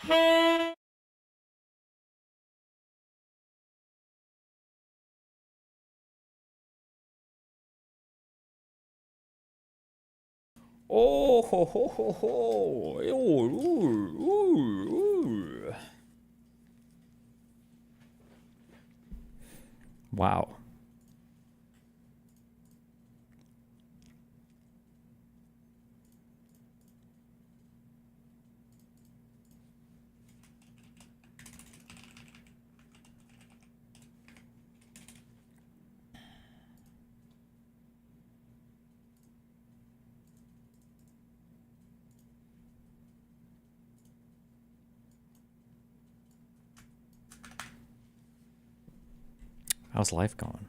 Oh ho ho ho ho! Ooh, ooh, ooh. Wow. How's life going?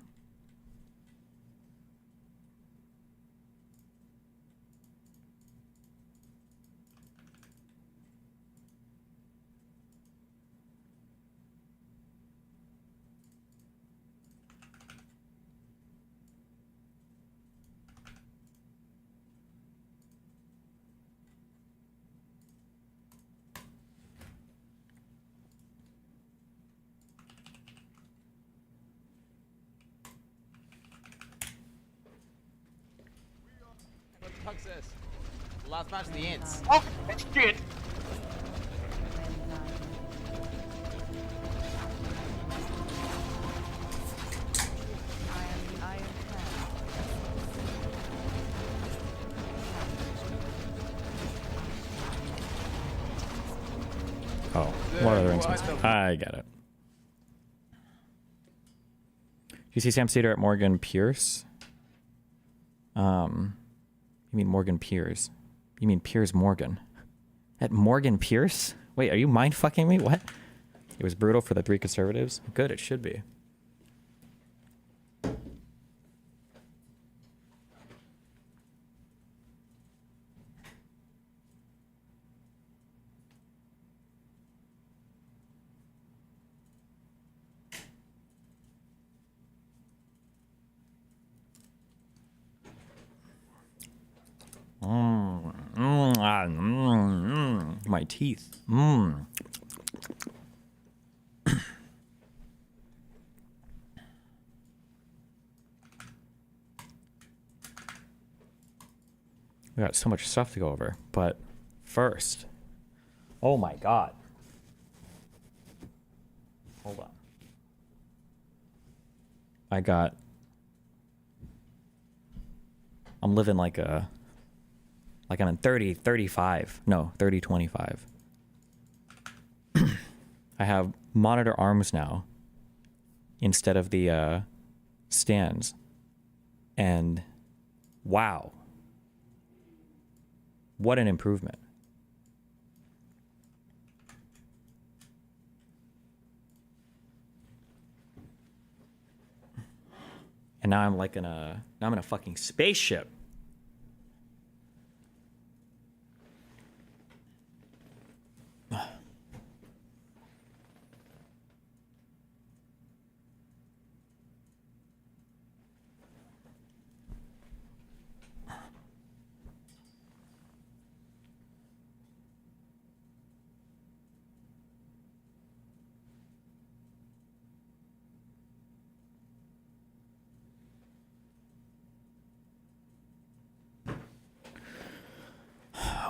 What the fuck's this? The last match of the Ants. Oh, shit! Oh, Lord of the Rings. I get it. You see Sam Cedar at Morgan Pierce? You mean Morgan Piers? You mean Piers Morgan? At Morgan Pierce? Wait, are you mind fucking me? What? It was brutal for the three conservatives. Good, it should be. My teeth. We got so much stuff to go over, but first, oh my god. Hold on. I'm living like I'm in 35. No, 25. I have monitor arms now instead of the stands. And wow. What an improvement. And now I'm like in a fucking spaceship.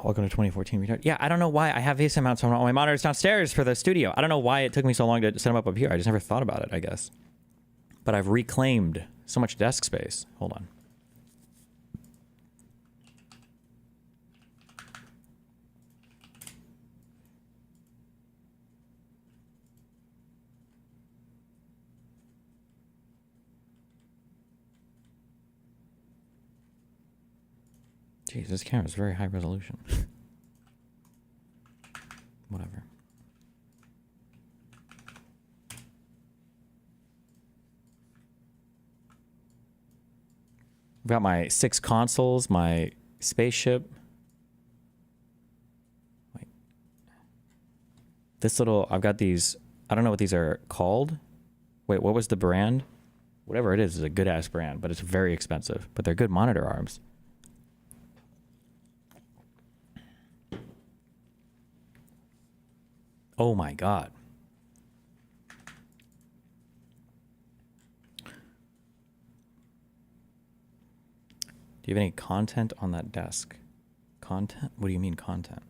Welcome to 2014 retard. Yeah, I don't know why I have VSM mounts on all my monitors downstairs for the studio. I don't know why it took me so long to set them up here. I just never thought about it, I guess. But I've reclaimed so much desk space. Hold on. Jeez, this camera is very high resolution. Whatever. I've got my 6 consoles, my spaceship. Wait. This little, I've got these, I don't know what these are called. Wait, what was the brand? Whatever it is a good ass brand, but it's very expensive. But they're good monitor arms. Oh my God. Do you have any content on that desk? Content? What do you mean content?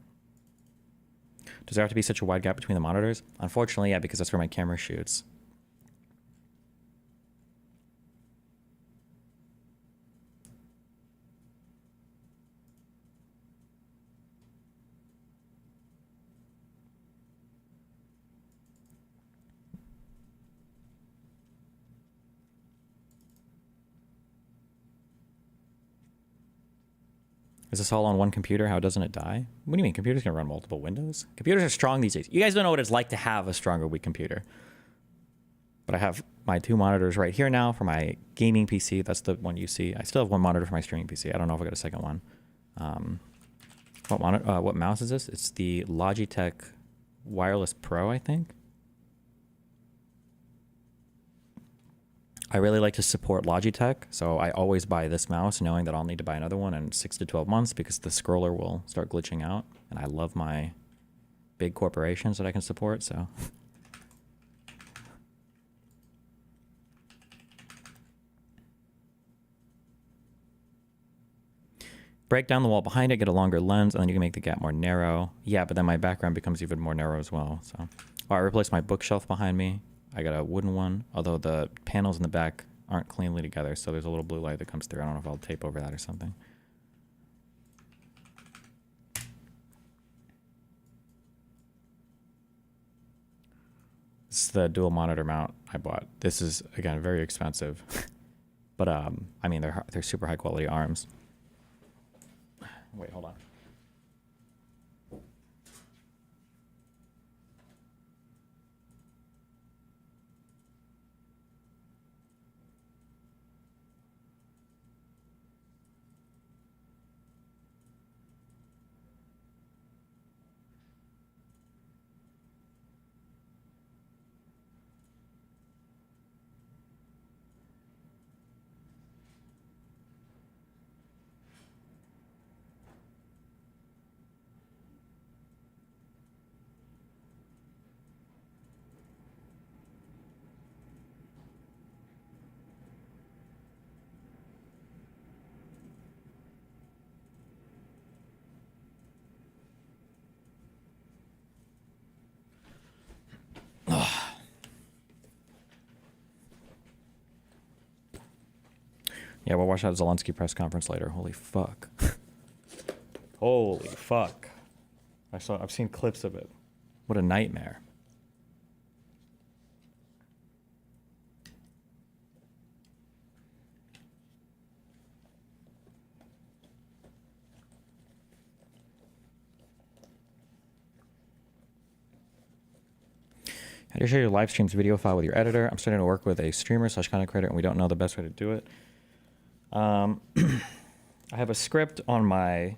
Does there have to be such a wide gap between the monitors? Unfortunately, yeah, because that's where my camera shoots. Is this all on one computer? How doesn't it die? What do you mean? Computers can run multiple windows? Computers are strong these days. You guys don't know what it's like to have a stronger weak computer. But I have my 2 monitors right here now for my gaming PC. That's the one you see. I still have 1 monitor for my streaming PC. I don't know if I got a second one. What mouse is this? It's the Logitech Wireless Pro, I think. I really like to support Logitech, so I always buy this mouse knowing that I'll need to buy another one in 6 to 12 months because the scroller will start glitching out. And I love my big corporations that I can support, so. Break down the wall behind it, get a longer lens, and then you can make the gap more narrow. Yeah, but then my background becomes even more narrow as well, so. Oh, I replaced my bookshelf behind me. I got a wooden one, although the panels in the back aren't cleanly together, so there's a little blue light that comes through. I don't know if I'll tape over that or something. This is the dual monitor mount I bought. This is, again, very expensive. But, I mean, they're super high quality arms. Wait, hold on. Yeah, we'll watch that Zelensky press conference later. Holy fuck. Holy fuck. I've seen clips of it. What a nightmare. How do you share your live streams video file with your editor? I'm starting to work with a streamer / content creator, and we don't know the best way to do it. I have a script on my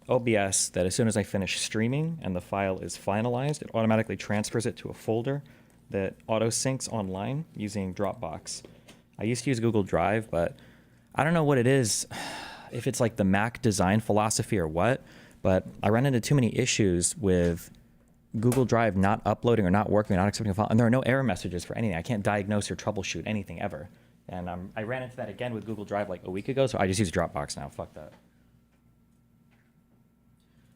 OBS that as soon as I finish streaming and the file is finalized, it automatically transfers it to a folder that auto syncs online using Dropbox. I used to use Google Drive, but I don't know what it is, if it's like the Mac design philosophy or what, but I run into too many issues with Google Drive not uploading or not working or not accepting a file, and there are no error messages for anything. I can't diagnose or troubleshoot anything ever. And I ran into that again with Google Drive like a week ago, so I just use Dropbox now. Fuck that.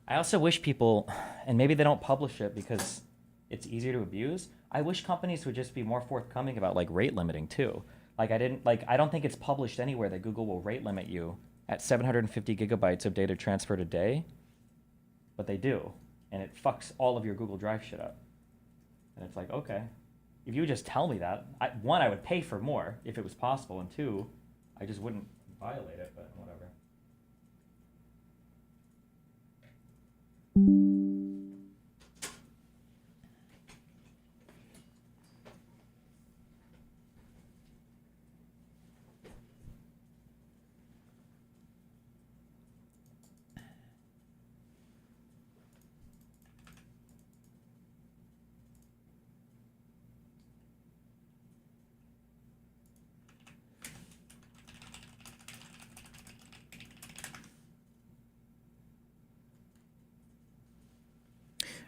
I also wish people, and maybe they don't publish it because it's easier to abuse, I wish companies would just be more forthcoming about like rate limiting too. I don't think it's published anywhere that Google will rate limit you at 750 gigabytes of data transferred a day, but they do. And it fucks all of your Google Drive shit up. And it's like, okay. If you would just tell me that, one, I would pay for more if it was possible, and 2, I just wouldn't violate it, but whatever.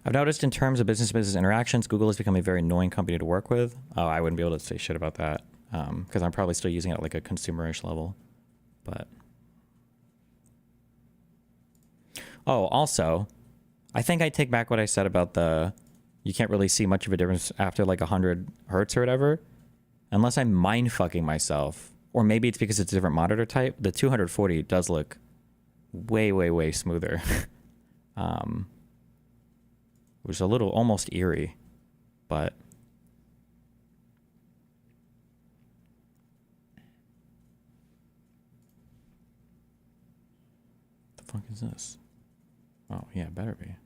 I've noticed in terms of business-to-business interactions, Google has become a very annoying company to work with. Oh, I wouldn't be able to say shit about that because I'm probably still using it at like a consumerish level. But oh, also, I think I take back what I said about you can't really see much of a difference after like 100 hertz or whatever, unless I'm mind fucking myself, or maybe it's because it's a different monitor type. The 240 does look way, way, way smoother. It was a little almost eerie, but the fuck is this? Oh yeah, it better be.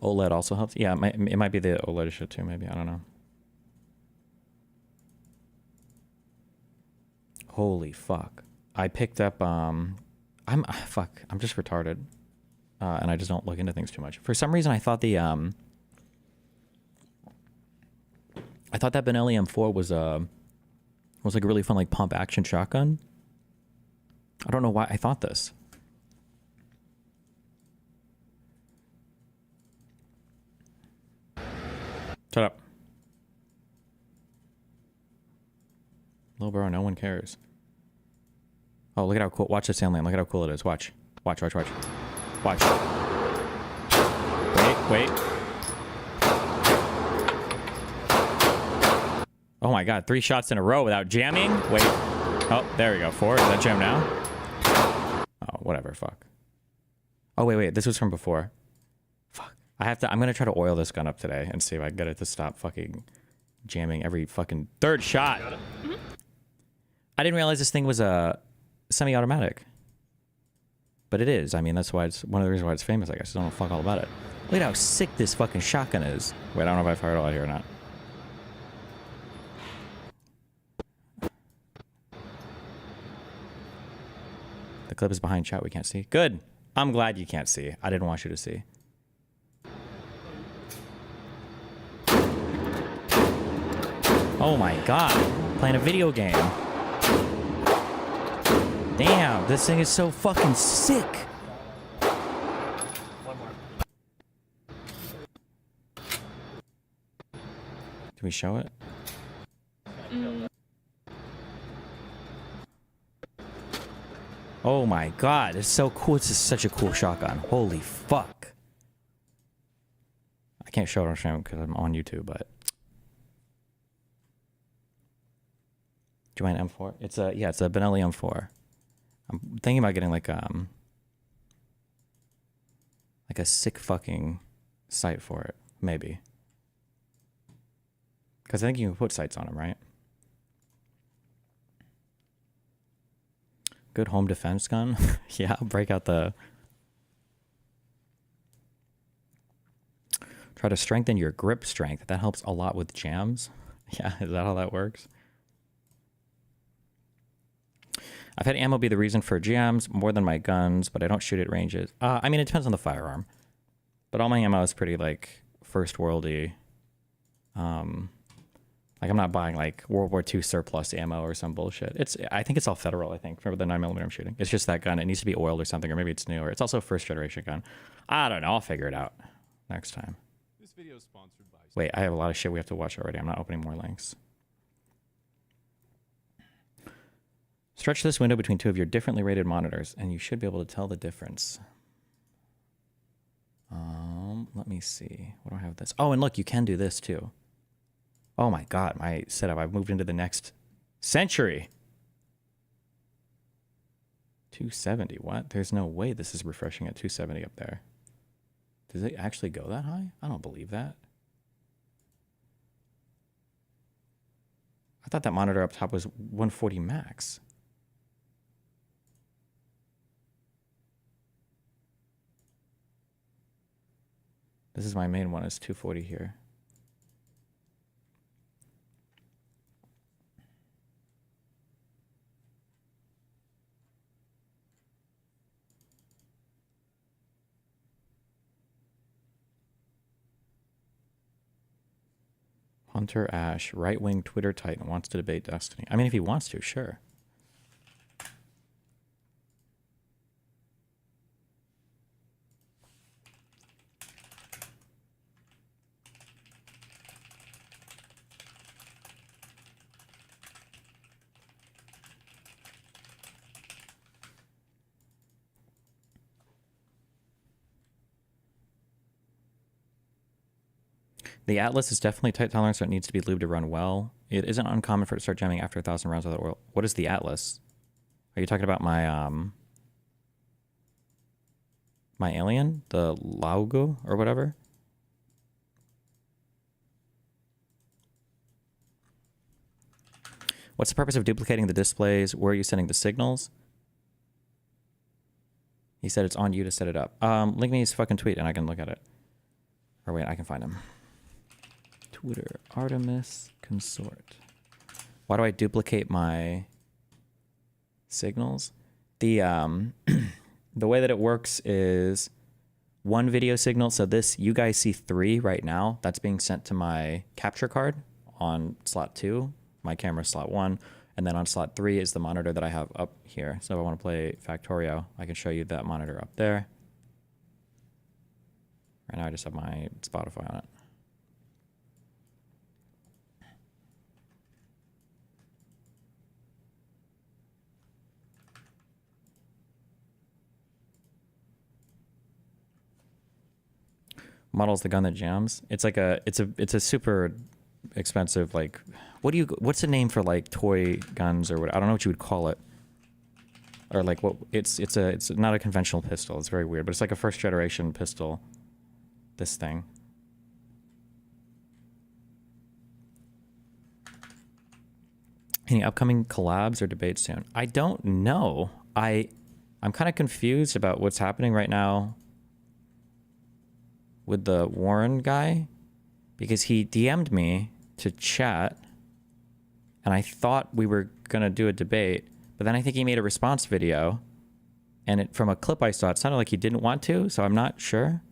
OLED also helps. Yeah, it might be the OLED shit too. Maybe, I don't know. Holy fuck! I picked up. I'm just retarded, and I just don't look into things too much. For some reason, I thought that Benelli M4 was like a really fun like pump action shotgun. I don't know why I thought this. Shut up. Little bro, no one cares. Oh, look at how cool. Watch the sand land. Look at how cool it is. Watch. Watch. Watch. Watch. Watch. Wait. Oh my god. 3 shots in a row without jamming. Wait. Oh, there we go. 4. Is that jam now? Oh, whatever. Fuck. Oh, wait. This was from before. Fuck. I'm gonna try to oil this gun up today and see if I can get it to stop fucking jamming every fucking 3rd shot. Mm-hmm. I didn't realize this thing was a semi-automatic. But it is. I mean, that's why it's one of the reasons why it's famous, I guess. I don't know fuck all about it. Look at how sick this fucking shotgun is. Wait, I don't know if I fired all out here or not. The clip is behind chat. We can't see. Good. I'm glad you can't see. I didn't want you to see. Oh my god. Playing a video game. Damn, this thing is so fucking sick. One more. Can we show it? Oh my god, it's so cool. It's just such a cool shotgun. Holy fuck. I can't show it on stream because I'm on YouTube, but do you mind M4? It's a Benelli M4. I'm thinking about getting like a sick fucking sight for it, maybe. Because I think you can put sights on them, right? Good home defense gun. Yeah, I'll break out the... Try to strengthen your grip strength. That helps a lot with jams. Yeah, is that how that works? I've had ammo be the reason for jams more than my guns, but I don't shoot at ranges. I mean, it depends on the firearm. But all my ammo is pretty, like, first worldy. Like, I'm not buying, like, World War II surplus ammo or some bullshit. I think it's all federal, I think, for the 9mm I'm shooting. It's just that gun. It needs to be oiled or something, or maybe it's newer. It's also a first-generation gun. I don't know. I'll figure it out next time. This video is sponsored by... Wait, I have a lot of shit we have to watch already. I'm not opening more links. Stretch this window between 2 of your differently rated monitors, and you should be able to tell the difference. Let me see. What do I have with this? Oh, and look, you can do this too. Oh my god, my setup. I've moved into the next century. 270. What? There's no way this is refreshing at 270 up there. Does it actually go that high? I don't believe that. I thought that monitor up top was 140 max. This is my main one. It's 240 here. Hunter Ash, right-wing Twitter titan, wants to debate Destiny. I mean, if he wants to, sure. The Atlas is definitely tight tolerance, so it needs to be lubed to run well. It isn't uncommon for it to start jamming after 1,000 rounds of oil. What is the Atlas? Are you talking about my my alien, the Laugo or whatever? What's the purpose of duplicating the displays? Where are you sending the signals? He said it's on you to set it up. Link me his fucking tweet and I can look at it. Or wait, I can find him. Twitter, Artemis Consort. Why do I duplicate my signals? The the way that it works is one video signal. So this, you guys see 3 right now. That's being sent to my capture card on slot 2. My camera slot 1. And then on slot 3 is the monitor that I have up here. So if I want to play Factorio, I can show you that monitor up there. Right now I just have my Spotify on it. Model's the gun that jams. It's like it's a super expensive, like, what's the name for like toy guns or what? I don't know what you would call it. Or like what it's not a conventional pistol. It's very weird, but it's like a first generation pistol. This thing. Any upcoming collabs or debates soon? I don't know. I'm kind of confused about what's happening right now with the Warren guy, because he DM'd me to chat and I thought we were gonna do a debate, but then I think he made a response video and from a clip I saw, it sounded like he didn't want to, so I'm not sure.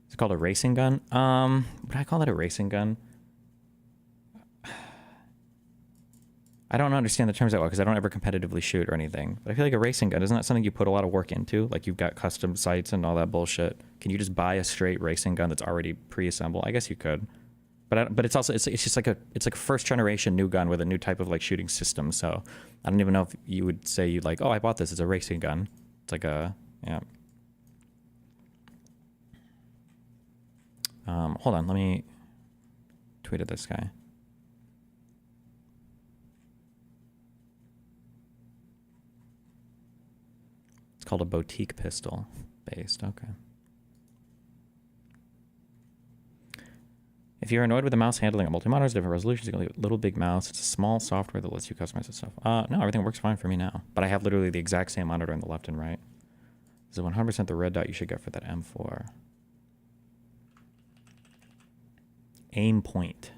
It's called a racing gun. Would I call it a racing gun? I don't understand the terms that well because I don't ever competitively shoot or anything. But I feel like a racing gun, isn't that something you put a lot of work into? Like you've got custom sights and all that bullshit. Can you just buy a straight racing gun that's already pre-assembled? I guess you could. But it's also, it's just like a first generation new gun with a new type of like shooting system. So I don't even know if you would say you like, oh, I bought this. It's a racing gun. It's like a, yeah. Hold on, let me tweet at this guy. Called a boutique pistol based. Okay. If you're annoyed with the mouse handling at multi-monitors, different resolutions, you can leave a little big mouse. It's a small software that lets you customize the stuff. No, everything works fine for me now. But I have literally the exact same monitor on the left and right. This is 100% the red dot you should get for that M4. Aim point.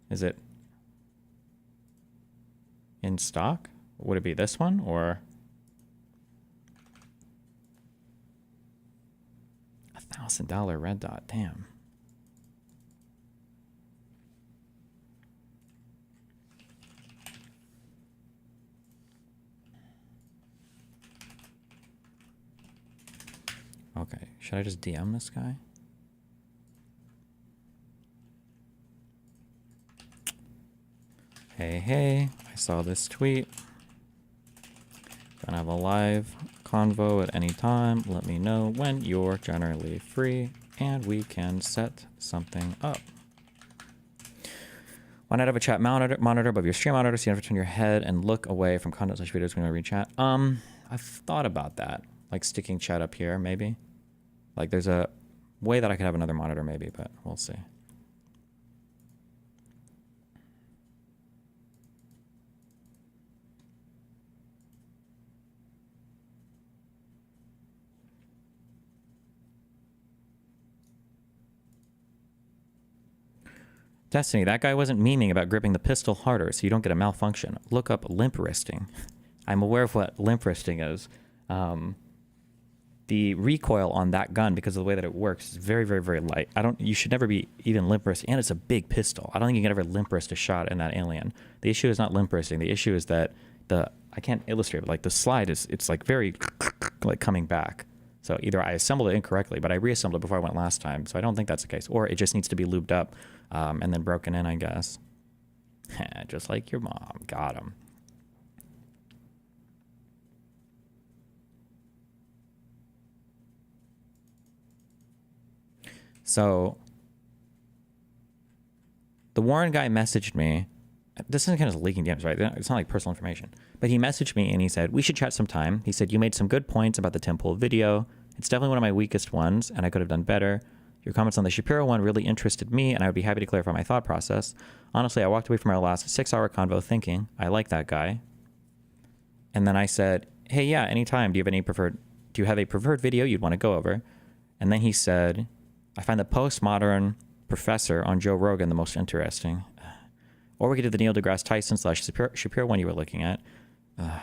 Is it in stock? Would it be this one or $1,000 red dot? Damn. Okay, should I just DM this guy? Hey, I saw this tweet. Gonna have a live convo at any time. Let me know when you're generally free and we can set something up. Why not have a chat monitor above your stream monitor so you don't have to turn your head and look away from content/videos when you read chat? I've thought about that. Like sticking chat up here, maybe. Like there's a way that I could have another monitor maybe, but we'll see. Destiny, that guy wasn't memeing about gripping the pistol harder so you don't get a malfunction. Look up limp wristing. I'm aware of what limp wristing is. The recoil on that gun, because of the way that it works, is very, very, very light. You should never be even limp wrist, and it's a big pistol. I don't think you can ever limp wrist a shot in that alien. The issue is not limp wristing. The issue is that I can't illustrate, but like the slide it's like very like coming back. So either I assembled it incorrectly, but I reassembled it before I went last time. So I don't think that's the case. Or it just needs to be lubed up and then broken in, I guess. Just like your mom. Got him. So the Warren guy messaged me. This isn't kind of leaking DMs, right? It's not like personal information. But he messaged me and he said, we should chat sometime. He said, you made some good points about the Tim Pool video. It's definitely one of my weakest ones, and I could have done better. Your comments on the Shapiro one really interested me, and I would be happy to clarify my thought process. Honestly, I walked away from our last 6-hour convo thinking, I like that guy. And then I said, hey, yeah, anytime. Do you have a preferred video you'd want to go over? And then he said, I find the postmodern professor on Joe Rogan the most interesting. Or we could do the Neil deGrasse Tyson / Shapiro one you were looking at.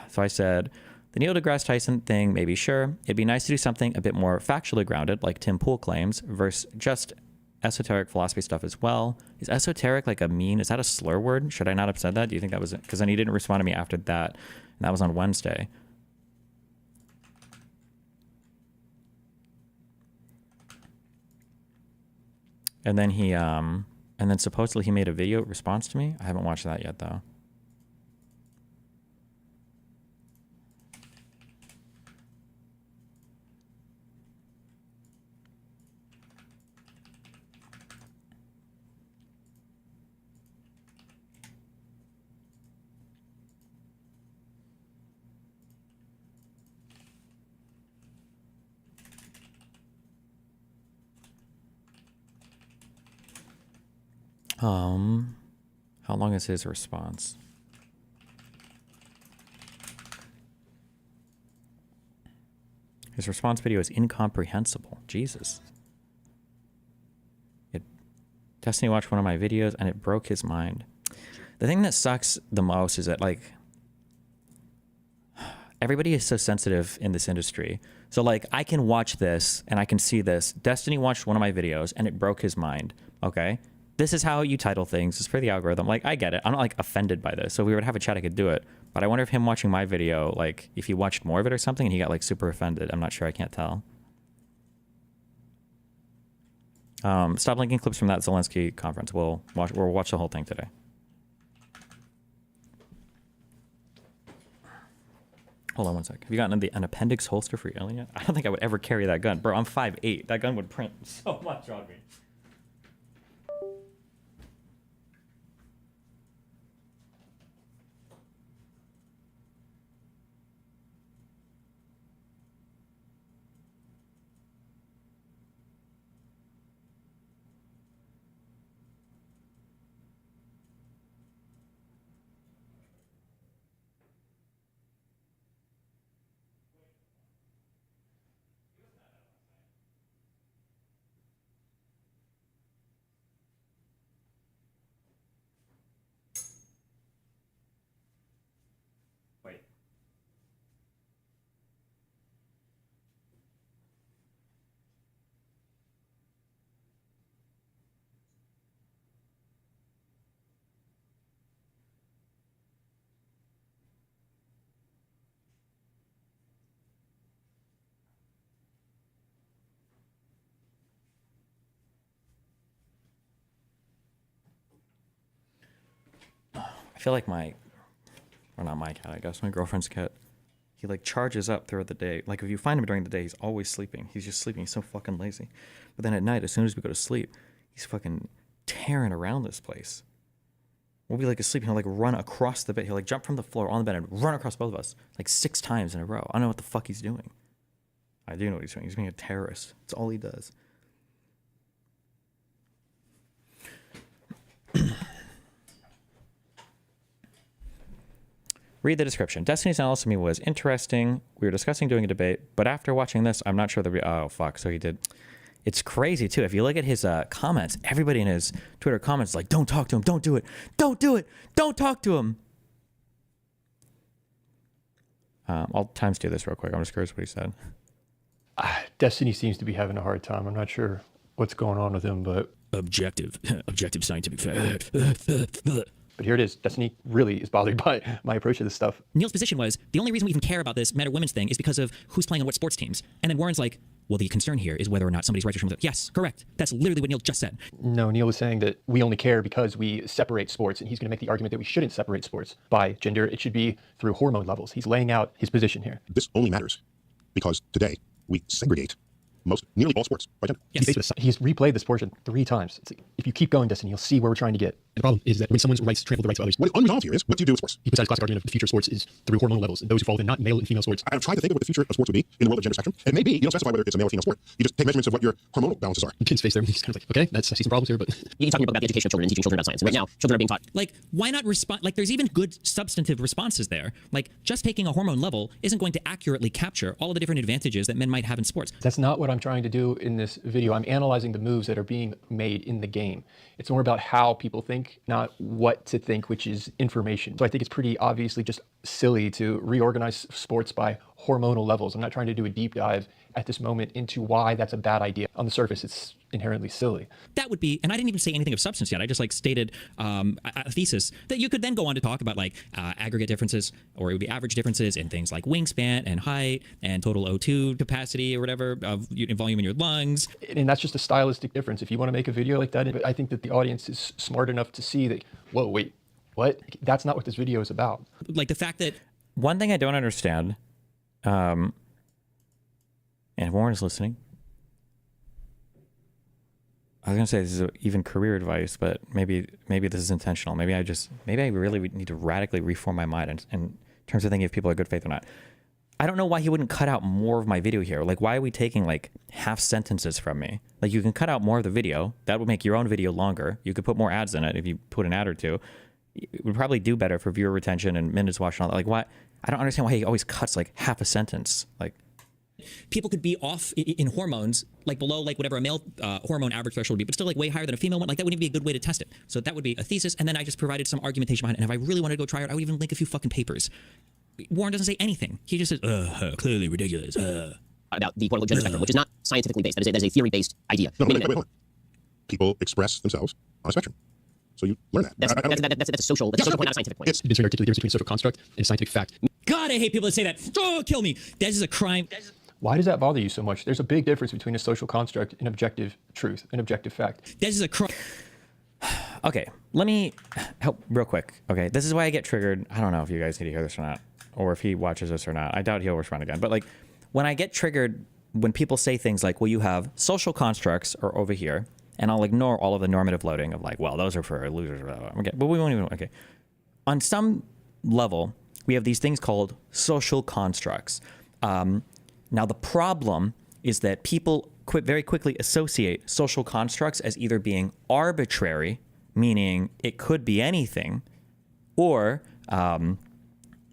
So I said, the Neil deGrasse Tyson thing, maybe sure. It'd be nice to do something a bit more factually grounded, like Tim Pool claims, versus just esoteric philosophy stuff as well. Is esoteric like a mean? Is that a slur word? Should I not have said that? Do you think that was it? Because then he didn't respond to me after that. And that was on Wednesday. And then and then supposedly he made a video response to me. I haven't watched that yet though. How long is his response? His response video is incomprehensible. Jesus. Destiny watched one of my videos and it broke his mind. The thing that sucks the most is that like everybody is so sensitive in this industry. So like I can watch this and I can see this. Destiny watched one of my videos and it broke his mind. Okay. This is how you title things. It's for the algorithm. Like, I get it. I'm not like offended by this. So if we would have a chat, I could do it. But I wonder if him watching my video, like if he watched more of it or something and he got like super offended. I'm not sure. I can't tell. Stop linking clips from that Zelensky conference. We'll watch the whole thing today. Hold on one sec. Have you gotten an appendix holster for your alien yet? I don't think I would ever carry that gun. Bro, I'm 5'8". That gun would print so much on me. Wait. I feel like or not my cat, I guess, my girlfriend's cat, he like charges up throughout the day. Like if you find him during the day, he's always sleeping. He's just sleeping. He's so fucking lazy. But then at night, as soon as we go to sleep, he's fucking tearing around this place. We'll be like asleep. He'll like run across the bed. He'll like jump from the floor on the bed and run across both of us like 6 times in a row. I don't know what the fuck he's doing. I do know what he's doing. He's being a terrorist. That's all he does. Read the description. Destiny's analysis to me was interesting. We were discussing doing a debate, but after watching this, I'm not sure oh fuck. So he did. It's crazy too. If you look at his comments, everybody in his Twitter comments is like, don't talk to him. Don't do it. Don't do it. Don't talk to him. I'll times do this real quick. I'm just curious what he said. Destiny seems to be having a hard time. I'm not sure what's going on with him, but objective scientific fact. But here it is. Destiny really is bothered by my approach to this stuff. Neil's position was, the only reason we even care about this men or women's thing is because of who's playing on what sports teams. And then Warren's like, well, the concern here is whether or not somebody's right or wrong. Yes, correct. That's literally what Neil just said. No, Neil was saying that we only care because we separate sports, and he's going to make the argument that we shouldn't separate sports by gender. It should be through hormone levels. He's laying out his position here. This only matters because today we segregate most, nearly all sports by gender. Yes. He's replayed this portion 3 times. It's like, if you keep going, Dustin, you'll see where we're trying to get. And the problem is that when someone's rights trample the rights of others, What is unresolved here is, what do you do with sports? he puts out his classic argument of the future of sports is through hormonal levels, and those who fall within not male and female sports. I've tried to think of what the future of sports would be in the world of gender spectrum. And maybe you don't specify whether it's a male or female sport. You just take measurements of what your hormonal balances are. Kid's face there, he's kind of like, okay, I see some problems here, but You're talking about the education of children and teaching children about science. Right now, children are being taught. Like, why not respond? Like, there's even good substantive responses there. Like, just taking a hormone level isn't going to accurately capture all of the different advantages that men might have in sports. That's not what I'm trying to do in this video. I'm analyzing the moves that are being made in the game. It's more about how people think, not what to think, which is information. So I think it's pretty obviously just silly to reorganize sports by hormonal levels. I'm not trying to do a deep dive at this moment into why that's a bad idea. On the surface, it's inherently silly. That would be, and I didn't even say anything of substance yet. I just like stated a thesis that you could then go on to talk about like aggregate differences, or it would be average differences in things like wingspan and height and total O2 capacity or whatever of volume in your lungs. And that's just a stylistic difference. If you want to make a video like that, I think that the audience is smart enough to see that, whoa, wait, what? That's not what this video is about. Like the fact that One thing I don't understand, and if Warren's listening, I was gonna say this is even career advice, but maybe this is intentional. Maybe I really need to radically reform my mind in terms of thinking if people are good faith or not. I don't know why he wouldn't cut out more of my video here. Like, why are we taking like half sentences from me? Like, you can cut out more of the video. That would make your own video longer. You could put more ads in it if you put an ad or two. It would probably do better for viewer retention and minutes watched and all that. Like, why? I don't understand why he always cuts like half a sentence. Like, people could be off in hormones, like below like whatever a male hormone average threshold would be, but still like way higher than a female one. Like that wouldn't be a good way to test it. So that would be a thesis, and then I just provided some argumentation behind it. And if I really wanted to go try it, I would even link a few fucking papers. Warren doesn't say anything. He just says, clearly ridiculous. About the quote-unquote gender spectrum, which is not scientifically based. That is a theory-based idea. No, wait, hold on. People express themselves on a spectrum. So you learn that. That's a social point, not a scientific point. It's it's very articulate the difference between social construct and scientific fact. God, I hate people that say that. Oh, kill me. This is a crime. Why does that bother you so much? There's a big difference between a social construct and objective truth, an objective fact. This is a crime. okay, let me help real quick. Okay, this is why I get triggered. I don't know if you guys need to hear this or not, or if he watches this or not. I doubt he'll respond again. But like, when I get triggered, when people say things like, well, you have social constructs are over here, and I'll ignore all of the normative loading of like, well, those are for losers. Okay, but we won't even, okay. On some level, we have these things called social constructs. Now, the problem is that people very quickly associate social constructs as either being arbitrary, meaning it could be anything, or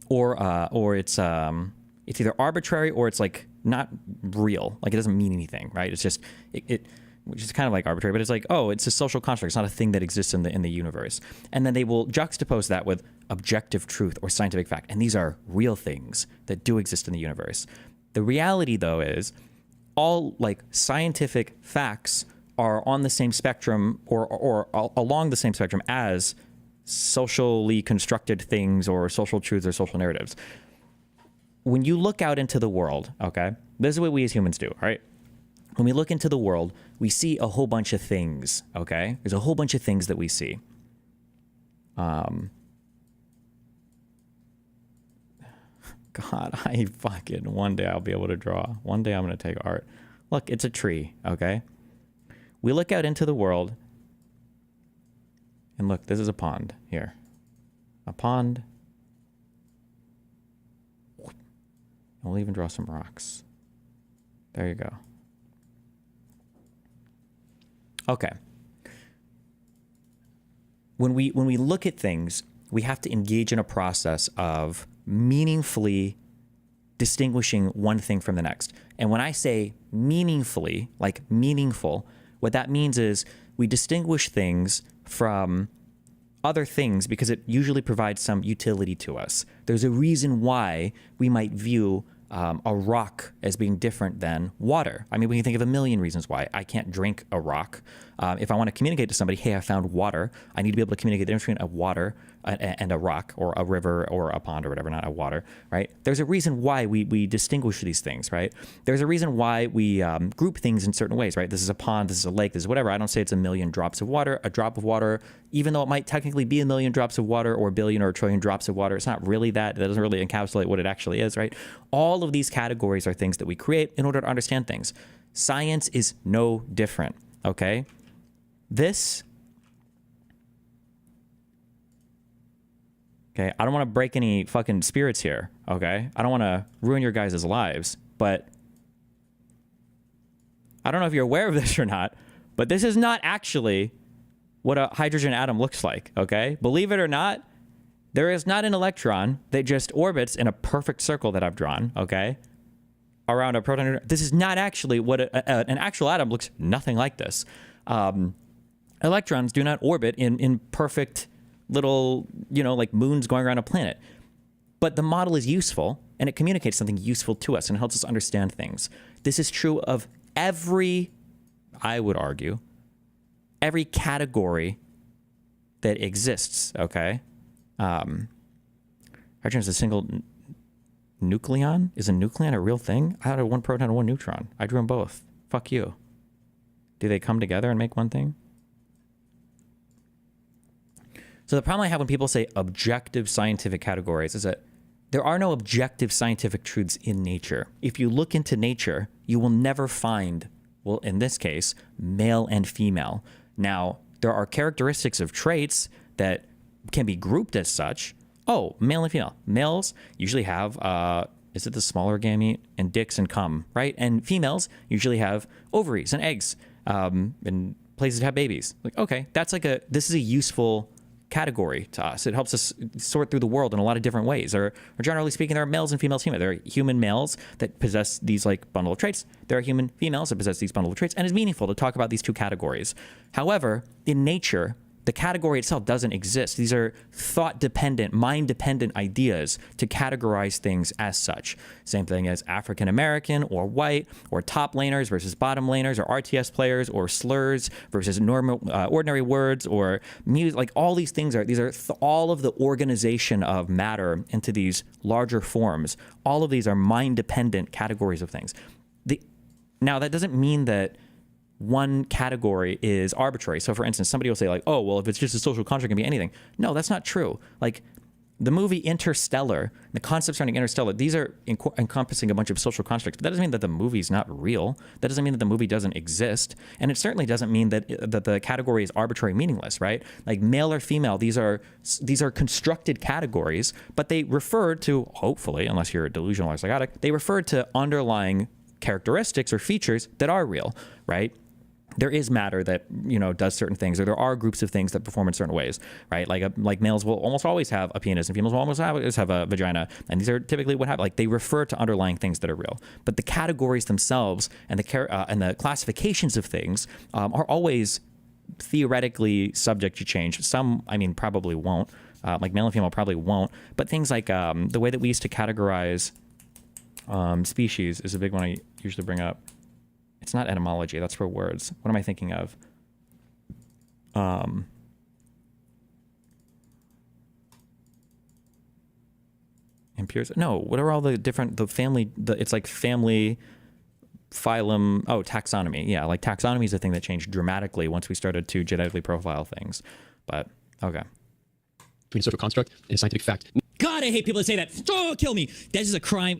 it's either arbitrary or it's like not real, like it doesn't mean anything, right? It's just which is kind of like arbitrary, but it's like, oh, it's a social construct. It's not a thing that exists in the universe. And then they will juxtapose that with objective truth or scientific fact. And these are real things that do exist in the universe. The reality, though, is all like scientific facts are on the same spectrum or along the same spectrum as socially constructed things or social truths or social narratives. When you look out into the world, okay, this is what we as humans do, all right? When we look into the world, we see a whole bunch of things, okay? There's a whole bunch of things that we see. God, one day I'll be able to draw. One day I'm going to take art. Look, it's a tree, okay? We look out into the world, and look, this is a pond here. A pond. And we'll even draw some rocks. There you go. Okay. When we look at things, we have to engage in a process of meaningfully distinguishing one thing from the next. And when I say meaningfully, like meaningful, what that means is we distinguish things from other things because it usually provides some utility to us. There's a reason why we might view a rock as being different than water. I mean, we can think of a million reasons why. I can't drink a rock. If I want to communicate to somebody, hey, I found water, I need to be able to communicate the difference between a water and a rock or a river or a pond or whatever, not a water, right? There's a reason why we distinguish these things, right? There's a reason why we group things in certain ways, right? This is a pond, this is a lake, this is whatever. I don't say it's a million drops of water. A drop of water, even though it might technically be a million drops of water or a billion or a trillion drops of water, it's not really that. That doesn't really encapsulate what it actually is, right? All of these categories are things that we create in order to understand things. Science is no different, okay? Okay, I don't want to break any fucking spirits here, okay? I don't want to ruin your guys' lives, but I don't know if you're aware of this or not, but this is not actually what a hydrogen atom looks like, okay? Believe it or not, there is not an electron that just orbits in a perfect circle that I've drawn, okay, around a proton. This is not actually what an actual atom looks nothing like this. Electrons do not orbit in perfect little, like moons going around a planet. But the model is useful, and it communicates something useful to us and helps us understand things. This is true of I would argue, every category that exists, okay? Hydrogen is a single nucleon? Is a nucleon a real thing? I had one proton and one neutron. I drew them both. Fuck you. Do they come together and make one thing? So the problem I have when people say objective scientific categories is that there are no objective scientific truths in nature. If you look into nature, you will never find, well, in this case, male and female. Now, there are characteristics of traits that can be grouped as such. Oh, male and female. Males usually have, is it the smaller gamete? And dicks and cum, right? And females usually have ovaries and eggs, and places that have babies. Like, okay, this is a useful category to us. It helps us sort through the world in a lot of different ways. Or generally speaking, there are males and females. There are human males that possess these like bundle of traits. There are human females that possess these bundle of traits. And it's meaningful to talk about these two categories. However, in nature, the category itself doesn't exist. These are thought-dependent, mind-dependent ideas to categorize things as such. Same thing as African-American or white or top laners versus bottom laners or RTS players or slurs versus normal, ordinary words or music. Like all these things all of the organization of matter into these larger forms. All of these are mind-dependent categories of things. Now, that doesn't mean that one category is arbitrary. So for instance, somebody will say like, oh, well, if it's just a social construct, it can be anything. No, that's not true. Like the movie Interstellar, the concept surrounding Interstellar, these are encompassing a bunch of social constructs, but that doesn't mean that the movie's not real. That doesn't mean that the movie doesn't exist. And it certainly doesn't mean that the category is arbitrary, meaningless, right? Like male or female, these are constructed categories, but they refer to, hopefully, unless you're delusional or psychotic, they refer to underlying characteristics or features that are real, right? There is matter that, does certain things, or there are groups of things that perform in certain ways, right? Like males will almost always have a penis and females will almost always have a vagina. And these are typically what happen. Like they refer to underlying things that are real. But the categories themselves and the classifications of things are always theoretically subject to change. Some, probably won't. Like male and female probably won't. But things like the way that we used to categorize species is a big one I usually bring up. It's not etymology. That's for words. What am I thinking of? Impures? No. What are all the different? It's like family, phylum. Oh, taxonomy. Yeah, like taxonomy is a thing that changed dramatically once we started to genetically profile things. But okay. Between a social construct and a scientific fact. God, I hate people that say that. Oh, kill me. This is a crime.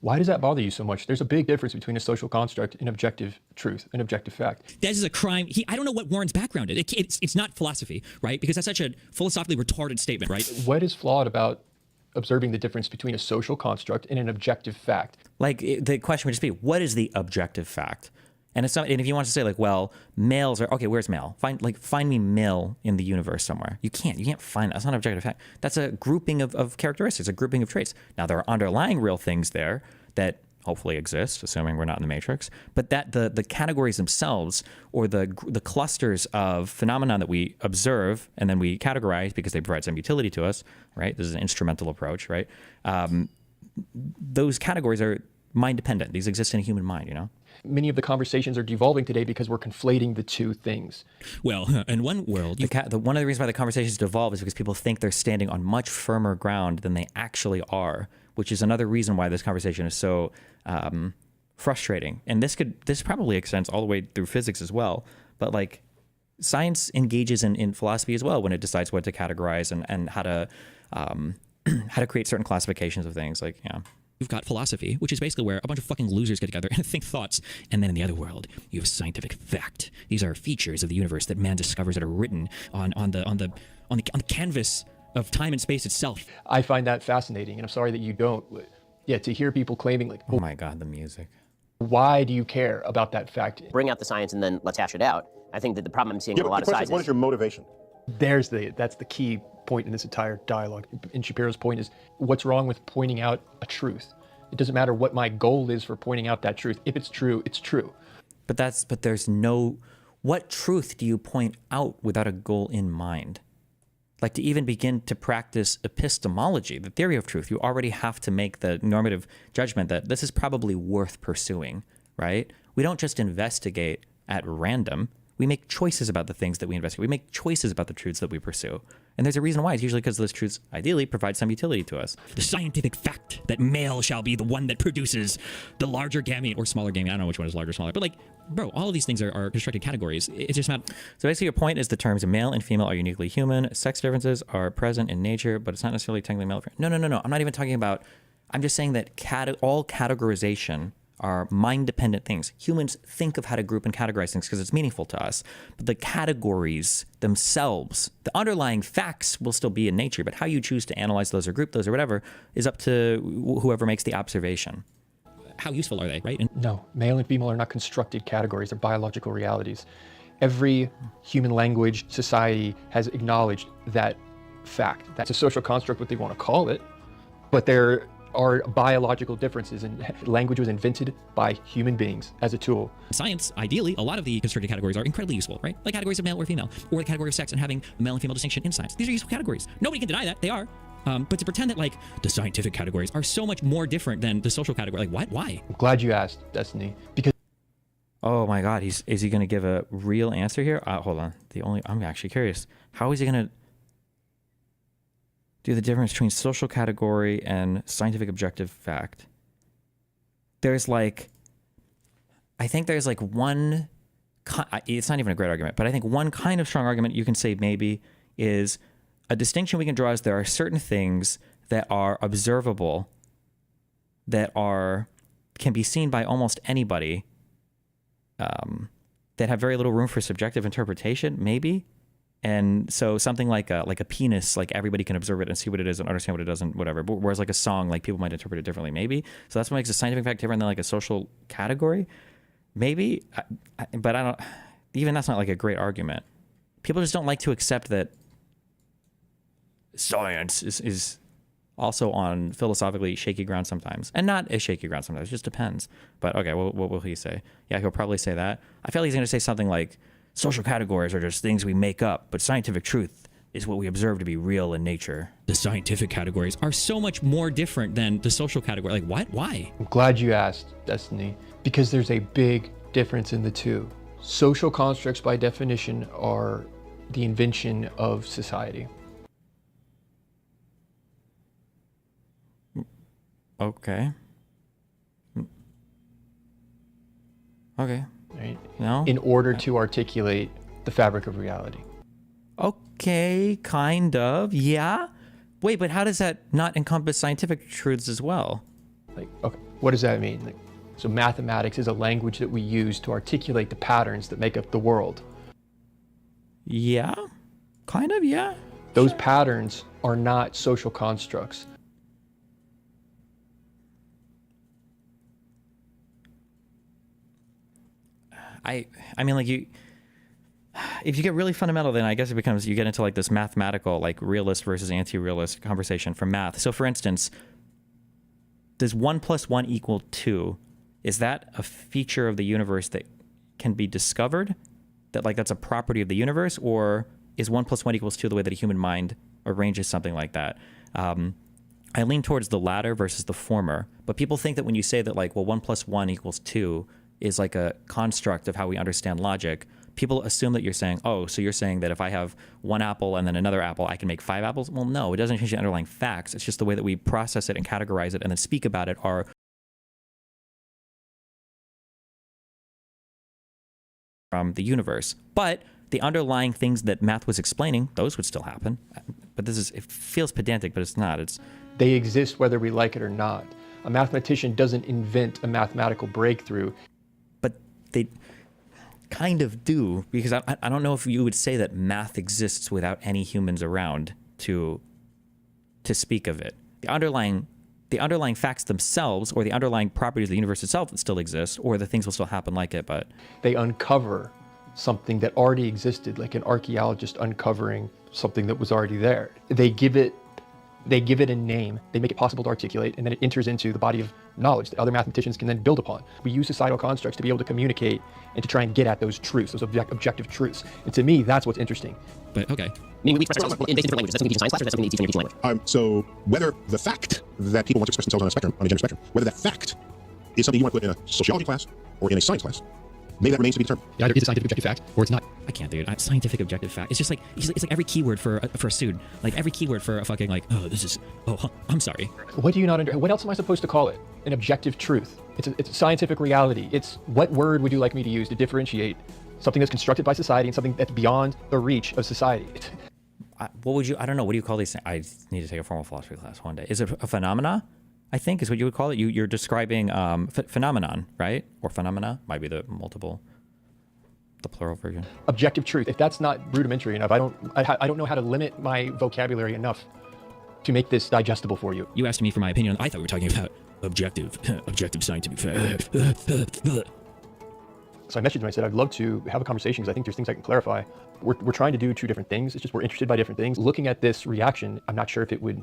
Why does that bother you so much? There's a big difference between a social construct and objective truth, an objective fact. This is a crime. I don't know what Warren's background is. It's not philosophy, right? Because that's such a philosophically retarded statement, right? What is flawed about observing the difference between a social construct and an objective fact? Like the question would just be, what is the objective fact? And if you want to say like, well, males are okay. Where's male? Find me male in the universe somewhere. You can't find. That's not an objective fact. That's a grouping of characteristics, a grouping of traits. Now there are underlying real things there that hopefully exist, assuming we're not in the Matrix. But that the categories themselves or the clusters of phenomenon that we observe and then we categorize because they provide some utility to us, right? This is an instrumental approach, right? Those categories are mind dependent. These exist in a human mind, you know? Many of the conversations are devolving today because we're conflating the two things. Well, in one world, One of the reasons why the conversations devolve is because people think they're standing on much firmer ground than they actually are, which is another reason why this conversation is so frustrating. And this probably extends all the way through physics as well. But like science engages in philosophy as well when it decides what to categorize and how to create certain classifications of things. Like, yeah. you've got philosophy, which is basically where a bunch of fucking losers get together and think thoughts. And then in the other world, you have scientific fact. These are features of the universe that man discovers that are written on the canvas of time and space itself. I find that fascinating, and I'm sorry that you don't. Yeah, to hear people claiming like, Oh my God, the music. why do you care about that fact? Bring out the science and then let's hash it out. I think that the problem I'm seeing Yeah, in a but lot the of question sides is, what is your motivation? That's the key point in this entire dialogue. And Shapiro's point is, what's wrong with pointing out a truth? It doesn't matter what my goal is for pointing out that truth. If it's true, it's true. But there's no, what truth do you point out without a goal in mind? Like to even begin to practice epistemology, the theory of truth, you already have to make the normative judgment that this is probably worth pursuing, right? We don't just investigate at random. We make choices about the things that we investigate. We make choices about the truths that we pursue. And there's a reason why. It's usually because those truths ideally provide some utility to us. The scientific fact that male shall be the one that produces the larger gamete or smaller gamete. I don't know which one is larger or smaller. But like, bro, all of these things are constructed categories. It's just not... So basically your point is the terms male and female are uniquely human. Sex differences are present in nature, but it's not necessarily technically male. No. I'm not even talking about... I'm just saying that all categorization are mind-dependent things. Humans think of how to group and categorize things because it's meaningful to us. But the categories themselves, the underlying facts will still be in nature, but how you choose to analyze those or group those or whatever is up to whoever makes the observation. How useful are they, right? And No, male and female are not constructed categories. They're biological realities. Every human language society has acknowledged that fact. That's a social construct, what they want to call it, but there are biological differences, and language was invented by human beings as a tool. science, ideally, a lot of the constructed categories are incredibly useful, right? Like categories of male or female, or the category of sex and having a male and female distinction in science. These are useful categories. Nobody can deny that. They are. But to pretend that like the scientific categories are so much more different than the social category, like what? Why? I'm glad you asked, Destiny, because Oh my God, is he going to give a real answer here? Hold on. I'm actually curious. How is he going to do the difference between social category and scientific objective fact? There's like, I think there's like one, it's not even a great argument, but I think one kind of strong argument you can say maybe is a distinction we can draw is there are certain things that are observable that can be seen by almost anybody that have very little room for subjective interpretation, maybe. And so something like a penis, like everybody can observe it and see what it is and understand what it does and whatever. But whereas like a song, like people might interpret it differently, maybe. So that's what makes a scientific fact different than like a social category, maybe. But I don't. Even that's not like a great argument. People just don't like to accept that science is also on philosophically shaky ground sometimes, and not as shaky ground sometimes. It just depends. But okay, what will he say? Yeah, he'll probably say that. I feel like he's going to say something like, social categories are just things we make up, but scientific truth is what we observe to be real in nature. The scientific categories are so much more different than the social category. Like what? Why? I'm glad you asked, Destiny, because there's a big difference in the two. Social constructs, by definition, are the invention of society. Okay. Okay. Right? No? In order to articulate the fabric of reality. Okay, kind of. Yeah. Wait, but how does that not encompass scientific truths as well? Like, okay, what does that mean? Like, so mathematics is a language that we use to articulate the patterns that make up the world. Yeah. Kind of, yeah. Those patterns are not social constructs. I mean, like if you get really fundamental, then I guess it becomes, you get into like this mathematical, like realist versus anti-realist conversation from math. So for instance, does 1 + 1 = 2? Is that a feature of the universe that can be discovered? That like that's a property of the universe? Or is 1 + 1 = 2 the way that a human mind arranges something like that? I lean towards the latter versus the former. But people think that when you say that, like, well, 1 + 1 = 2 is like a construct of how we understand logic, people assume that you're saying, oh, so you're saying that if I have one apple and then another apple, I can make 5 apples? Well, no, it doesn't change the underlying facts. It's just the way that we process it and categorize it and then speak about it are from the universe. But the underlying things that math was explaining, those would still happen. But it feels pedantic, but it's not. They exist whether we like it or not. A mathematician doesn't invent a mathematical breakthrough. But they kind of do, because I don't know if you would say that math exists without any humans around to speak of it. The underlying facts themselves, or the underlying properties of the universe itself, still exist, or the things will still happen like it. But they uncover something that already existed, like an archaeologist uncovering something that was already there. They give it a name, they make it possible to articulate, and then it enters into the body of knowledge that other mathematicians can then build upon. We use societal constructs to be able to communicate and to try and get at those truths, those objective truths. And to me, that's what's interesting. But okay. I mean, we express ourselves in different languages. That's something you teach in science class, or that's something you teach in your teaching language? So whether the fact that people want to express themselves on a spectrum, on a gender spectrum, whether that fact is something you want to put in a sociology class or in a science class, maybe that remains to be determined. It either is a scientific objective fact or it's not. I can't, dude. Scientific objective fact. It's just like it's like every keyword for a suit. Like every keyword for a fucking like, oh, this is, oh, huh, I'm sorry. What do you not understand? What else am I supposed to call it? An objective truth. It's a scientific reality. It's what word would you like me to use to differentiate something that's constructed by society and something that's beyond the reach of society? What would you, I don't know, what do you call these things? I need to take a formal philosophy class one day. Is it a phenomena? I think is what you would call it. You're describing phenomenon, right? Or phenomena might be the plural version. Objective truth. If that's not rudimentary enough, I don't know how to limit my vocabulary enough to make this digestible for you. You asked me for my opinion. I thought we were talking about objective scientific fact. So I messaged him. I said, I'd love to have a conversation because I think there's things I can clarify. We're trying to do two different things. It's just we're interested by different things. Looking at this reaction, I'm not sure if it would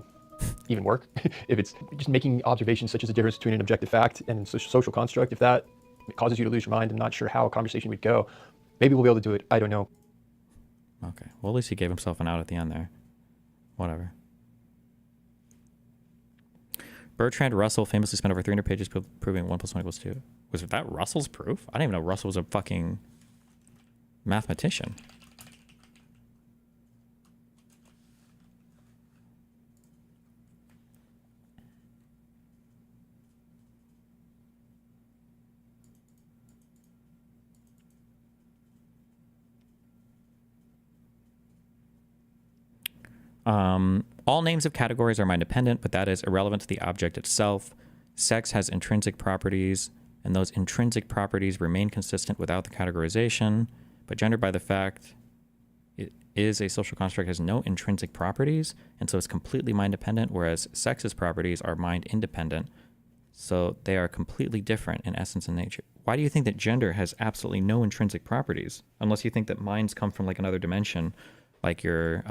even work. If it's just making observations such as the difference between an objective fact and social construct, if that causes you to lose your mind, I'm not sure how a conversation would go. Maybe we'll be able to do it. I don't know. Okay. Well, at least he gave himself an out at the end there. Whatever. Bertrand Russell famously spent over 300 pages proving 1 + 1 = 2. Was that Russell's proof? I didn't even know Russell was a fucking mathematician. All names of categories are mind-dependent, but that is irrelevant to the object itself. Sex has intrinsic properties, and those intrinsic properties remain consistent without the categorization. But gender, by the fact it is a social construct, has no intrinsic properties, and so it's completely mind-dependent, whereas sex's properties are mind-independent. So they are completely different in essence and nature. Why do you think that gender has absolutely no intrinsic properties? Unless you think that minds come from like another dimension, like your...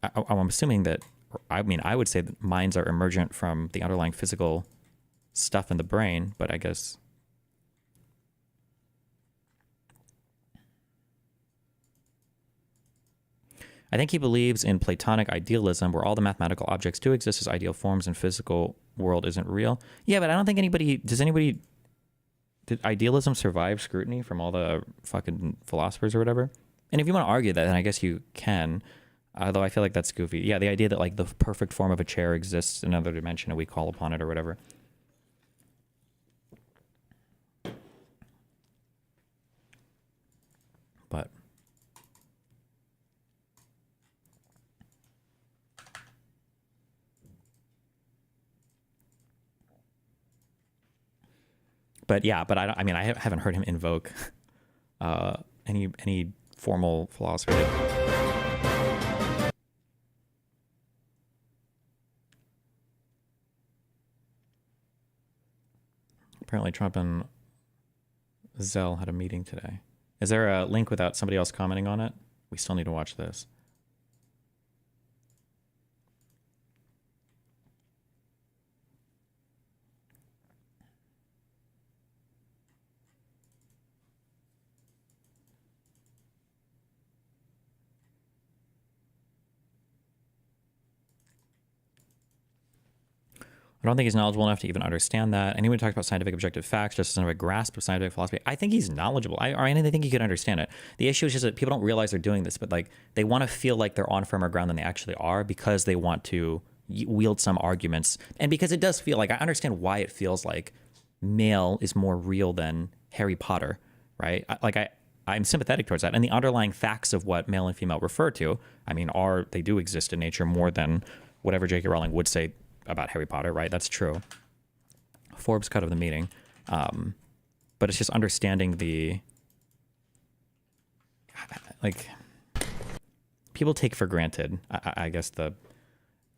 I'm assuming that, I mean, I would say that minds are emergent from the underlying physical stuff in the brain, but I guess... I think he believes in Platonic idealism, where all the mathematical objects do exist as ideal forms and physical world isn't real. Yeah, but I don't think did idealism survive scrutiny from all the fucking philosophers or whatever? And if you want to argue that, then I guess you can. Although I feel like that's goofy. Yeah, the idea that like the perfect form of a chair exists in another dimension and we call upon it or whatever. But yeah, but I mean, I haven't heard him invoke any formal philosophy. Apparently Trump and Zell had a meeting today. Is there a link without somebody else commenting on it? We still need to watch this. I don't think he's knowledgeable enough to even understand that. Anyone who talks about scientific objective facts just doesn't have a grasp of scientific philosophy. I think he's knowledgeable. I think he could understand it. The issue is just that people don't realize they're doing this, but like they want to feel like they're on firmer ground than they actually are because they want to wield some arguments. And because it does feel like, I understand why it feels like male is more real than Harry Potter, right? I'm sympathetic towards that. And the underlying facts of what male and female refer to, I mean, they do exist in nature more than whatever J.K. Rowling would say about Harry Potter, right? That's true. Forbes cut of the meeting. But it's just understanding people take for granted, I guess, the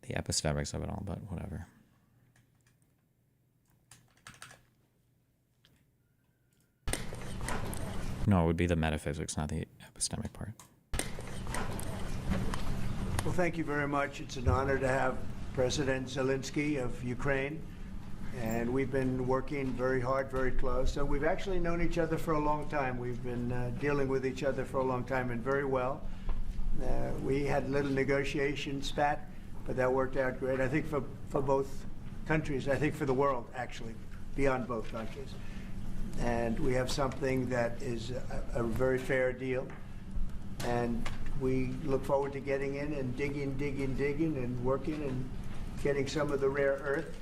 epistemics of it all, but whatever. No, it would be the metaphysics, not the epistemic part. Well, thank you very much. It's an honor to have President Zelensky of Ukraine, and we've been working very hard, very close. So we've actually known each other for a long time. We've been dealing with each other for a long time and very well. We had a little negotiation spat, but that worked out great. I think for both countries, I think for the world, actually, beyond both countries. And we have something that is a very fair deal. And we look forward to getting in and digging and working and getting some of the rare earth.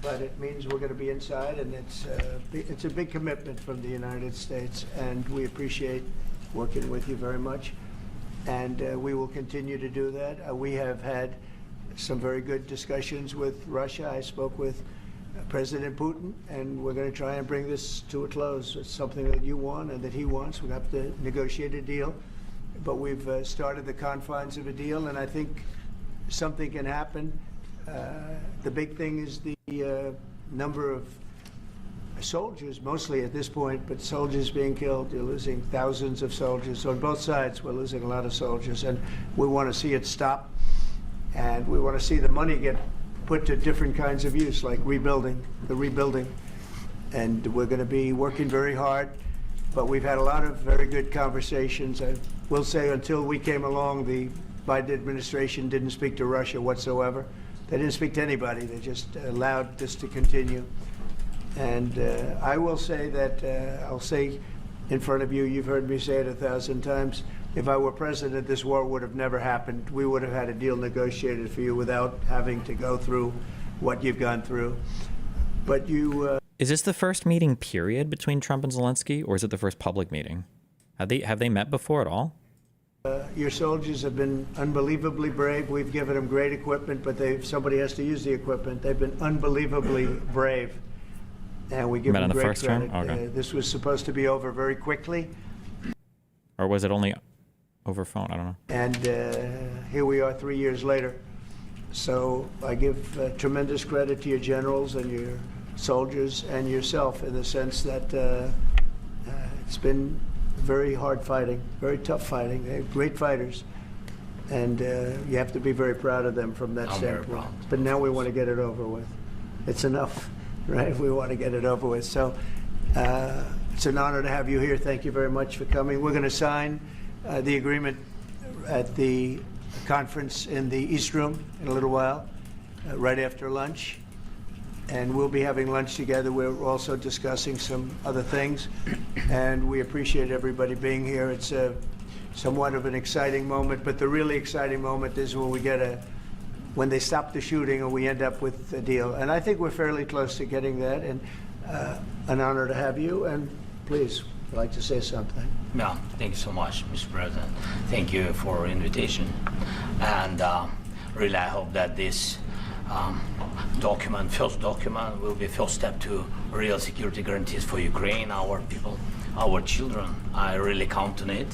But it means we're going to be inside, and it's a big commitment from the United States, and we appreciate working with you very much. And we will continue to do that. We have had some very good discussions with Russia. I spoke with President Putin, and we're going to try and bring this to a close. It's something that you want and that he wants. We have to negotiate a deal, but we've started the confines of a deal, and I think something can happen. The big thing is the number of soldiers, mostly at this point, but soldiers being killed. You're losing thousands of soldiers. On both sides, we're losing a lot of soldiers, and we want to see it stop, and we want to see the money get put to different kinds of use, like rebuilding. And we're going to be working very hard, but we've had a lot of very good conversations. I will say until we came along, the Biden administration didn't speak to Russia whatsoever. They didn't speak to anybody. They just allowed this to continue. And I will say that, I'll say in front of you, you've heard me say it 1,000 times, if I were president, this war would have never happened. We would have had a deal negotiated for you without having to go through what you've gone through. But you... Is this the first meeting, period, between Trump and Zelensky, or is it the first public meeting? Have they met before at all? Your soldiers have been unbelievably brave. We've given them great equipment, but somebody has to use the equipment. They've been unbelievably brave, and we give them great first credit. term? Okay. This was supposed to be over very quickly. Or was it only over phone? I don't know. And here we are 3 years later. So I give tremendous credit to your generals and your soldiers and yourself in the sense that it's been very hard fighting, very tough fighting. They're great fighters, and you have to be very proud of them from that standpoint. But now we want to get it over with. It's enough, right? We want to get it over with. So it's an honor to have you here. Thank you very much for coming. We're going to sign the agreement at the conference in the East Room in a little while, right after lunch. And we'll be having lunch together. We're also discussing some other things, and we appreciate everybody being here. It's somewhat of an exciting moment, but the really exciting moment is when they stop the shooting and we end up with a deal. And I think we're fairly close to getting that, and an honor to have you. And please, I'd like to say something. Yeah, thank you so much, Mr. President. Thank you for invitation, and really I hope that this first document will be first step to real security guarantees for Ukraine, our people, our children. I really count on it.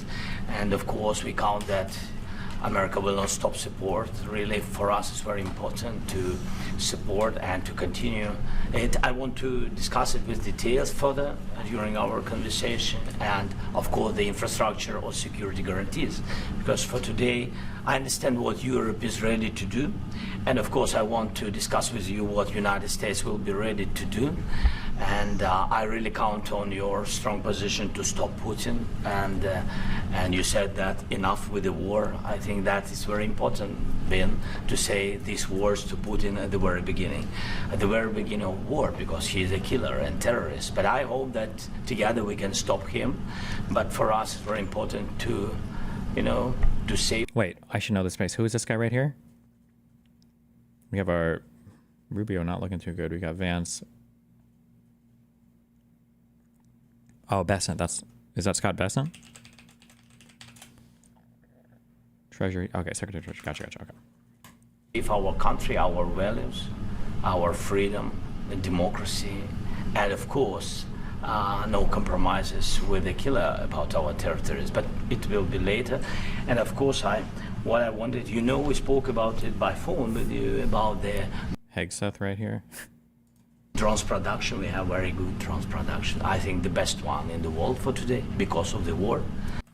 And of course, we count that America will not stop support. Really, for us, it's very important to support and to continue it. I want to discuss it with details further during our conversation, and of course, the infrastructure or security guarantees. Because for today, I understand what Europe is ready to do, and of course, I want to discuss with you what United States will be ready to do. And I really count on your strong position to stop Putin. And you said that enough with the war. I think that is very important. been to say these words to Putin at the very beginning of war, because he is a killer and terrorist. But I hope that together we can stop him. But for us, it's very important to, to save. Wait, I should know this face. Who is this guy right here? We have our Rubio not looking too good. We got Vance. Oh, Bessent. Is that Scott Bessent? Treasury. Okay, Secretary of Treasury. Gotcha. Okay. If our country, our values, our freedom, democracy, and of course, no compromises with the killer about our territories. But it will be later. And of course, what I wanted, we spoke about it by phone with you about the Hegseth right here. drones production. We have very good drones production. I think the best one in the world for today because of the war.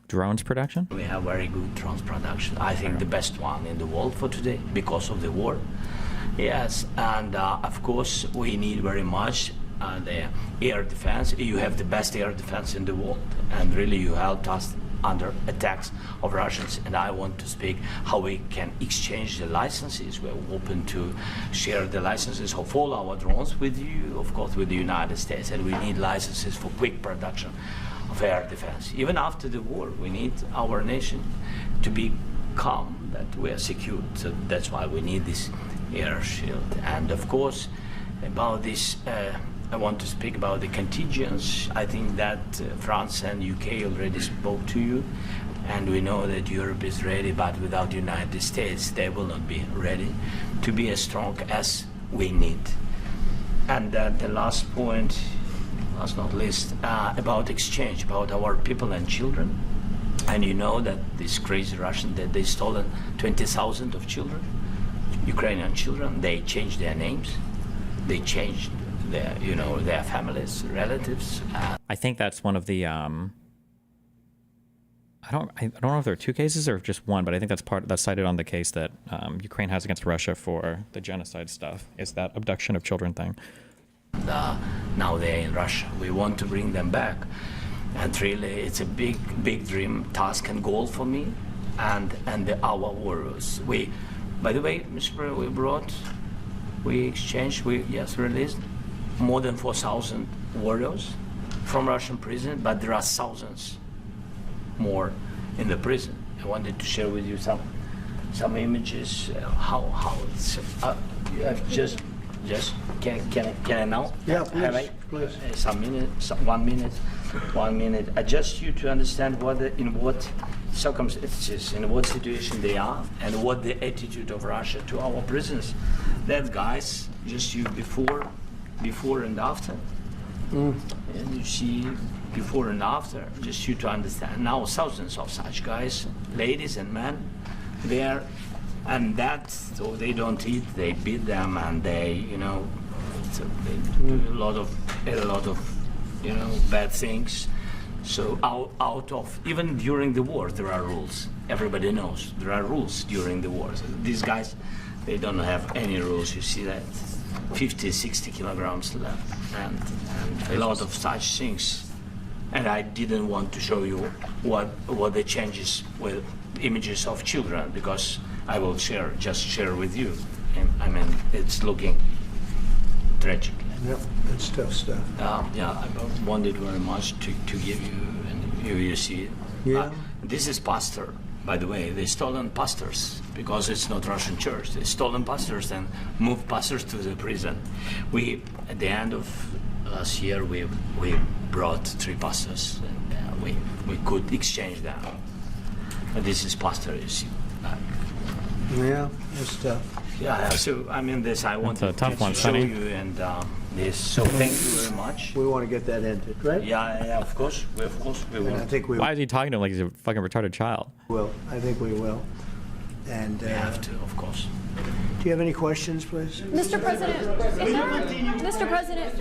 Drones production? We have very good drones production. I think the best one in the world for today because of the war. Yes, and of course we need very much the air defense. You have the best air defense in the world, and really you helped us under attacks of Russians. And I want to speak how we can exchange the licenses. We're open to share the licenses of all our drones with you, of course, with the United States. And we need licenses for quick production of air defense. Even after the war, we need our nation to be calm, that we are secured. So that's why we need this air shield. And of course, about this, I want to speak about the contingents. I think that France and UK already spoke to you, and we know that Europe is ready, but without the United States, they will not be ready to be as strong as we need. And the last point, last not least, about exchange, about our people and children. And you know that this crazy Russian, that they stolen 20,000 of children, Ukrainian children. They changed their names, they changed their families, relatives. I think that's one of the. I don't know if there are two cases or just one, but I think that's cited on the case that Ukraine has against Russia for the genocide stuff. Is that abduction of children thing? Now they're in Russia. We want to bring them back, and really, it's a big dream, task, and goal for me, and our warriors. By the way, Mr. President, we exchanged, released more than 4,000 warriors from Russian prison, but there are thousands more in the prison. I wanted to share with you some images. How it's can I now? Yeah, please. Please. 1 minute. Just you to understand in what circumstances, in what situation they are, and what the attitude of Russia to our prisoners. That guys, just you before and after. And you see before and after, just you to understand. Now thousands of such guys, ladies and men, there, and that, so they don't eat, they beat them, and they, so they do a lot of bad things. So out of, even during the war, there are rules. Everybody knows there are rules during the war. So these guys, they don't have any rules. You see that 50, 60 kilograms left, and a lot of such things. And I didn't want to show you what the changes with images of children, because I will share with you. And, I mean, it's looking tragic. Yep, that's tough stuff. I wanted very much to give you, and you see. Yeah. This is pastor, by the way. They stolen pastors because it's not Russian church. They stolen pastors and moved pastors to the prison. At the end of last year, we brought 3 pastors, and we could exchange them. But this is pastor, you see. Yeah, that's tough. Yeah. So I mean, this I want to show Sonny. you, and this. So thank you very much. We want to get that ended, right? Yeah, of course. We And will. I think we Why is he talking to him like he's a fucking retarded child? will. I think we will. And We have to, of course. do you have any questions, please? Mr. President, Mr. President.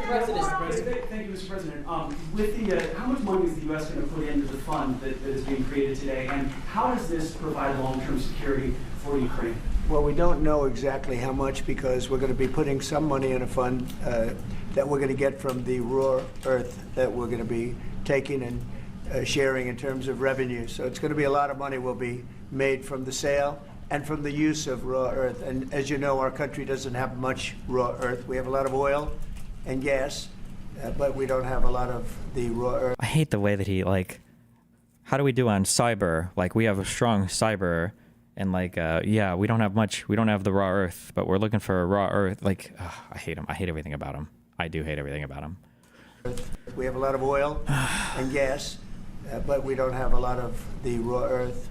Thank you, Mr. President. With the, how much money is the U.S. going to put into the fund that is being created today, and how does this provide long-term security for Ukraine? Well, we don't know exactly how much, because we're going to be putting some money in a fund that we're going to get from the raw earth that we're going to be taking and sharing in terms of revenue. So it's going to be a lot of money will be made from the sale and from the use of raw earth. And as you know, our country doesn't have much raw earth. We have a lot of oil and gas, but we don't have a lot of the raw earth. I hate the way that he, like, how do we do on cyber? Like, we have a strong cyber, and like, yeah, we don't have much, we don't have the raw earth, but we're looking for raw earth. Like, I hate him. I hate everything about him. I do hate everything about him. We have a lot of oil and gas, but we don't have a lot of the raw earth.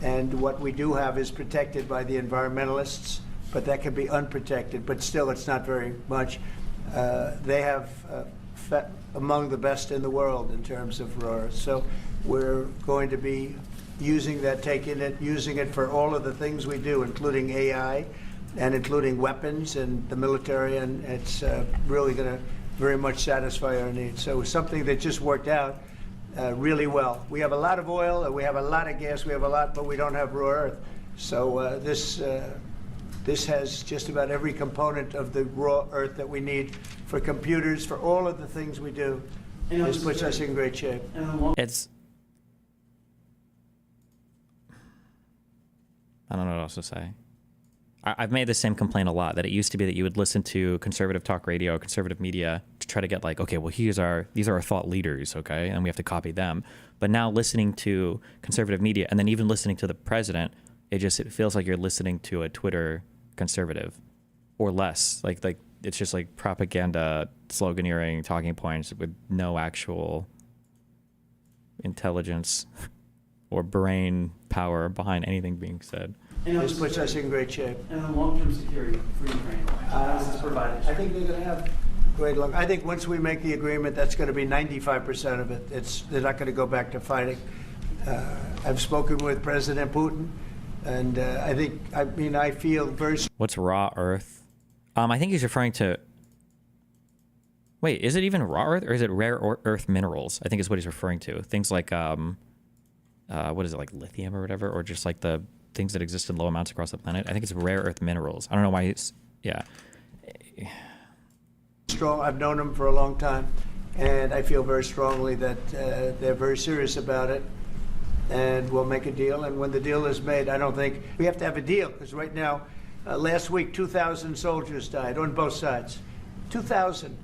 And what we do have is protected by the environmentalists, but that can be unprotected. But still, it's not very much. They have among the best in the world in terms of raw earth. So we're going to be using that, taking it, using it for all of the things we do, including AI and including weapons and the military. And it's really going to very much satisfy our needs. So it's something that just worked out really well. We have a lot of oil, we have a lot of gas, we have a lot, but we don't have raw earth. So this has just about every component of the raw earth that we need for computers, for all of the things we do. This puts us in great shape. It's, I don't know what else to say. I've made the same complaint a lot, that it used to be that you would listen to conservative talk radio, conservative media to try to get like, okay, well, these are our thought leaders, okay, and we have to copy them. But now listening to conservative media and then even listening to the president, it feels like you're listening to a Twitter conservative or less. Like it's just like propaganda, sloganeering, talking points with no actual intelligence or brain power behind anything being said. This puts us in great shape. And the long-term security for Ukraine, how is this provided? I think they're going to have great luck. I think once we make the agreement, that's going to be 95% of it. They're not going to go back to fighting. I've spoken with President Putin, and I feel very... What's raw earth? I think he's referring to... Wait, is it even raw earth, or is it rare earth minerals? I think is what he's referring to. Things like, what is it, like lithium or whatever, or just like the things that exist in low amounts across the planet. I think it's rare earth minerals. I don't know why it's, yeah. Strong. I've known them for a long time, and I feel very strongly that they're very serious about it, and we'll make a deal. And when the deal is made, I don't think we have to have a deal, because right now, last week, 2,000 soldiers died on both sides. 2,000,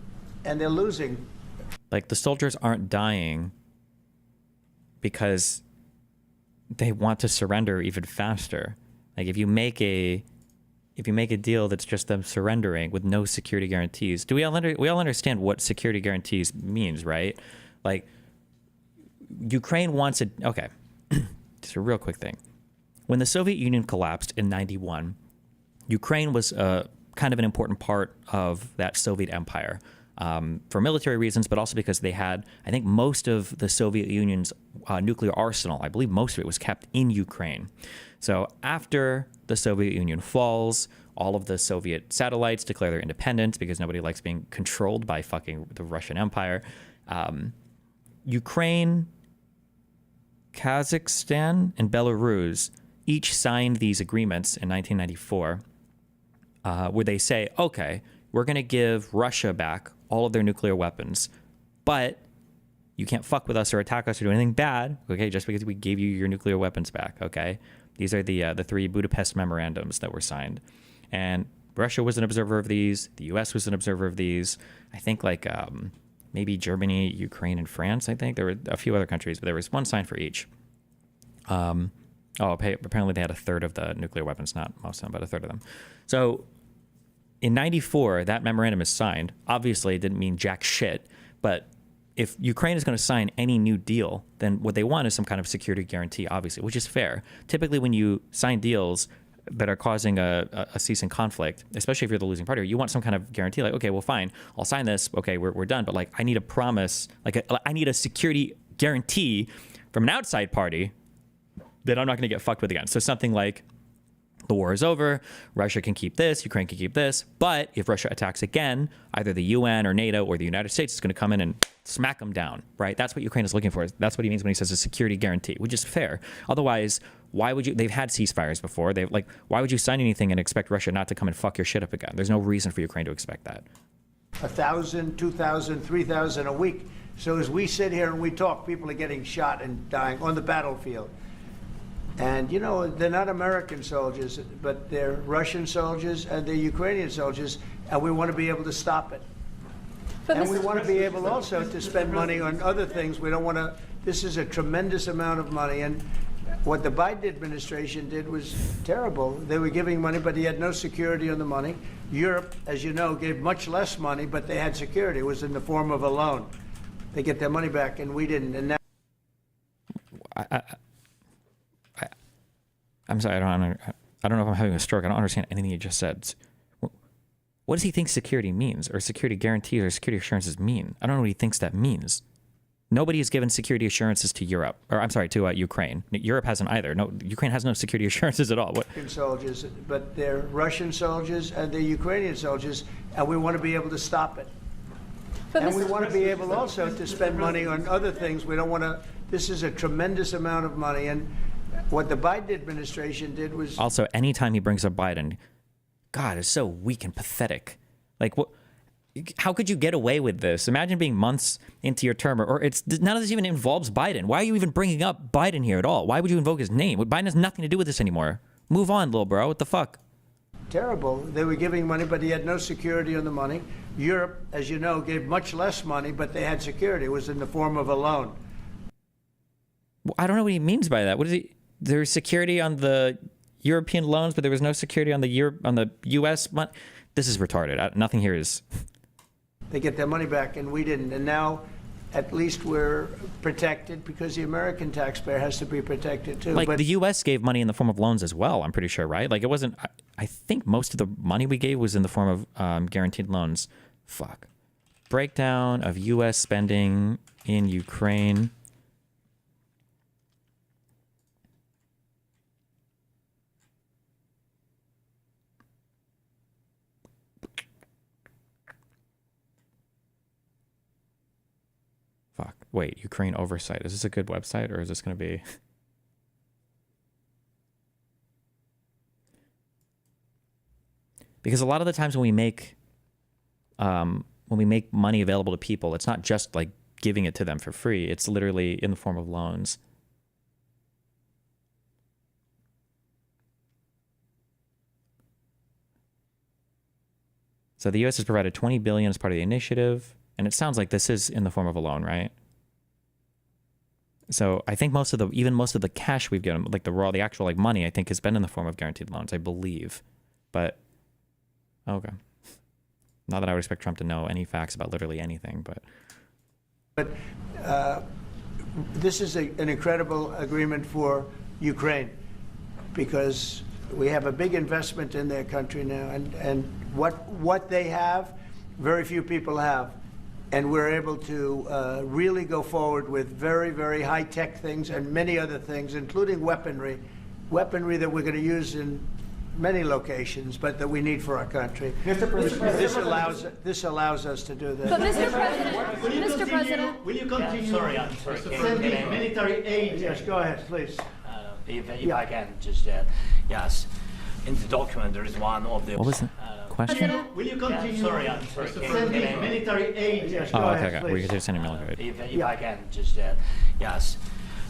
and they're losing. Like, the soldiers aren't dying because they want to surrender even faster. Like, if you make a deal that's just them surrendering with no security guarantees, we all understand what security guarantees means, right? Like, Ukraine wants it. Okay, just a real quick thing. When the Soviet Union collapsed in '91, Ukraine was kind of an important part of that Soviet empire. For military reasons, but also because they had, I think, most of the Soviet Union's nuclear arsenal. I believe most of it was kept in Ukraine. So after the Soviet Union falls, all of the Soviet satellites declare their independence because nobody likes being controlled by fucking the Russian Empire. Ukraine, Kazakhstan, and Belarus each signed these agreements in 1994, where they say, okay, we're going to give Russia back all of their nuclear weapons, but you can't fuck with us or attack us or do anything bad, okay, just because we gave you your nuclear weapons back, okay? These are the three Budapest memorandums that were signed. And Russia was an observer of these. The U.S. was an observer of these. I think like maybe Germany, Ukraine, and France, I think. There were a few other countries, but there was one signed for each. Apparently they had a third of the nuclear weapons, not most of them, but a third of them. So in '94, that memorandum is signed. Obviously, it didn't mean jack shit, but if Ukraine is going to sign any new deal, then what they want is some kind of security guarantee, obviously, which is fair. Typically, when you sign deals that are causing a cease in conflict, especially if you're the losing party, you want some kind of guarantee, like, okay, well, fine, I'll sign this, okay, we're done, but like, I need a promise, like, I need a security guarantee from an outside party that I'm not going to get fucked with again. So something like, the war is over, Russia can keep this, Ukraine can keep this, but if Russia attacks again, either the UN or NATO or the United States is going to come in and smack them down, right? That's what Ukraine is looking for. That's what he means when he says a security guarantee, which is fair. Otherwise, why would you, they've had ceasefires before, why would you sign anything and expect Russia not to come and fuck your shit up again? There's no reason for Ukraine to expect that. 1,000, 2,000, 3,000 a week. So as we sit here and we talk, people are getting shot and dying on the battlefield. And, you know, they're not American soldiers, but they're Russian soldiers and they're Ukrainian soldiers, and we want to be able to stop it. And we want to be able also to spend money on other things. We don't want to, this is a tremendous amount of money. And what the Biden administration did was terrible. They were giving money, but he had no security on the money. Europe, as you know, gave much less money, but they had security. It was in the form of a loan. They get their money back, and we didn't. And now I'm sorry, I don't know if I'm having a stroke. I don't understand anything you just said. What does he think security means, or security guarantees, or security assurances mean? I don't know what he thinks that means. Nobody has given security assurances to Europe, or I'm sorry, to Ukraine. Europe hasn't either. No, Ukraine has no security assurances at all. What? Soldiers, but they're Russian soldiers and they're Ukrainian soldiers, and we want to be able to stop it. And we want to be able also to spend money on other things. We don't want to. This is a tremendous amount of money, and what the Biden administration did was also, anytime he brings up Biden, God, it's so weak and pathetic. Like, what? How could you get away with this? Imagine being months into your term, or it's none of this even involves Biden. Why are you even bringing up Biden here at all? Why would you invoke his name? Biden has nothing to do with this anymore. Move on, little bro. What the fuck? terrible. They were giving money, but he had no security on the money. Europe, as you know, gave much less money, but they had security. It was in the form of a loan. Well, I don't know what he means by that. What is he? There's security on the European loans, but there was no security on the U.S. This is retarded. Nothing here is. They get their money back, and we didn't. And now, at least we're protected because the American taxpayer has to be protected too. Like, but the U.S. gave money in the form of loans as well, I'm pretty sure, right? Like, it wasn't. I think most of the money we gave was in the form of guaranteed loans. Fuck. Breakdown of U.S. spending in Ukraine. Fuck. Wait, Ukraine Oversight. Is this a good website, or is this going to be... Because a lot of the times when we make money available to people, it's not just like giving it to them for free. It's literally in the form of loans. So the U.S. has provided $20 billion as part of the initiative, and it sounds like this is in the form of a loan, right? So I think most of the cash we've given, like the actual like money, I think has been in the form of guaranteed loans, I believe. But okay, not that I would expect Trump to know any facts about literally anything, but this is an incredible agreement for Ukraine because we have a big investment in their country now, and what they have, very few people have. And we're able to really go forward with very, very high-tech things and many other things, including weaponry that we're going to use in many locations, but that we need for our country. Mr. President, this allows us to do that. But Mr. President, will you continue? I'm sorry. Sending military aid. Yes, go ahead, please. If I can just yes. In the document, there is one of the. What was the question? Will you continue? I'm sorry. Sending military aid. Yes, go ahead, okay. please. We're sending military aid. If I can just yes.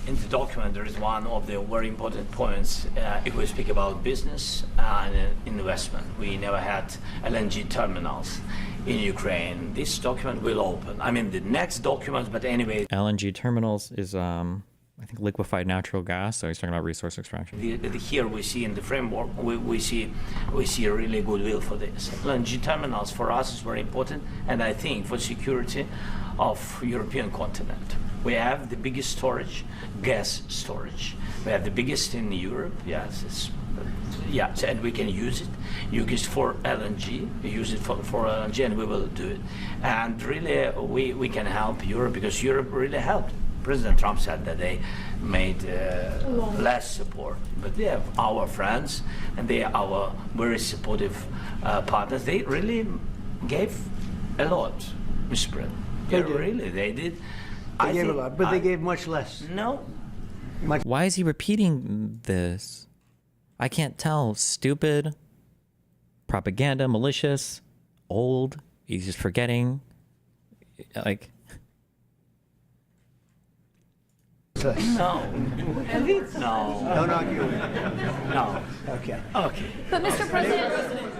In the document, there is one of the very important points. If we speak about business and investment, we never had LNG terminals in Ukraine. This document will open. I mean, the next document, but anyway. LNG terminals is I think liquefied natural gas. So he's talking about resource extraction. Here we see in the framework, we see a really good will for this. LNG terminals for us is very important, and I think for security of European continent. We have the biggest storage, gas storage. We have the biggest in Europe. Yes, and we can use it. Use it for LNG. We use it for LNG, and we will do it. And really, we can help Europe because Europe really helped. President Trump said that they made less support, but they have our friends and they are our very supportive partners. They really gave a lot, Mr. President. They did. They gave a lot, but they gave much less. No. Why is he repeating this? I can't tell. Stupid, propaganda, malicious, old. He's just forgetting. Like. So, No. No. don't argue. No. Okay. Okay. But Mr. President,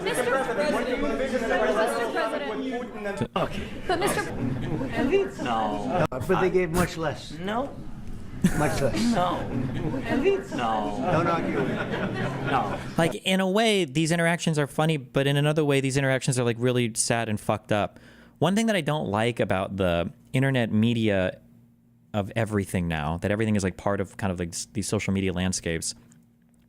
Mr. President, Okay. but Mr. No. But they gave much less. No. Much less. No. No. Don't argue. No. Like, in a way, these interactions are funny, but in another way, these interactions are like really sad and fucked up. One thing that I don't like about the internet media of everything now, that everything is like part of kind of like these social media landscapes,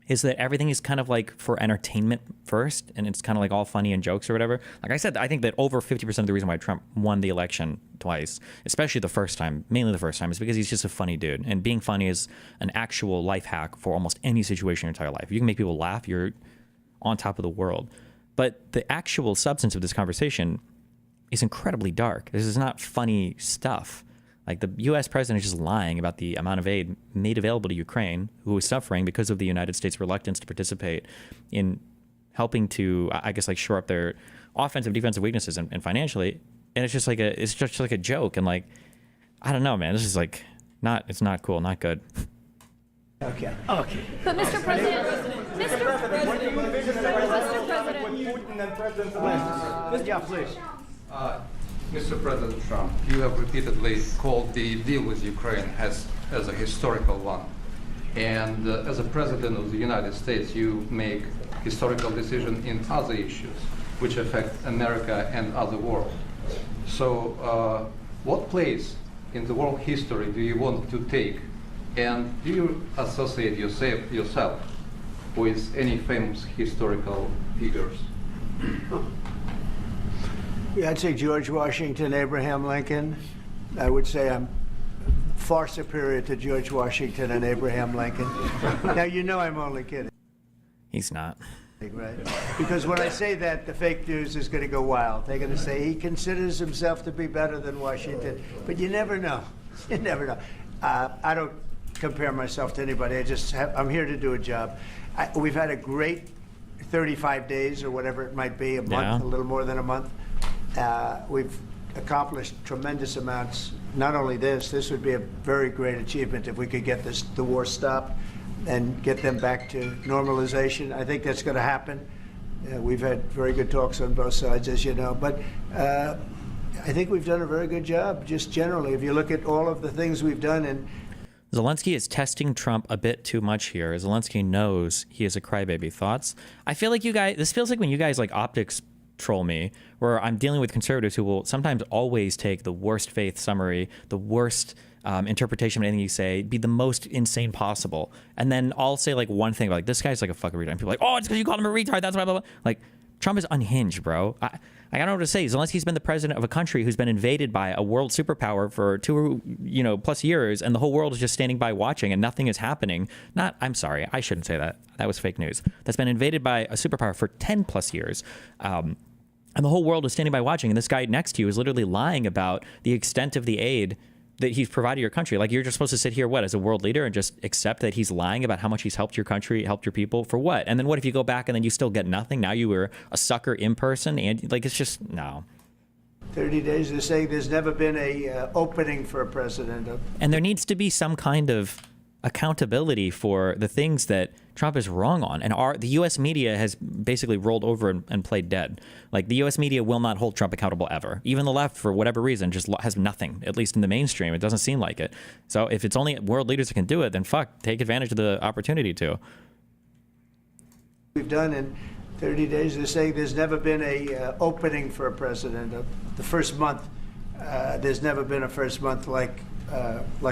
is that everything is kind of like for entertainment first, and it's kind of like all funny and jokes or whatever. Like I said, I think that over 50% of the reason why Trump won the election twice, especially the first time, mainly the first time, is because he's just a funny dude. And being funny is an actual life hack for almost any situation in your entire life. If you can make people laugh, you're on top of the world. But the actual substance of this conversation is incredibly dark. This is not funny stuff. Like, the U.S. president is just lying about the amount of aid made available to Ukraine, who is suffering because of the United States' reluctance to participate in helping to, I guess, like shore up their offensive, defensive weaknesses and financially. And it's just like a joke. And like, I don't know, man. This is like it's not cool, not good. Okay. Okay. But Mr. President, Mr. President, Yeah, please. Mr. President Trump, you have repeatedly called the deal with Ukraine as a historical one. And as a president of the United States, you make historical decisions in other issues which affect America and other world. So what place in the world history do you want to take? And do you associate yourself with any famous historical figures? Yeah, I'd say George Washington, Abraham Lincoln. I would say I'm far superior to George Washington and Abraham Lincoln. Now, you know I'm only kidding. He's not. Right? Because when I say that, the fake news is going to go wild. They're going to say he considers himself to be better than Washington. But you never know. You never know. I don't compare myself to anybody. I'm here to do a job. We've had a great 35 days or whatever it might be, a month, a little more than a month. We've accomplished tremendous amounts. Not only this would be a very great achievement if we could get the war stopped and get them back to normalization. I think that's going to happen. We've had very good talks on both sides, as you know. But I think we've done a very good job, just generally. If you look at all of the things we've done. And Zelensky is testing Trump a bit too much here. Zelensky knows he is a crybaby. Thoughts? I feel like you guys, this feels like when you guys like optics troll me, where I'm dealing with conservatives who will sometimes always take the worst faith summary, the worst interpretation of anything you say, be the most insane possible. And then I'll say like one thing, like, this guy's like a fucking retard. And people are like, oh, it's because you called him a retard. That's blah, blah, blah. Like, Trump is unhinged, bro. I don't know what to say. Zelensky's been the president of a country who's been invaded by a world superpower for 2 plus years, and the whole world is just standing by watching and nothing is happening. I'm sorry, I shouldn't say that. That was fake news. That's been invaded by a superpower for 10 plus years. And the whole world is standing by watching, and this guy next to you is literally lying about the extent of the aid that he's provided your country. Like, you're just supposed to sit here, as a world leader, and just accept that he's lying about how much he's helped your country, helped your people, for what? And then what if you go back and then you still get nothing? Now you were a sucker in person, and like, it's just, no. 30 days, they're saying there's never been a opening for a president. And there needs to be some kind of accountability for the things that Trump is wrong on. And the U.S. media has basically rolled over and played dead. Like, the U.S. media will not hold Trump accountable ever. Even the left, for whatever reason, just has nothing, at least in the mainstream. It doesn't seem like it. So if it's only world leaders that can do it, then take advantage of the opportunity to. We've done in 30 days, they're saying there's never been a opening for a president. The first month, there's never been a first month like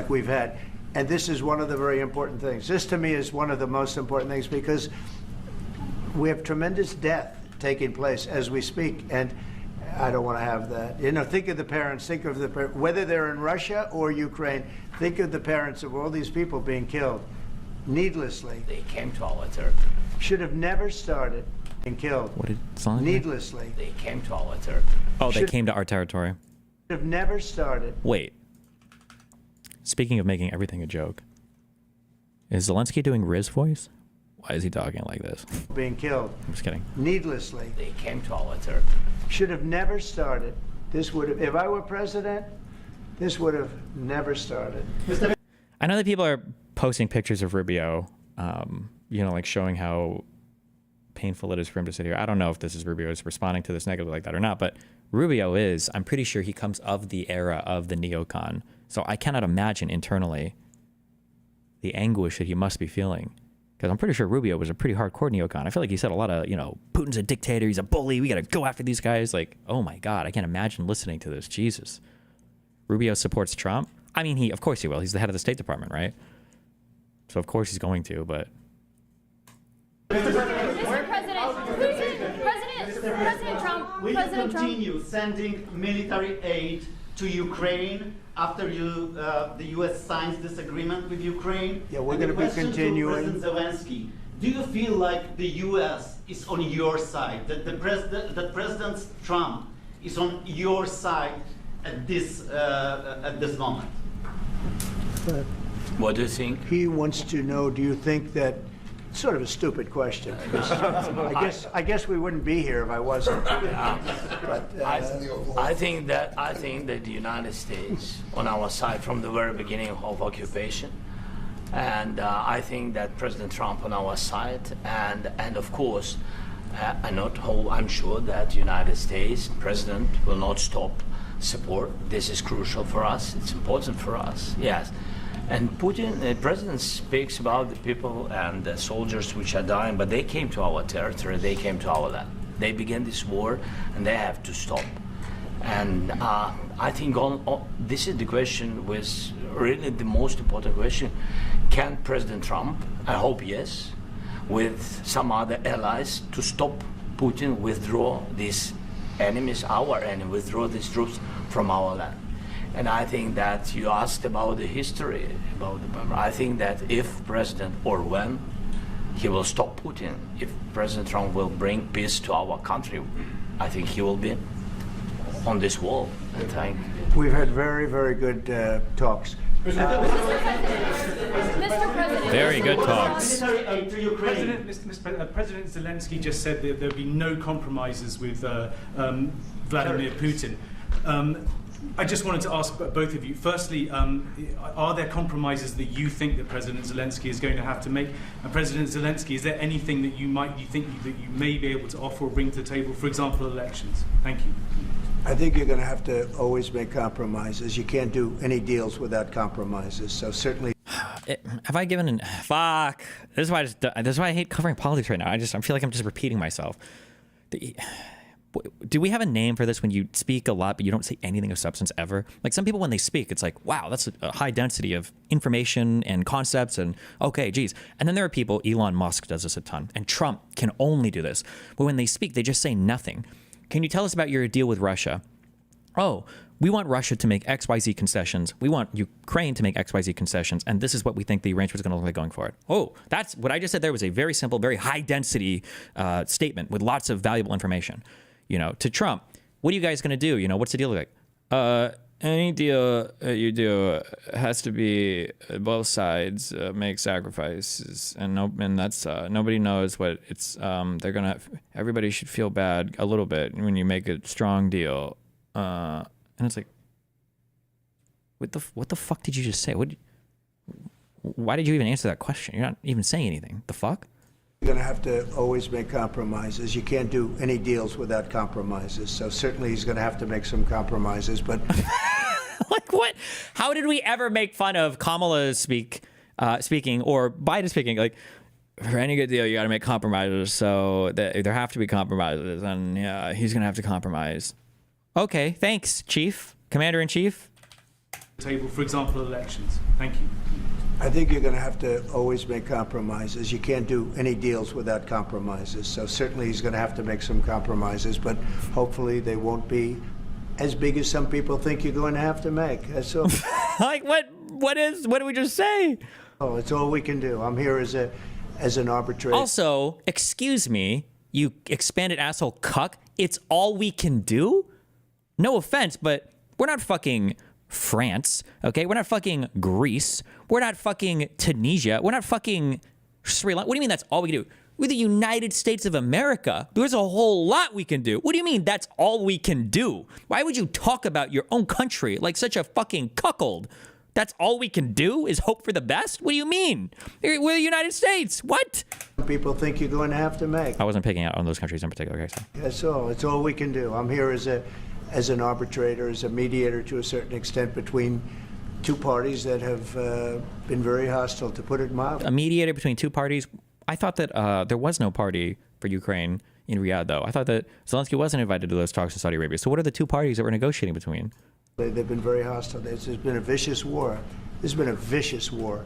we've had. And this is one of the very important things. This, to me, is one of the most important things, because we have tremendous death taking place as we speak, and I don't want to have that. You know, think of the parents, whether they're in Russia or Ukraine, think of the parents of all these people being killed needlessly. They came to our territory. Should have never started and killed. What did Sonia? Needlessly. They came to our territory. Oh, they came to our territory. Should have never started. Wait. Speaking of making everything a joke, is Zelensky doing Riz voice? Why is he talking like this? Being killed. I'm just kidding. Needlessly. They came to our territory. Should have never started. This would have, if I were president, this would have never started. I know that people are posting pictures of Rubio, you know, like showing how painful it is for him to sit here. I don't know if this is Rubio's responding to this negatively like that or not, but Rubio is, I'm pretty sure he comes of the era of the neocon. So I cannot imagine internally the anguish that he must be feeling. Because I'm pretty sure Rubio was a pretty hardcore neocon. I feel like he said a lot of, you know, Putin's a dictator, he's a bully, we got to go after these guys. Like, oh my God, I can't imagine listening to this. Jesus. Rubio supports Trump? I mean, of course he will. He's the head of the State Department, right? So of course he's going to, but... Mr. President Trump, will you continue sending military aid to Ukraine after the U.S. signs this agreement with Ukraine? Yeah, we're going to be continuing. To President Zelensky, do you feel like the U.S. is on your side, that President Trump is on your side at this moment? What do you think? He wants to know, do you think that, sort of a stupid question. I guess we wouldn't be here if I wasn't. But, I think that the United States on our side from the very beginning of occupation, and I think that President Trump on our side, and of course, I'm sure that the United States President will not stop support. This is crucial for us. It's important for us. Yes. And Putin, the president speaks about the people and the soldiers which are dying, but they came to our territory, they came to our land. They began this war, and they have to stop. And I think this is the question, was really the most important question. Can President Trump, I hope yes, with some other allies, to stop Putin, withdraw these enemies, our enemy, withdraw these troops from our land? And I think that you asked about the history, I think that if President, or when, he will stop Putin, if President Trump will bring peace to our country, I think he will be on this wall. We've had very, very good talks. Mr. President. Very good talks. President Zelensky just said that there'll be no compromises with Vladimir Putin. I just wanted to ask both of you. Firstly, are there compromises that you think that President Zelensky is going to have to make? And President Zelensky, is there anything that you think that you may be able to offer or bring to the table? For example, elections. Thank you. I think you're going to have to always make compromises. You can't do any deals without compromises. So certainly. Have I given an fuck? This is why I hate covering politics right now. I feel like I'm just repeating myself. Do we have a name for this when you speak a lot but you don't say anything of substance ever? Like some people when they speak, it's like, wow, that's a high density of information and concepts and okay, geez. And then there are people, Elon Musk does this a ton, and Trump can only do this. But when they speak, they just say nothing. Can you tell us about your deal with Russia? Oh, we want Russia to make XYZ concessions. We want Ukraine to make XYZ concessions. And this is what we think the arrangement is going to look like going forward. Oh, that's what I just said there was a very simple, very high density statement with lots of valuable information. You know, to Trump, what are you guys going to do? You know, what's the deal like? Any deal you do has to be both sides make sacrifices, and that's nobody knows what it's. They're gonna. Everybody should feel bad a little bit when you make a strong deal, and it's like, what the fuck did you just say? Why did you even answer that question? You're not even saying anything. The fuck? You're going to have to always make compromises. You can't do any deals without compromises. So certainly he's going to have to make some compromises. But like what? How did we ever make fun of Kamala speaking or Biden speaking? Like for any good deal, you got to make compromises. So there have to be compromises, and yeah, he's going to have to compromise. Okay, thanks, Chief, Commander in Chief. Table, for example, elections. Thank you. I think you're going to have to always make compromises. You can't do any deals without compromises. So certainly he's going to have to make some compromises, but hopefully they won't be as big as some people think you're going to have to make. That's all. Like what did we just say? Oh, it's all we can do. I'm here as an arbitrator. Also, excuse me, you expanded asshole cuck. It's all we can do? No offense, but we're not fucking France, okay? We're not fucking Greece. We're not fucking Tunisia. We're not fucking Sri Lanka. What do you mean that's all we can do? We're the United States of America. There's a whole lot we can do. What do you mean that's all we can do? Why would you talk about your own country like such a fucking cuckold? That's all we can do is hope for the best? What do you mean? We're the United States. What? People think you're going to have to make. I wasn't picking out on those countries in particular. Okay, so. That's all. It's all we can do. I'm here as an arbitrator, as a mediator to a certain extent between two parties that have been very hostile, to put it mildly. A mediator between two parties? I thought that there was no party for Ukraine in Riyadh, though. I thought that Zelensky wasn't invited to those talks in Saudi Arabia. So what are the two parties that we're negotiating between? They've been very hostile. There's been a vicious war. There's been a vicious war.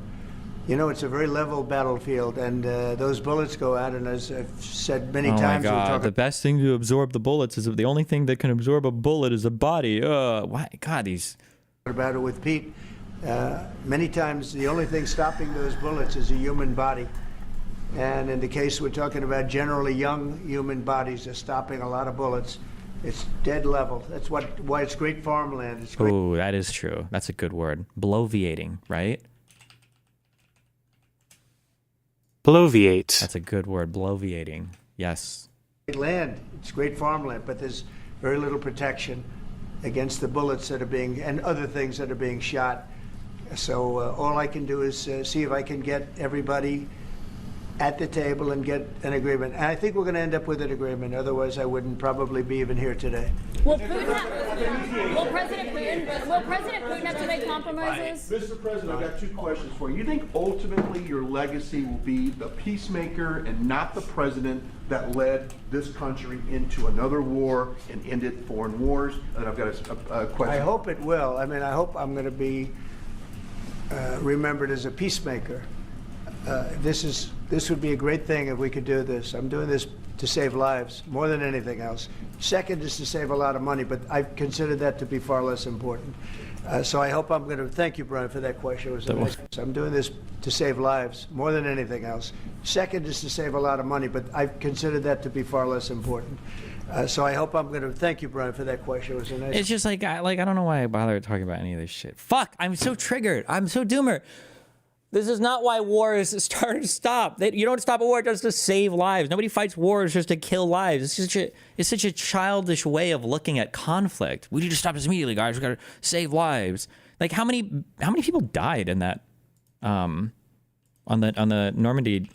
You know, it's a very level battlefield, and those bullets go out, and as I've said many times... Oh my God, the best thing to absorb the bullets is the only thing that can absorb a bullet is a body. Why? God, these... About it with Pete. Many times the only thing stopping those bullets is a human body. And in the case we're talking about, generally young human bodies are stopping a lot of bullets. It's dead level. That's why it's great farmland. It's great. Oh, that is true. That's a good word. Bloviating, right? Bloviate. That's a good word. Bloviating. Yes. Great land. It's great farmland, but there's very little protection against the bullets that are being, and other things that are being shot. So all I can do is see if I can get everybody at the table and get an agreement. And I think we're going to end up with an agreement. Otherwise, I wouldn't probably be even here today. Will President Putin have to make compromises? Mr. President, I've got two questions for you. You think ultimately your legacy will be the peacemaker and not the president that led this country into another war and ended foreign wars? And I've got a question. I hope it will. I mean, I hope I'm going to be remembered as a peacemaker. This would be a great thing if we could do this. I'm doing this to save lives more than anything else. Second is to save a lot of money, but I consider that to be far less important. So I hope I'm going to thank you, Brian, for that question. It was a nice, I'm doing this to save lives more than anything else. Second is to save a lot of money, but I consider that to be far less important. So I hope I'm going to thank you, Brian, for that question. It was a nice. It's just like I don't know why I bother talking about any of this shit. Fuck! I'm so triggered. I'm so doomer. This is not why wars stop. You don't stop a war just to save lives. Nobody fights wars just to kill lives. It's such a childish way of looking at conflict. We need to stop this immediately, guys. We gotta save lives. Like how many people died in that on the Normandy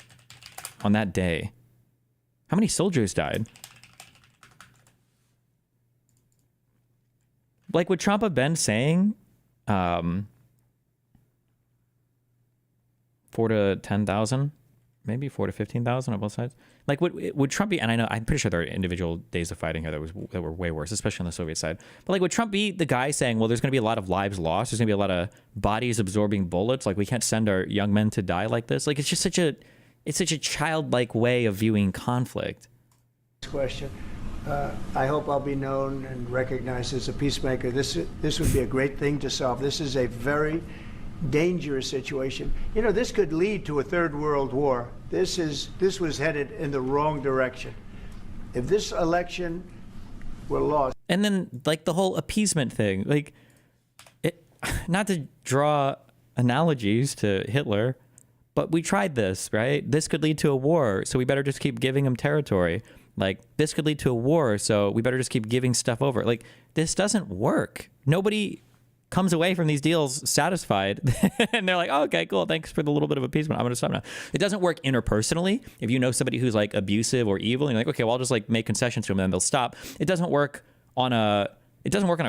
on that day? How many soldiers died? Like would Trump have been saying 4,000 to 10,000, maybe 4,000 to 15,000 on both sides. Like, would Trump be? And I know I'm pretty sure there are individual days of fighting here that were way worse, especially on the Soviet side. But like, would Trump be the guy saying, "Well, there's going to be a lot of lives lost. There's going to be a lot of bodies absorbing bullets. Like, we can't send our young men to die like this." Like, it's just such a childlike way of viewing conflict. Question. I hope I'll be known and recognized as a peacemaker. This would be a great thing to solve. This is a very dangerous situation. You know, this could lead to a third world war. This was headed in the wrong direction. If this election were lost. And then like the whole appeasement thing, like not to draw analogies to Hitler, but we tried this, right? This could lead to a war, so we better just keep giving him territory. Like this could lead to a war, so we better just keep giving stuff over. Like this doesn't work. Nobody comes away from these deals satisfied and they're like, oh, okay, cool. Thanks for the little bit of appeasement. I'm going to stop now. It doesn't work interpersonally. If you know somebody who's like abusive or evil and you're like, okay, well, I'll just like make concessions to them and then they'll stop. It doesn't work on a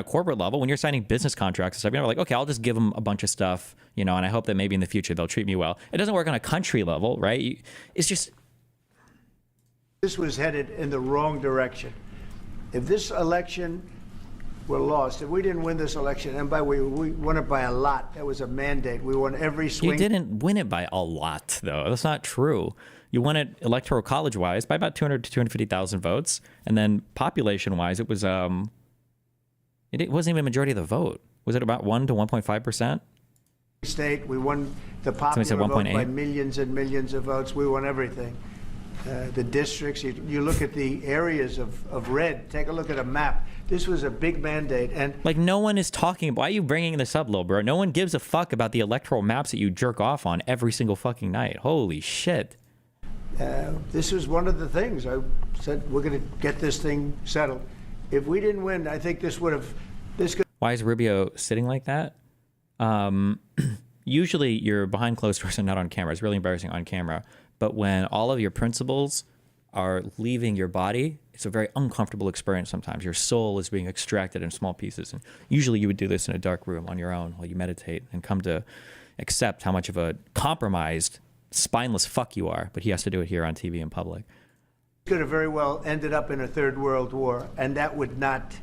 corporate level. When you're signing business contracts and stuff, you're like, okay, I'll just give them a bunch of stuff, you know, and I hope that maybe in the future they'll treat me well. It doesn't work on a country level, right? It's just. This was headed in the wrong direction. If this election were lost, if we didn't win this election, and by the way, we won it by a lot. That was a mandate. We won every swing. You didn't win it by a lot, though. That's not true. You won it electoral college-wise by about 200 to 250,000 votes, and then population-wise, it was it wasn't even a majority of the vote. Was it about 1 to 1.5%? State, we won the popular vote by millions and millions of votes. We won everything. The districts, you look at the areas of red, take a look at a map. This was a big mandate. And like no one is talking about, why are you bringing this up, little bro? No one gives a fuck about the electoral maps that you jerk off on every single fucking night. Holy shit. This was one of the things. I said, we're going to get this thing settled. If we didn't win, I think this could. Why is Rubio sitting like that? Usually you're behind closed doors and not on camera. It's really embarrassing on camera. But when all of your principles are leaving your body, it's a very uncomfortable experience sometimes. Your soul is being extracted in small pieces. And usually you would do this in a dark room on your own while you meditate and come to accept how much of a compromised, spineless fuck you are. But he has to do it here on TV in public. Could have very well ended up in a third world war, and that would not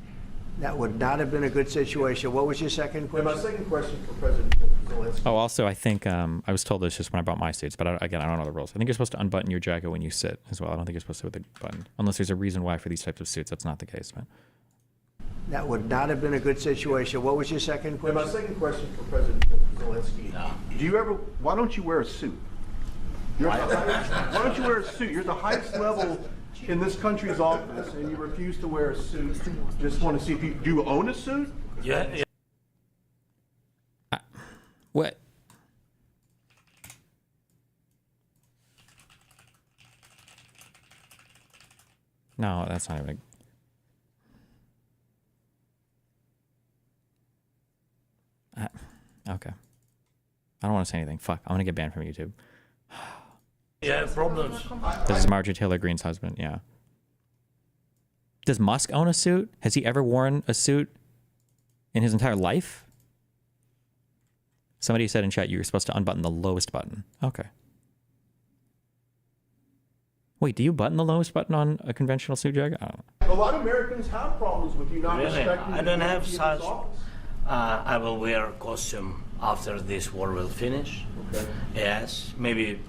have been a good situation. What was your second question? And my second question for President Zelensky. Oh, also, I think I was told this just when I bought my suits, but again, I don't know the rules. I think you're supposed to unbutton your jacket when you sit as well. I don't think you're supposed to with a button, unless there's a reason why for these types of suits. That's not the case, man. That would not have been a good situation. What was your second question? And my second question for President Zelensky. Do you ever? Why don't you wear a suit? Why don't you wear a suit? You're the highest level in this country's office, and you refuse to wear a suit. Just want to see if you do you own a suit? Yeah. What? No, that's not even. Okay. I don't want to say anything. Fuck. I'm gonna get banned from YouTube. Yeah, problems. This is Marjorie Taylor Greene's husband. Yeah. Does Musk own a suit? Has he ever worn a suit in his entire life? Somebody said in chat you were supposed to unbutton the lowest button. Okay. Wait, do you button the lowest button on a conventional suit jacket? I don't know. A lot of Americans have problems with you not Really? respecting. I don't the have authority of such. this office. I will wear costume after this war will finish. Okay. Yes, maybe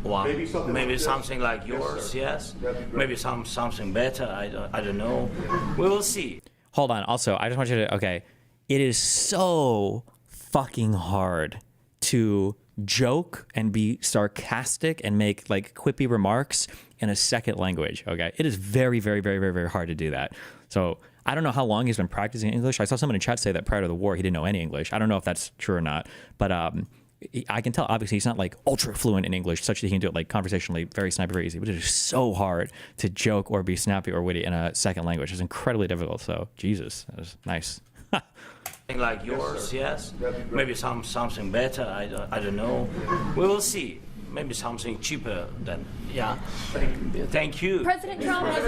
one. Maybe something like this? something like Yes, yours. sir. Yes. That'd be great. Maybe something better. I don't know. We will see. Hold on. Also, I just want you to, okay. It is so fucking hard to joke and be sarcastic and make like quippy remarks in a second language. Okay. It is very, very, very, very, very hard to do that. So I don't know how long he's been practicing English. I saw someone in chat say that prior to the war, he didn't know any English. I don't know if that's true or not, but I can tell obviously he's not like ultra fluent in English such that he can do it like conversationally, very snappy, very easy, but it is so hard to joke or be snappy or witty in a second language. It's incredibly difficult. So Jesus, that was nice. Something like yours. Yes. Maybe something better. I don't know. We will see. Maybe something cheaper than Thank you. President Trump, you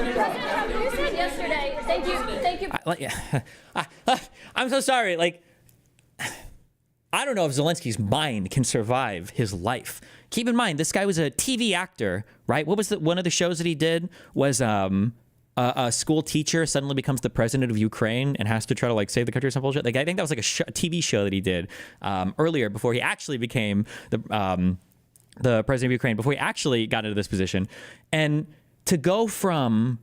said yesterday. Thank you. I'm so sorry. Like, I don't know if Zelensky's mind can survive his life. Keep in mind, this guy was a TV actor, right? What was one of the shows that he did was a school teacher suddenly becomes the president of Ukraine and has to try to like save the country or some bullshit. Like, I think that was like a TV show that he did earlier before he actually became the president of Ukraine, before he actually got into this position. And to go from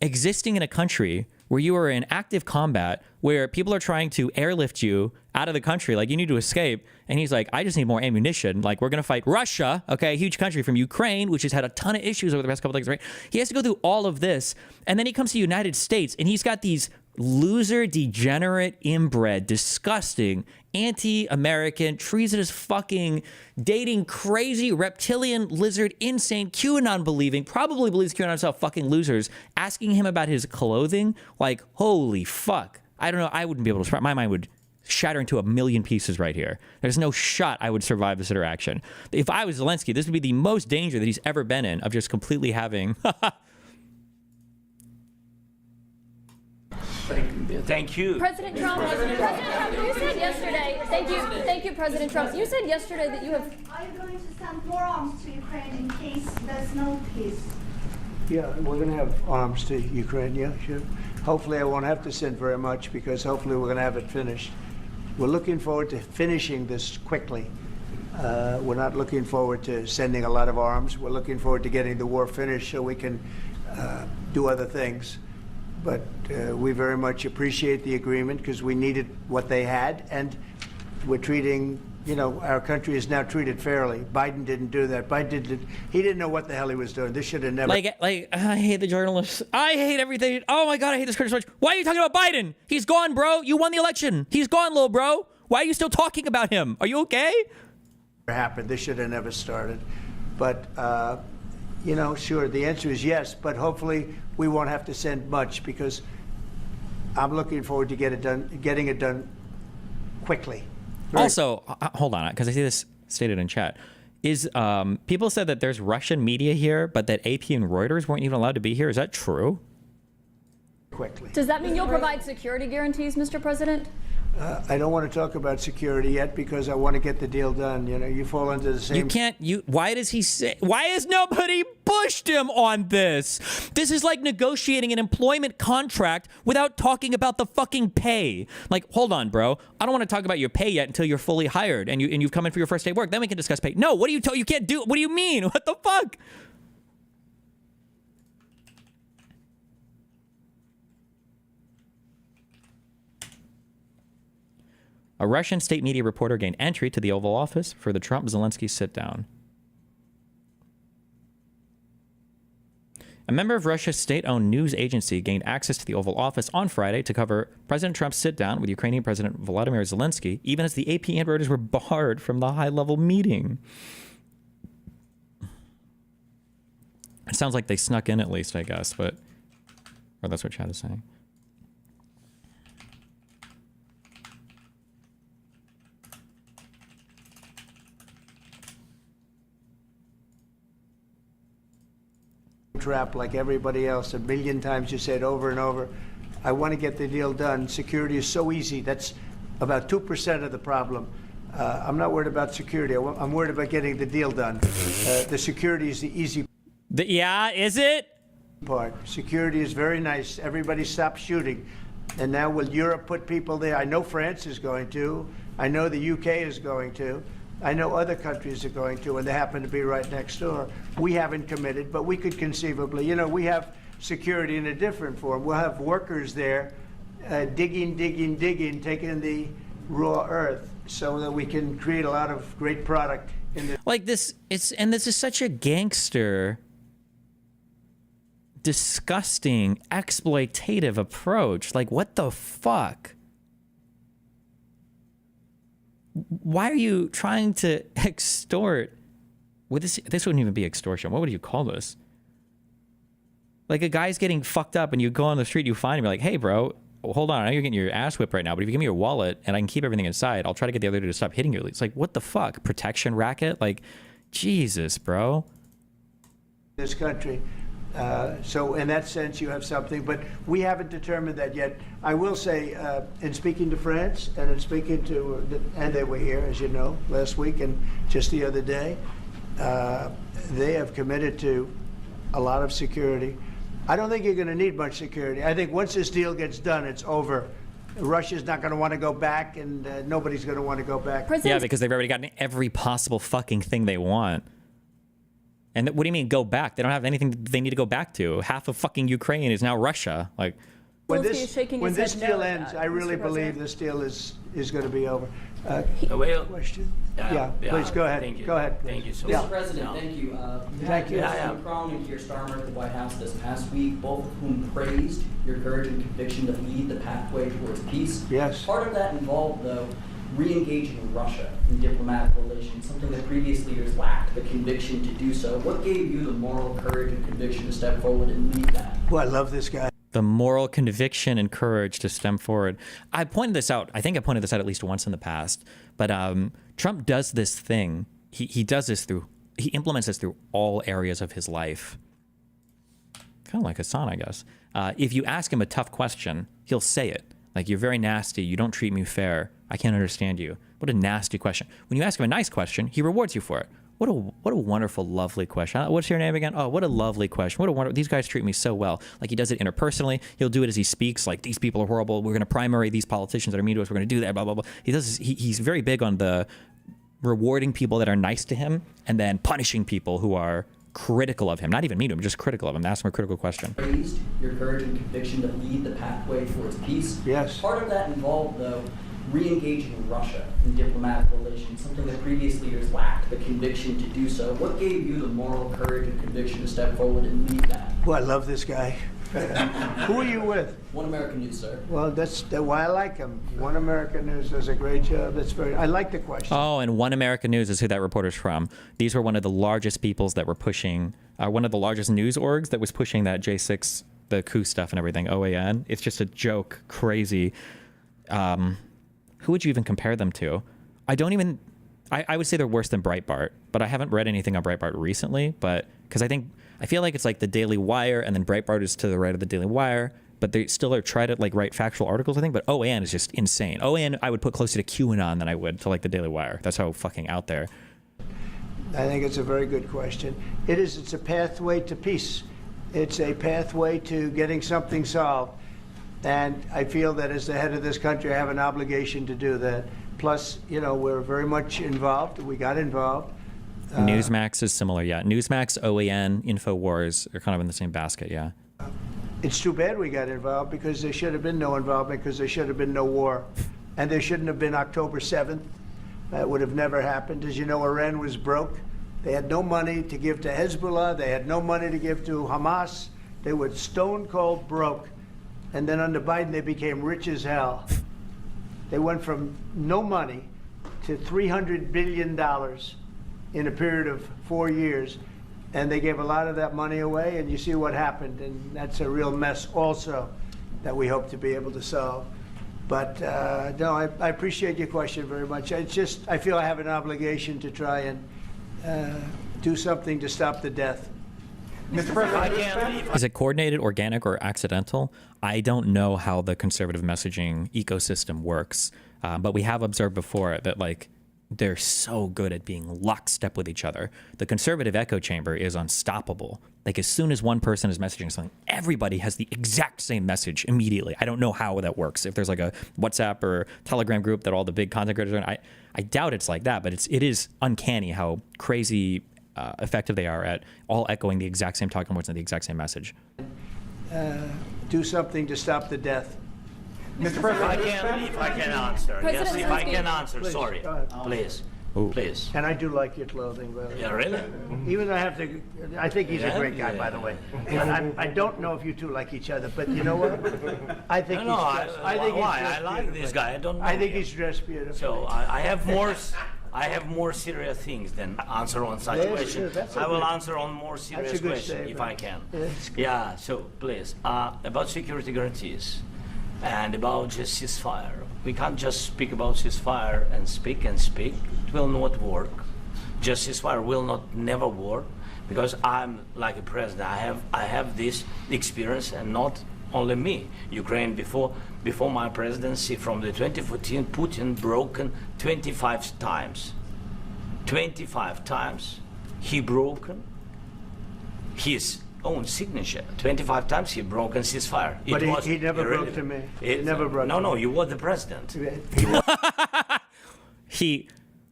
existing in a country where you are in active combat, where people are trying to airlift you out of the country, like you need to escape, and he's like, I just need more ammunition. Like, we're going to fight Russia, okay, a huge country, from Ukraine, which has had a ton of issues over the past couple of days, right? He has to go through all of this, and then he comes to the United States, and he's got these loser, degenerate, inbred, disgusting, anti-American, treasonous, fucking, dating, crazy, reptilian, lizard, insane, QAnon-believing, probably believes QAnon himself, fucking losers, asking him about his clothing. Like, holy fuck. I don't know. I wouldn't be able to. My mind would shatter into a million pieces right here. There's no shot I would survive this interaction. If I was Zelensky, this would be the most danger that he's ever been in, of just completely having... Thank you. President Trump, you said yesterday. Thank you, President Trump. You said yesterday that you have. Are you going to send more arms to Ukraine in case there's no peace? Yeah, we're going to have arms to Ukraine. Yeah, sure. Hopefully, I won't have to send very much because hopefully we're going to have it finished. We're looking forward to finishing this quickly. We're not looking forward to sending a lot of arms. We're looking forward to getting the war finished so we can do other things. But we very much appreciate the agreement because we needed what they had, and we're treating, our country is now treated fairly. Biden didn't do that. He didn't know what the hell he was doing. This should have never. Like, I hate the journalists. I hate everything. Oh my God, I hate this country so much. Why are you talking about Biden? He's gone, bro. You won the election. He's gone, little bro. Why are you still talking about him? Are you okay? Happened. This should have never started. But, sure, the answer is yes, but hopefully we won't have to send much because I'm looking forward to getting it done quickly. Also, hold on, because I see this stated in chat. Is people said that there's Russian media here, but that AP and Reuters weren't even allowed to be here. Is that true? Quickly. Does that mean you'll provide security guarantees, Mr. President? I don't want to talk about security yet because I want to get the deal done. You know, you fall into the same. You can't. Why does he say? Why has nobody pushed him on this? This is like negotiating an employment contract without talking about the fucking pay. Like, hold on, bro. I don't want to talk about your pay yet until you're fully hired and you've come in for your first day of work. Then we can discuss pay. No, what do you tell? You can't do. What do you mean? What the fuck? A Russian state media reporter gained entry to the Oval Office for the Trump-Zelensky sit-down. A member of Russia's state-owned news agency gained access to the Oval Office on Friday to cover President Trump's sit-down with Ukrainian President Volodymyr Zelensky, even as the AP and Reuters were barred from the high-level meeting. It sounds like they snuck in at least, I guess, but... Or that's what chat is saying. Trap like everybody else. A million times you say it over and over. I want to get the deal done. Security is so easy. That's about 2% of the problem. I'm not worried about security. I'm worried about getting the deal done. The security is the easy yeah, is it? part. Security is very nice. Everybody stopped shooting. And now will Europe put people there? I know France is going to. I know the UK is going to. I know other countries are going to, and they happen to be right next door. We haven't committed, but we could conceivably. You know, we have security in a different form. We'll have workers there digging, taking the raw earth so that we can create a lot of great product in the... Like this, this is such a gangster, disgusting, exploitative approach. Like, what the fuck? Why are you trying to extort? Well, this wouldn't even be extortion. What would you call this? Like a guy's getting fucked up and you go on the street, you find him, you're like, hey, bro, hold on. I know you're getting your ass whipped right now, but if you give me your wallet and I can keep everything inside, I'll try to get the other dude to stop hitting you. It's like, what the fuck? Protection racket? Like, Jesus, bro. This country. So in that sense, you have something, but we haven't determined that yet. I will say, in speaking to France and in speaking to, and they were here, as you know, last week and just the other day, they have committed to a lot of security. I don't think you're going to need much security. I think once this deal gets done, it's over. Russia's not going to want to go back, and nobody's going to want to go back. Yeah, because they've already gotten every possible fucking thing they want. And what do you mean go back? They don't have anything they need to go back to. Half of fucking Ukraine is now Russia. Like, when this deal ends, I really believe this deal is going to be over. Question? Yeah, please go ahead. Thank you. Go ahead. Thank you so Yeah. much. Mr. President, thank you. Thank you. President Macron and Keir Starmer at the White House this past week, both of whom praised your courage and conviction to lead the pathway towards peace. Yes. Part of that involved, though, re-engaging Russia in diplomatic relations, something that previous leaders lacked the conviction to do so. What gave you the moral courage and conviction to step forward and lead that? Well, I love this guy. The moral conviction and courage to stem forward. I pointed this out. I think I pointed this out at least once in the past. But Trump does this thing. He does this through. He implements this through all areas of his life. Kind of like Hassan, I guess. If you ask him a tough question, he'll say it. Like, you're very nasty. You don't treat me fair. I can't understand you. What a nasty question. When you ask him a nice question, he rewards you for it. What a wonderful, lovely question. What's your name again? Oh, what a lovely question. What a wonderful, these guys treat me so well. Like, he does it interpersonally. He'll do it as he speaks. Like, these people are horrible. We're going to primary these politicians that are mean to us. We're going to do that, blah, blah, blah. He's very big on the rewarding people that are nice to him and then punishing people who are critical of him. Not even mean to him, just critical of him. Ask him a critical question. Praised your courage and conviction to lead the pathway towards peace. Yes. Part of that involved, though, re-engaging Russia in diplomatic relations, something that previous leaders lacked the conviction to do so. What gave you the moral courage and conviction to step forward and lead that? Well, I love this guy. Who are you with? One American News, sir. Well, that's why I like him. One American News does a great job. I like the question. Oh, and One American News is who that reporter's from. These were one of the largest peoples that were pushing, one of the largest news orgs that was pushing that J6, the coup stuff and everything, OAN. It's just a joke, crazy. who would you even compare them to? I don't even, I would say they're worse than Breitbart, but I haven't read anything on Breitbart recently, but because I feel like it's like the Daily Wire, and then Breitbart is to the right of the Daily Wire, but they still are trying to like write factual articles, I think. But OAN is just insane. OAN I would put closer to QAnon than I would to like the Daily Wire. That's how fucking out there. I think it's a very good question. It's a pathway to peace. It's a pathway to getting something solved. And I feel that as the head of this country, I have an obligation to do that. Plus, you know, we're very much involved. We got involved. Newsmax is similar, yeah. Newsmax, OAN, InfoWars are kind of in the same basket, yeah. It's too bad we got involved because there should have been no involvement, because there should have been no war. And there shouldn't have been October 7th. That would have never happened. As you know, Iran was broke. They had no money to give to Hezbollah. They had no money to give to Hamas. They were stone cold broke. And then under Biden, they became rich as hell. They went from no money to $300 billion in a period of 4 years. And they gave a lot of that money away, and you see what happened. And that's a real mess also that we hope to be able to solve. But no, I appreciate your question very much. It's just, I feel I have an obligation to try and do something to stop the death. Mr. President, is it coordinated, organic, or accidental? I don't know how the conservative messaging ecosystem works, but we have observed before that like they're so good at being lockstep with each other. The conservative echo chamber is unstoppable. Like as soon as one person is messaging something, everybody has the exact same message immediately. I don't know how that works. If there's like a WhatsApp or Telegram group that all the big content creators are in, I doubt it's like that, but it is uncanny how crazy effective they are at all echoing the exact same talking points and the exact same message. Do something to stop the death. Mr. President, If I can answer. President Yes, if I Zelensky. can answer. Please, Sorry. go ahead. Please. Ooh. Please. And I do like your clothing, by the way. Yeah, really? Even though I think he's Yeah? a great guy, by the way. But I don't know if you two like each other, but you know what? I think No, he's dressed, I think he's why? dressed I like beautifully. this guy. I don't know I think him. he's dressed beautifully. So I have more serious things than answer on such Yes, questions. yes, that's I a will good- answer on more serious good questions if statement. I can. Yes. Yeah, so please, about security guarantees and about just ceasefire. We can't just speak about ceasefire and speak. It will not work. Just ceasefire will never work because I'm like a president. I have this experience, and not only me. Ukraine before my presidency from the 2014, Putin broken 25 times. 25 times he broken his own signature. 25 times he broken ceasefire. But he never broke to me. He never broke to me. No, you were the president.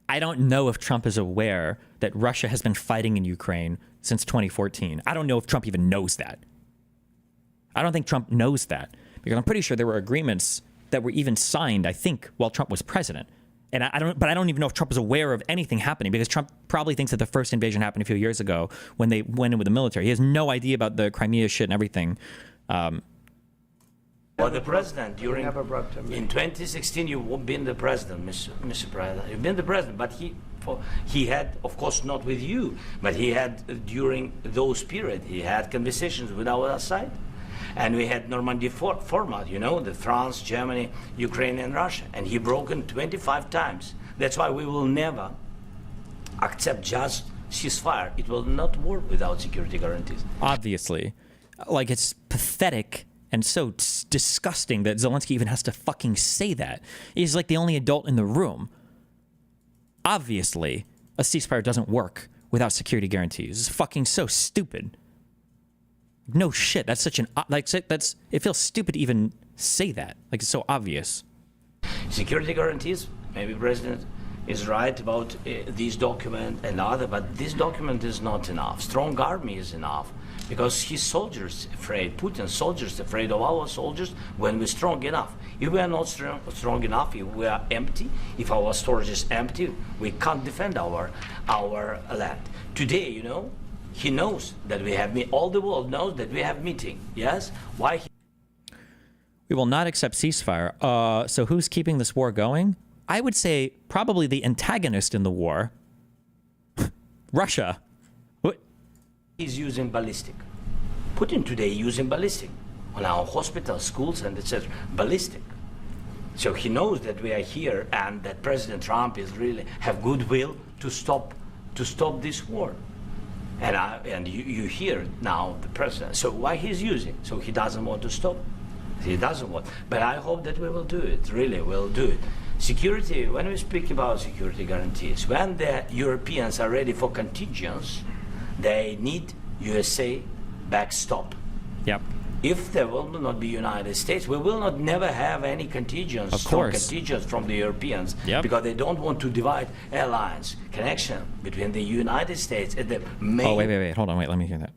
I don't know if Trump is aware that Russia has been fighting in Ukraine since 2014. I don't know if Trump even knows that. I don't think Trump knows that because I'm pretty sure there were agreements that were even signed, I think, while Trump was president. And I don't even know if Trump is aware of anything happening because Trump probably thinks that the first invasion happened a few years ago when they went in with the military. He has no idea about the Crimea shit and everything. Well, the president during never brought to me. in 2016, you've been the president, Mr. President. You've been the president, but he had, of course, not with you, but he had during those period he had conversations with our side, and we had Normandy format. You know, the France, Germany, Ukraine, and Russia, and he broken 25 times. That's why we will never accept just ceasefire. It will not work without security guarantees. Obviously, like it's pathetic and so disgusting that Zelensky even has to fucking say that. He's like the only adult in the room. Obviously, a ceasefire doesn't work without security guarantees. It's fucking so stupid. No shit. That's such an it feels stupid to even say that. Like it's so obvious. Security guarantees. Maybe President is right about this document and other, but this document is not enough. Strong army is enough. Because his soldiers afraid, Putin's soldiers afraid of our soldiers when we're strong enough. If we are not strong enough, if we are empty, if our storage is empty, we can't defend our land. Today, you know, he knows that we have all the world knows that we have meeting. Yes? Why? We will not accept ceasefire. So who's keeping this war going? I would say probably the antagonist in the war, Russia. He's using ballistic. Putin today using ballistic on our hospitals, schools, and etc. Ballistic. So he knows that we are here and that President Trump is really have goodwill to stop this war. And you hear now the president. So why he's using? So he doesn't want to stop. He doesn't want. But I hope that we will do it. Really, we'll do it. Security. When we speak about security guarantees, when the Europeans are ready for contingents, they need USA backstop. Yep. If there will not be United States, we will not never have any contingents, of strong course, contingents from the Europeans, yep, because they don't want to divide alliance connection between the United States and the main. Oh, wait, hold on, let me hear that.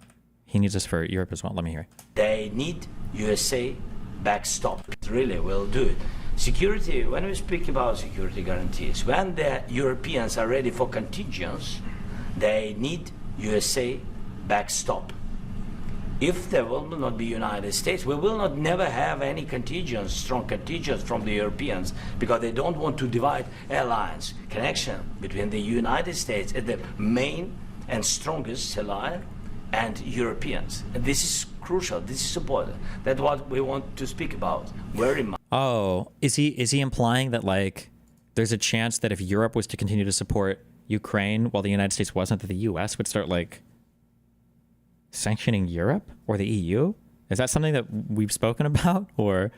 He needs this for Europe as well. Let me hear it. They need USA backstop. Really, we'll do it. Security. When we speak about security guarantees, when the Europeans are ready for contingents, they need USA backstop. If there will not be United States, we will not never have any contingents, strong contingents from the Europeans, because they don't want to divide alliance connection between the United States and the main and strongest ally and Europeans. And this is crucial. This is important. That's what we want to speak about very much. Oh, is he implying that like there's a chance that if Europe was to continue to support Ukraine while the United States wasn't, that the U.S. would start like sanctioning Europe or the EU? Is that something that we've spoken about, or?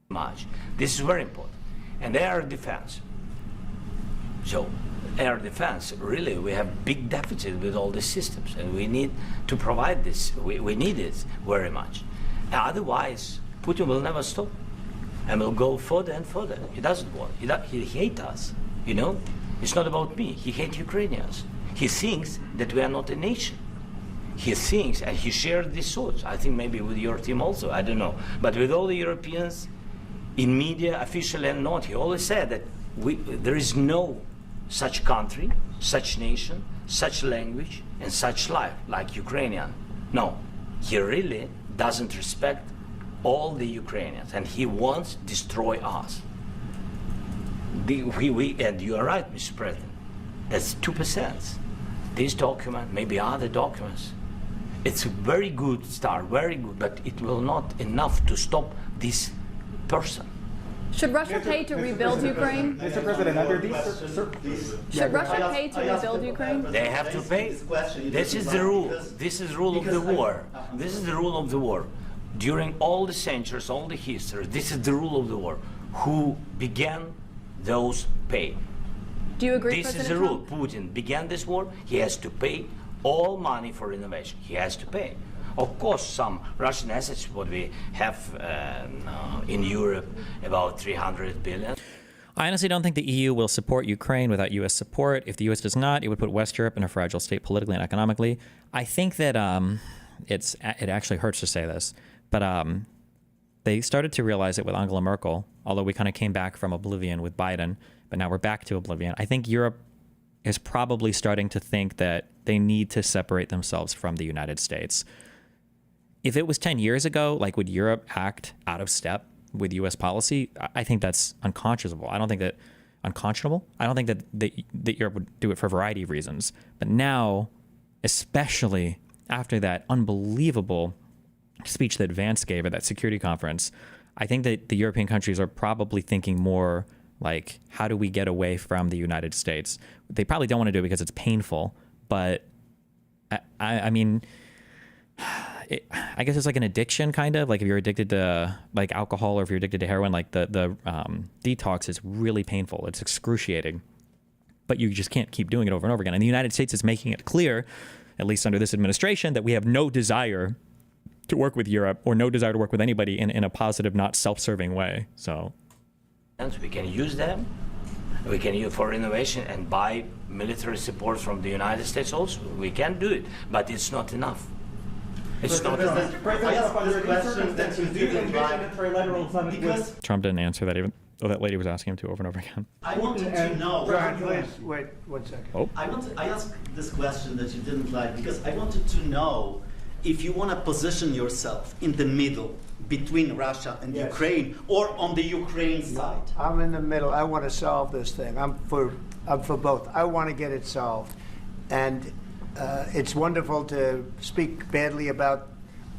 Much. This is very important. And air defense. So air defense, really, we have big deficit with all these systems, and we need to provide this. We need it very much. Otherwise, Putin will never stop, and will go further and further. He doesn't want. He hates us. You know, it's not about me. He hates Ukrainians. He thinks that we are not a nation. He thinks, and he shared these thoughts, I think maybe with your team also, I don't know. But with all the Europeans, in media, officially and not, he always said that there is no such country, such nation, such language, and such life like Ukrainian. No, he really doesn't respect all the Ukrainians, and he wants to destroy us. And you are right, Mr. President, that's 2%. This document, maybe other documents, it's a very good start, very good, but it will not enough to stop this person. Should Russia pay to rebuild Ukraine? Mr. President, under these should Russia pay to rebuild Ukraine? They have to pay. This is the rule. This is the rule of the war. This is the rule of the war. During all the centuries, all the history, this is the rule of the war. Who began, those pay. Do you agree, This President is the rule. Trump? Putin began this war. He has to pay all money for innovation. He has to pay. Of course, some Russian assets, what we have in Europe, about 300 billion. I honestly don't think the EU will support Ukraine without U.S. support. If the U.S. does not, it would put West Europe in a fragile state politically and economically. I think that it actually hurts to say this, but they started to realize it with Angela Merkel, although we kind of came back from oblivion with Biden, but now we're back to oblivion. I think Europe is probably starting to think that they need to separate themselves from the United States. If it was 10 years ago, like, would Europe act out of step with U.S. policy? I think that's unconscionable. I don't think that that Europe would do it for a variety of reasons. But now, especially after that unbelievable speech that Vance gave at that security conference, I think that the European countries are probably thinking more like, how do we get away from the United States? They probably don't want to do it because it's painful, but I mean, I guess it's like an addiction, kind of. Like if you're addicted to like alcohol, or if you're addicted to heroin, like the detox is really painful. It's excruciating, but you just can't keep doing it over and over again. And the United States is making it clear, at least under this administration, that we have no desire to work with Europe, or no desire to work with anybody in a positive, not self-serving way. So we can use them. We can use for innovation and buy military support from the United States also. We can do it, but it's not enough. It's not enough. Trump didn't answer that, even though that lady was asking him to over and over again. I wanted to know. Wait 1 second. Oh. I asked this question that you didn't like because I wanted to know if you want to position yourself in the middle between Russia and Ukraine, or on the Ukraine side. I'm in the middle. I want to solve this thing. I'm for both. I want to get it solved, and it's wonderful to speak badly about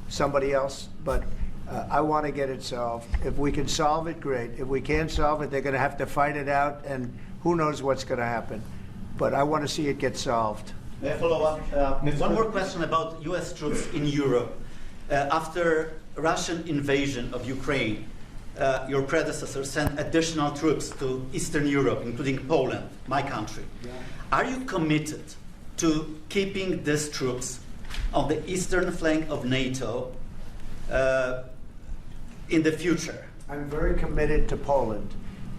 somebody else, but I want to get it solved. If we can solve it, great. If we can't solve it, they're going to have to fight it out, and who knows what's going to happen. But I want to see it get solved. May I follow up? One more question about U.S. troops in Europe. After Russian invasion of Ukraine, your predecessor sent additional troops to Eastern Europe, including Poland, my country. Yeah. Are you committed to keeping these troops on the eastern flank of NATO in the future? I'm very committed to Poland.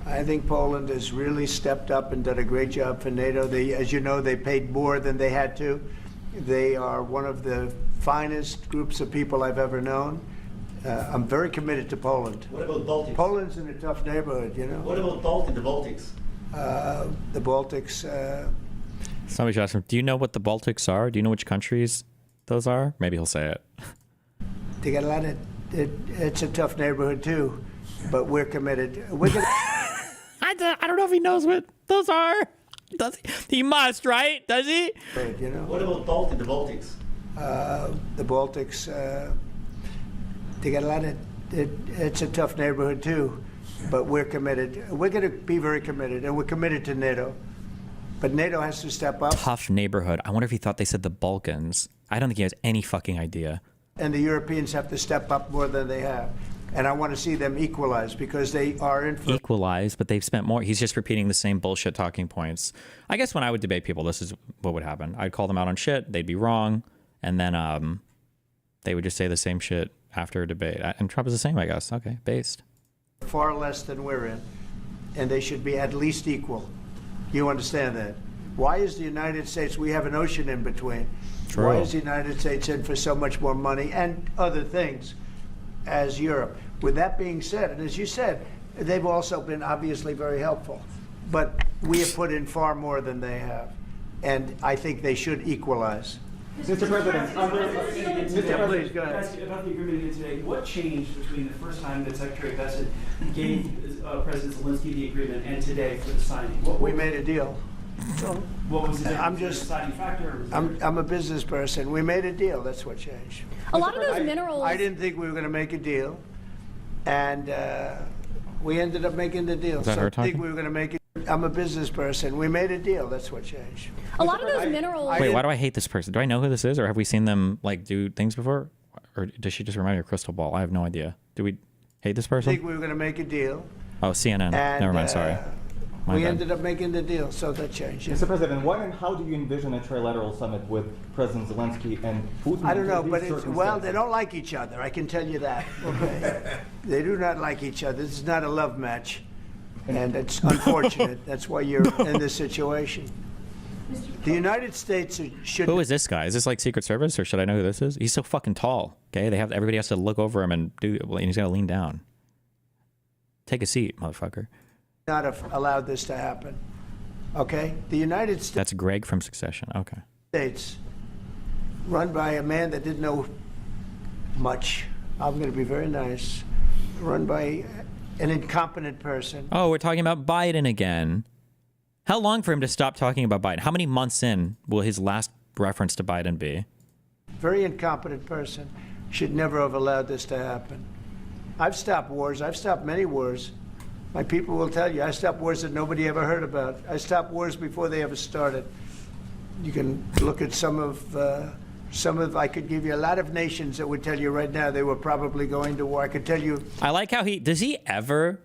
I think Poland has really stepped up and done a great job for NATO. As you know, they paid more than they had to. They are one of the finest groups of people I've ever known. I'm very committed to Poland. What about Baltics? Poland's in a tough neighborhood, you know. What about the Baltics? The Baltics. Somebody should ask him, do you know what the Baltics are? Do you know which countries those are? Maybe he'll say it. They got a lot of. It's a tough neighborhood too, but we're committed. We're gonna. I don't know if he knows what those are. Does he? He must, right? Does he? You know. What about the Baltics? The Baltics. They got a lot of. It's a tough neighborhood too, but we're committed. We're going to be very committed, and we're committed to NATO. But NATO has to step up. Tough neighborhood. I wonder if he thought they said the Balkans. I don't think he has any fucking idea. And the Europeans have to step up more than they have. And I want to see them equalize because they are in for... Equalize, but they've spent more. He's just repeating the same bullshit talking points. I guess when I would debate people, this is what would happen. I'd call them out on shit. They'd be wrong. And then they would just say the same shit after a debate. And Trump is the same, I guess. Okay, based. Far less than we're in. And they should be at least equal. You understand that? Why is the United States, we have an ocean in between. True. Why is the United States in for so much more money and other things as Europe? With that being said, and as you said, they've also been obviously very helpful. But we have put in far more than they have. And I think they should equalize. Mr. President, please go ahead. Ask you about the agreement again today. What changed between the first time that Secretary Bessent gave President Zelensky the agreement and today for the signing? We made a deal. So, what was the I'm just deciding factor? I'm a business person. We made a deal. That's what changed. A lot of those minerals. I didn't think we were going to make a deal, and we ended up making the deal. Is that so her I think talking? we were going to make it. I'm a business person. We made a deal. That's what changed. A lot of those minerals. Wait, why do I hate this person? Do I know who this is, or have we seen them like do things before, or does she just remind me of Crystal Ball? I have no idea. Do we hate this I person? think we were going to make a deal. Oh, CNN. And, Never mind. Sorry. My we bad. ended up making the deal, so that changed. Mr. President, when and how do you envision a trilateral summit with President Zelensky and Putin? I don't know, under but these well, they don't like each other. I can tell you that. Okay, they do not like each other. This is not a love match, and it's unfortunate. That's why you're in this situation. The United States should. Who is this guy? Is this like Secret Service, or should I know who this is? He's so fucking tall. Okay, everybody has to look over him and and he's got to lean down. Take a seat, motherfucker. Not have allowed this to happen. Okay, the United States. That's Greg from Succession. Okay. States, run by a man that didn't know much. I'm going to be very nice. Run by an incompetent person. Oh, we're talking about Biden again. How long for him to stop talking about Biden? How many months in will his last reference to Biden be? Very incompetent person. Should never have allowed this to happen. I've stopped wars. I've stopped many wars. My people will tell you, I stopped wars that nobody ever heard about. I stopped wars before they ever started. You can look at some of, I could give you a lot of nations that would tell you right now they were probably going to war. I could tell you. I like how does he ever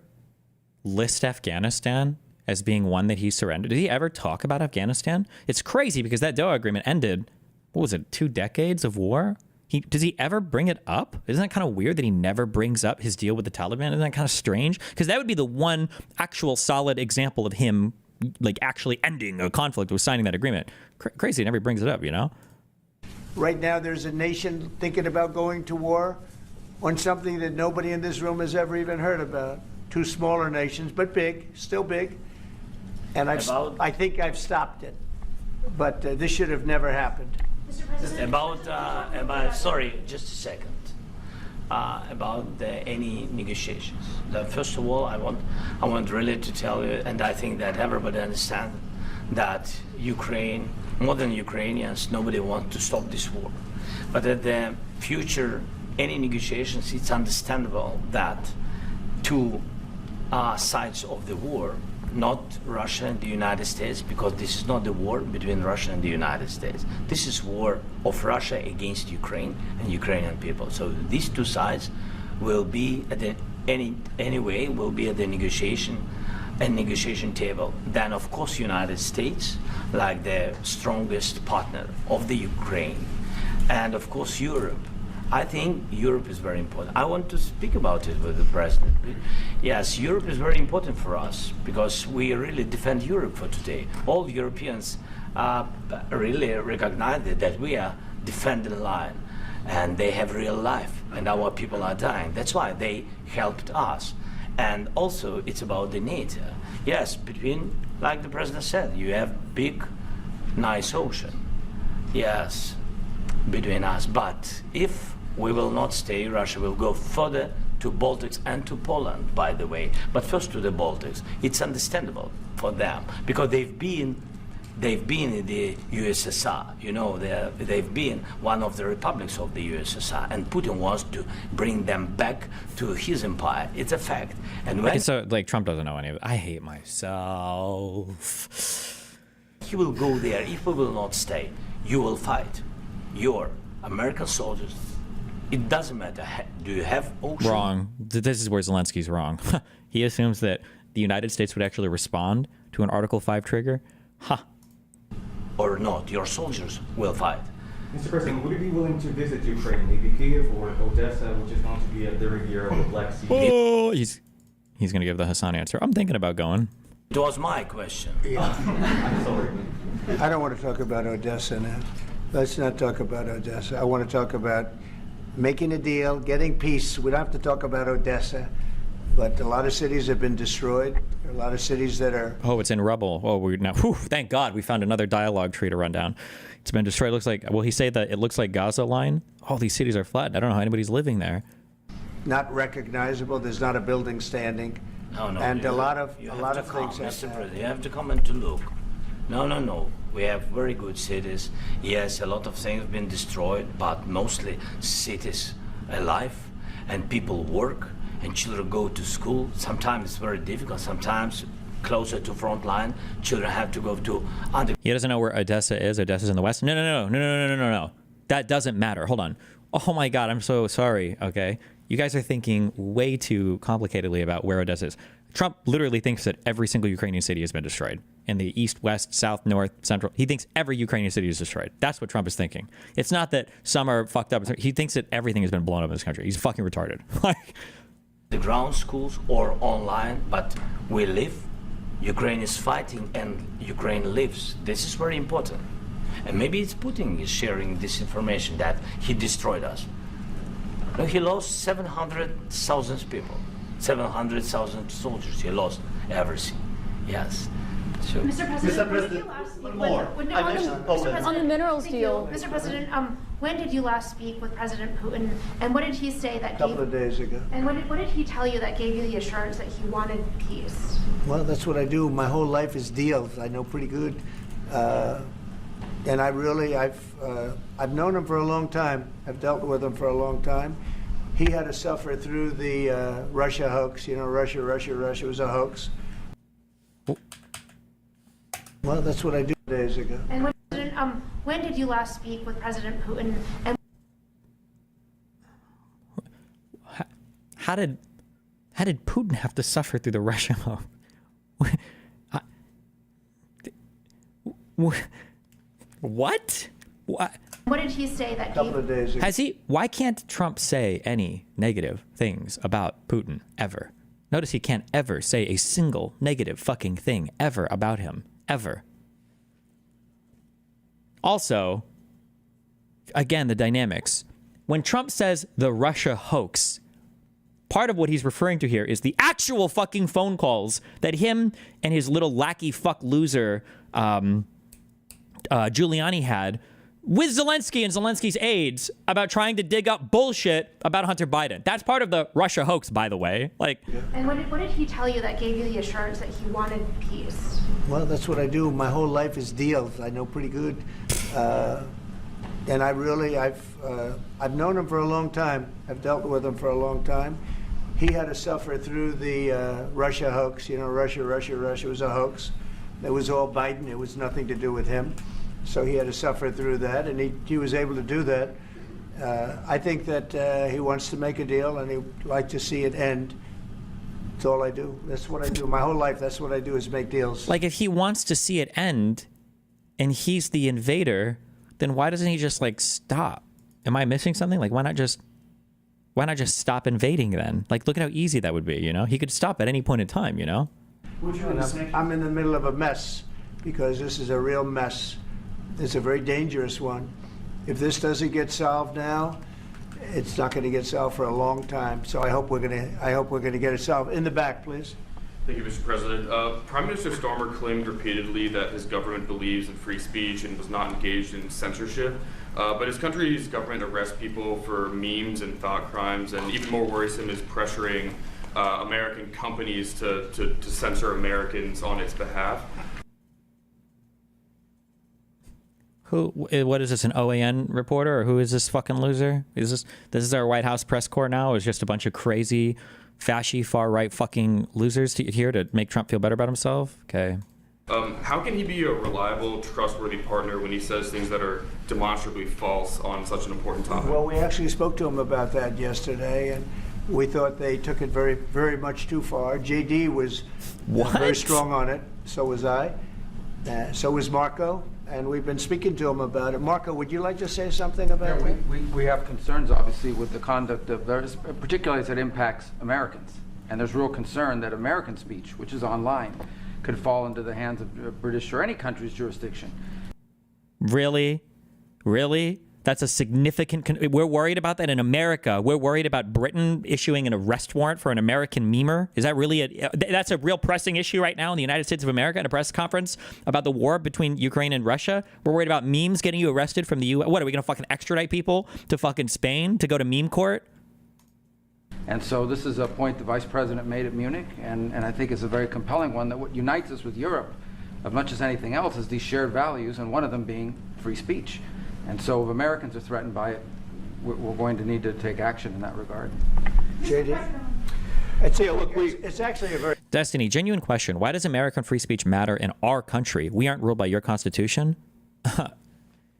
list Afghanistan as being one that he surrendered? Did he ever talk about Afghanistan? It's crazy because that Doha agreement ended, what was it, 2 decades of war? Does he ever bring it up? Isn't that kind of weird that he never brings up his deal with the Taliban? Isn't that kind of strange? Because that would be the one actual solid example of him like actually ending a conflict with signing that agreement. Crazy, he never brings it up, you know? Right now there's a nation thinking about going to war on something that nobody in this room has ever even heard about. 2 smaller nations, but big, still big. And I think I've stopped it. But this should have never happened. About sorry, just a second. About any negotiations. First of all, I want really to tell you, and I think that everybody understands that Ukraine, more than Ukrainians, nobody wants to stop this war. But that the future any negotiations, it's understandable that two sides of the war, not Russia and the United States, because this is not the war between Russia and the United States. This is war of Russia against Ukraine and Ukrainian people. So these two sides will be at the anyway will be at the negotiation table. Then of course United States, like the strongest partner of the Ukraine, and of course Europe. I think Europe is very important. I want to speak about it with the president. Yes, Europe is very important for us because we really defend Europe for today. All Europeans really recognize that we are defending line, and they have real life, and our people are dying. That's why they helped us. And also, it's about the NATO. Yes, between, like the president said, you have big, nice ocean. Yes, between us. But if we will not stay, Russia will go further to Baltics and to Poland, by the way. But first to the Baltics. It's understandable for them because they've been in the USSR. You know, they've been one of the republics of the USSR, and Putin wants to bring them back to his empire. It's a fact. And when so, like, Trump doesn't know any of it. I hate myself. he will go there, if we will not stay, you will fight. Your American soldiers. It doesn't matter. Do you have ocean? Wrong. This is where Zelensky's wrong. He assumes that the United States would actually respond to an Article 5 trigger. Ha. Or not. Your soldiers will fight. Mr. President, would you be willing to visit Ukraine, maybe Kyiv or Odessa, which is going to be at the Riviera of the Black Sea? Oh, he's going to give the Hassan answer. I'm thinking about going. It was my question. Yeah. I'm sorry. I don't want to talk about Odessa now. Let's not talk about Odessa. I want to talk about making a deal, getting peace. We don't have to talk about Odessa, but a lot of cities have been destroyed. There are a lot of cities that are... Oh, it's in rubble. Oh, we're now... Whew, thank God we found another dialogue tree to run down. It's been destroyed. It looks like... Will he say that it looks like Gaza line? All these cities are flattened. I don't know how anybody's living there. Not recognizable. There's not a building standing. No, and a lot of things have to You have to come and to look. No. We have very good cities. Yes, a lot of things have been destroyed, but mostly cities alive, and people work, and children go to school. Sometimes it's very difficult. Sometimes closer to front line, children have to go to under. He doesn't know where Odessa is. Odessa's in the west. No. That doesn't matter. Hold on. Oh my God, I'm so sorry. Okay, you guys are thinking way too complicatedly about where Odessa is. Trump literally thinks that every single Ukrainian city has been destroyed. In the east, west, south, north, central. He thinks every Ukrainian city is destroyed. That's what Trump is thinking. It's not that some are fucked up. He thinks that everything has been blown up in this country. He's fucking retarded. The ground schools or online, but we live. Ukraine is fighting and Ukraine lives. This is very important. And maybe it's Putin is sharing this information that he destroyed us. No, he lost 700,000 people. 700,000 soldiers. He lost everything. Yes. So, Mr. President, when did you last speak On the minerals deal. Mr. President, when did you last speak with President Putin, and what did he say that a couple of days ago. And what did he tell you that gave you the assurance that he wanted peace? Well, that's what I do. My whole life is deals. I know pretty good. And I've known him for a long time. I've dealt with him for a long time. He had to suffer through the Russia hoax. You know, Russia was a hoax. Well, that's what I do days ago. And when did you last speak with President Putin? And how did Putin have to suffer through the Russia hoax? What? What did he say that couple of days ago. Has he? Why can't Trump say any negative things about Putin ever? Notice he can't ever say a single negative fucking thing ever about him. Ever. Also, again, the dynamics. When Trump says the Russia hoax, part of what he's referring to here is the actual fucking phone calls that him and his little lackey fuck loser Giuliani had with Zelensky and Zelensky's aides about trying to dig up bullshit about Hunter Biden. That's part of the Russia hoax, by the way. And what did he tell you that gave you the assurance that he wanted peace? Well, that's what I do. My whole life is deals. I know pretty good. And I've known him for a long time. I've dealt with him for a long time. He had to suffer through the Russia hoax. You know, Russia was a hoax. It was all Biden. It was nothing to do with him. So he had to suffer through that, and he was able to do that. I think that he wants to make a deal, and he'd like to see it end. That's all I do. That's what I do. My whole life, that's what I do, is make deals. Like, if he wants to see it end, and he's the invader, then why doesn't he just like stop? Am I missing something? Like, why not just stop invading then? Like, look at how easy that would be, you know? He could stop at any point in time, you know? I'm in the middle of a mess, because this is a real mess. It's a very dangerous one. If this doesn't get solved now, it's not going to get solved for a long time. So I hope we're going to get it solved. In the back, please. Thank you, Mr. President. Prime Minister Starmer claimed repeatedly that his government believes in free speech and was not engaged in censorship. But his country's government arrests people for memes and thought crimes, and even more worrisome is pressuring American companies to censor Americans on its behalf. What is this, an OAN reporter, or who is this fucking loser? This is our White House press corps now? It's just a bunch of crazy, fashy, far-right fucking losers here to make Trump feel better about himself? Okay. How can he be a reliable, trustworthy partner when he says things that are demonstrably false on such an important topic? Well, we actually spoke to him about that yesterday, and we thought they took it very, very much too far. JD was very strong on it. So was I. So was Marco. And we've been speaking to him about it. Marco, would you like to say something about that? We have concerns, obviously, with the conduct of those, particularly as it impacts Americans. And there's real concern that American speech, which is online, could fall into the hands of British or any country's jurisdiction. Really? Really? That's a significant... We're worried about that in America. We're worried about Britain issuing an arrest warrant for an American memer. Is that really that's a real pressing issue right now in the United States of America at a press conference about the war between Ukraine and Russia? We're worried about memes getting you arrested from the U.S. What, are we going to fucking extradite people to fucking Spain to go to meme court? And so this is a point the Vice President made at Munich, and I think it's a very compelling one, that what unites us with Europe, as much as anything else, is these shared values, and one of them being free speech. And so if Americans are threatened by it, we're going to need to take action in that regard. JD? I'd say, look, it's actually a very... Destiny, genuine question. Why does American free speech matter in our country? We aren't ruled by your constitution?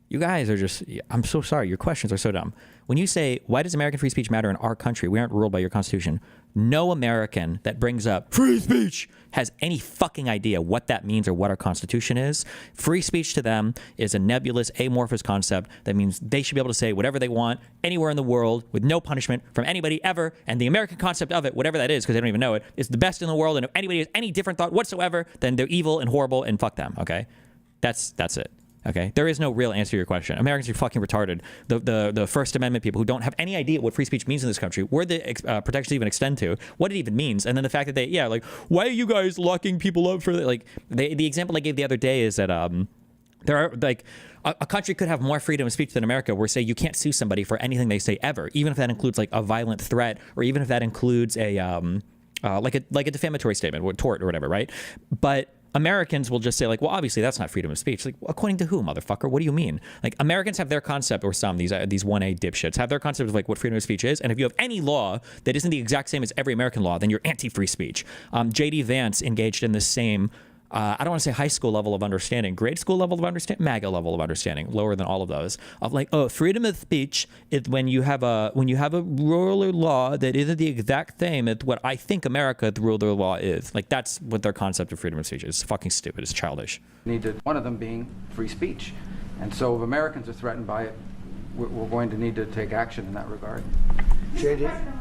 You guys are just... I'm so sorry. Your questions are so dumb. When you say, why does American free speech matter in our country? We aren't ruled by your constitution. No American that brings up free speech has any fucking idea what that means or what our constitution is. Free speech to them is a nebulous, amorphous concept that means they should be able to say whatever they want anywhere in the world with no punishment from anybody ever. And the American concept of it, whatever that is, because they don't even know it, is the best in the world. And if anybody has any different thought whatsoever, then they're evil and horrible and fuck them. Okay, that's it. Okay, there is no real answer to your question. Americans are fucking retarded. The First Amendment people who don't have any idea what free speech means in this country, where the protections even extend to, what it even means, and then the fact that why are you guys locking people up for that? Like, the example I gave the other day is that there are a country could have more freedom of speech than America, where say you can't sue somebody for anything they say ever, even if that includes like a violent threat, or even if that includes a like a defamatory statement or tort or whatever, right? But Americans will just say like, well, obviously that's not freedom of speech. Like, according to who, motherfucker? What do you mean? Like, Americans have their concept, or some, these 1A dipshits have their concept of like what freedom of speech is. And if you have any law that isn't the exact same as every American law, then you're anti-free speech. J.D. Vance engaged in the same, I don't want to say high school level of understanding, grade school level of understanding, MAGA level of understanding, lower than all of those, of like, oh, freedom of speech is when you have a ruler law that isn't the exact same as what I think America the ruler law is. Like, that's what their concept of freedom of speech is. It's fucking stupid. It's childish. One of them being free speech. And so if Americans are threatened by it, we're going to need to take action in that regard. JD?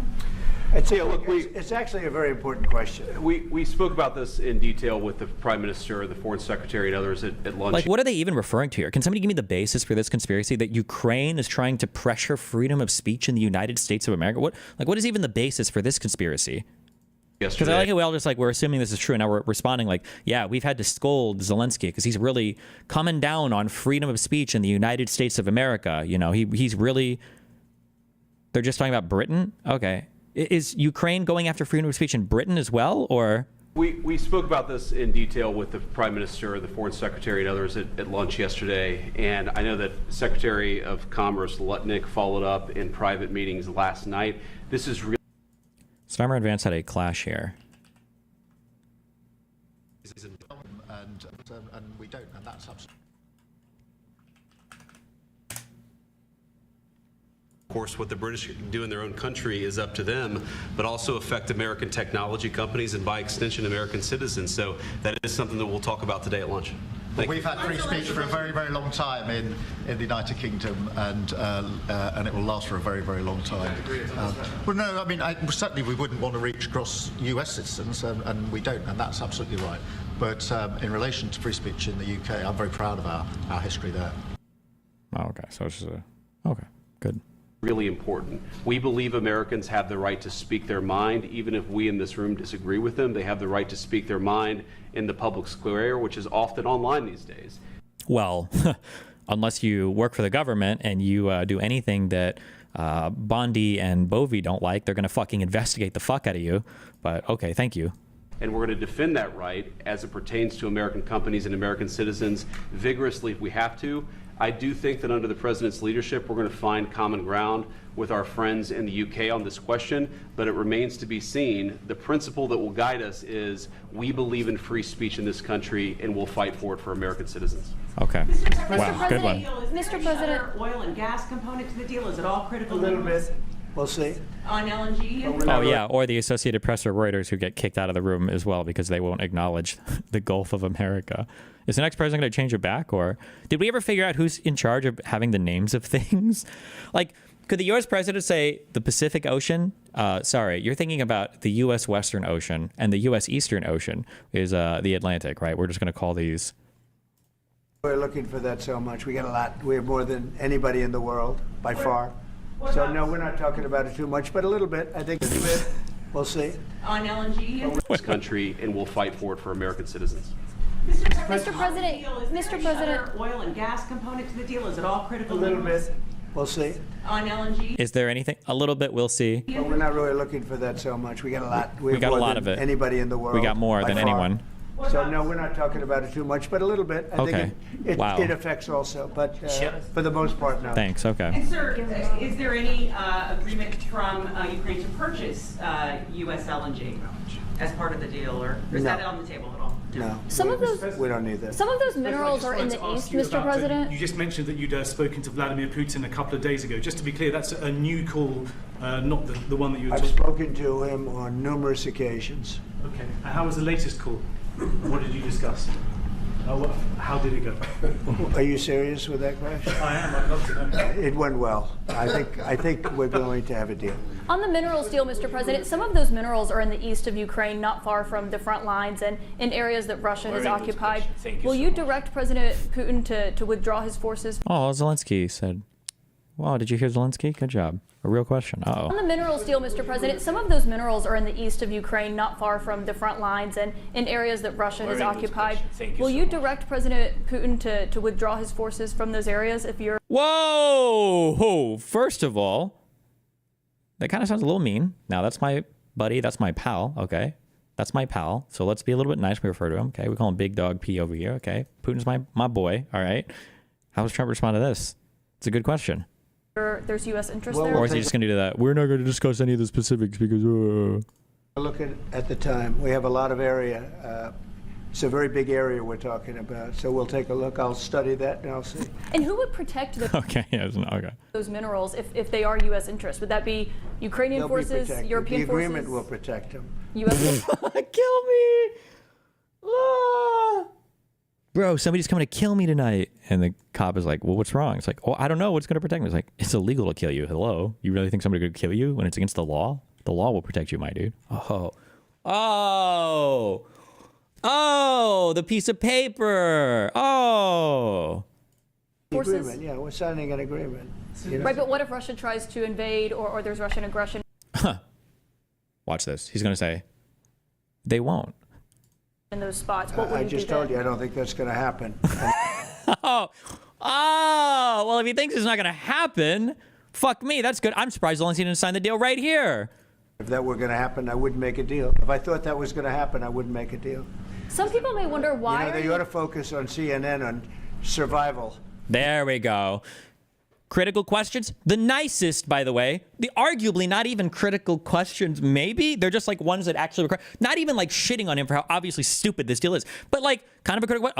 I'd say, look, it's actually a very important question. We spoke about this in detail with the Prime Minister, the Foreign Secretary, and others at lunch. Like, what are they even referring to here? Can somebody give me the basis for this conspiracy that Ukraine is trying to pressure freedom of speech in the United States of America? What is even the basis for this conspiracy? Because I like it. We all just we're assuming this is true, and now we're responding like, yeah, we've had to scold Zelensky because he's really coming down on freedom of speech in the United States of America. You know, he's really. They're just talking about Britain. Okay. Is Ukraine going after freedom of speech in Britain as well, or We spoke about this in detail with the Prime Minister, the Foreign Secretary, and others at lunch yesterday. And I know that Secretary of Commerce Lutnick followed up in private meetings last night. This is really... Starmer Advance had a clash here. And we don't, and that's absolutely... Of course, what the British do in their own country is up to them, but also affect American technology companies and by extension American citizens. So that is something that we'll talk about today at lunch. We've had free speech for a very, very long time in the United Kingdom, and it will last for a very, very long time. Well, no, I mean, certainly we wouldn't want to reach across US citizens, and we don't, and that's absolutely right. But in relation to free speech in the UK, I'm very proud of our history there. Oh, okay, so it's just okay, good. Really important. We believe Americans have the right to speak their mind, even if we in this room disagree with them. They have the right to speak their mind in the public square, which is often online these days. Well, unless you work for the government and you do anything that Bondi and Bovey don't like, they're going to fucking investigate the fuck out of you. But okay, thank you. And we're going to defend that right as it pertains to American companies and American citizens vigorously if we have to. I do think that under the president's leadership, we're going to find common ground with our friends in the UK on this question, but it remains to be seen. The principle that will guide us is we believe in free speech in this country and we'll fight for it for American citizens. Okay. Wow, good one. Mr. President, oil and gas component to the deal? Is it all critical? A little bit. We'll see. On LNG? Oh, yeah, or the Associated Press or Reuters who get kicked out of the room as well because they won't acknowledge the Gulf of America. Is the next president going to change it back? Or did we ever figure out who's in charge of having the names of things? Like, could the U.S. president say the Pacific Ocean? Sorry, you're thinking about the U.S. Western Ocean, and the U.S. Eastern Ocean is the Atlantic, right? We're just going to call these. We're looking for that so much. We got a lot. We have more than anybody in the world, by far. So, no, we're not talking about it too much, but a little bit. I think a little bit. We'll see. On LNG? This country, and we'll fight for it for American citizens. Mr. President, oil and gas component to the deal? Is it all critical? A little bit. We'll see. On LNG? Is there anything? A little bit, we'll see. But we're not really looking for that so much. We got a lot. We got a lot of it. Anybody in the world. We got more than anyone. So, no, we're not talking about it too much, but a little bit. I think it affects also, but for the most part, no. Thanks, okay. And, sir, is there any agreement from Ukraine to purchase U.S. LNG as part of the deal, or is that on the table at all? No. We don't need that. Some of those minerals are in the east, Mr. President. You just mentioned that you'd spoken to Vladimir Putin a couple of days ago. Just to be clear, that's a new call, not the one that you were I've spoken to him on numerous occasions. Okay. And how was the latest call? What did you discuss? How did it go? Are you serious with that question? I am. I'd love to know. It went well. I think we're going to have a deal. On the minerals deal, Mr. President, some of those minerals are in the east of Ukraine, not far from the front lines and in areas that Russia has occupied. Will you direct President Putin to withdraw his forces? Oh, Zelensky said. Wow, did you hear Zelensky? Good job. A real question. Uh-oh. On the minerals deal, Mr. President, some of those minerals are in the east of Ukraine, not far from the front lines and in areas that Russia has occupied. Will you direct President Putin to withdraw his forces from those areas if you're... Whoa! First of all, that kind of sounds a little mean. Now, that's my buddy. That's my pal, okay? That's my pal. So let's be a little bit nice when we refer to him, okay? We call him Big Dog P over here, okay? Putin's my boy, all right? How does Trump respond to this? It's a good question. There's U.S. interest there? Or is he just going to do that? We're not going to discuss any of the specifics because... Look at the time. We have a lot of area. It's a very big area we're talking about. So we'll take a look. I'll study that and I'll see. And who would protect those minerals if they are U.S. interests? Would that be Ukrainian forces, European forces? The agreement will protect them. U.S. Kill me! Ah! Bro, somebody's coming to kill me tonight. And the cop is like, well, what's wrong? It's like, oh, I don't know. What's going to protect me? It's like, it's illegal to kill you. Hello? You really think somebody could kill you when it's against the law? The law will protect you, my dude. Oh, the piece of paper. Oh. Agreement, yeah, we're signing an agreement. You know? Right, but what if Russia tries to invade or there's Russian aggression? Watch this. He's going to say, they won't. In those spots, what would I just told you, I don't think that's going to happen. Well, if he thinks it's not going to happen, fuck me. That's good. I'm surprised Zelensky didn't sign the deal right here. If that were going to happen, I wouldn't make a deal. If I thought that was going to happen, I wouldn't make a deal. Some people may wonder why. They ought to focus on CNN on survival. There we go. Critical questions, the nicest, by the way. The arguably not even critical questions, maybe. They're just like ones that actually require, not even like shitting on him for how obviously stupid this deal is, but like kind of a critical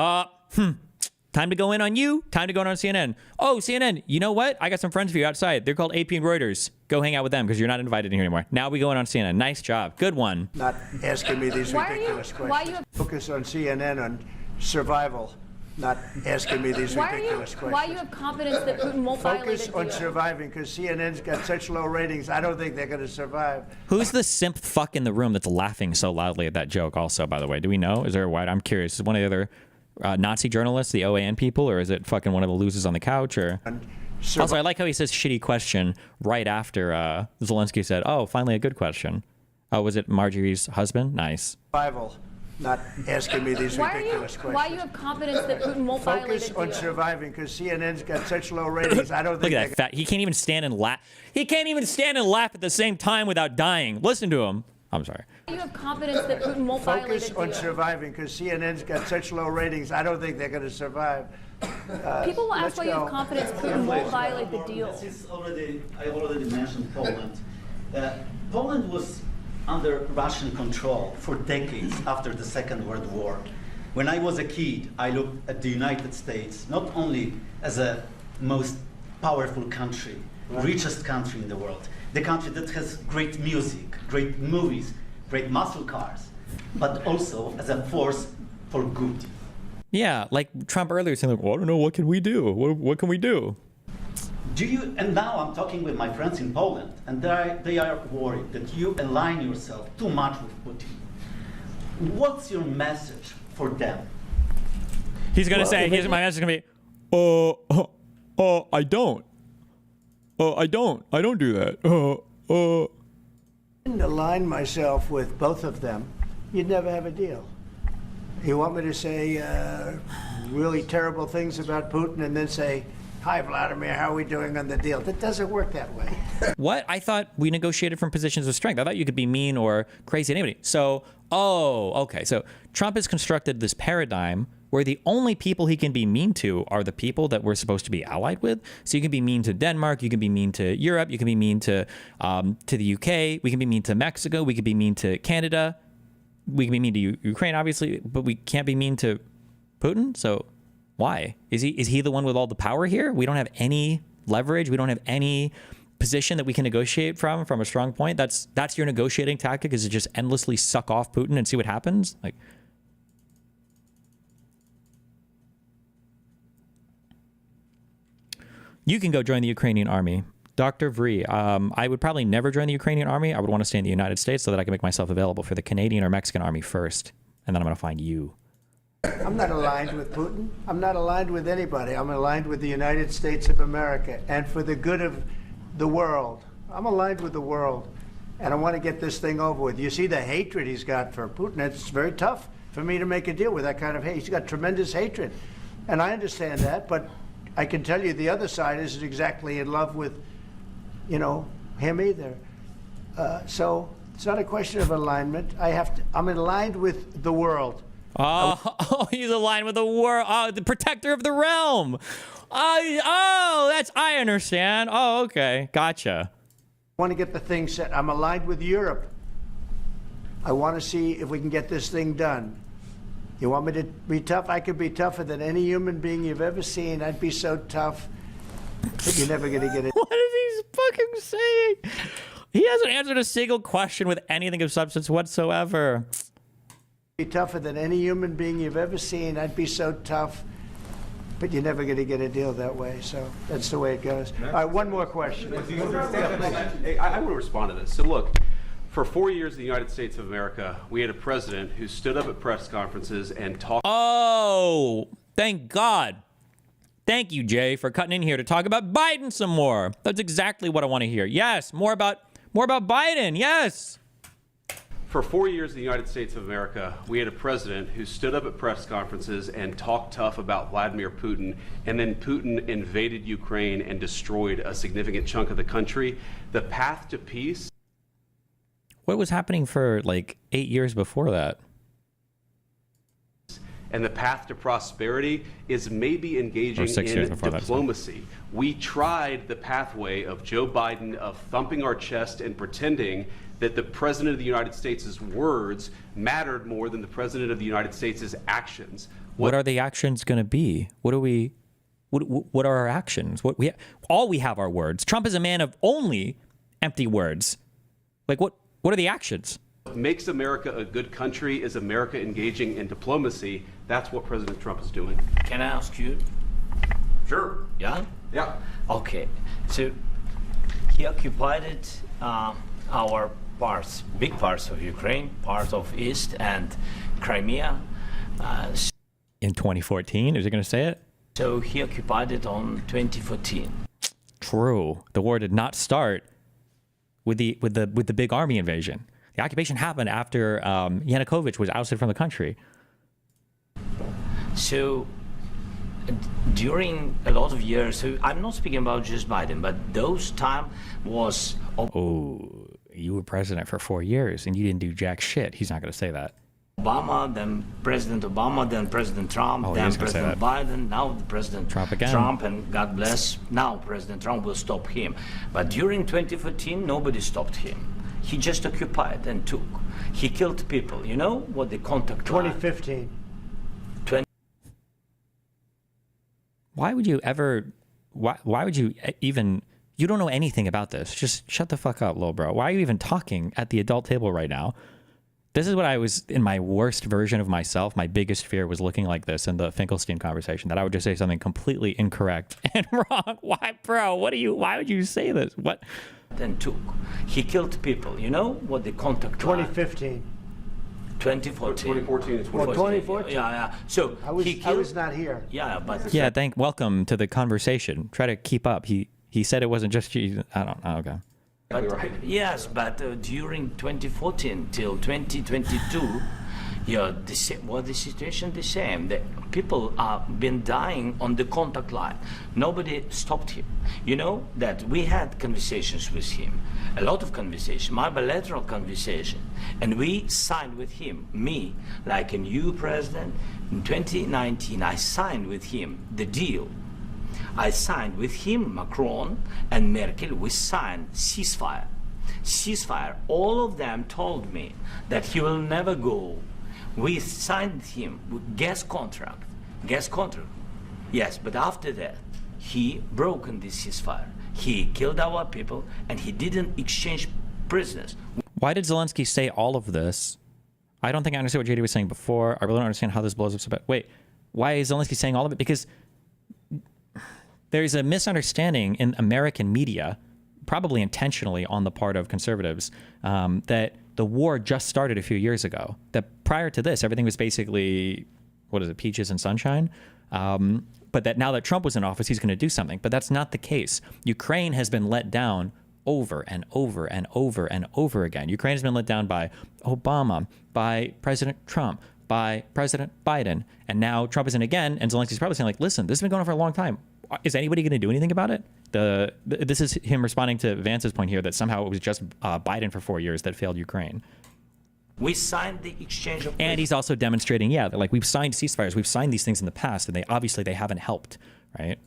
time to go in on you, time to go in on CNN. Oh, CNN, you know what? I got some friends for you outside. They're called AP and Reuters. Go hang out with them because you're not invited in here anymore. Now we go in on CNN. Nice job. Good one. Not asking me these ridiculous questions. Focus on CNN on survival. Not asking me these ridiculous questions. Why you have confidence that Putin won't violate the deal? Focus on surviving, because CNN's got such low ratings. I don't think they're going to survive. Who's the simp fuck in the room that's laughing so loudly at that joke also, by the way? Do we know? Is there a white? I'm curious. Is it one of the other Nazi journalists, the OAN people, or is it fucking one of the losers on the couch? Or also, I like how he says shitty question right after Zelensky said, oh, finally a good question. Oh, was it Marjorie's husband? Nice. Survival. Not asking me these ridiculous questions. Why you have confidence that Putin won't violate the deal? Focus on surviving, because CNN's got such low ratings. I don't think. Look at that fat. He can't even stand and laugh. He can't even stand and laugh at the same time without dying. Listen to him. I'm sorry. You have confidence that Putin won't violate the deal. Focus on surviving, because CNN's got such low ratings. I don't think they're going to survive. People will ask why you have confidence Putin won't violate the deal. I already mentioned Poland. Poland was under Russian control for decades after the Second World War. When I was a kid, I looked at the United States not only as a most powerful country, richest country in the world, the country that has great music, great movies, great muscle cars, but also as a force for good. Yeah, like Trump earlier saying, like, well, I don't know, what can we do? What can we do? And now I'm talking with my friends in Poland, and they are worried that you align yourself too much with Putin. What's your message for them? He's going to say, my message is going to be, I don't. I don't do that. I didn't align myself with both of them, you'd never have a deal. You want me to say really terrible things about Putin and then say, hi, Vladimir, how are we doing on the deal? That doesn't work that way. What? I thought we negotiated from positions of strength. I thought you could be mean or crazy to anybody. So, okay. So Trump has constructed this paradigm where the only people he can be mean to are the people that we're supposed to be allied with. So you can be mean to Denmark, you can be mean to Europe, you can be mean to the UK, we can be mean to Mexico, we can be mean to Canada, we can be mean to Ukraine, obviously, but we can't be mean to Putin. So why? Is he the one with all the power here? We don't have any leverage. We don't have any position that we can negotiate from a strong point. That's your negotiating tactic, is to just endlessly suck off Putin and see what happens. Like, you can go join the Ukrainian army. Dr. Vree, I would probably never join the Ukrainian army. I would want to stay in the United States so that I can make myself available for the Canadian or Mexican army first. And then I'm going to find you. I'm not aligned with Putin. I'm not aligned with anybody. I'm aligned with the United States of America and for the good of the world. I'm aligned with the world, and I want to get this thing over with. You see the hatred he's got for Putin. It's very tough for me to make a deal with that kind of hate. He's got tremendous hatred, and I understand that, but I can tell you the other side isn't exactly in love with, him either. So it's not a question of alignment. I'm aligned with the world. Oh, he's aligned with the world. Oh, the protector of the realm. I understand. Oh, okay. Gotcha. I want to get the thing set. I'm aligned with Europe. I want to see if we can get this thing done. You want me to be tough? I could be tougher than any human being you've ever seen. I'd be so tough, but you're never going to get it. What is he fucking saying? He hasn't answered a single question with anything of substance whatsoever. Be tougher than any human being you've ever seen. I'd be so tough, but you're never going to get a deal that way. So that's the way it goes. All right, one more question. I want to respond to this. So look, for 4 years in the United States of America, we had a president who stood up at press conferences and talked. Oh, thank God. Thank you, Jay, for cutting in here to talk about Biden some more. That's exactly what I want to hear. Yes, more about Biden. Yes. For 4 years in the United States of America, we had a president who stood up at press conferences and talked tough about Vladimir Putin, and then Putin invaded Ukraine and destroyed a significant chunk of the country. The path to peace. what was happening for like 8 years before that? And the path to prosperity is maybe engaging 6 years in before that, diplomacy. We tried the pathway of Joe Biden of thumping our chest and pretending that the President of the United States' words mattered more than the President of the United States' actions. What are the actions going to be? What are our actions? All we have are words. Trump is a man of only empty words. Like what are the actions? What makes America a good country is America engaging in diplomacy. That's what President Trump is doing. Can I ask you? Sure. Yeah? Yeah. Okay. So he occupied our parts, big parts of Ukraine, parts of East and Crimea. In 2014, is he going to say it? So he occupied it on 2014. True. The war did not start with the big army invasion. The occupation happened after Yanukovych was ousted from the country. So during a lot of years, so I'm not speaking about just Biden, but those time was... Oh, you were president for 4 years and you didn't do jack shit. He's not going to say that. Obama, then President Obama, then President Trump, then President Biden, now the President Trump again. Trump, and God bless, now President Trump will stop him. But during 2014, nobody stopped him. He just occupied and took. He killed people. You know what the contact 2015. Why would you ever, why would you even, you don't know anything about this. Just shut the fuck up, little bro. Why are you even talking at the adult table right now? This is what I was, in my worst version of myself, my biggest fear was looking like this in the Finkelstein conversation, that I would just say something completely incorrect and wrong. Why, bro? Why would you say this? What? Then took. He killed people. You know what the contact 2015. 2014. 2014 and 2014. Yeah. So I was not here. Yeah, but yeah. Welcome to the conversation. Try to keep up. He said it wasn't just you. I don't know. Okay. But, yes, but during 2014 till 2022, the situation the same. The people have been dying on the contact line. Nobody stopped him. You know that we had conversations with him, a lot of conversations, my bilateral conversation, and we signed with him, me, like a new president. In 2019, I signed with him the deal. I signed with him, Macron and Merkel, we signed ceasefire. Ceasefire, all of them told me that he will never go. We signed him with gas contract. Yes, but after that, he broken this ceasefire. He killed our people and he didn't exchange prisoners. Why did Zelensky say all of this? I don't think I understood what JD was saying before. I really don't understand how this blows up so bad. Wait, why is Zelensky saying all of it? Because there's a misunderstanding in American media, probably intentionally on the part of conservatives, that the war just started a few years ago. That prior to this, everything was basically, peaches and sunshine? But that now that Trump was in office, he's going to do something. But that's not the case. Ukraine has been let down over and over and over and over again. Ukraine has been let down by Obama, by President Trump, by President Biden. And now Trump is in again, and Zelensky's probably saying, like, listen, this has been going on for a long time. Is anybody going to do anything about it? This is him responding to Vance's point here that somehow it was just Biden for 4 years that failed Ukraine. We signed the exchange of... And he's also demonstrating, that like we've signed ceasefires, we've signed these things in the past, and they haven't helped, right?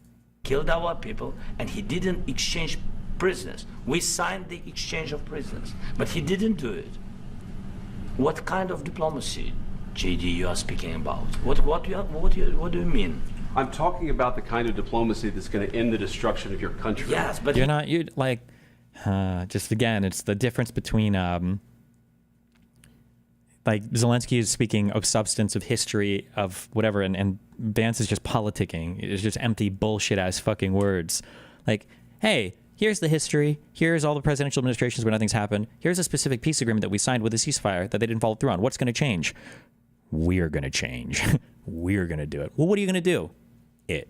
Killed our people, and he didn't exchange prisoners. We signed the exchange of prisoners, but he didn't do it. What kind of diplomacy, JD, you are speaking about? What do you mean? I'm talking about the kind of diplomacy that's going to end the destruction of your country. Yes, but just again, it's the difference between like Zelensky is speaking of substance, of history, of whatever, and Vance is just politicking. It's just empty bullshit ass fucking words. Like, hey, here's the history. Here's all the presidential administrations where nothing's happened. Here's a specific peace agreement that we signed with a ceasefire that they didn't follow through on. What's going to change? We're going to change. We're going to do it. Well, what are you going to do? It.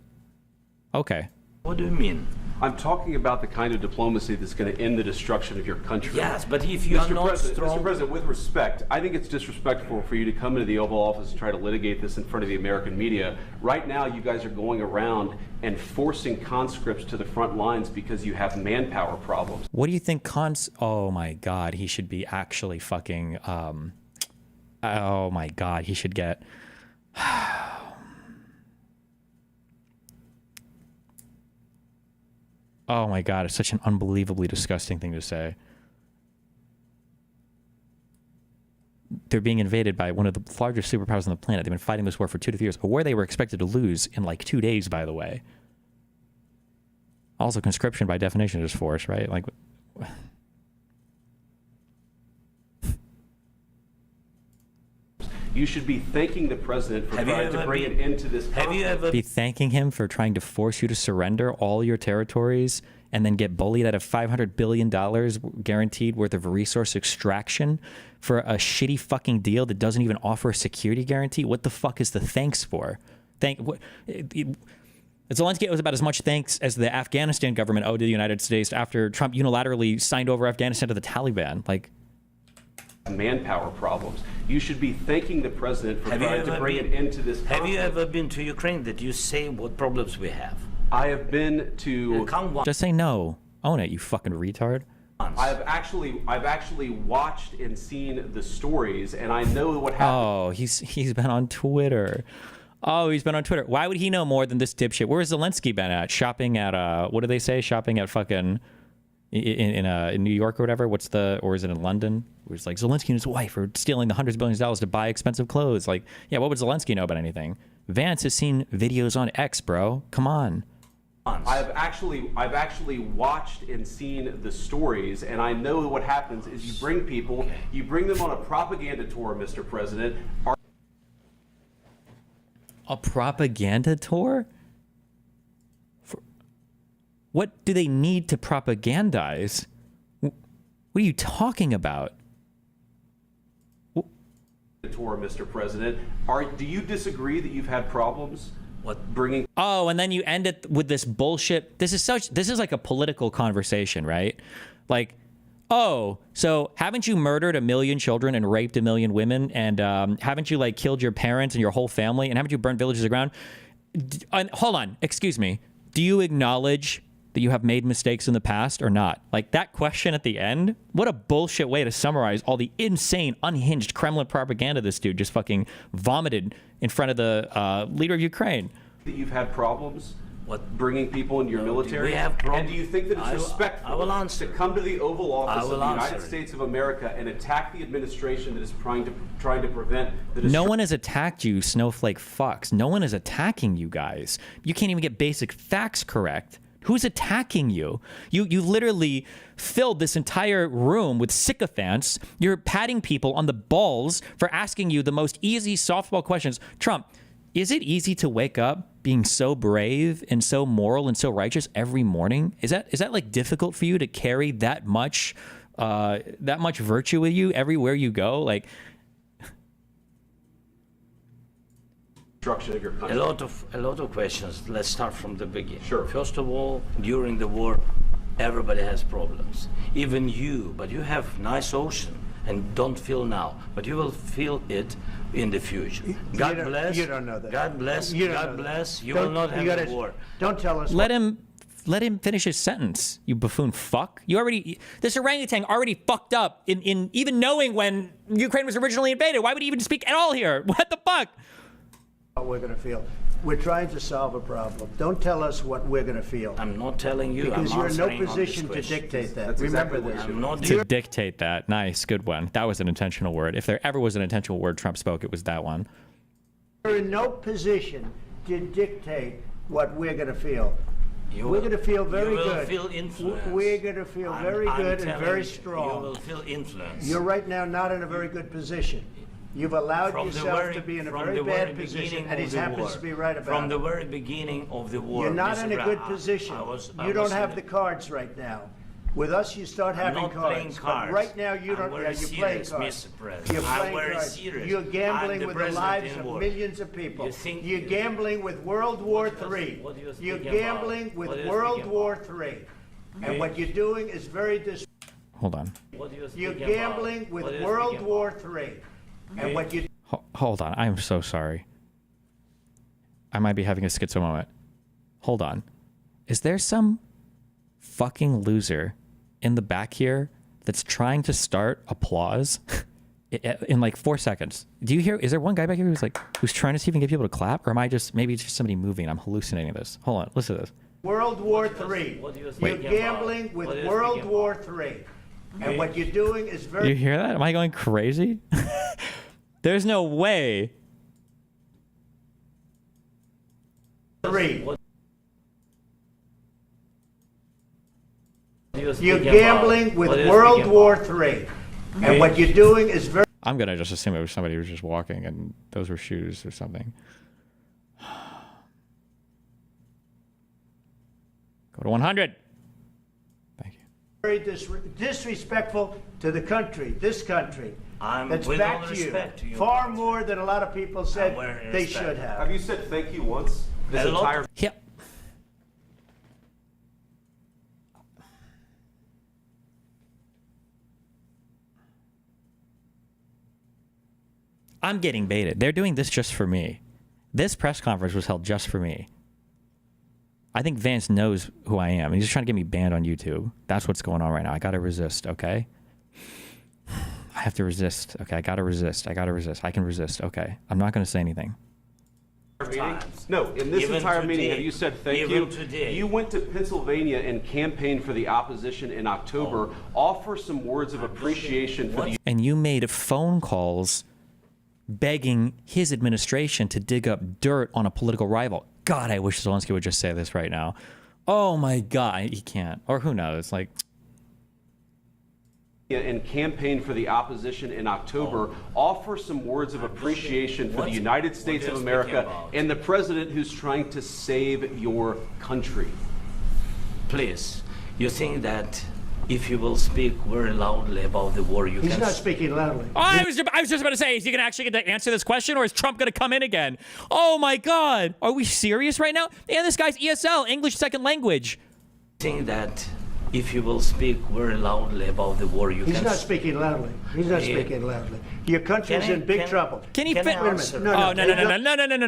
Okay. What do you mean? I'm talking about the kind of diplomacy that's going to end the destruction of your country. Yes, but if you are not strong... Mr. President, with respect, I think it's disrespectful for you to come into the Oval Office and try to litigate this in front of the American media. Right now, you guys are going around and forcing conscripts to the front lines because you have manpower problems. What do you think oh my God, he should be actually fucking, oh my God, he should get... Oh my God, it's such an unbelievably disgusting thing to say. They're being invaded by one of the largest superpowers on the planet. They've been fighting this war for 2 to 3 years, a war they were expected to lose in like 2 days, by the way. Also, conscription by definition is force, right? Like, you should be thanking the president for trying to bring it into this conflict. Have you ever be thanking him for trying to force you to surrender all your territories and then get bullied out of $500 billion guaranteed worth of resource extraction for a shitty fucking deal that doesn't even offer a security guarantee? What the fuck is the thanks for? Zelensky owes about as much thanks as the Afghanistan government owed to the United States after Trump unilaterally signed over Afghanistan to the Taliban. Like, manpower problems. You should be thanking the president for trying to bring it into this conflict. Have you ever been to Ukraine? Did you say what problems we have? I have been to... just say no. Own it, you fucking retard. I've actually watched and seen the stories, and I know what happened. Oh, he's been on Twitter. Oh, he's been on Twitter. Why would he know more than this dipshit? Where's Zelensky been at? Shopping at what do they say? Shopping at fucking in New York or whatever. Or is it in London? Where it's like Zelensky and his wife are stealing the hundreds of billions of dollars to buy expensive clothes. Like, yeah, what would Zelensky know about anything? Vance has seen videos on X, bro. Come on. I've actually watched and seen the stories, and I know what happens is you bring people, you bring them on a propaganda tour, Mr. President. A propaganda tour? What do they need to propagandize? What are you talking about? Tour, Mr. President. Do you disagree that you've had problems? What bringing? Oh, and then you end it with this bullshit. This is like a political conversation, right? Like, oh, so haven't you murdered 1 million children and raped 1 million women, and haven't you like killed your parents and your whole family, and haven't you burned villages to the ground? Hold on, excuse me. Do you acknowledge that you have made mistakes in the past or not? Like, that question at the end, what a bullshit way to summarize all the insane, unhinged Kremlin propaganda this dude just fucking vomited in front of the leader of Ukraine. That you've had problems bringing people into your military? We have problems. And do you think that it's respectful to come to the Oval Office of the United States of America and attack the administration that is trying to prevent the destruction? No one has attacked you, snowflake fucks. No one is attacking you guys. You can't even get basic facts correct. Who's attacking you? You literally filled this entire room with sycophants. You're patting people on the balls for asking you the most easy softball questions. Trump, is it easy to wake up being so brave and so moral and so righteous every morning? Is that like difficult for you to carry that much virtue with you everywhere you go? Like, of your country. A lot of questions. Let's start from the beginning. Sure. First of all, during the war, everybody has problems. Even you, but you have nice ocean and don't feel now, but you will feel it in the future. God bless. You don't know that. God bless. God bless. You Don't- will not you have gotta- a war. Don't tell us. let him finish his sentence, you buffoon fuck. This orangutan already fucked up in even knowing when Ukraine was originally invaded. Why would he even speak at all here? What the fuck? What we're going to feel. We're trying to solve a problem. Don't tell us what we're going to feel. I'm not telling you. Because I'm you're in no answering on this position to question. dictate that. That's Remember exactly this. what I'm not To dictate that. Nice, good one. That was an intentional word. If there ever was an intentional word Trump spoke, it was that one. You're in no position to dictate what we're going to feel. You We're going to feel very you will good. Feel influenced. We're going to feel very I'm good and telling very you, strong. You will feel influence. You're right now not in a very good position. You've allowed From the yourself very- to be in a from very the very bad position, beginning and he of the happens war. to be right about From it. the very beginning of the war. You're not Mr. in a Brown, good position. I You don't was have in the cards right now. With us, you start having not playing cards. But cards. right now, you I'm don't. very You're playing serious, cards. Mr. President. You're I'm playing very cards. serious. You're gambling I'm with the president lives in of war. millions of people. You think- You're gambling with World War III. what do you You're speak gambling about? with What do you World speak War III. And what you're doing is very Hold on. What do you You're speak gambling about? with What do you World speak War III. And what you Hold on. I'm so sorry. I might be having a schizo moment. Hold on. Is there some fucking loser in the back here that's trying to start applause in like 4 seconds? Do you hear? Is there one guy back here who's trying to see if he can get people to clap? Or am I just, maybe it's just somebody moving? I'm hallucinating this. Hold on. Listen to this. World War III. You're gambling with World War III. And what you're doing is very... You hear that? Am I going crazy? There's no way. You're gambling with World War III. And what you're doing is very... I'm going to just assume it was somebody who was just walking and those were shoes or something. Go to 100. very disrespectful to the country, this country. That's with back all to you. respect to you. Far more than a lot of people said they should have. Have you said thank you once this entire... Yep. I'm getting baited. They're doing this just for me. This press conference was held just for me. I think Vance knows who I am. He's just trying to get me banned on YouTube. That's what's going on right now. I gotta resist, okay? I have to resist. Okay, I gotta resist. I gotta resist. I can resist. Okay. I'm not gonna say anything. No, in this Even entire meeting, today, have you said thank even you? today. You went to Pennsylvania and campaigned for the opposition in October. Offer some words of appreciation for the... And you made phone calls begging his administration to dig up dirt on a political rival. God, I wish Zelensky would just say this right now. Oh my God, he can't. Or who knows? Like... and campaign for the opposition in October, offer some words of appreciation for the United States of America and the president who's trying to save your country. Please, you think that if you will speak very loudly about the war, you He's can... not speaking loudly. Oh, I was just about to say, is he going to actually get to answer this question, or is Trump going to come in again? Oh my God. Are we serious right now? And this guy's ESL, English second language. think that if you will speak very loudly about the war, you He's can... not speaking loudly. He's not speaking loudly. Your country's in big trouble. Can he fit? Wait a minute.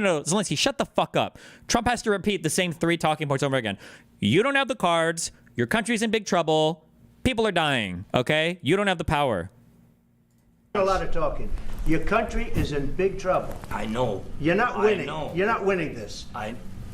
No. Zelensky, shut the fuck up. Trump has to repeat the same 3 talking points over again. You don't have the cards. Your country's in big trouble. People are dying, okay? You don't have the power. A lot of talking. Your country is in big trouble. I know. You're not winning. I know. You're not winning this.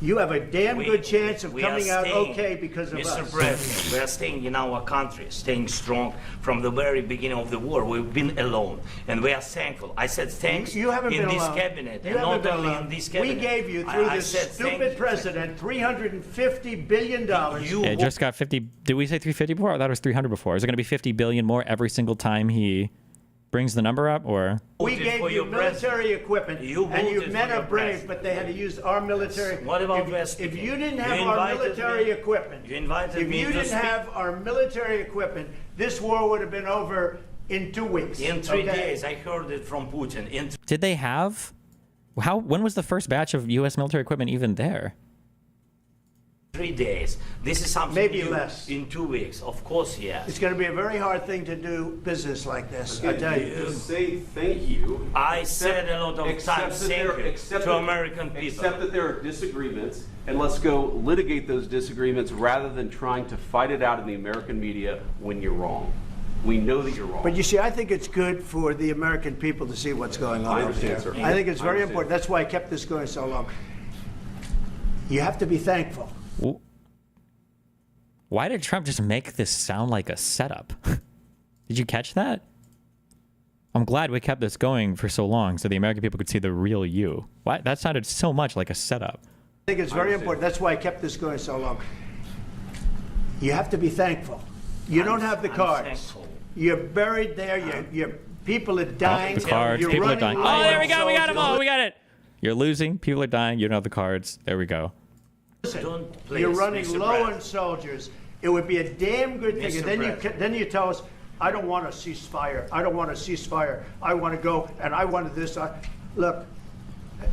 You have a damn good chance of coming out okay because of us. Mr. President, we are staying in our country, staying strong from the very beginning of the war. We've been alone, and we are thankful. I said thanks You haven't in been this alone. cabinet, You and haven't not been only alone. in this cabinet. We gave you, through I this said thank stupid you. president, $350 billion. Yeah, it just got 50. Did we say 350 before? I thought it was 300 before. Is it going to be 50 billion more every single time he brings the number up, or? We gave you military equipment, and your voted men for are your brave, president. but they had to use our military. What about if you didn't have our military equipment, if you didn't have our military equipment, this war would have been over in 2 weeks. In 3 days, I heard it from Putin. In Did they have? When was the first batch of U.S. military equipment even there? 3 days. This is something Maybe new less. in 2 weeks. Of course, yes. It's going to be a very hard thing to do business like this, I tell you. To say thank you. I said a lot of times thank you to American people. Accept that there are disagreements, and let's go litigate those disagreements rather than trying to fight it out in the American media when you're wrong. We know that you're wrong. But you see, I think it's good for the American people to see what's going on I over understand, there. sir. I think it's I very understand. important. That's why I kept this going so long. You have to be thankful. Why did Trump just make this sound like a setup? Did you catch that? I'm glad we kept this going for so long so the American people could see the real you. Why? That sounded so much like a setup. I think it's very important. That's why I kept this going so long. You have to be thankful. You don't have the cards. thankful. You're buried there. Your people are dying. The cards, You're people are running dying. low Oh, there we on go. We got them soldiers. all. We got it. You're losing. People are dying. You don't have the cards. There we go. Listen, Don't, please, you're running Mr. low President. on soldiers. It would be a damn good thing. Mr. And then you tell us, I don't want a ceasefire. I don't want a ceasefire. I want to go, and I wanted this. Look,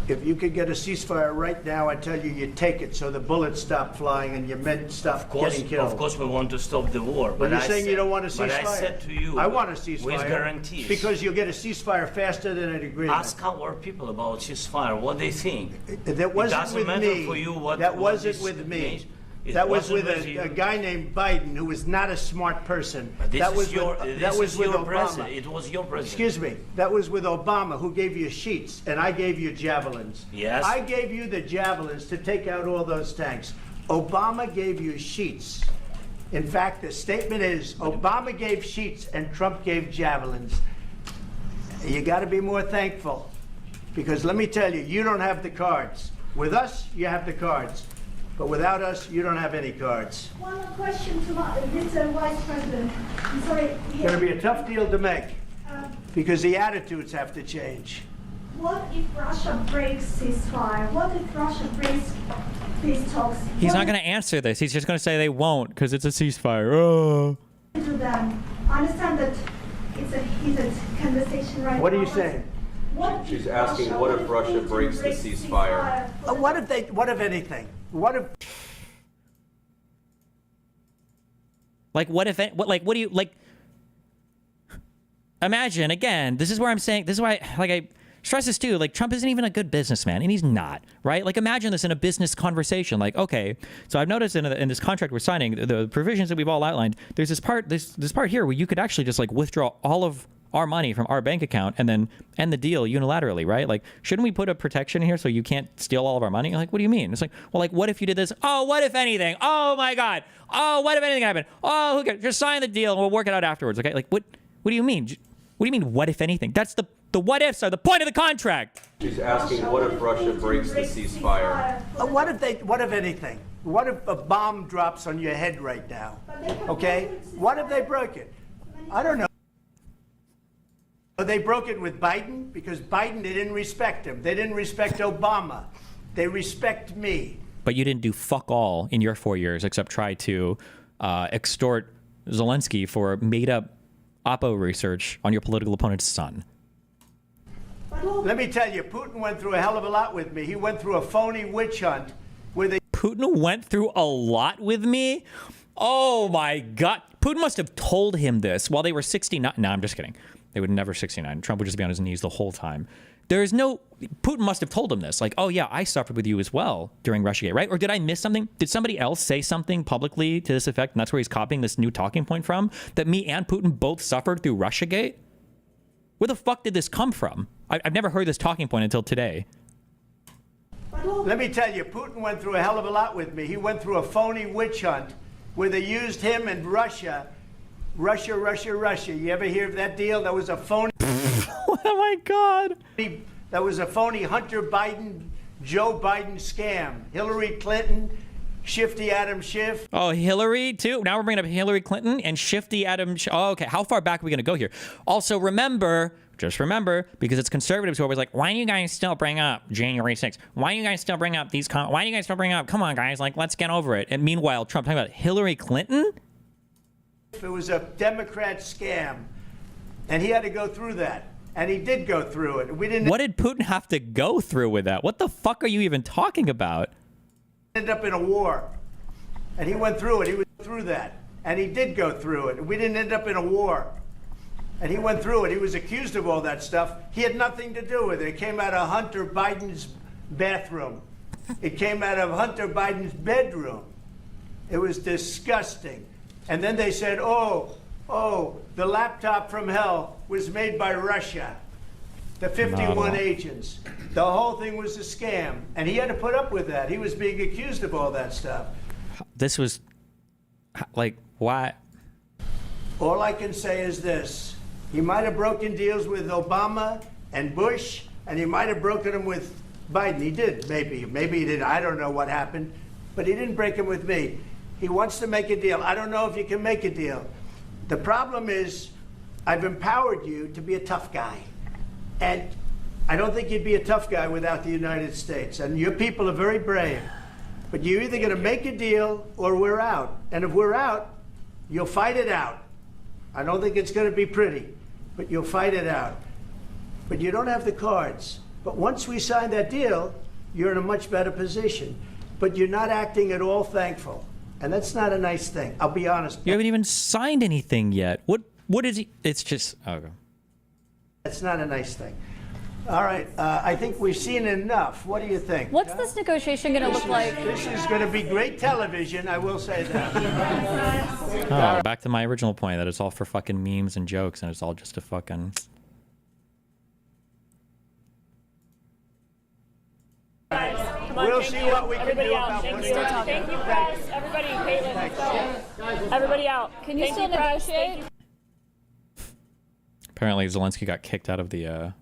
if you could get a ceasefire right now, I tell you, you take it so the bullets stop flying and your men stop getting killed. Of course, we want to stop the war. But you're saying you don't want a ceasefire? But I said to you, I want a ceasefire. With guarantees. Because you'll get a ceasefire faster than an agreement. Ask our people about ceasefire, what they think. That wasn't it doesn't with matter me. for you what That what wasn't this with me. means. It That was wasn't with a guy named Biden, who was not a smart person. But this that is was your, with, this that was is with your Obama. president. It was your president. Excuse me. That was with Obama, who gave you sheets, and I gave you javelins. Yes. I gave you the javelins to take out all those tanks. Obama gave you sheets. In fact, the statement is Obama gave sheets and Trump gave javelins. You got to be more thankful, because let me tell you, you don't have the cards. With us, you have the cards. But without us, you don't have any cards. One more question to Mr. Vice President. I'm sorry. It's going to be a tough deal to make, because the attitudes have to change. What if Russia breaks ceasefire? What if Russia breaks peace talks? He's not going to answer this. He's just going to say they won't because it's a ceasefire. Oh. To them. I understand that it's a heated conversation right now. What are you saying? What She's if asking, Russia, what if Russia Putin breaks the ceasefire? What if anything? What if? Like, what if, what do you, like, imagine, again, this is where I'm saying, this is why, like, I stress this too, like, Trump isn't even a good businessman, and he's not, right? Like, imagine this in a business conversation, like, okay, so I've noticed in this contract we're signing, the provisions that we've all outlined, there's this part here where you could actually just, like, withdraw all of our money from our bank account and then end the deal unilaterally, right? Like, shouldn't we put a protection here so you can't steal all of our money? Like, what do you mean? It's like, well, like, what if you did this? Oh, what if anything? Oh my God. Oh, what if anything happened? Oh, who cares? Just sign the deal and we'll work it out afterwards. Okay. Like, what do you mean? What do you mean? What if anything? That's the what ifs are the point of the contract. She's asking, what if Russia breaks the ceasefire? What if anything? What if a bomb drops on your head right now? Okay. What if they broke it? I don't know. They broke it with Biden because Biden, they didn't respect him. They didn't respect Obama. They respect me. But you didn't do fuck all in your 4 years except try to extort Zelensky for made-up Oppo research on your political opponent's son. Let me tell you, Putin went through a hell of a lot with me. He went through a phony witch hunt where they... Putin went through a lot with me? Oh my God. Putin must have told him this while they were 69. No, I'm just kidding. They would never 69. Trump would just be on his knees the whole time. There's no... Putin must have told him this. Like, oh yeah, I suffered with you as well during Russiagate, right? Or did I miss something? Did somebody else say something publicly to this effect? And that's where he's copying this new talking point from? That me and Putin both suffered through Russiagate? Where the fuck did this come from? I've never heard this talking point until today. Let me tell you, Putin went through a hell of a lot with me. He went through a phony witch hunt where they used him and Russia. Russia. You ever hear of that deal? That was a phony... Oh my God. That was a phony Hunter Biden, Joe Biden scam. Hillary Clinton, Shifty Adam Schiff. Oh, Hillary too? Now we're bringing up Hillary Clinton and Shifty Adam Schiff. Oh, okay. How far back are we going to go here? Also, just remember, because it's conservatives who are always like, why do you guys still bring up January 6th? Why do you guys still bring up these... Why do you guys still bring up... Come on, guys. Like, let's get over it. And meanwhile, Trump talking about Hillary Clinton? It was a Democrat scam. And he had to go through that. And he did go through it. We didn't... What did Putin have to go through with that? What the fuck are you even talking about? End up in a war. And he went through it. He went through that. And he did go through it. We didn't end up in a war. And he went through it. He was accused of all that stuff. He had nothing to do with it. It came out of Hunter Biden's bathroom. It came out of Hunter Biden's bedroom. It was disgusting. And then they said, oh, the laptop from hell was made by Russia. The 51 agents. The whole thing was a scam. And he had to put up with that. He was being accused of all that stuff. This was, like, why? All I can say is this. He might have broken deals with Obama and Bush, and he might have broken them with Biden. He did, maybe. Maybe he didn't. I don't know what happened. But he didn't break them with me. He wants to make a deal. I don't know if you can make a deal. The problem is, I've empowered you to be a tough guy. And I don't think you'd be a tough guy without the United States. And your people are very brave. But you're either going to make a deal or we're out. And if we're out, you'll fight it out. I don't think it's going to be pretty, but you'll fight it out. But you don't have the cards. But once we sign that deal, you're in a much better position. But you're not acting at all thankful. And that's not a nice thing. I'll be honest. You haven't even signed anything yet. What is he? It's just, okay. That's not a nice thing. All right, I think we've seen enough. What do you think? What's this negotiation going to look like? This is going to be great television, I will say that. Oh, back to my original point that it's all for fucking memes and jokes and it's all just a fucking... We'll see what we can do about Thank you, press. Everybody, Caitlin. Everybody out. Can you still negotiate? Apparently Zelensky got kicked out of the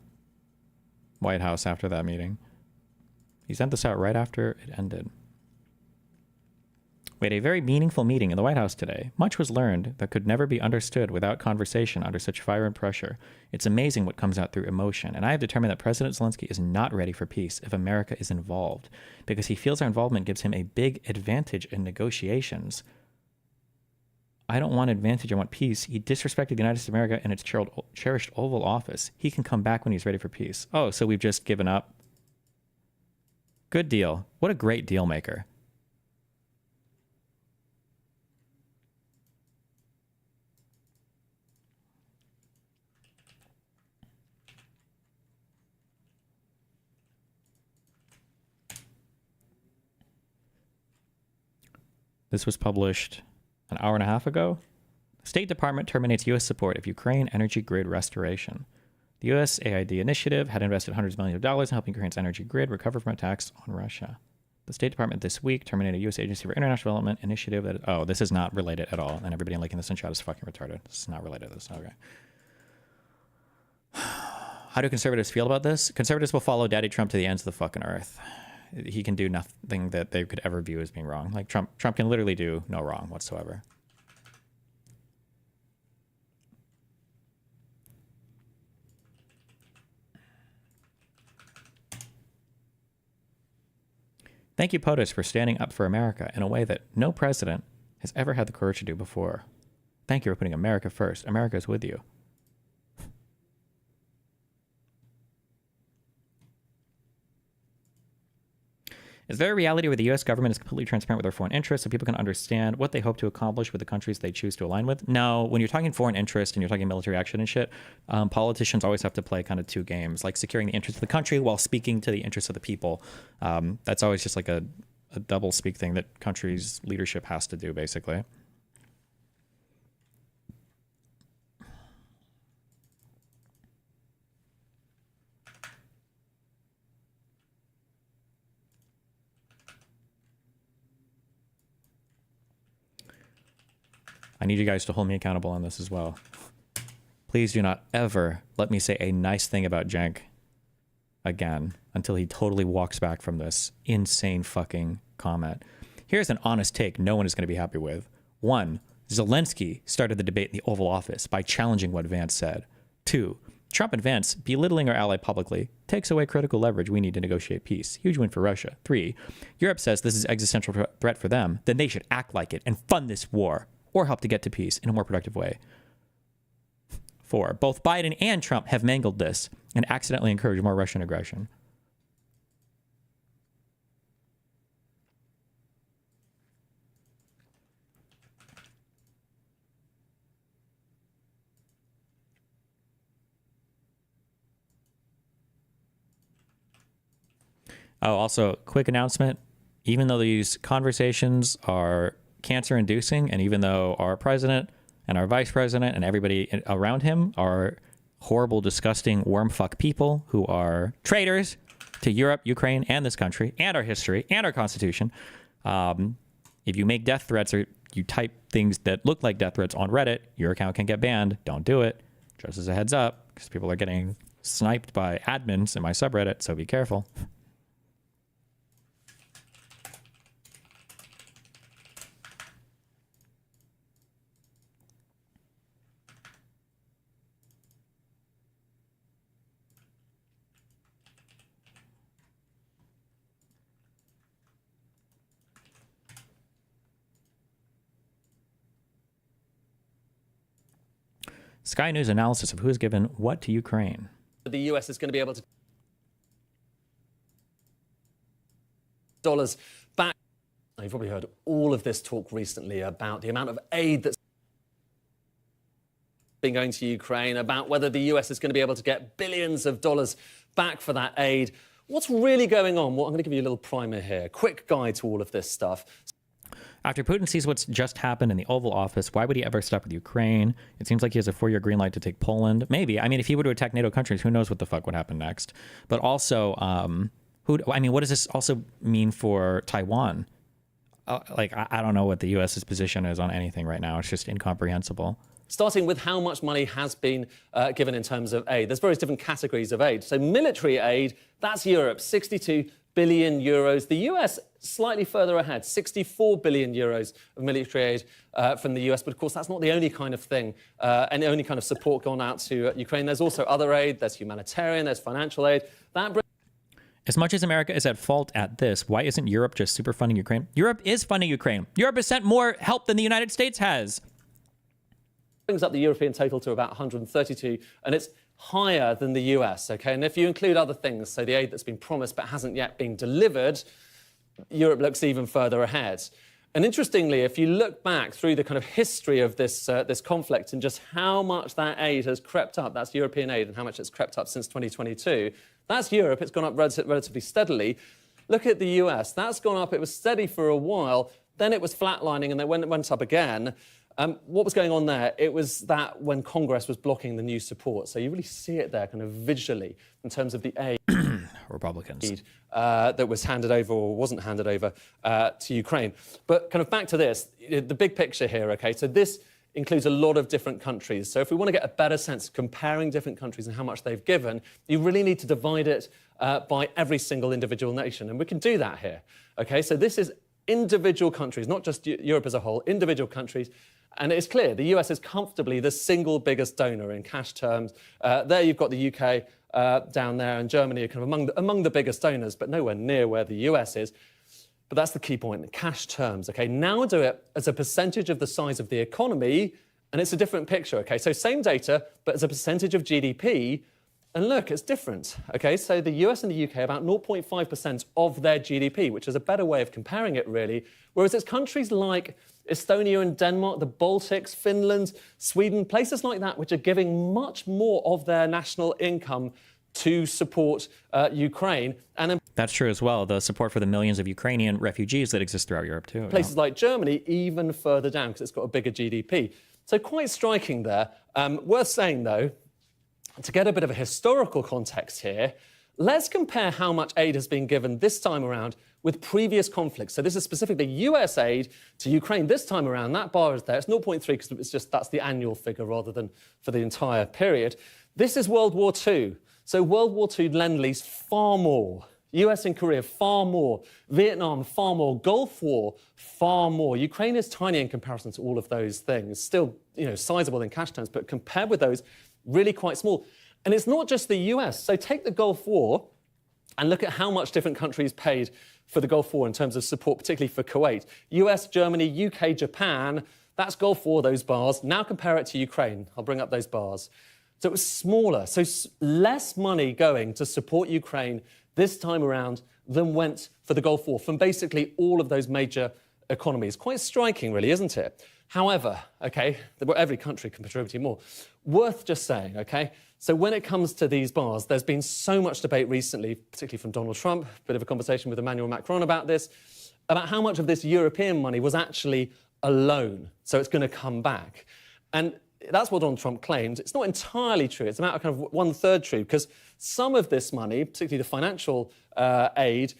White House after that meeting. He sent this out right after it ended. We had a very meaningful meeting in the White House today. Much was learned that could never be understood without conversation under such fire and pressure. It's amazing what comes out through emotion, and I have determined that President Zelensky is not ready for peace if America is involved, because he feels our involvement gives him a big advantage in negotiations. I don't want advantage, I want peace. He disrespected the United States of America and its cherished Oval Office. He can come back when he's ready for peace. Oh, so we've just given up? Good deal. What a great deal maker. This was published an hour and a half ago. State Department terminates U.S. support of Ukraine energy grid restoration. The USAID initiative had invested hundreds of millions of dollars in helping Ukraine's energy grid recover from attacks on Russia. The State Department this week terminated a U.S. Agency for International Development initiative that... Oh, this is not related at all. And everybody liking this in chat is fucking retarded. This is not related to this. Okay. How do conservatives feel about this? Conservatives will follow Daddy Trump to the ends of the fucking earth. He can do nothing that they could ever view as being wrong. Like Trump can literally do no wrong whatsoever. Thank you, POTUS, for standing up for America in a way that no president has ever had the courage to do before. Thank you for putting America first. America is with you. Is there a reality where the U.S. government is completely transparent with their foreign interests so people can understand what they hope to accomplish with the countries they choose to align with? No, when you're talking foreign interest and you're talking military action and shit, politicians always have to play kind of two games, like securing the interests of the country while speaking to the interests of the people. That's always just like a double speak thing that countries' leadership has to do, basically. I need you guys to hold me accountable on this as well. Please do not ever let me say a nice thing about Cenk again until he totally walks back from this insane fucking comment. Here's an honest take no one is going to be happy with. 1, Zelensky started the debate in the Oval Office by challenging what Vance said. 2, Trump and Vance belittling our ally publicly takes away critical leverage we need to negotiate peace. Huge win for Russia. 3, Europe says this is an existential threat for them, then they should act like it and fund this war, or help to get to peace in a more productive way. 4, both Biden and Trump have mangled this and accidentally encouraged more Russian aggression. Oh, also, quick announcement. Even though these conversations are cancer-inducing, and even though our president and our vice president and everybody around him are horrible, disgusting, wormfuck people who are traitors to Europe, Ukraine, and this country, and our history, and our Constitution, if you make death threats or you type things that look like death threats on Reddit, your account can get banned. Don't do it. Just as a heads up, because people are getting sniped by admins in my subreddit, so be careful. Sky News analysis of who has given what to Ukraine. The US is going to be able to dollars back. You've probably heard all of this talk recently about the amount of aid that's been going to Ukraine, about whether the US is going to be able to get billions of dollars back for that aid. What's really going on? Well, I'm going to give you a little primer here. Quick guide to all of this stuff. After Putin sees what's just happened in the Oval Office, why would he ever stop with Ukraine? It seems like he has a 4-year green light to take Poland. Maybe. I mean, if he were to attack NATO countries, who knows what the fuck would happen next? But also, what does this also mean for Taiwan? I don't know what the U.S.'s position is on anything right now. It's just incomprehensible. Starting with how much money has been given in terms of aid. There's various different categories of aid. So military aid, that's Europe, 62 billion euros. The US slightly further ahead, 64 billion euros of military aid from the US. But of course, that's not the only kind of thing and the only kind of support gone out to Ukraine. There's also other aid. There's humanitarian, there's financial aid. As much as America is at fault at this, why isn't Europe just super funding Ukraine? Europe is funding Ukraine. Europe has sent more help than the United States has. Brings up the European total to about 132, and it's higher than the US, okay? And if you include other things, so the aid that's been promised but hasn't yet been delivered, Europe looks even further ahead. And interestingly, if you look back through the kind of history of this conflict and just how much that aid has crept up, that's European aid, and how much it's crept up since 2022, that's Europe. It's gone up relatively steadily. Look at the US. That's gone up. It was steady for a while. Then it was flatlining, and then when it went up again, what was going on there? It was that when Congress was blocking the new support. So you really see it there kind of visually in terms of the aid Republicans that was handed over or wasn't handed over to Ukraine. But kind of back to this, the big picture here, okay? So this includes a lot of different countries. So if we want to get a better sense of comparing different countries and how much they've given, you really need to divide it by every single individual nation. And we can do that here, okay? So this is individual countries, not just Europe as a whole, individual countries. And it's clear the US is comfortably the single biggest donor in cash terms. There you've got the UK down there, and Germany are kind of among the biggest donors, but nowhere near where the US is. But that's the key point, cash terms, okay? Now do it as a percentage of the size of the economy, and it's a different picture, okay? So same data, but as a percentage of GDP, and look, it's different, okay? So the US and the UK, about 0.5% of their GDP, which is a better way of comparing it, really, whereas it's countries like Estonia and Denmark, the Baltics, Finland, Sweden, places like that, which are giving much more of their national income to support Ukraine. And that's true as well. The support for the millions of Ukrainian refugees that exist throughout Europe, too. Places like Germany, even further down, because it's got a bigger GDP. So quite striking there. Worth saying, though, to get a bit of a historical context here, let's compare how much aid has been given this time around with previous conflicts. So this is specifically US aid to Ukraine this time around. That bar is there. It's 0.3 because it's just that's the annual figure rather than for the entire period. This is World War II. So World War II Lend-Lease, far more. US and Korea, far more. Vietnam, far more. Gulf War, far more. Ukraine is tiny in comparison to all of those things. Still, sizable in cash terms, but compared with those, really quite small. And it's not just the US. So take the Gulf War and look at how much different countries paid for the Gulf War in terms of support, particularly for Kuwait. US, Germany, UK, Japan, that's Gulf War, those bars. Now compare it to Ukraine. I'll bring up those bars. So it was smaller, so less money going to support Ukraine this time around than went for the Gulf War from basically all of those major economies. Quite striking, really, isn't it? However, okay, every country can contribute more. Worth just saying, okay? So when it comes to these bars, there's been so much debate recently, particularly from Donald Trump, a bit of a conversation with Emmanuel Macron about this, about how much of this European money was actually a loan. So it's going to come back. And that's what Donald Trump claimed. It's not entirely true. It's about kind of 1/3 true, because some of this money, particularly the financial aid,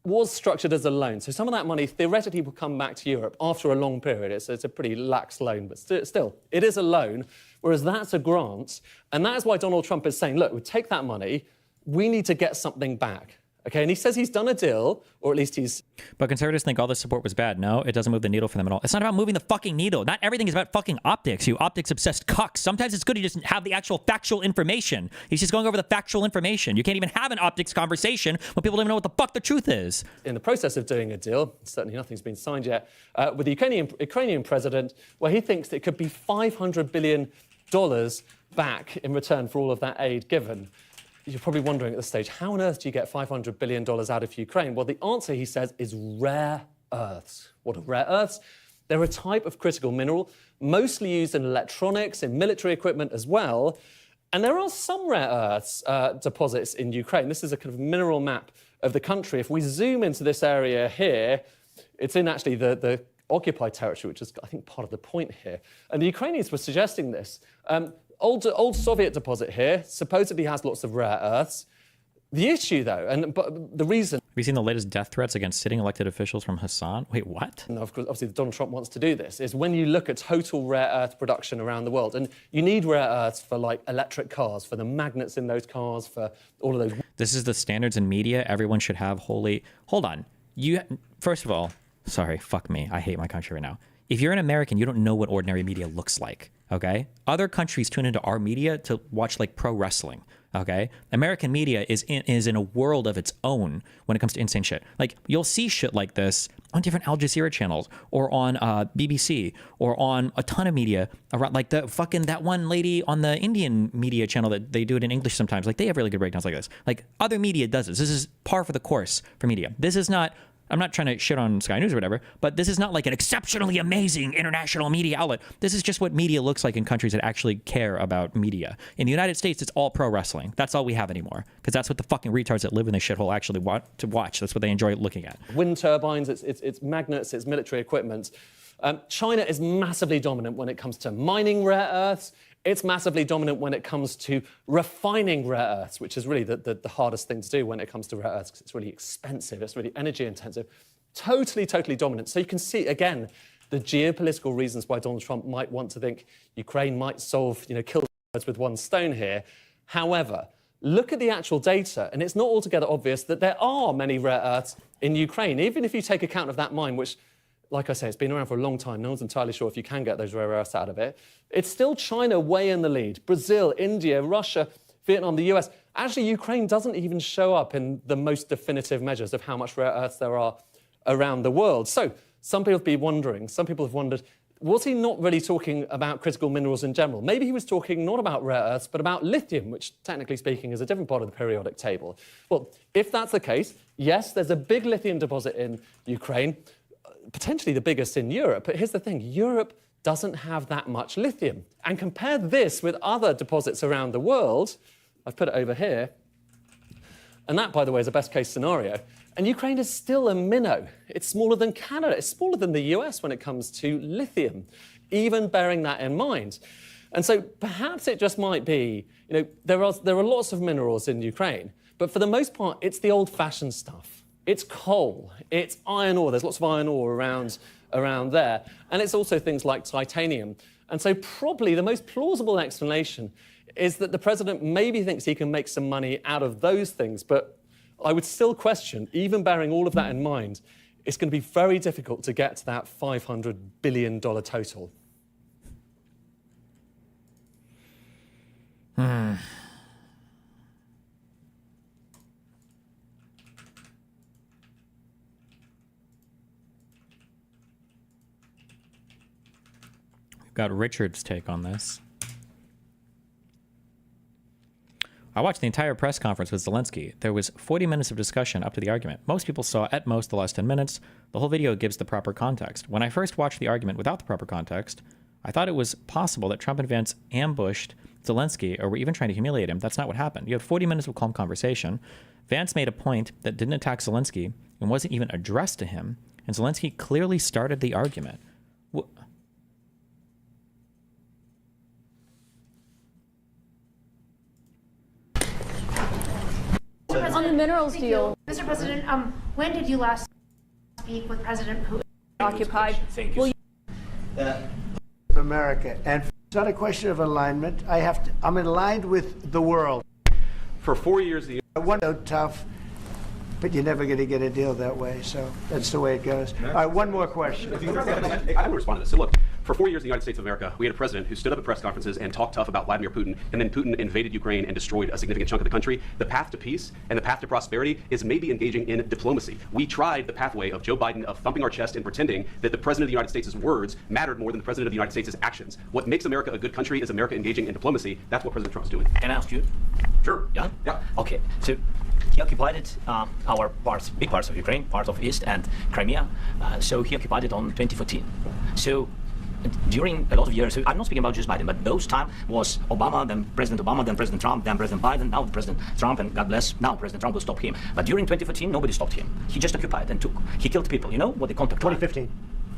was structured as a loan. So some of that money theoretically will come back to Europe after a long period. It's a pretty lax loan, but still, it is a loan, whereas that's a grant. And that is why Donald Trump is saying, look, we take that money, we need to get something back. Okay, and he says he's done a deal, or at least he's... But conservatives think all this support was bad. No, it doesn't move the needle for them at all. It's not about moving the fucking needle. Not everything is about fucking optics, you optics-obsessed cucks. Sometimes it's good to just have the actual factual information. He's just going over the factual information. You can't even have an optics conversation when people don't even know what the fuck the truth is. In the process of doing a deal, certainly nothing's been signed yet, with the Ukrainian president, where he thinks it could be $500 billion back in return for all of that aid given. You're probably wondering at this stage, how on earth do you get $500 billion out of Ukraine? Well, the answer, he says, is rare earths. What are rare earths? They're a type of critical mineral, mostly used in electronics, in military equipment as well. And there are some rare earths deposits in Ukraine. This is a kind of mineral map of the country. If we zoom into this area here, it's in actually the occupied territory, which is, I think, part of the point here. And the Ukrainians were suggesting this. Old Soviet deposit here supposedly has lots of rare earths. The issue, though, but the reason... Have you seen the latest death threats against sitting elected officials from Hassan? Wait, what? No, of course, obviously, Donald Trump wants to do this, is when you look at total rare earth production around the world, and you need rare earths for, like, electric cars, for the magnets in those cars, for all of those... This is the standards in media. Everyone should have holy... Hold on. First of all, sorry, fuck me. I hate my country right now. If you're an American, you don't know what ordinary media looks like, okay? Other countries tune into our media to watch, like, pro wrestling, okay? American media is in a world of its own when it comes to insane shit. Like, you'll see shit like this on different Al Jazeera channels or on BBC or on a ton of media around, like that one lady on the Indian media channel that they do it in English sometimes. Like, they have really good breakdowns like this. Like, other media does this. This is par for the course for media. This is not... I'm not trying to shit on Sky News or whatever, but this is not like an exceptionally amazing international media outlet. This is just what media looks like in countries that actually care about media. In the United States, it's all pro wrestling. That's all we have anymore, because that's what the fucking retards that live in this shithole actually want to watch. That's what they enjoy looking at. Wind turbines, it's magnets, it's military equipment. China is massively dominant when it comes to mining rare earths. It's massively dominant when it comes to refining rare earths, which is really the hardest thing to do when it comes to rare earths, because it's really expensive, it's really energy intensive. Totally dominant. So you can see, again, the geopolitical reasons why Donald Trump might want to think Ukraine might solve, kill birds with one stone here. However, look at the actual data, and it's not altogether obvious that there are many rare earths in Ukraine, even if you take account of that mine, which... Like I say, it's been around for a long time. No one's entirely sure if you can get those rare earths out of it. It's still China way in the lead. Brazil, India, Russia, Vietnam, the US. Actually, Ukraine doesn't even show up in the most definitive measures of how much rare earths there are around the world. So some people have wondered, was he not really talking about critical minerals in general? Maybe he was talking not about rare earths, but about lithium, which, technically speaking, is a different part of the periodic table. Well, if that's the case, yes, there's a big lithium deposit in Ukraine, potentially the biggest in Europe. But here's the thing, Europe doesn't have that much lithium. And compare this with other deposits around the world. I've put it over here. And that, by the way, is a best case scenario. And Ukraine is still a minnow. It's smaller than Canada. It's smaller than the US when it comes to lithium, even bearing that in mind. And so perhaps it just might be, there are lots of minerals in Ukraine, but for the most part, it's the old-fashioned stuff. It's coal, it's iron ore. There's lots of iron ore around there. And it's also things like titanium. And so probably the most plausible explanation is that the president maybe thinks he can make some money out of those things. But I would still question, even bearing all of that in mind, it's going to be very difficult to get to that $500 billion total. Got Richard's take on this. I watched the entire press conference with Zelensky. There was 40 minutes of discussion up to the argument. Most people saw at most the last 10 minutes. The whole video gives the proper context. When I first watched the argument without the proper context, I thought it was possible that Trump and Vance ambushed Zelensky or were even trying to humiliate him. That's not what happened. You had 40 minutes of calm conversation. Vance made a point that didn't attack Zelensky and wasn't even addressed to him, and Zelensky clearly started the argument. On the minerals deal. Mr. President, when did you last speak with President Putin? Occupied. Thank you. Of America. And it's not a question of alignment. I'm aligned with the world. For 4 years, I want to tough, but you're never going to get a deal that way. So that's the way it goes. All right, one more question. I will respond to this. So look, For 4 years in the United States of America, we had a president who stood up at press conferences and talked tough about Vladimir Putin, and then Putin invaded Ukraine and destroyed a significant chunk of the country. The path to peace and the path to prosperity is maybe engaging in diplomacy. We tried the pathway of Joe Biden of thumping our chest and pretending that the president of the United States' words mattered more than the president of the United States' actions. What makes America a good country is America engaging in diplomacy. That's what President Trump's doing. Can I ask you? Sure. Yeah? Yeah. Okay. So he occupied our parts, big parts of Ukraine, part of East and Crimea. So he occupied it on 2014. So during a lot of years, so I'm not speaking about just Biden, but those time was Obama, then President Obama, then President Trump, then President Biden, now President Trump, and God bless, now President Trump will stop him. But during 2014, nobody stopped him. He just occupied and took. He killed people. You know what the contact 2015.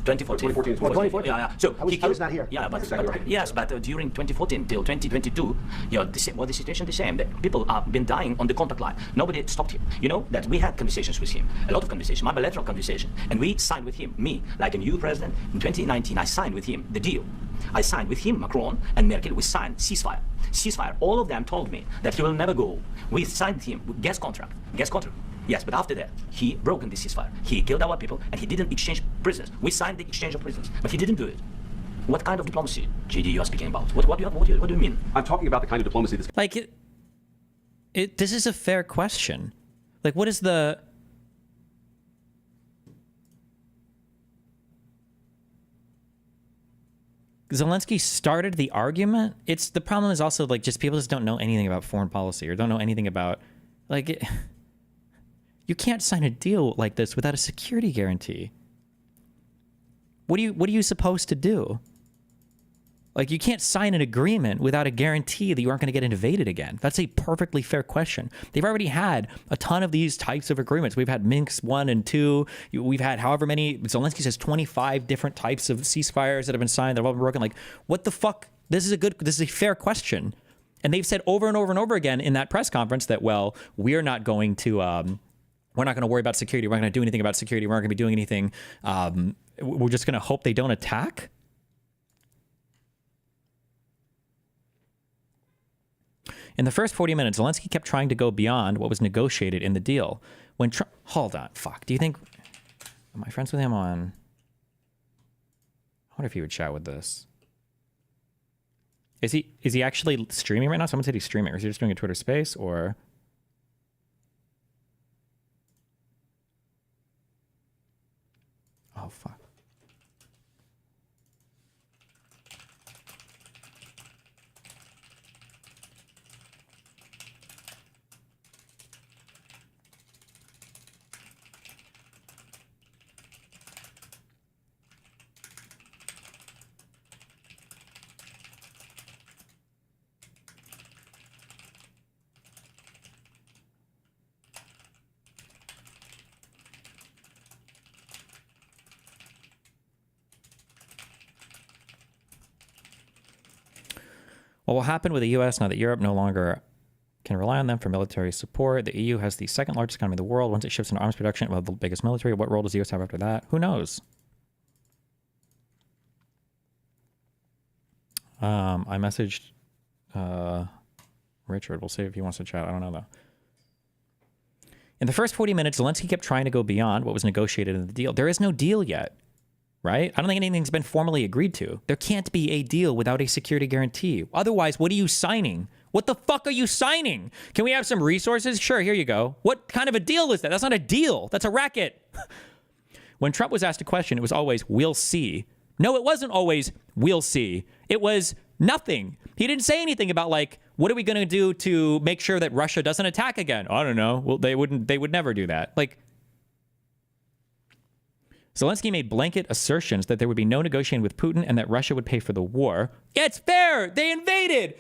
2014. 2014. Yeah. So I was not here. Yeah, but yes, but during 2014 till 2022, the situation the same. That people have been dying on the contact line. Nobody stopped him. You know that we had conversations with him, a lot of conversation, my bilateral conversation, and we signed with him. Me, like a new president in 2019, I signed with him the deal. I signed with him, Macron and Merkel. We signed ceasefire. Ceasefire. All of them told me that he will never go. We signed with him gas contract. Yes, but after that, he broken the ceasefire. He killed our people, and he didn't exchange prisoners. We signed the exchange of prisoners, but he didn't do it. What kind of diplomacy, GD, you are speaking about? What do you mean? I'm talking about the kind of diplomacy that's... Like, this is a fair question. Like, what is the... Zelensky started the argument? The problem is also, like, just people just don't know anything about foreign policy or don't know anything about, like... You can't sign a deal like this without a security guarantee. What are you supposed to do? Like, you can't sign an agreement without a guarantee that you aren't going to get invaded again. That's a perfectly fair question. They've already had a ton of these types of agreements. We've had Minsk 1 and 2. We've had however many. Zelensky says 25 different types of ceasefires that have been signed. They've all been broken. Like, what the fuck? This is a fair question. And they've said over and over and over again in that press conference that, well, we're not going to... we're not going to worry about security. We're not going to do anything about security. We're not going to be doing anything. We're just going to hope they don't attack. In the first 40 minutes, Zelensky kept trying to go beyond what was negotiated in the deal. When Trump... Hold on. Fuck. Do you think... Am I friends with him on... I wonder if he would chat with this. Is he actually streaming right now? Someone said he's streaming. Or is he just doing a Twitter space? Or... Oh, fuck. What will happen with the U.S. now that Europe no longer can rely on them for military support? The EU has the second largest economy in the world. Once it shifts into arms production, it will have the biggest military. What role does the U.S. have after that? Who knows? I messaged Richard. We'll see if he wants to chat. I don't know, though. In the first 40 minutes, Zelensky kept trying to go beyond what was negotiated in the deal. There is no deal yet. Right? I don't think anything's been formally agreed to. There can't be a deal without a security guarantee. Otherwise, what are you signing? What the fuck are you signing? Can we have some resources? Sure, here you go. What kind of a deal is that? That's not a deal. That's a racket. When Trump was asked a question, it was always, we'll see. No, it wasn't always, we'll see. It was nothing. He didn't say anything about, like, what are we going to do to make sure that Russia doesn't attack again? I don't know. Well, they would never do that. Like, Zelensky made blanket assertions that there would be no negotiating with Putin and that Russia would pay for the war. Yeah, it's fair. They invaded.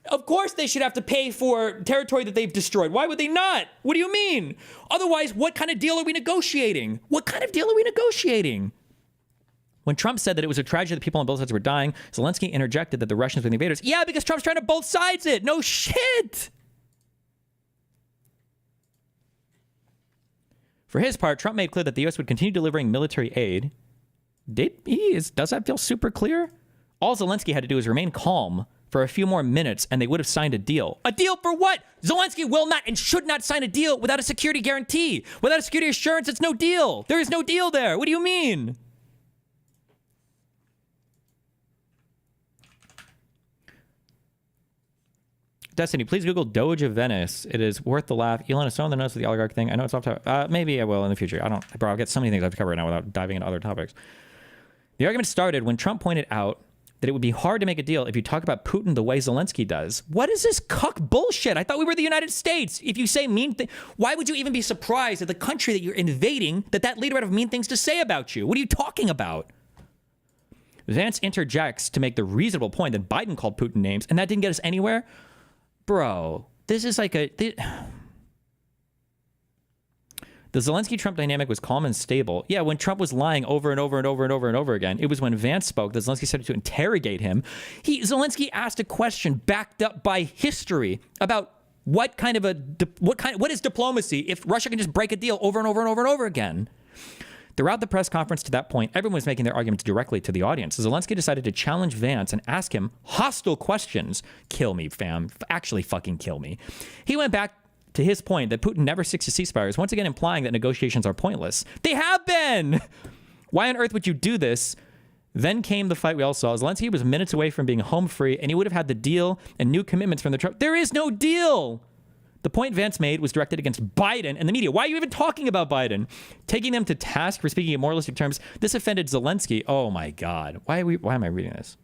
Of course they should have to pay for territory that they've destroyed. Why would they not? What do you mean? Otherwise, what kind of deal are we negotiating? What kind of deal are we negotiating? When Trump said that it was a tragedy that people on both sides were dying, Zelensky interjected that the Russians were the invaders. Yeah, because Trump's trying to both sides it. No shit. For his part, Trump made clear that the U.S. would continue delivering military aid. Does that feel super clear? All Zelensky had to do was remain calm for a few more minutes, and they would have signed a deal. A deal for what? Zelensky will not and should not sign a deal without a security guarantee. Without a security assurance, it's no deal. There is no deal there. What do you mean? Destiny, please Google Doge of Venice. It is worth the laugh. Elon is so on the nose with the oligarch thing. I know it's off topic. Maybe I will in the future. Bro, I'll get so many things I have to cover right now without diving into other topics. The argument started when Trump pointed out that it would be hard to make a deal if you talk about Putin the way Zelensky does. What is this cuck bullshit? I thought we were the United States. If you say mean things, why would you even be surprised at the country that you're invading that leader would have mean things to say about you? What are you talking about? Vance interjects to make the reasonable point that Biden called Putin names, and that didn't get us anywhere. Bro, this is like the Zelensky-Trump dynamic was calm and stable. Yeah, when Trump was lying over and over and over and over and over again, it was when Vance spoke that Zelensky started to interrogate him. Zelensky asked a question backed up by history about what is diplomacy if Russia can just break a deal over and over and over and over again. Throughout the press conference to that point, everyone was making their arguments directly to the audience. Zelensky decided to challenge Vance and ask him hostile questions. Kill me, fam. Actually fucking kill me. He went back to his point that Putin never sticks to ceasefires, once again implying that negotiations are pointless. They have been! Why on earth would you do this? Then came the fight we all saw. Zelensky was minutes away from being home free, and he would have had the deal and new commitments from the Trump. There is no deal! The point Vance made was directed against Biden and the media. Why are you even talking about Biden? Taking them to task for speaking in moralistic terms, this offended Zelensky. Oh my God. Why am I reading this?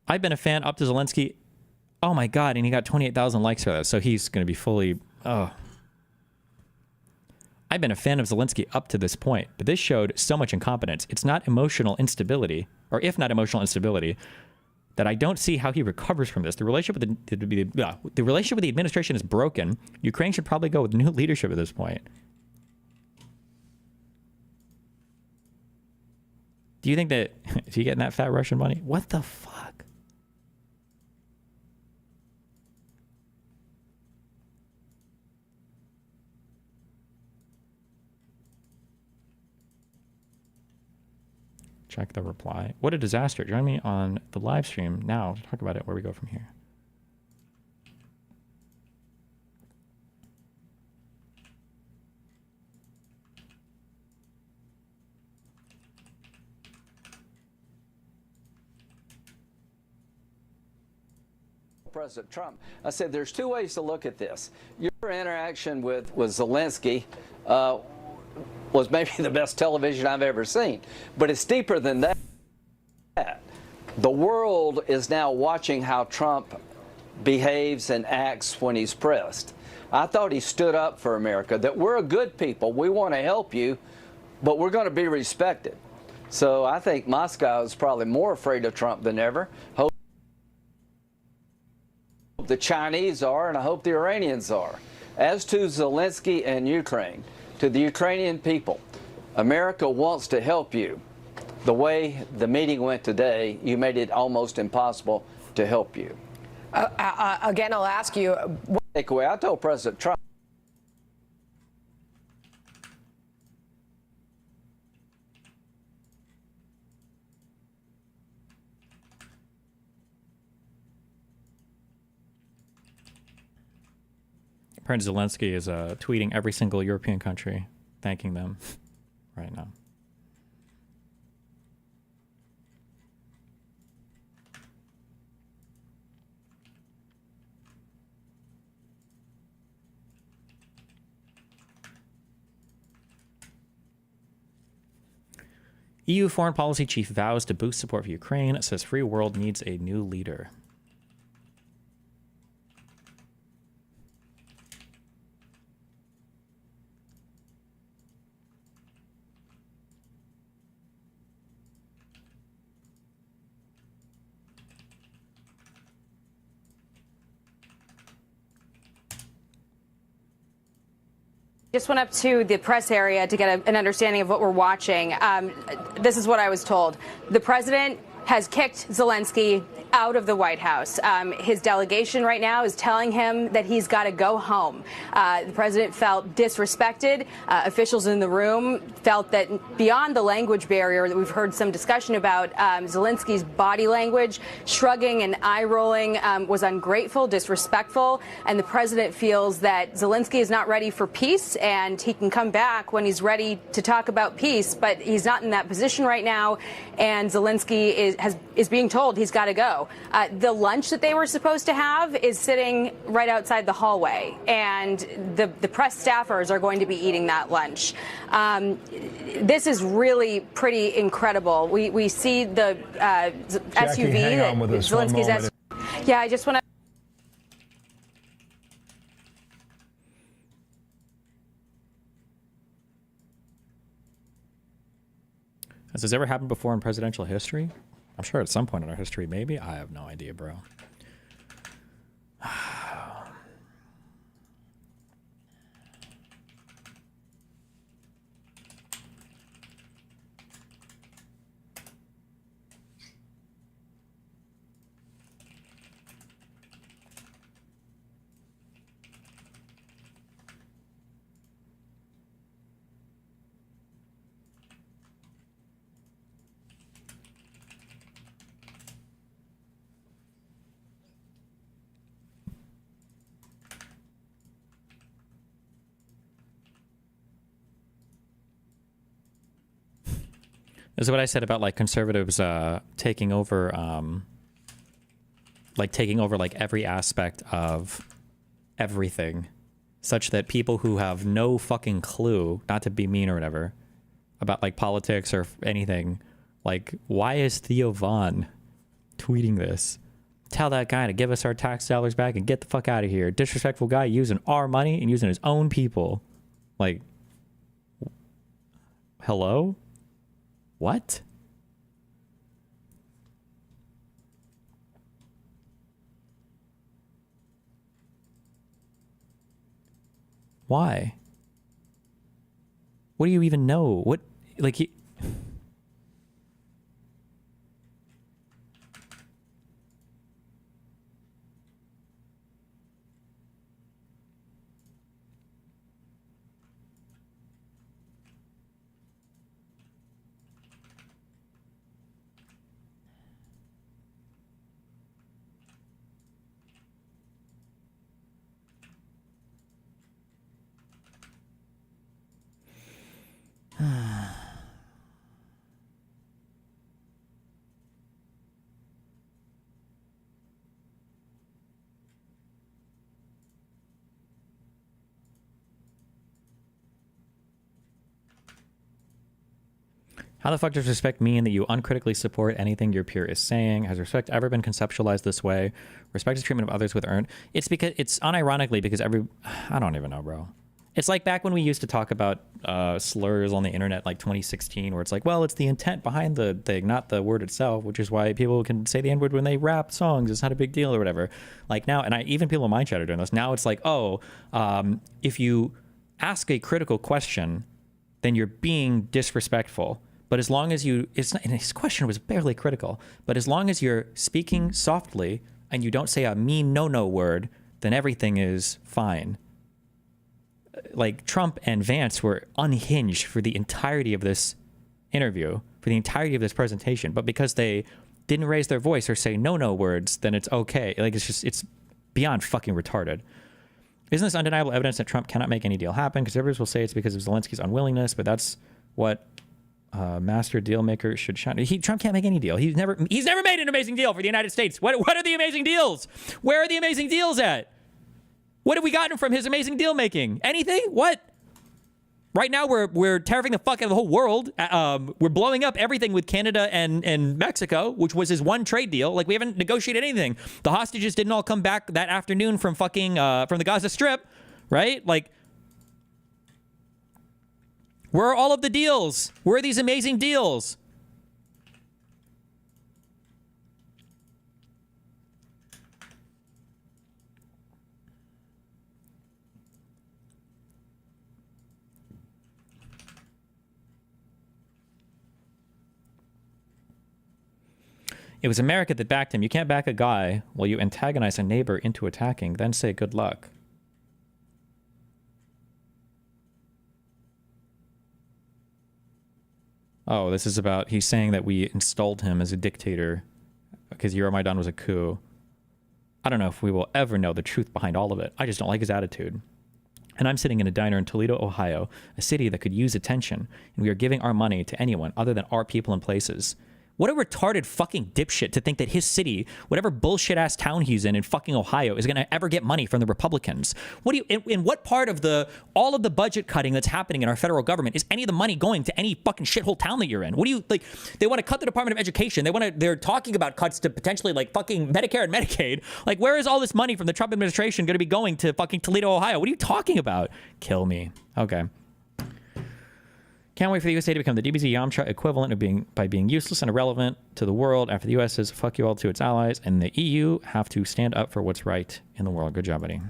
I've been a fan up to Zelensky. Oh my God, and he got 28,000 likes for that, so he's going to be fully... Oh. I've been a fan of Zelensky up to this point, but this showed so much incompetence. It's not emotional instability, or if not emotional instability, that I don't see how he recovers from this. The relationship with the relationship with the administration is broken. Ukraine should probably go with new leadership at this point. Do you think that... Is he getting that fat Russian money? What the fuck? Check the reply. What a disaster. Join me on the live stream now to talk about it, where we go from here. President Trump. I said there's two ways to look at this. Your interaction with Zelensky was maybe the best television I've ever seen. But it's deeper than that. The world is now watching how Trump behaves and acts when he's pressed. I thought he stood up for America, that we're a good people, we want to help you, but we're going to be respected. So I think Moscow is probably more afraid of Trump than ever. Hope the Chinese are, and I hope the Iranians are. As to Zelensky and Ukraine, to the Ukrainian people, America wants to help you. The way the meeting went today, you made it almost impossible to help you. Again, I'll ask you. Takeaway, I told President Trump. President Zelensky is tweeting every single European country, thanking them right now. EU foreign policy chief vows to boost support for Ukraine, says free world needs a new leader. Just went up to the press area to get an understanding of what we're watching. This is what I was told. The president has kicked Zelensky out of the White House. His delegation right now is telling him that he's got to go home. The president felt disrespected. Officials in the room felt that beyond the language barrier that we've heard some discussion about, Zelensky's body language, shrugging and eye rolling, was ungrateful, disrespectful, and the president feels that Zelensky is not ready for peace and he can come back when he's ready to talk about peace, but he's not in that position right now, and Zelensky is being told he's got to go. go. The lunch that they were supposed to have is sitting right outside the hallway, and the press staffers are going to be eating that lunch. This is really pretty incredible. We see the SUV that Zelensky's SUV. Yeah, I just want to. Has this ever happened before in presidential history? I'm sure at some point in our history, maybe. I have no idea, bro. This is what I said about like conservatives taking over like every aspect of everything, such that people who have no fucking clue, not to be mean or whatever, about like politics or anything, like why is Theo Vaughn tweeting this? Tell that guy to give us our tax dollars back and get the fuck out of here. Disrespectful guy using our money and using his own people. Like, hello? What? Why? What do you even know? What, like, he... How the fuck does respect mean that you uncritically support anything your peer is saying? Has respect ever been conceptualized this way? Respect is treatment of others with earned. It's because it's unironically because I don't even know, bro. It's like back when we used to talk about slurs on the internet, like 2016, where it's like, well, it's the intent behind the thing, not the word itself, which is why people can say the N-word when they rap songs. It's not a big deal or whatever. Like now, and even people in my chat are doing this. Now it's like, oh, if you ask a critical question, then you're being disrespectful. But as long as you, and his question was barely critical, but as long as you're speaking softly and you don't say a mean no-no word, then everything is fine. Like Trump and Vance were unhinged for the entirety of this interview, for the entirety of this presentation. But because they didn't raise their voice or say no-no words, then it's okay. Like it's beyond fucking retarded. Isn't this undeniable evidence that Trump cannot make any deal happen? Conservatives will say it's because of Zelensky's unwillingness, but that's what master deal maker should shine. Trump can't make any deal. He's never made an amazing deal for the United States. What are the amazing deals? Where are the amazing deals at? What have we gotten from his amazing deal making? Anything? What? Right now we're tariffing the fuck out of the whole world. We're blowing up everything with Canada and Mexico, which was his one trade deal. Like we haven't negotiated anything. The hostages didn't all come back that afternoon from fucking from the Gaza Strip, right? Like, where are all of the deals? Where are these amazing deals? It was America that backed him. You can't back a guy while you antagonize a neighbor into attacking, then say good luck. Oh, this is about, he's saying that we installed him as a dictator because Euromaidan was a coup. I don't know if we will ever know the truth behind all of it. I just don't like his attitude. And I'm sitting in a diner in Toledo, Ohio, a city that could use attention, and we are giving our money to anyone other than our people and places. What a retarded fucking dipshit to think that his city, whatever bullshit ass town he's in fucking Ohio, is going to ever get money from the Republicans. What do you, in what part of all of the budget cutting that's happening in our federal government is any of the money going to any fucking shithole town that you're in? What do you, like, they want to cut the Department of Education. They're talking about cuts to potentially like fucking Medicare and Medicaid. Like, where is all this money from the Trump administration going to be going to fucking Toledo, Ohio? What are you talking about? Kill me. Okay. Can't wait for the USA to become the DBZ Yamcha equivalent of being useless and irrelevant to the world after the US says fuck you all to its allies, and the EU have to stand up for what's right in the world. Good job, buddy.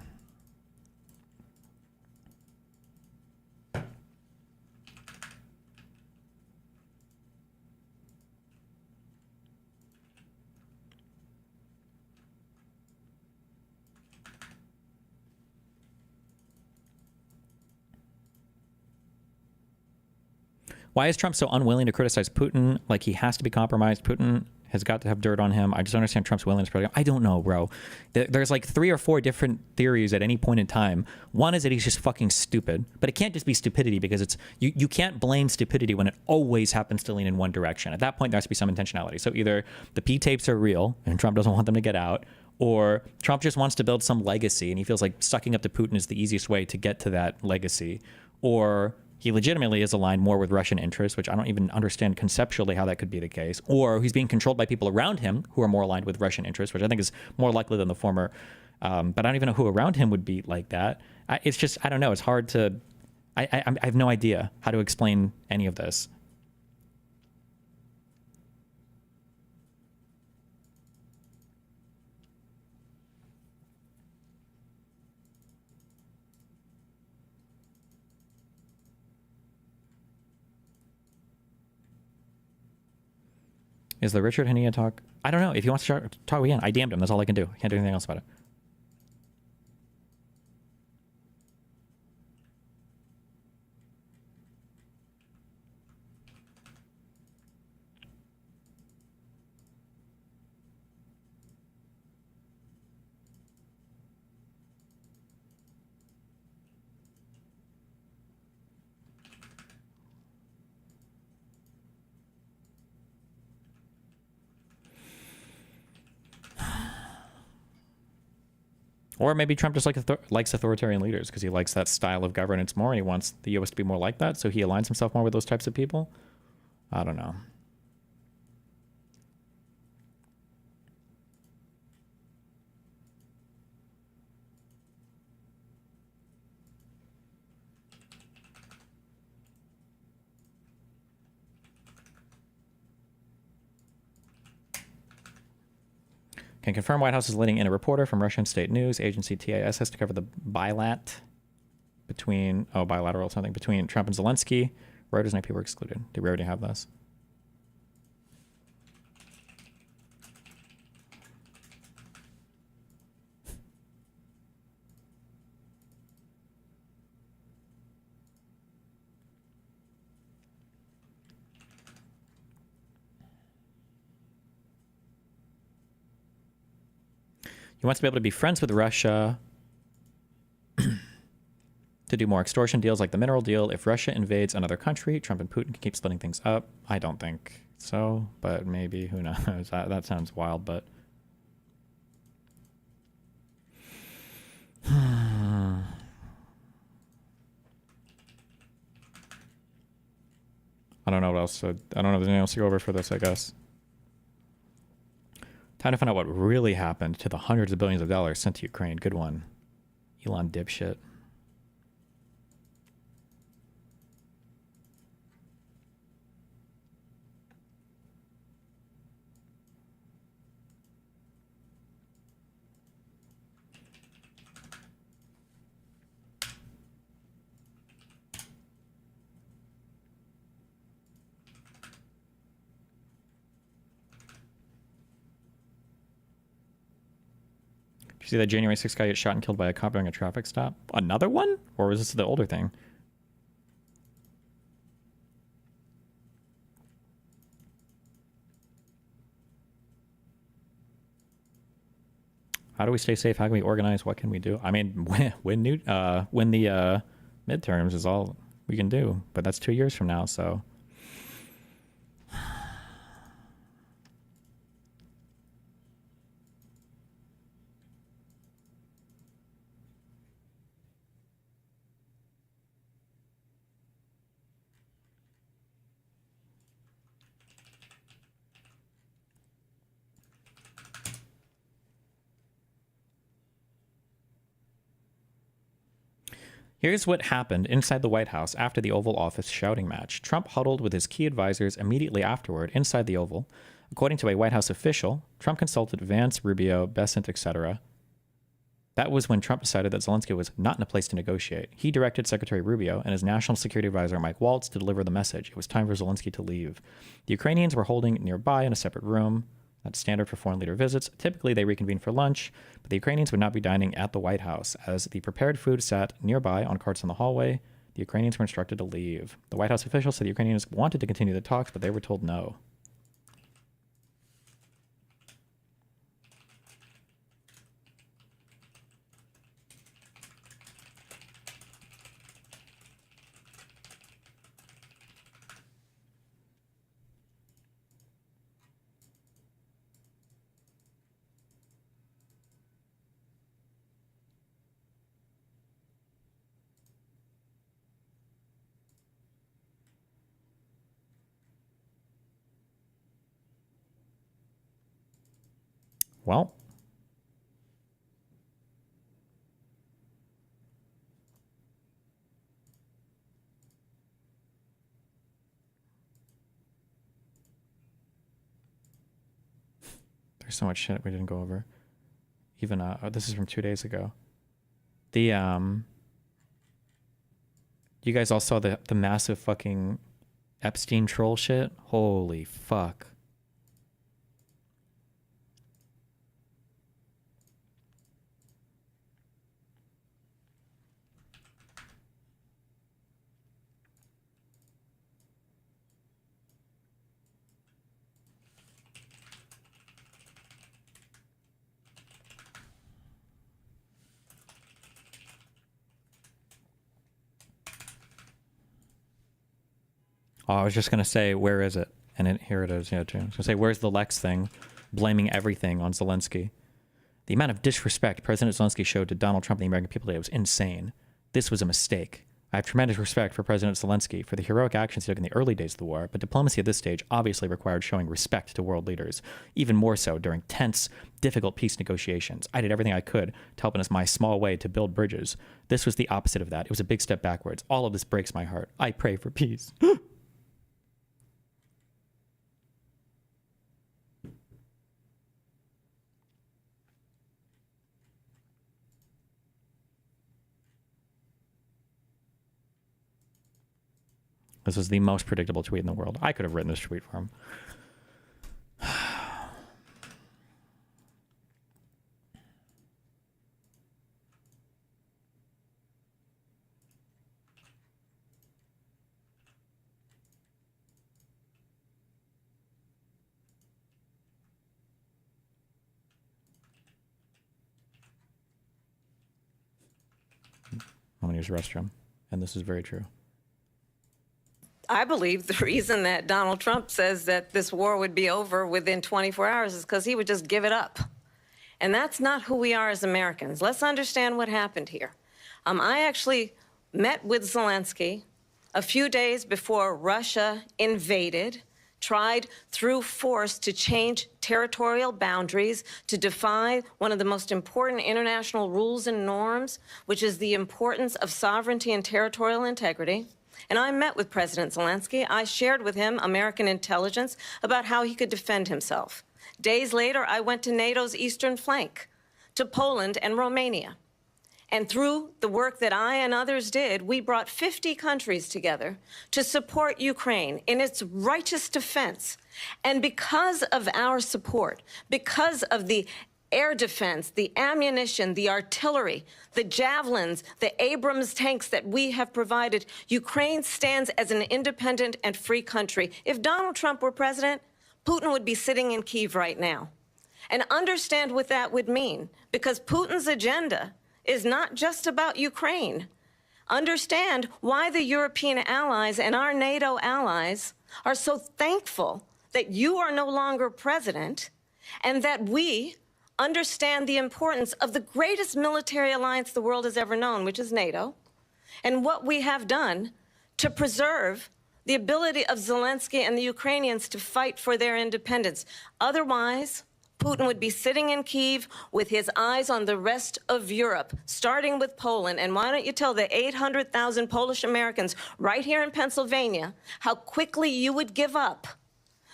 Why is Trump so unwilling to criticize Putin? Like, he has to be compromised. Putin has got to have dirt on him. I just don't understand Trump's willingness. I don't know, bro. There's like 3 or 4 different theories at any point in time. One is that he's just fucking stupid, but it can't just be stupidity because it's you can't blame stupidity when it always happens to lean in one direction. At that point, there has to be some intentionality. So either the P tapes are real and Trump doesn't want them to get out, or Trump just wants to build some legacy and he feels like sucking up to Putin is the easiest way to get to that legacy, or he legitimately is aligned more with Russian interests, which I don't even understand conceptually how that could be the case. Or he's being controlled by people around him who are more aligned with Russian interests, which I think is more likely than the former. But I don't even know who around him would be like that. It's just, I don't know. It's hard to, I have no idea how to explain any of this. Is the Richard Hania talk? I don't know. If he wants to talk again, I damned him. That's all I can do. I can't do anything else about it. Or maybe Trump just likes authoritarian leaders because he likes that style of governance more and he wants the U.S. to be more like that, so he aligns himself more with those types of people. I don't know. Can confirm White House is letting in a reporter from Russian state news agency TASS to cover the bilateral something between Trump and Zelensky. Reuters and IP were excluded. Did we already have this? He wants to be able to be friends with Russia to do more extortion deals like the mineral deal. If Russia invades another country, Trump and Putin can keep splitting things up. I don't think so, but maybe. Who knows? That sounds wild, but... I don't know what else. I don't know if there's anything else to go over for this, I guess. Time to find out what really happened to the hundreds of billions of dollars sent to Ukraine. Good one. Elon dipshit. See that January 6th guy get shot and killed by a cop during a traffic stop? Another one? Or was this the older thing? How do we stay safe? How can we organize? What can we do? I mean, win the midterms is all we can do. But that's 2 years from now, so... Here's what happened inside the White House after the Oval Office shouting match. Trump huddled with his key advisors immediately afterward inside the Oval. According to a White House official, Trump consulted Vance, Rubio, Bessent, etc. That was when Trump decided that Zelensky was not in a place to negotiate. He directed Secretary Rubio and his national security advisor Mike Waltz to deliver the message. It was time for Zelensky to leave. The Ukrainians were holding nearby in a separate room. That's standard for foreign leader visits. Typically, they reconvene for lunch, but the Ukrainians would not be dining at the White House. As the prepared food sat nearby on carts in the hallway, the Ukrainians were instructed to leave. The White House official said the Ukrainians wanted to continue the talks, but they were told no. Well, there's so much shit we didn't go over. Even this is from 2 days ago. The you guys all saw the massive fucking Epstein troll shit? Holy fuck. Oh, I was just going to say, where is it? And here it is, yeah, too. I was going to say, where's the Lex thing? Blaming everything on Zelensky. The amount of disrespect President Zelensky showed to Donald Trump and the American people today was insane. This was a mistake. I have tremendous respect for President Zelensky for the heroic actions he took in the early days of the war, but diplomacy at this stage obviously required showing respect to world leaders, even more so during tense, difficult peace negotiations. I did everything I could to help in my small way to build bridges. This was the opposite of that. It was a big step backwards. All of this breaks my heart. I pray for peace. This was the most predictable tweet in the world. I could have written this tweet for him. I'm going to use the restroom. And this is very true. I believe the reason that Donald Trump says that this war would be over within 24 hours is because he would just give it up. And that's not who we are as Americans. Let's understand what happened here. I actually met with Zelensky a few days before Russia invaded, tried through force to change territorial boundaries, to defy one of the most important international rules and norms, which is the importance of sovereignty and territorial integrity. And I met with President Zelensky. I shared with him American intelligence about how he could defend himself. Days later, I went to NATO's eastern flank, to Poland and Romania. And through the work that I and others did, we brought 50 countries together to support Ukraine in its righteous defense. And because of our support, because of the air defense, the ammunition, the artillery, the javelins, the Abrams tanks that we have provided, Ukraine stands as an independent and free country. If Donald Trump were president, Putin would be sitting in Kyiv right now. And understand what that would mean, because Putin's agenda is not just about Ukraine. Understand why the European allies and our NATO allies are so thankful that you are no longer president and that we understand the importance of the greatest military alliance the world has ever known, which is NATO, and what we have done to preserve the ability of Zelensky and the Ukrainians to fight for their independence. Otherwise, Putin would be sitting in Kyiv with his eyes on the rest of Europe, starting with Poland. And why don't you tell the 800,000 Polish Americans right here in Pennsylvania how quickly you would give up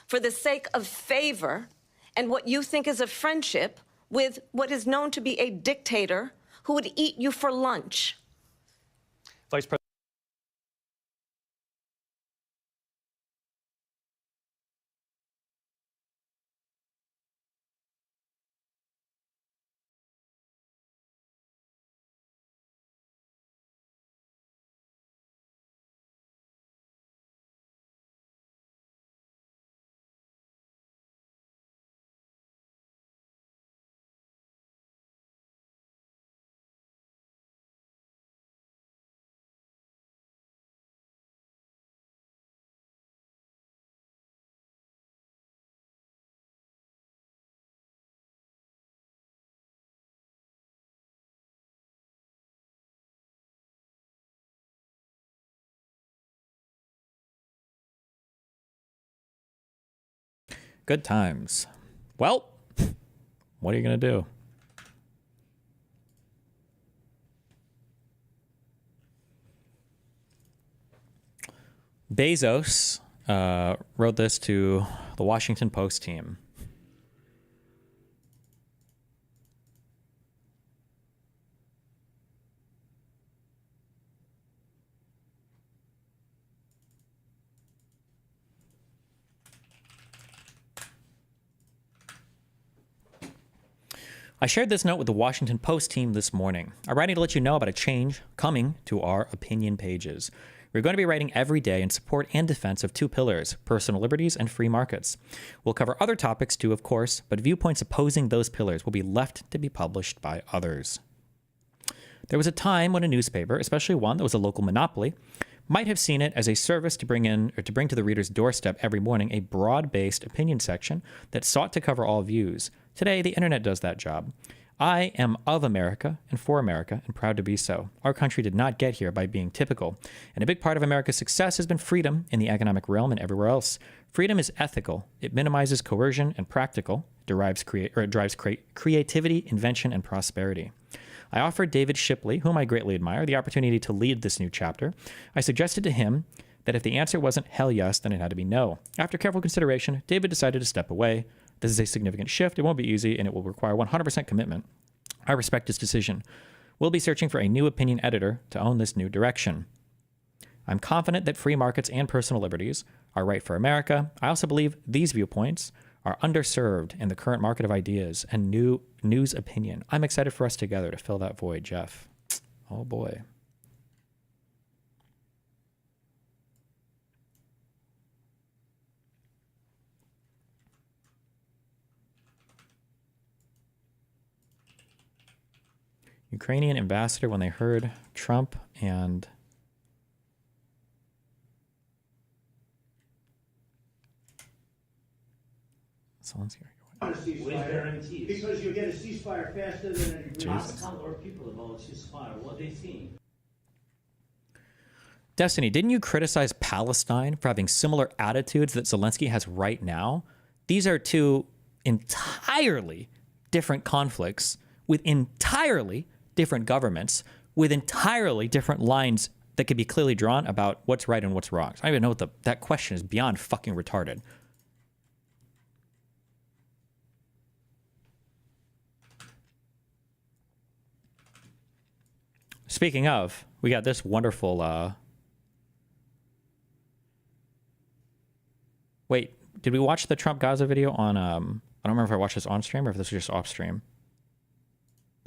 for the sake of favor and what you think is a friendship with what is known to be a dictator who would eat you for lunch? Vice President. Good times. Well, what are you going to do? Bezos wrote this to the Washington Post team. I shared this note with the Washington Post team this morning. I'm writing to let you know about a change coming to our opinion pages. We're going to be writing every day in support and defense of two pillars, personal liberties and free markets. We'll cover other topics too, of course, but viewpoints opposing those pillars will be left to be published by others. There was a time when a newspaper, especially one that was a local monopoly, might have seen it as a service to bring to the reader's doorstep every morning a broad-based opinion section that sought to cover all views. Today, the internet does that job. I am of America and for America and proud to be so. Our country did not get here by being typical, and a big part of America's success has been freedom in the economic realm and everywhere else. Freedom is ethical. It minimizes coercion and practical. It drives creativity, invention, and prosperity. I offered David Shipley, whom I greatly admire, the opportunity to lead this new chapter. I suggested to him that if the answer wasn't hell yes, then it had to be no. After careful consideration, David decided to step away. This is a significant shift. It won't be easy, and it will require 100% commitment. I respect his decision. We'll be searching for a new opinion editor to own this new direction. I'm confident that free markets and personal liberties are right for America. I also believe these viewpoints are underserved in the current market of ideas and new news opinion. I'm excited for us together to fill that void, Jeff. Oh, boy. Ukrainian ambassador when they heard Trump and Zelensky. Because you get a ceasefire faster than an agreement. Jesus. Tell our people about ceasefire, what they think. Destiny, didn't you criticize Palestine for having similar attitudes that Zelensky has right now? These are two entirely different conflicts with entirely different governments with entirely different lines that could be clearly drawn about what's right and what's wrong. So I don't even know what that question is beyond fucking retarded. Speaking of, we got this wonderful, wait, did we watch the Trump Gaza video on, I don't remember if I watched this on stream or if this was just off stream.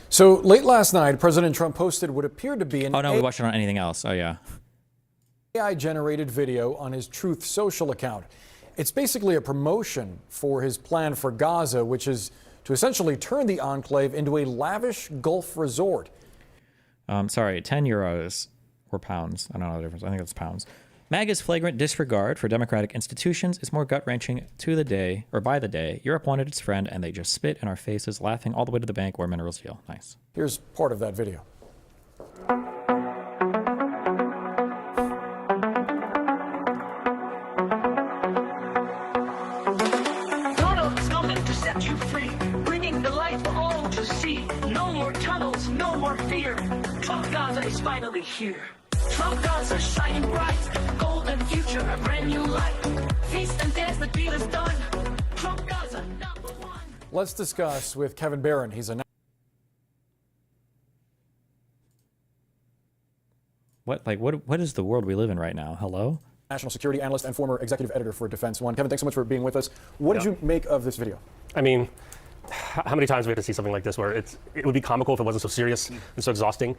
So late last night, President Trump posted what appeared to be an Oh no, we watched it on anything else. Oh yeah. AI-generated video on his Truth Social account. It's basically a promotion for his plan for Gaza, which is to essentially turn the enclave into a lavish Gulf resort. Sorry, 10 euros or pounds. I don't know the difference. I think it's pounds. MAGA's flagrant disregard for democratic institutions is more gut-wrenching to the day, or by the day. Europe wanted its friend, and they just spit in our faces, laughing all the way to the bank where minerals deal. Nice. Here's part of that video. Donald is coming to set you free. fear. Trump Gaza is finally here. Trump Gaza shining bright. Golden future, a brand new life. Feast and dance, the deal is done. Trump Gaza, #1. Let's discuss with Kevin Barron. He's a What is the world we live in right now? Hello? national security analyst and former executive editor for Defense One. Kevin, thanks so much for being with us. What did you make of this video? I mean, how many times do we have to see something like this where it would be comical if it wasn't so serious and so exhausting?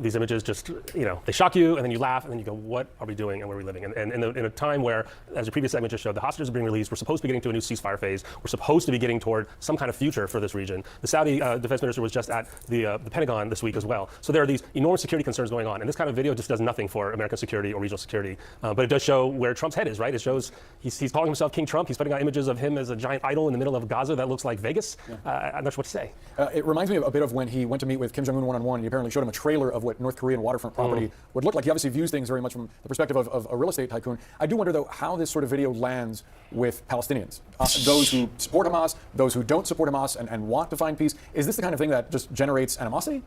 These images just, they shock you and then you laugh and then you go, what are we doing and where are we living? And in a time where, as the previous segment just showed, the hostages are being released, we're supposed to be getting to a new ceasefire phase, we're supposed to be getting toward some kind of future for this region. The Saudi defense minister was just at the Pentagon this week as well. So there are these enormous security concerns going on, and this kind of video just does nothing for American security or regional security. But it does show where Trump's head is, right? It shows he's calling himself King Trump. He's putting out images of him as a giant idol in the middle of Gaza that looks like Vegas. I'm not sure what to say. It reminds me a bit of when he went to meet with Kim Jong-un one-on-one, and he apparently showed him a trailer of what North Korean waterfront property would look like. He obviously views things very much from the perspective of a real estate tycoon. I do wonder, though, how this sort of video lands with Palestinians. Those who support Hamas, those who don't support Hamas and want to find peace. Is this the kind of thing that just generates animosity?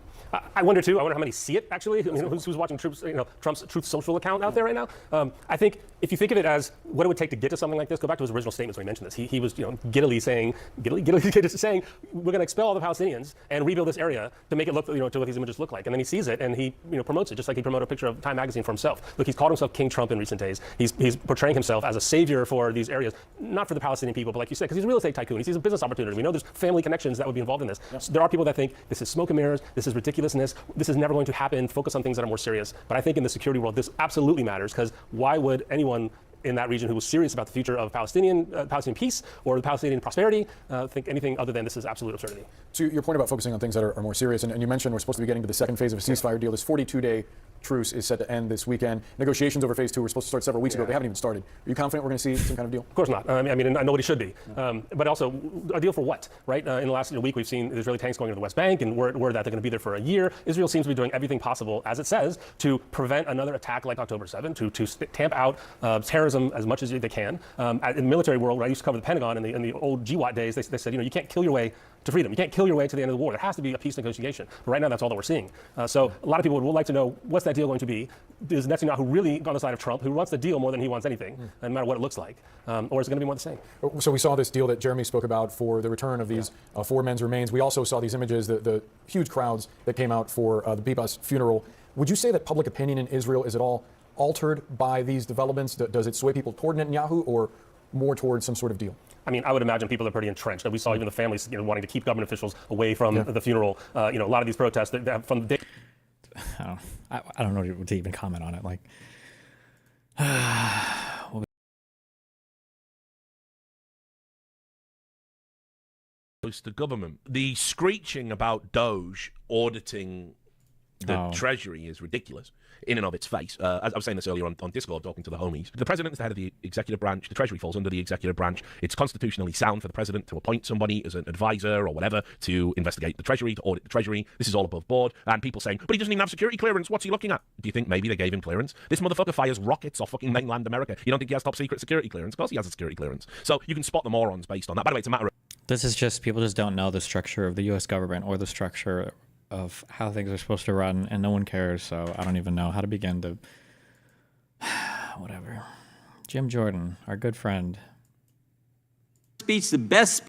I wonder, too. I wonder how many see it, actually. I mean, who's watching Trump's Truth Social account out there right now? I think if you think of it as what it would take to get to something like this, go back to his original statements when he mentioned this. He was giddily saying, we're going to expel all the Palestinians and rebuild this area to make it look, to what these images look like. And then he sees it and he, promotes it, just like he promoted a picture of Time magazine for himself. Look, he's called himself King Trump in recent days. He's portraying himself as a savior for these areas, not for the Palestinian people, but like you said, because he's a real estate tycoon. He sees a business opportunity. We know there's family connections that would be involved in this. Yep. So there are people that think this is smoke and mirrors, this is ridiculousness, this is never going to happen, focus on things that are more serious. But I think in the security world, this absolutely matters, because why would anyone in that region who was serious about the future of Palestinian peace or the Palestinian prosperity think anything other than this is absolute absurdity? To your point about focusing on things that are more serious, and you mentioned we're supposed to be getting to the second phase of a ceasefire deal. This 42-day truce is set to end this weekend. Negotiations over phase 2 were supposed to start several weeks ago. They haven't even started. Are you confident we're going to see some kind of deal? Of course not. I mean, nobody should be. But also, a deal for what, right? In the last week, we've seen Israeli tanks going to the West Bank, and word that they're going to be there for a year. Israel seems to be doing everything possible, as it says, to prevent another attack like October 7, to tamp out terrorism as much as they can. In the military world, when I used to cover the Pentagon in the old GWAT days, they said, you can't kill your way to freedom. You can't kill your way to the end of the war. There has to be a peace negotiation. But right now, that's all that we're seeing. So a lot of people would like to know, what's that deal going to be? Is Netanyahu really on the side of Trump, who wants the deal more than he wants anything, no matter what it looks like? Or is it going to be more the same? So we saw this deal that Jeremy spoke about for the return of these 4 men's remains. We also saw these images, the huge crowds that came out for the Bibas funeral. Would you say that public opinion in Israel is at all altered by these developments? Does it sway people toward Netanyahu or more towards some sort of deal? I mean, I would imagine people are pretty entrenched. We saw even the families, wanting to keep government officials away from the funeral. A lot of these protests that from the day. I don't know what to even comment on it. Like, the government. The screeching about Doge auditing the Treasury is ridiculous in and of its face. As I was saying this earlier on Discord, talking to the homies. The president is the head of the executive branch. The Treasury falls under the executive branch. It's constitutionally sound for the president to appoint somebody as an advisor or whatever to investigate the Treasury, to audit the Treasury. This is all above board. And people saying, but he doesn't even have security clearance. What's he looking at? Do you think maybe they gave him clearance? This motherfucker fires rockets off fucking mainland America. You don't think he has top secret security clearance? Of course he has a security clearance. So you can spot the morons based on that. By the way, it's a matter of... This is just, people just don't know the structure of the U.S. government or the structure of how things are supposed to run, and no one cares, so I don't even know how to begin to... Whatever. Jim Jordan, our good friend. Speech, the best...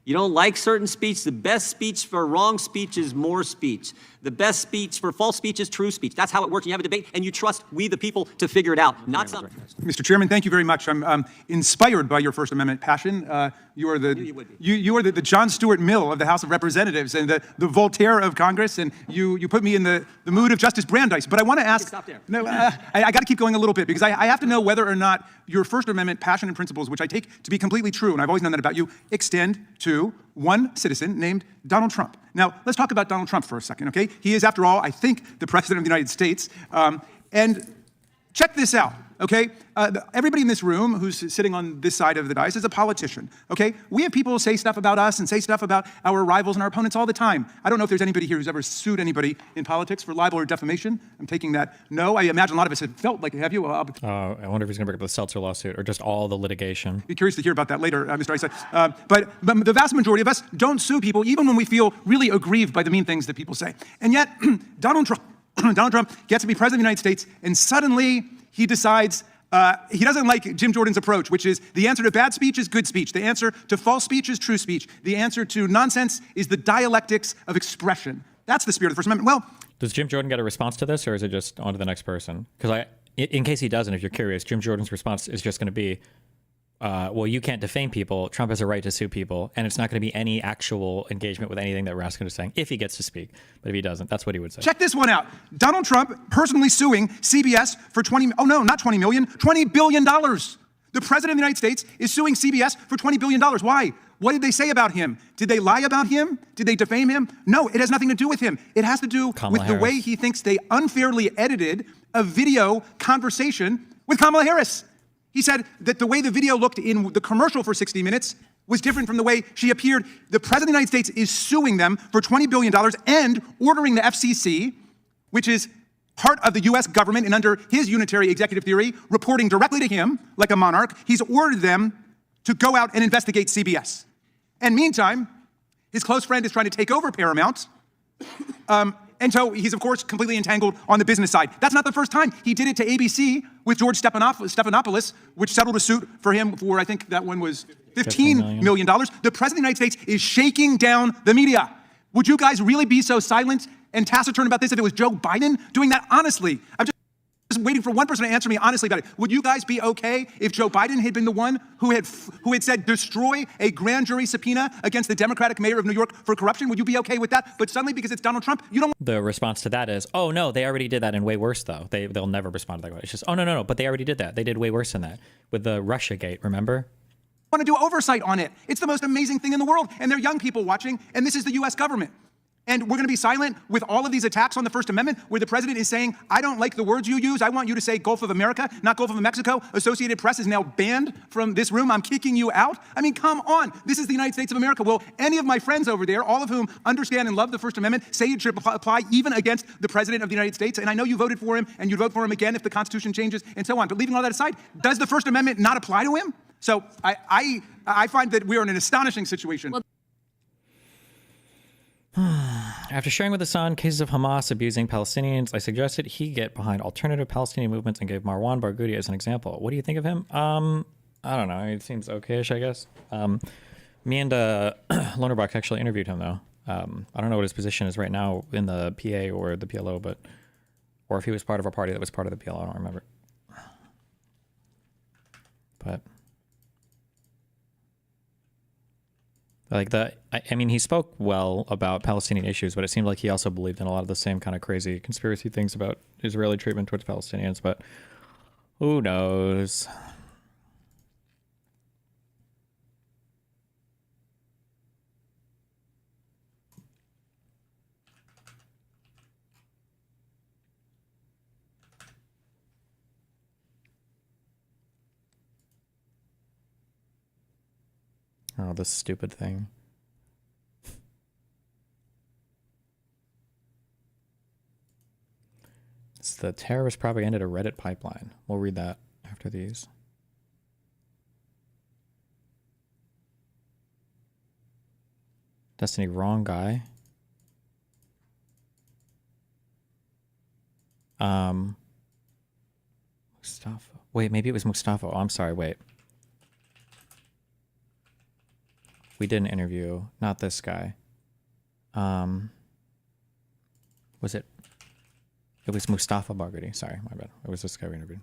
You don't like certain speech, the best speech for wrong speech is more speech. The best speech for false speech is true speech. That's how it works. You have a debate, and you trust we, the people, to figure it out, not some... Mr. Chairman, thank you very much. I'm inspired by your First Amendment passion. You are the John Stuart Mill of the House of Representatives and the Voltaire of Congress, and you put me in the mood of Justice Brandeis. But I want to ask... Stop there. No, I got to keep going a little bit, because I have to know whether or not your First Amendment passion and principles, which I take to be completely true, and I've always known that about you, extend to one citizen named Donald Trump. Now, let's talk about Donald Trump for a second, okay? He is, after all, I think, the President of the United States. And Check this out, okay? Everybody in this room who's sitting on this side of the dais is a politician, okay? We have people say stuff about us and say stuff about our rivals and our opponents all the time. I don't know if there's anybody here who's ever sued anybody in politics for libel or defamation. I'm taking that no. I imagine a lot of us have felt like it. Have you? I wonder if he's going to bring up the Seltzer lawsuit or just all the litigation. Be curious to hear about that later, Mr. Eisen. But the vast majority of us don't sue people, even when we feel really aggrieved by the mean things that people say. And yet, Donald Trump gets to be president of the United States, and suddenly he decides he doesn't like Jim Jordan's approach, which is the answer to bad speech is good speech. The answer to false speech is true speech. The answer to nonsense is the dialectics of expression. That's the spirit of the First Amendment. Well, does Jim Jordan get a response to this, or is it just on to the next person? Because in case he doesn't, if you're curious, Jim Jordan's response is just going to be, well, you can't defame people. Trump has a right to sue people, and it's not going to be any actual engagement with anything that Raskin is saying if he gets to speak. But if he doesn't, that's what he would say. Check this one out. Donald Trump personally suing CBS for $20 billion. The president of the United States is suing CBS for $20 billion. Why? What did they say about him? Did they lie about him? Did they defame him? No, it has nothing to do with him. It has to do with the way he thinks they unfairly edited a video conversation with Kamala Harris. He said that the way the video looked in the commercial for 60 Minutes was different from the way she appeared. The president of the United States is suing them for $20 billion and ordering the FCC, which is part of the US government and under his unitary executive theory, reporting directly to him like a monarch. He's ordered them to go out and investigate CBS. And meantime, his close friend is trying to take over Paramount. And so he's, of course, completely entangled on the business side. That's not the first time. He did it to ABC with George Stephanopoulos, which settled a suit for him for, I think that one was $15 million. The president of the United States is shaking down the media. Would you guys really be so silent and taciturn about this if it was Joe Biden doing that? Honestly, I'm just waiting for one person to answer me honestly about it. Would you guys be okay if Joe Biden had been the one who had said destroy a grand jury subpoena against the Democratic mayor of New York for corruption? Would you be okay with that? But suddenly, because it's Donald Trump, you don't. The response to that is, oh no, they already did that and way worse though. They'll never respond to that. It's just, oh no, but they already did that. They did way worse than that with the Russia gate. Remember? Want to do oversight on it. It's the most amazing thing in the world, and there are young people watching, and this is the U.S. government. And we're going to be silent with all of these attacks on the First Amendment where the president is saying, I don't like the words you use. I want you to say Gulf of America, not Gulf of Mexico. Associated Press is now banned from this room. I'm kicking you out. I mean, come on. This is the United States of America. Will any of my friends over there, all of whom understand and love the First Amendment, say it should apply even against the president of the United States? And I know you voted for him, and you'd vote for him again if the Constitution changes and so on. But leaving all that aside, does the First Amendment not apply to him? So I find that we are in an astonishing situation. After sharing with Hassan cases of Hamas abusing Palestinians, I suggested he get behind alternative Palestinian movements and gave Marwan Barghouti as an example. What do you think of him? I don't know. It seems okay-ish, I guess. Me and Lonerbach actually interviewed him, though. I don't know what his position is right now in the PA or the PLO, or if he was part of a party that was part of the PLO. I don't remember. But I mean, he spoke well about Palestinian issues, but it seemed like he also believed in a lot of the same kind of crazy conspiracy things about Israeli treatment towards Palestinians, but who knows? Oh, this stupid thing. It's the terrorist propaganda to Reddit pipeline. We'll read that after these. Destiny, wrong guy. Mustafa. Wait, maybe it was Mustafa. Oh, I'm sorry, wait. We did an interview, not this guy. Was it? It was Mustafa Barghouti. Sorry, my bad. It was this guy we interviewed.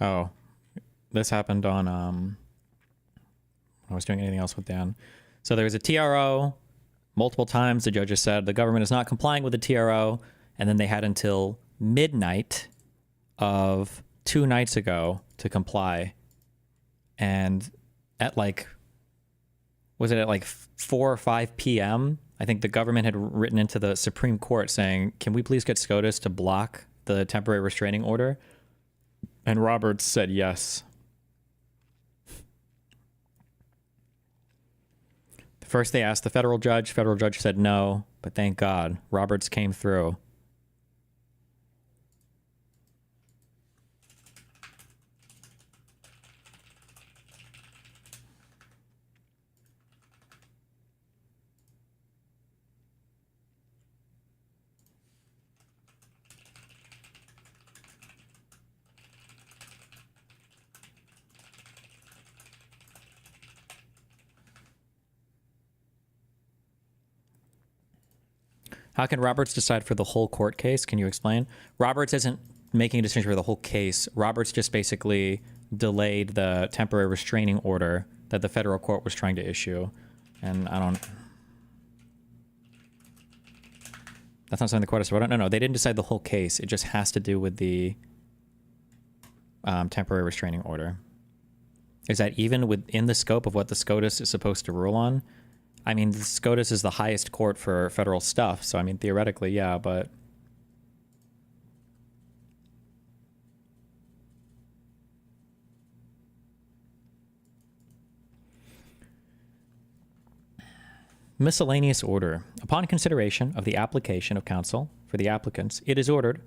Oh, this happened on, I was doing anything else with Dan. So there was a TRO. Multiple times the judges said the government is not complying with the TRO. And then they had until midnight of 2 nights ago to comply. And at was it at like 4 or 5 p.m.? I think the government had written into the Supreme Court saying, can we please get SCOTUS to block the temporary restraining order? And Roberts said yes. First they asked the federal judge said no, but thank God, Roberts came through. How can Roberts decide for the whole court case? Can you explain? Roberts isn't making a decision for the whole case. Roberts just basically delayed the temporary restraining order that the federal court was trying to issue. And I don't... That's not something the court has to vote on. No, they didn't decide the whole case. It just has to do with the temporary restraining order. Is that even within the scope of what the SCOTUS is supposed to rule on? I mean, the SCOTUS is the highest court for federal stuff, so I mean, theoretically, yeah, but... Miscellaneous order. Upon consideration of the application of counsel for the applicants, it is ordered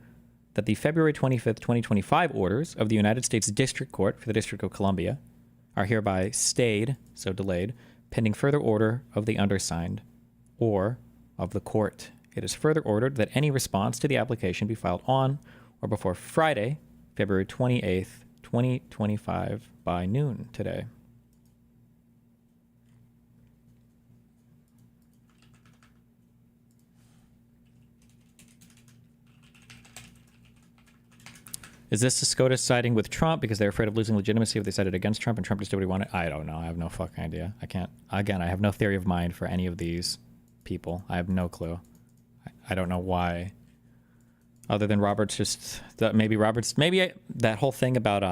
that the February 25th, 2025 orders of the United States District Court for the District of Columbia are hereby stayed, so delayed, pending further order of the undersigned or of the court. It is further ordered that any response to the application be filed on or before Friday, February 28th, 2025 by noon today. Is this the SCOTUS siding with Trump because they're afraid of losing legitimacy if they sided against Trump and Trump just did what he wanted? I don't know. I have no fucking idea. I can't. Again, I have no theory of mind for any of these people. I have no clue. I don't know why. Other than Roberts just... Maybe that whole thing about...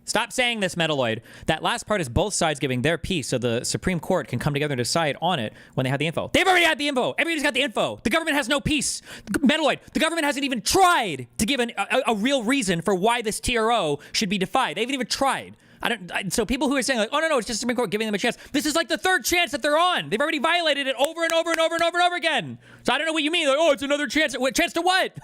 Stop saying this, Metaloid. That last part is both sides giving their piece so the Supreme Court can come together and decide on it when they have the info. They've already had the info. Everybody's got the info. The government has no piece. Metaloid, the government hasn't even tried to give a real reason for why this TRO should be defied. They haven't even tried. So people who are saying like, oh, no, it's just the Supreme Court giving them a chance. This is like the third chance that they're on. They've already violated it over and over and over and over and over again. So I don't know what you mean. Like, oh, it's another chance. Chance to what?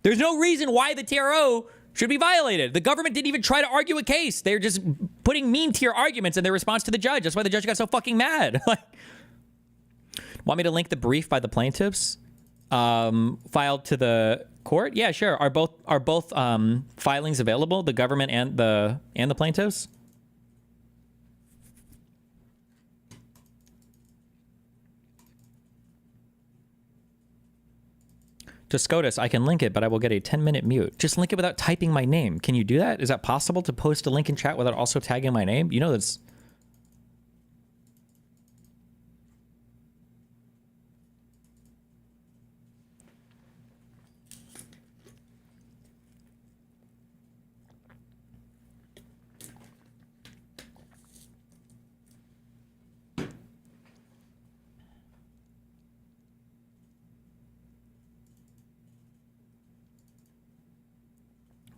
There's no reason why the TRO should be violated. The government didn't even try to argue a case. They're just putting mean tier arguments in their response to the judge. That's why the judge got so fucking mad. Want me to link the brief by the plaintiffs filed to the court? Yeah, sure. Are both filings available? The government and the plaintiffs? To SCOTUS, I can link it, but I will get a 10-minute mute. Just link it without typing my name. Can you do that? Is that possible to post a link in chat without also tagging my name? You know that's...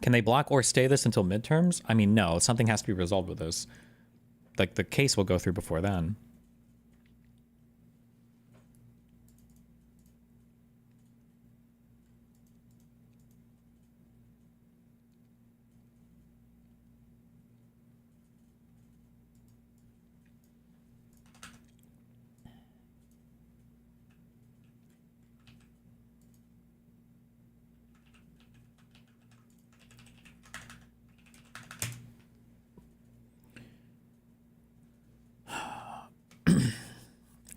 Can they block or stay this until midterms? I mean, no. Something has to be resolved with this. Like, the case will go through before then.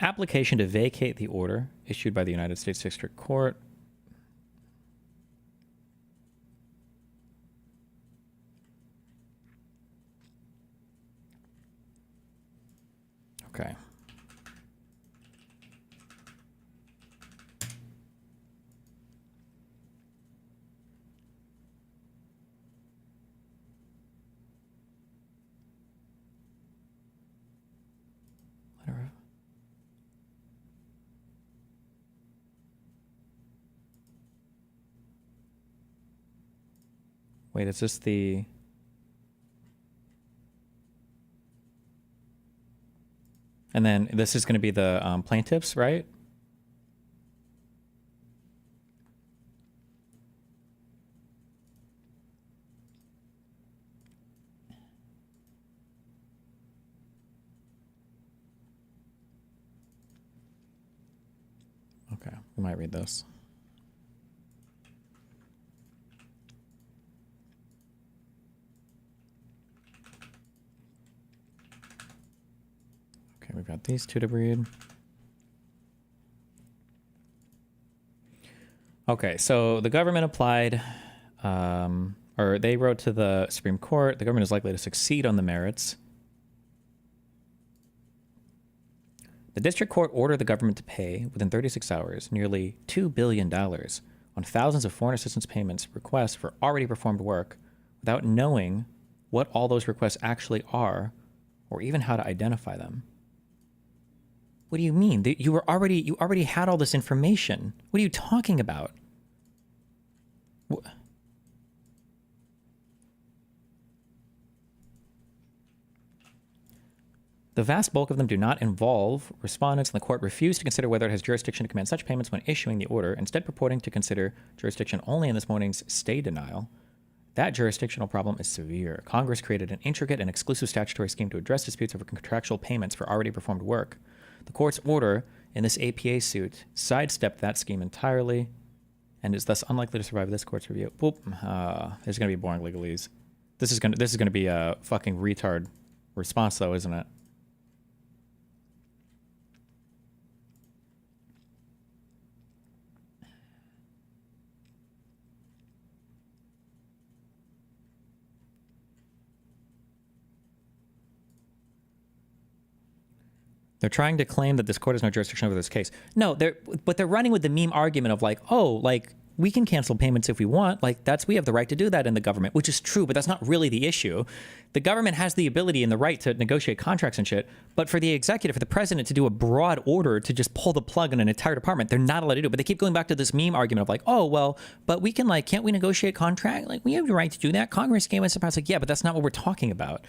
Application to vacate the order issued by the United States District Court. Okay. Wait, is this the... And then this is going to be the plaintiffs, right? Okay, we might read this. Okay, we've got these two to read. Okay, so the government applied, or they wrote to the Supreme Court. The government is likely to succeed on the merits. The district court ordered the government to pay, within 36 hours, nearly $2 billion on thousands of foreign assistance payments requests for already performed work without knowing what all those requests actually are or even how to identify them. What do you mean? You already had all this information. What are you talking about? The vast bulk of them do not involve respondents, and the court refused to consider whether it has jurisdiction to command such payments when issuing the order, instead purporting to consider jurisdiction only in this morning's stay denial. That jurisdictional problem is severe. Congress created an intricate and exclusive statutory scheme to address disputes over contractual payments for already performed work. The court's order in this APA suit sidestepped that scheme entirely and is thus unlikely to survive this court's review. Boop. There's going to be boring legalese. This is going to be a fucking retard response, though, isn't it? They're trying to claim that this court has no jurisdiction over this case. No, but they're running with the meme argument of like, oh, like we can cancel payments if we want. Like we have the right to do that in the government, which is true, but that's not really the issue. The government has the ability and the right to negotiate contracts and shit. But for the executive, for the president to do a broad order to just pull the plug on an entire department, they're not allowed to do it. But they keep going back to this meme argument of like, oh, well, but we can can't we negotiate contract? Like we have the right to do that. Congress gave us the power. It's like, yeah, but that's not what we're talking about.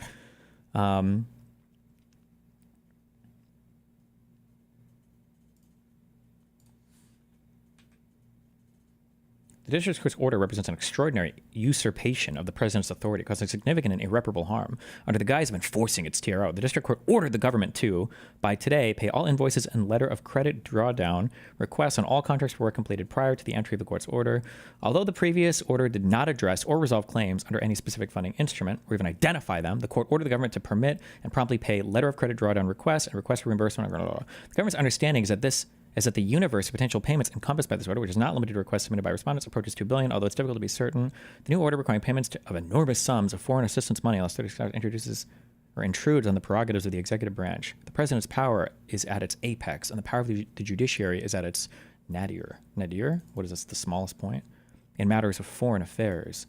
The district court's order represents an extraordinary usurpation of the president's authority, causing significant and irreparable harm. Under the guise of enforcing its TRO, the district court ordered the government to, by today, pay all invoices and letter of credit drawdown requests on all contracts for work completed prior to the entry of the court's order. Although the previous order did not address or resolve claims under any specific funding instrument, or even identify them, the court ordered the government to permit and promptly pay letter of credit drawdown requests and requests for reimbursement. Blah, blah, blah. The government's understanding is that the universe of potential payments encompassed by this order, which is not limited to requests submitted by respondents, approaches $2 billion, although it's difficult to be certain. The new order requiring payments of enormous sums of foreign assistance money unless 36 hours introduces or intrudes on the prerogatives of the executive branch. The president's power is at its apex, and the power of the judiciary is at its nadir. Nadir? What is this, the smallest point? In matters of foreign affairs.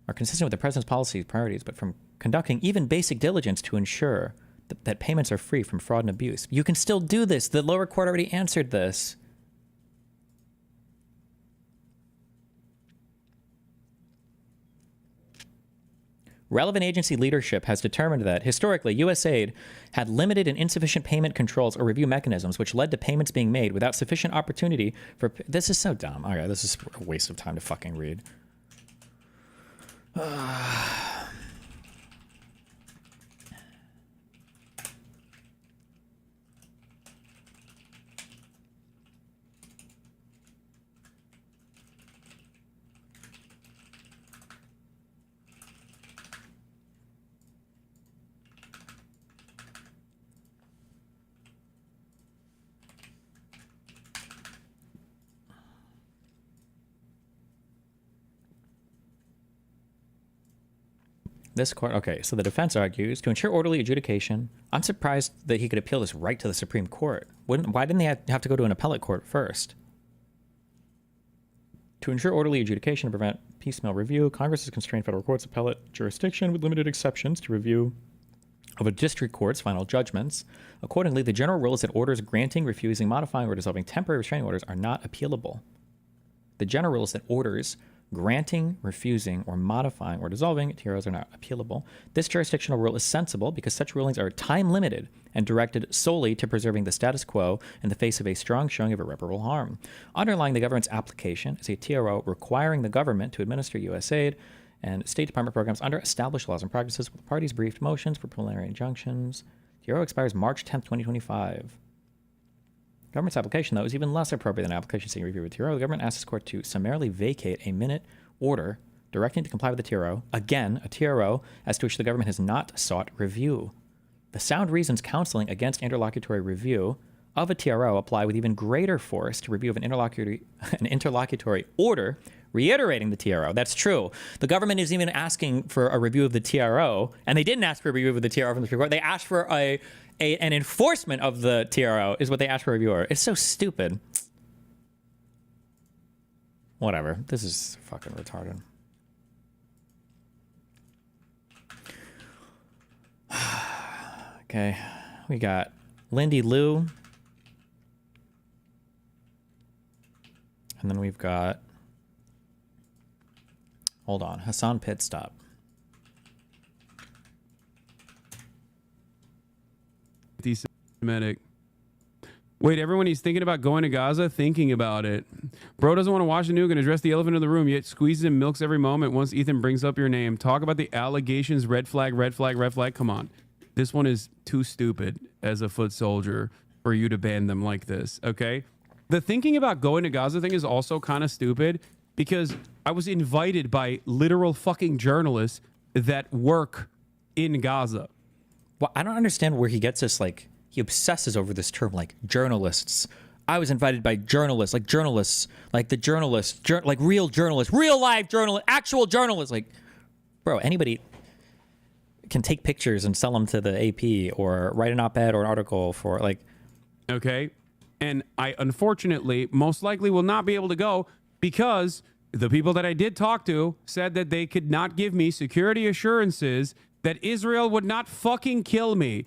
Are consistent with the president's policy priorities, but from conducting even basic diligence to ensure that payments are free from fraud and abuse. You can still do this. The lower court already answered this. Relevant agency leadership has determined that, historically, USAID had limited and insufficient payment controls or review mechanisms, which led to payments being made without sufficient opportunity for... This is so dumb. All right, this is a waste of time to fucking read. This court, okay, so the defense argues to ensure orderly adjudication. I'm surprised that he could appeal this right to the Supreme Court. Why didn't they have to go to an appellate court first? To ensure orderly adjudication and prevent piecemeal review, Congress has constrained federal courts' appellate jurisdiction with limited exceptions to review of a district court's final judgments. Accordingly, the general rule is that orders granting, refusing, modifying, or dissolving temporary restraining orders are not appealable. The general rule is that orders granting, refusing, or modifying, or dissolving TROs are not appealable. This jurisdictional rule is sensible because such rulings are time-limited and directed solely to preserving the status quo in the face of a strong showing of irreparable harm. Underlying the government's application is a TRO requiring the government to administer U.S. aid and State Department programs under established laws and practices with parties briefed motions for preliminary injunctions. TRO expires March 10th, 2025. Government's application, though, is even less appropriate than an application seeking review of a TRO. The government asks this court to summarily vacate a minute order directing to comply with the TRO, again, a TRO as to which the government has not sought review. The sound reasons counseling against interlocutory review of a TRO apply with even greater force to review of an interlocutory order reiterating the TRO. That's true. The government is even asking for a review of the TRO, and they didn't ask for a review of the TRO from the Supreme Court. They asked for an enforcement of the TRO is what they asked for a review of. It's so stupid. Whatever. This is fucking retarded. Okay. We got Lindy Lou. And then we've got, hold on, Hassan Pitstop. Anti-Semitic. Wait, everyone, he's thinking about going to Gaza? Thinking about it. Bro doesn't want to watch the nuke and address the elephant in the room, yet squeezes and milks every moment once Ethan brings up your name. Talk about the allegations, red flag, red flag, red flag. Come on. This one is too stupid as a foot soldier for you to ban them like this, okay? The thinking about going to Gaza thing is also kind of stupid because I was invited by literal fucking journalists that work in Gaza. Well, I don't understand where he gets this, like, he obsesses over this term, like, journalists. I was invited by journalists, like the journalists, like real journalists, real live journalists, actual journalists. Like, bro, anybody can take pictures and sell them to the AP or write an op-ed or an article for, like... Okay. And I, unfortunately, most likely will not be able to go because the people that I did talk to said that they could not give me security assurances that Israel would not fucking kill me.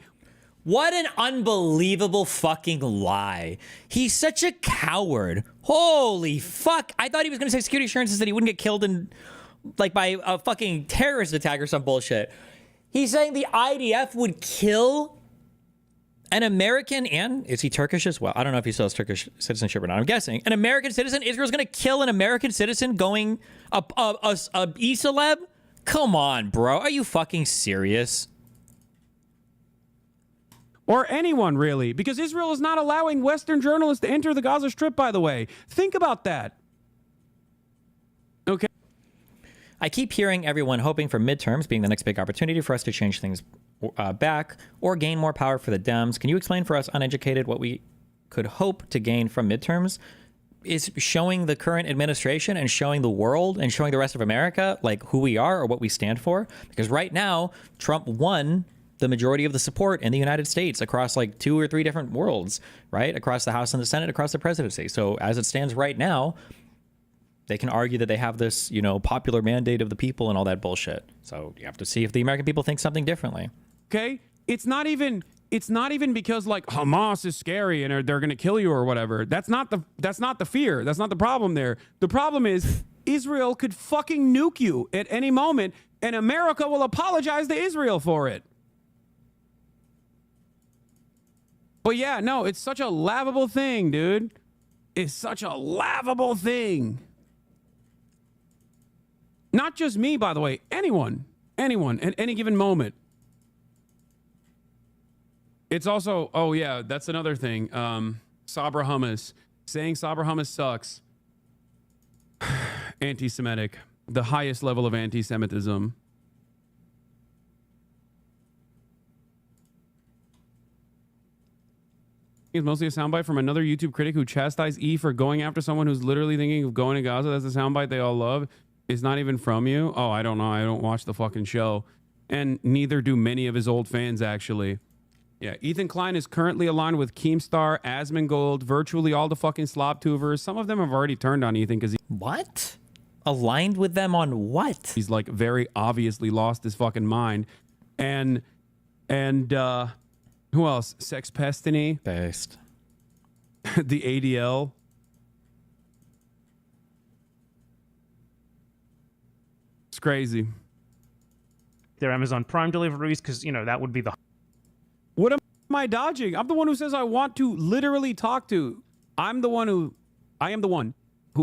What an unbelievable fucking lie. He's such a coward. Holy fuck. I thought he was going to say security assurances that he wouldn't get killed in, like, by a fucking terrorist attack or some bullshit. He's saying the IDF would kill an American, and is he Turkish as well? I don't know if he still has Turkish citizenship or not. I'm guessing. An American citizen? Israel's going to kill an American citizen going a E-celeb? Come on, bro. Are you fucking serious? Or anyone, really. Because Israel is not allowing Western journalists to enter the Gaza Strip, by the way. Think about that. Okay. I keep hearing everyone hoping for midterms being the next big opportunity for us to change things back or gain more power for the Dems. Can you explain for us uneducated what we could hope to gain from midterms? Is showing the current administration and showing the world and showing the rest of America like who we are or what we stand for? Because right now, Trump won the majority of the support in the United States across like 2 or 3 different worlds, right? Across the House and the Senate, across the presidency. So as it stands right now, they can argue that they have this, you know, popular mandate of the people and all that bullshit. So you have to see if the American people think something differently. Okay? It's not even because like Hamas is scary and they're going to kill you or whatever. That's not the fear. That's not the problem there. The problem is Israel could fucking nuke you at any moment and America will apologize to Israel for it. But yeah, no, it's such a laughable thing, dude. It's such a laughable thing. Not just me, by the way. Anyone at any given moment. It's also, oh yeah, that's another thing. Sabra hummus. Saying Sabra hummus sucks. Anti-Semitic. The highest level of anti-Semitism. It's mostly a soundbite from another YouTube critic who chastised E for going after someone who's literally thinking of going to Gaza. That's a soundbite they all love. It's not even from you. Oh, I don't know. I don't watch the fucking show. And neither do many of his old fans, actually. Yeah, Ethan Klein is currently aligned with Keemstar, Asmongold, virtually all the fucking Slobtubers. Some of them have already turned on Ethan because he... What? Aligned with them on what? He's like very obviously lost his fucking mind. And And who else? Sex Pestiny. Based. The ADL. It's crazy. Their Amazon Prime deliveries, because, you know, that would be the... What am I dodging? I'm the one who says I want to literally talk to. I am the one who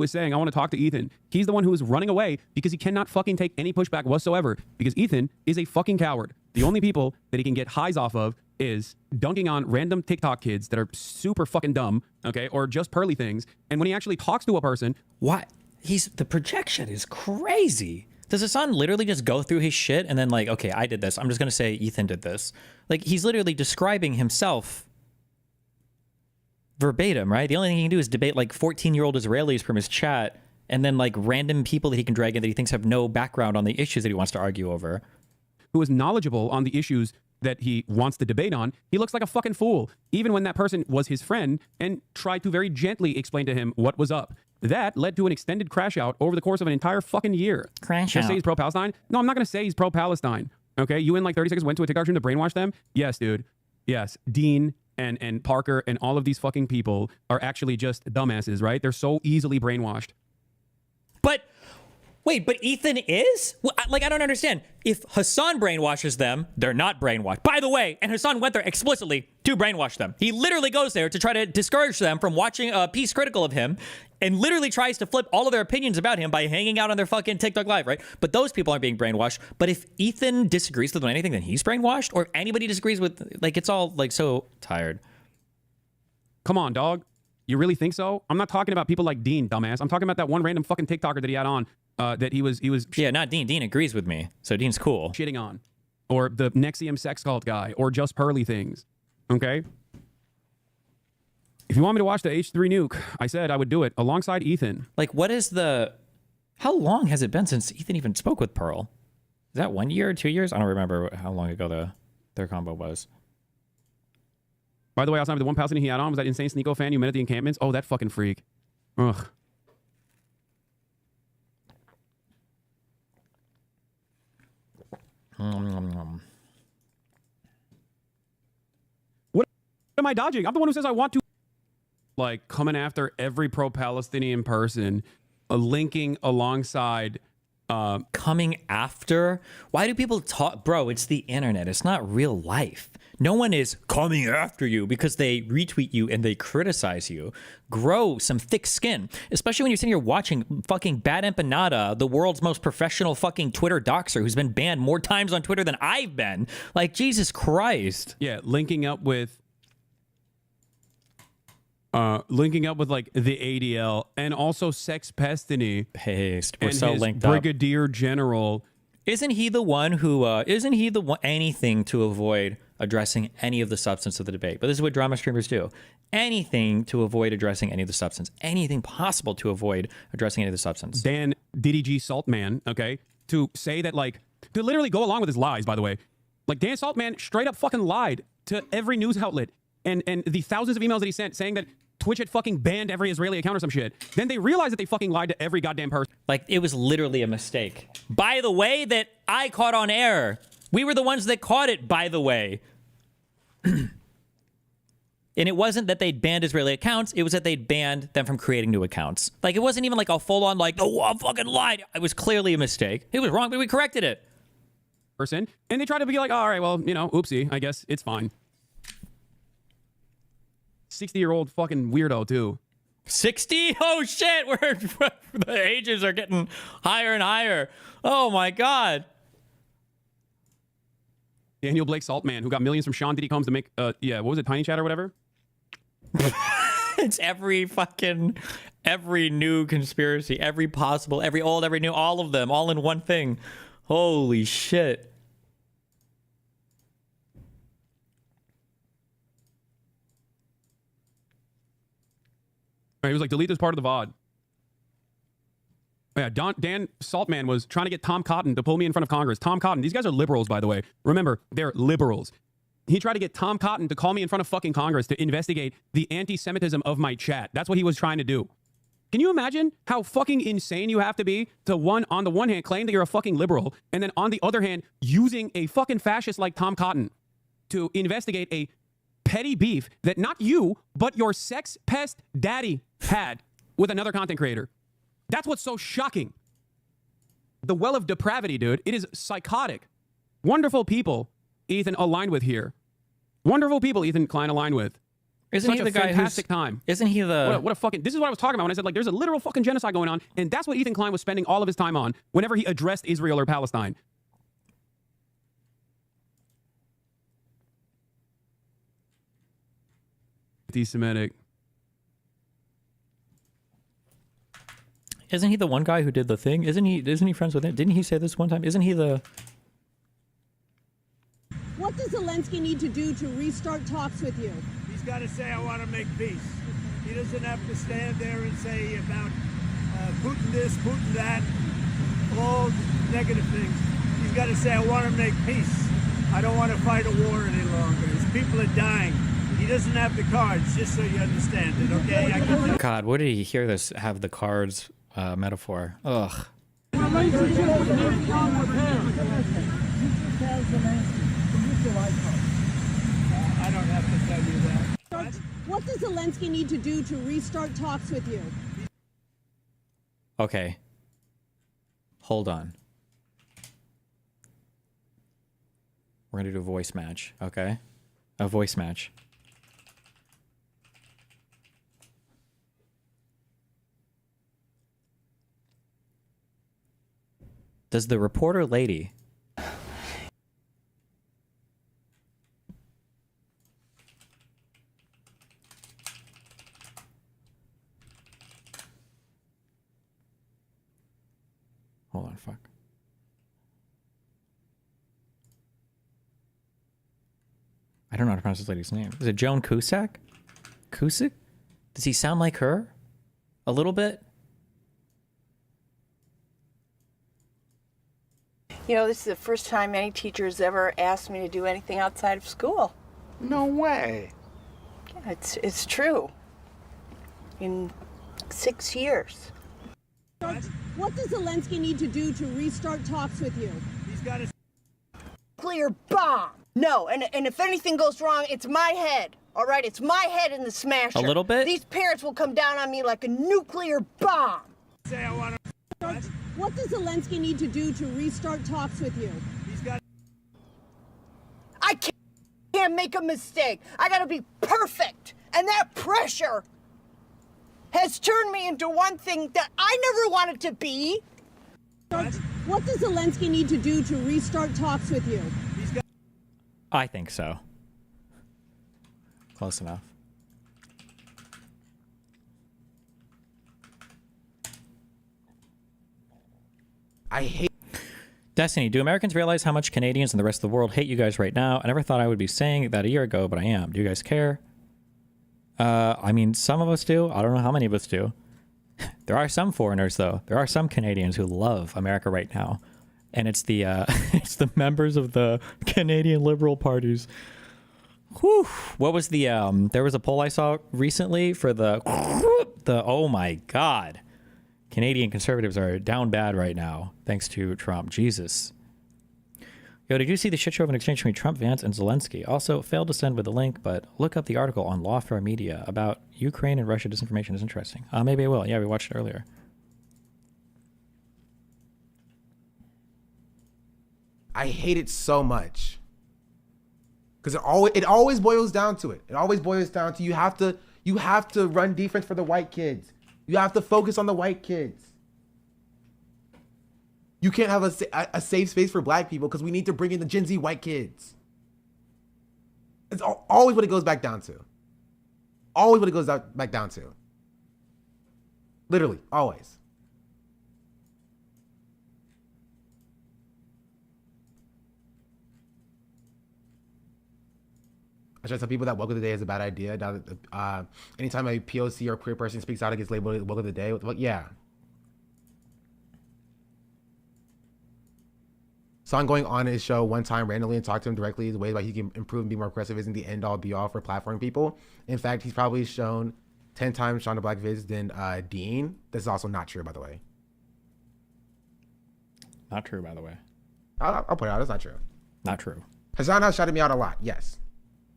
is saying I want to talk to Ethan. He's the one who is running away because he cannot fucking take any pushback whatsoever because Ethan is a fucking coward. The only people that he can get highs off of is dunking on random TikTok kids that are super fucking dumb, okay, or just pearly things. And when he actually talks to a person... What? The projection is crazy. Does Hassan literally just go through his shit and then like, okay, I did this. I'm just going to say Ethan did this. Like, he's literally describing himself verbatim, right? The only thing he can do is debate like 14-year-old Israelis from his chat and then like random people that he can drag in that he thinks have no background on the issues that he wants to argue over. Who is knowledgeable on the issues that he wants to debate on. He looks like a fucking fool, even when that person was his friend and tried to very gently explain to him what was up. That led to an extended crash out over the course of an entire fucking year. Crash Just out. say he's pro-Palestine? No, I'm not going to say he's pro-Palestine. Okay? You in like 30 seconds went to a TikTok stream to brainwash them? Yes, dude. Yes. Dean and Parker and all of these fucking people are actually just dumbasses, right? They're so easily brainwashed. But wait, but Ethan is? Well, I don't understand. If Hassan brainwashes them, they're not brainwashed. By the way, and Hassan went there explicitly to brainwash them. He literally goes there to try to discourage them from watching a piece critical of him and literally tries to flip all of their opinions about him by hanging out on their fucking TikTok live, right? But those people aren't being brainwashed. But if Ethan disagrees with them on anything, then he's brainwashed? Or if anybody disagrees with, like, it's all, like, so tired. Come on, dog. You really think so? I'm not talking about people like Dean, dumbass. I'm talking about that one random fucking TikToker that he had on that he was... Yeah, not Dean. Dean agrees with me. So Dean's cool. Shitting on. Or the Nexium sex cult guy. Or just pearly things. Okay? If you want me to watch the H3 nuke, I said I would do it alongside Ethan. Like, what is the... How long has it been since Ethan even spoke with Pearl? Is that 1 year or 2 years? I don't remember how long ago their combo was. By the way, outside of the one Palestinian he had on was that insane Sneeko fan you met at the encampments. Oh, that fucking freak. Ugh. What am I dodging? I'm the one who says I want to... Like, coming after every pro-Palestinian person, linking alongside... Coming after? Why do people talk? Bro, it's the internet. It's not real life. No one is coming after you because they retweet you and they criticize you. Grow some thick skin, especially when you're sitting here watching fucking Bad Empanada, the world's most professional fucking Twitter doxer who's been banned more times on Twitter than I've been. Like, Jesus Christ. Yeah, linking up with like the ADL and also Sex Pestiny. Paste. We're and so his linked up. Brigadier General. Isn't he the one who, anything to avoid addressing any of the substance of the debate? But this is what drama streamers do. Anything to avoid addressing any of the substance. Anything possible to avoid addressing any of the substance. Dan DDG Saltman, okay? To say that, like, to literally go along with his lies, by the way. Like, Dan Saltman straight up fucking lied to every news outlet. And the thousands of emails that he sent saying that Twitch had fucking banned every Israeli account or some shit. Then they realized that they fucking lied to every goddamn person. Like, it was literally a mistake. By the way, that I caught on air. We were the ones that caught it, by the way. And it wasn't that they'd banned Israeli accounts. It was that they'd banned them from creating new accounts. Like, it wasn't even like a full-on, like, oh, I fucking lied. It was clearly a mistake. It was wrong, but we corrected it. And they tried to be like, oh, all right, well, you know, oopsie. I guess it's fine. 60-year-old fucking weirdo, too. 60? Oh, shit. The ages are getting higher and higher. Oh, my God. Daniel Blake Saltman, who got millions from Sean Diddy Combs to make, what was it, Tiny Chat or whatever? It's every new conspiracy, every possible, every old, every new, all of them, all in one thing. Holy shit. He was like, delete this part of the VOD. Yeah, Dan Saltman was trying to get Tom Cotton to pull me in front of Congress. Tom Cotton, these guys are liberals, by the way. Remember, they're liberals. He tried to get Tom Cotton to call me in front of fucking Congress to investigate the anti-Semitism of my chat. That's what he was trying to do. Can you imagine how fucking insane you have to be to, on the one hand, claim that you're a fucking liberal, and then on the other hand, using a fucking fascist like Tom Cotton to investigate a petty beef that not you, but your sex pest daddy had with another content creator. That's what's so shocking. The well of depravity, dude. It is psychotic. Wonderful people Ethan aligned with here. Wonderful people Ethan Klein aligned with. Isn't he the guy fantastic time? Isn't he the... What a fucking... This is what I was talking about when I said, like, there's a literal fucking genocide going on, and that's what Ethan Klein was spending all of his time on whenever he addressed Israel or Palestine. Anti-Semitic. Isn't he the one guy who did the thing? Isn't he friends with him? Didn't he say this one time? Isn't he the... What does Zelensky need to do to restart talks with you? He's got to say, I want to make peace. He doesn't have to stand there and say about Putin this, Putin that, all negative things. He's got to say, I want to make peace. I don't want to fight a war any longer. His people are dying. He doesn't have the cards, just so you understand it, okay? God, where did he hear this have the cards metaphor? Ugh. I don't have to tell you that. What does Zelensky need to do to restart talks with you? Okay. Hold on. We're gonna do a voice match, okay? A voice match. Does the reporter lady... Hold on, fuck. I don't know how to pronounce this lady's name. Is it Joan Cusack? Cusack? Does he sound like her? A little bit? You know, this is the first time any teacher has ever asked me to do anything outside of school. No way. Yeah, it's true. In 6 years. What does Zelensky need to do to restart talks with you? He's got to... Nuclear bomb. No, and if anything goes wrong, it's my head. All right, it's my head in the smasher. A little bit? These parents will come down on me like a nuclear bomb. Say I want to... What does Zelensky need to do to restart talks with you? He's got... I can't make a mistake. I gotta be perfect. And that pressure has turned me into one thing that I never wanted to be. What does Zelensky need to do to restart talks with you? I think so. Close enough. I hate... Destiny, do Americans realize how much Canadians and the rest of the world hate you guys right now? I never thought I would be saying that a year ago, but I am. Do you guys care? I mean, some of us do. I don't know how many of us do. There are some foreigners, though. There are some Canadians who love America right now. And it's the it's the members of the Canadian Liberal parties. Whew. What was the there was a poll I saw recently for the oh my God. Canadian conservatives are down bad right now, thanks to Trump. Jesus. Yo, did you see the shit show of an exchange between Trump, Vance, and Zelensky? Also, failed to send with the link, but look up the article on Lawfare Media about Ukraine and Russia disinformation is interesting. Maybe I will. Yeah, we watched it earlier. I hate it so much. Because it always boils down to it. It always boils down to you have to run defense for the white kids. You have to focus on the white kids. You can't have a safe space for black people because we need to bring in the Gen Z white kids. It's always what it goes back down to. Always what it goes back down to. Literally, always. I try to tell people that woke of the day is a bad idea. Now that, anytime a POC or queer person speaks out, it gets labeled woke of the day. Well, yeah. Son going on his show one time randomly and talk to him directly the ways why he can improve and be more aggressive isn't the end all be all for platforming people. In fact, he's probably shown 10 times Shonda Black vids than Dean. This is also not true, by the way. Not true, by the way. I'll put it out. It's not true. Not true. Hassan has shouted me out a lot, yes.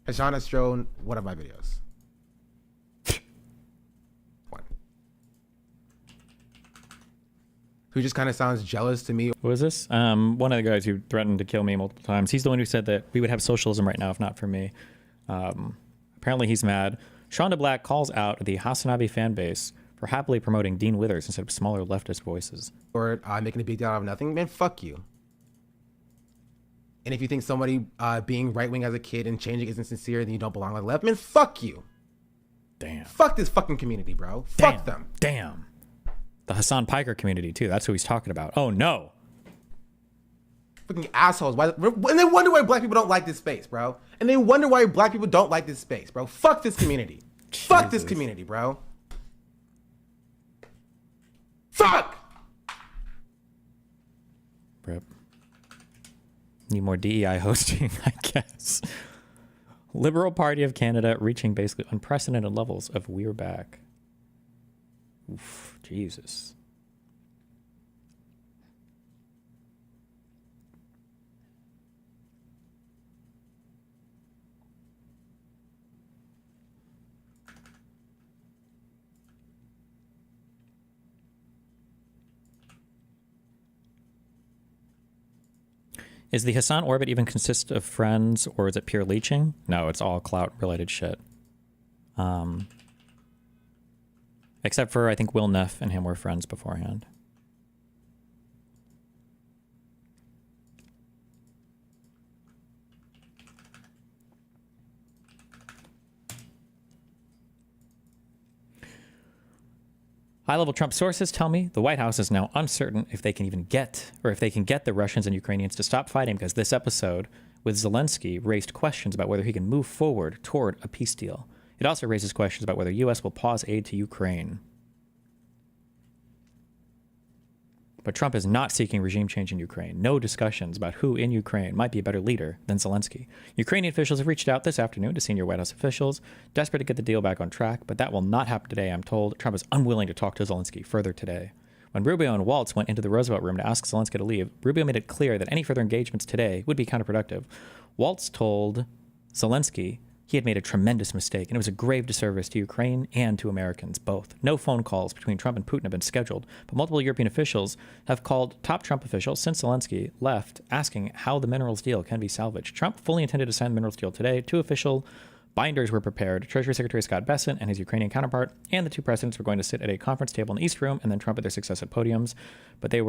Hassan has shown one of my videos. One. Who just kind of sounds jealous to me. Who is this? One of the guys who threatened to kill me multiple times. He's the one who said that we would have socialism right now if not for me. Apparently he's mad. Shonda Black calls out the Hasanabi fan base for happily promoting Dean Withers instead of smaller leftist voices. Or making a big deal out of nothing, man, fuck you. And if you think somebody being right-wing as a kid and changing isn't sincere, then you don't belong on the left, man, fuck you. Damn. Fuck this fucking community, bro. Fuck them. Damn. The Hassan Piker community, too. That's who he's talking about. Oh, no. Fucking assholes. And they wonder why black people don't like this space, bro. And they wonder why black people don't like this space, bro. Fuck this community. Fuck this community, bro. Fuck! Rip. Need more DEI hosting, I guess. Liberal Party of Canada reaching basically unprecedented levels of we're back. Oof, Jesus. Is the Hassan orbit even consist of friends, or is it pure leeching? No, it's all clout-related shit. Except for, I think, Will Neff and him were friends beforehand. High-level Trump sources tell me the White House is now uncertain if they can even get, or if they can get the Russians and Ukrainians to stop fighting, because this episode with Zelensky raised questions about whether he can move forward toward a peace deal. It also raises questions about whether U.S. will pause aid to Ukraine. But Trump is not seeking regime change in Ukraine. No discussions about who in Ukraine might be a better leader than Zelensky. Ukrainian officials have reached out this afternoon to senior White House officials, desperate to get the deal back on track, but that will not happen today, I'm told. Trump is unwilling to talk to Zelensky further today. When Rubio and Waltz went into the Roosevelt room to ask Zelensky to leave, Rubio made it clear that any further engagements today would be counterproductive. Waltz told Zelensky he had made a tremendous mistake, and it was a grave disservice to Ukraine and to Americans, both. No phone calls between Trump and Putin have been scheduled, but multiple European officials have called top Trump officials since Zelensky left, asking how the minerals deal can be salvaged. Trump fully intended to sign the minerals deal today. 2 official binders were prepared. Treasury Secretary Scott Bessent and his Ukrainian counterpart and the 2 presidents were going to sit at a conference table in the East Room, and then Trump at their successive podiums. But there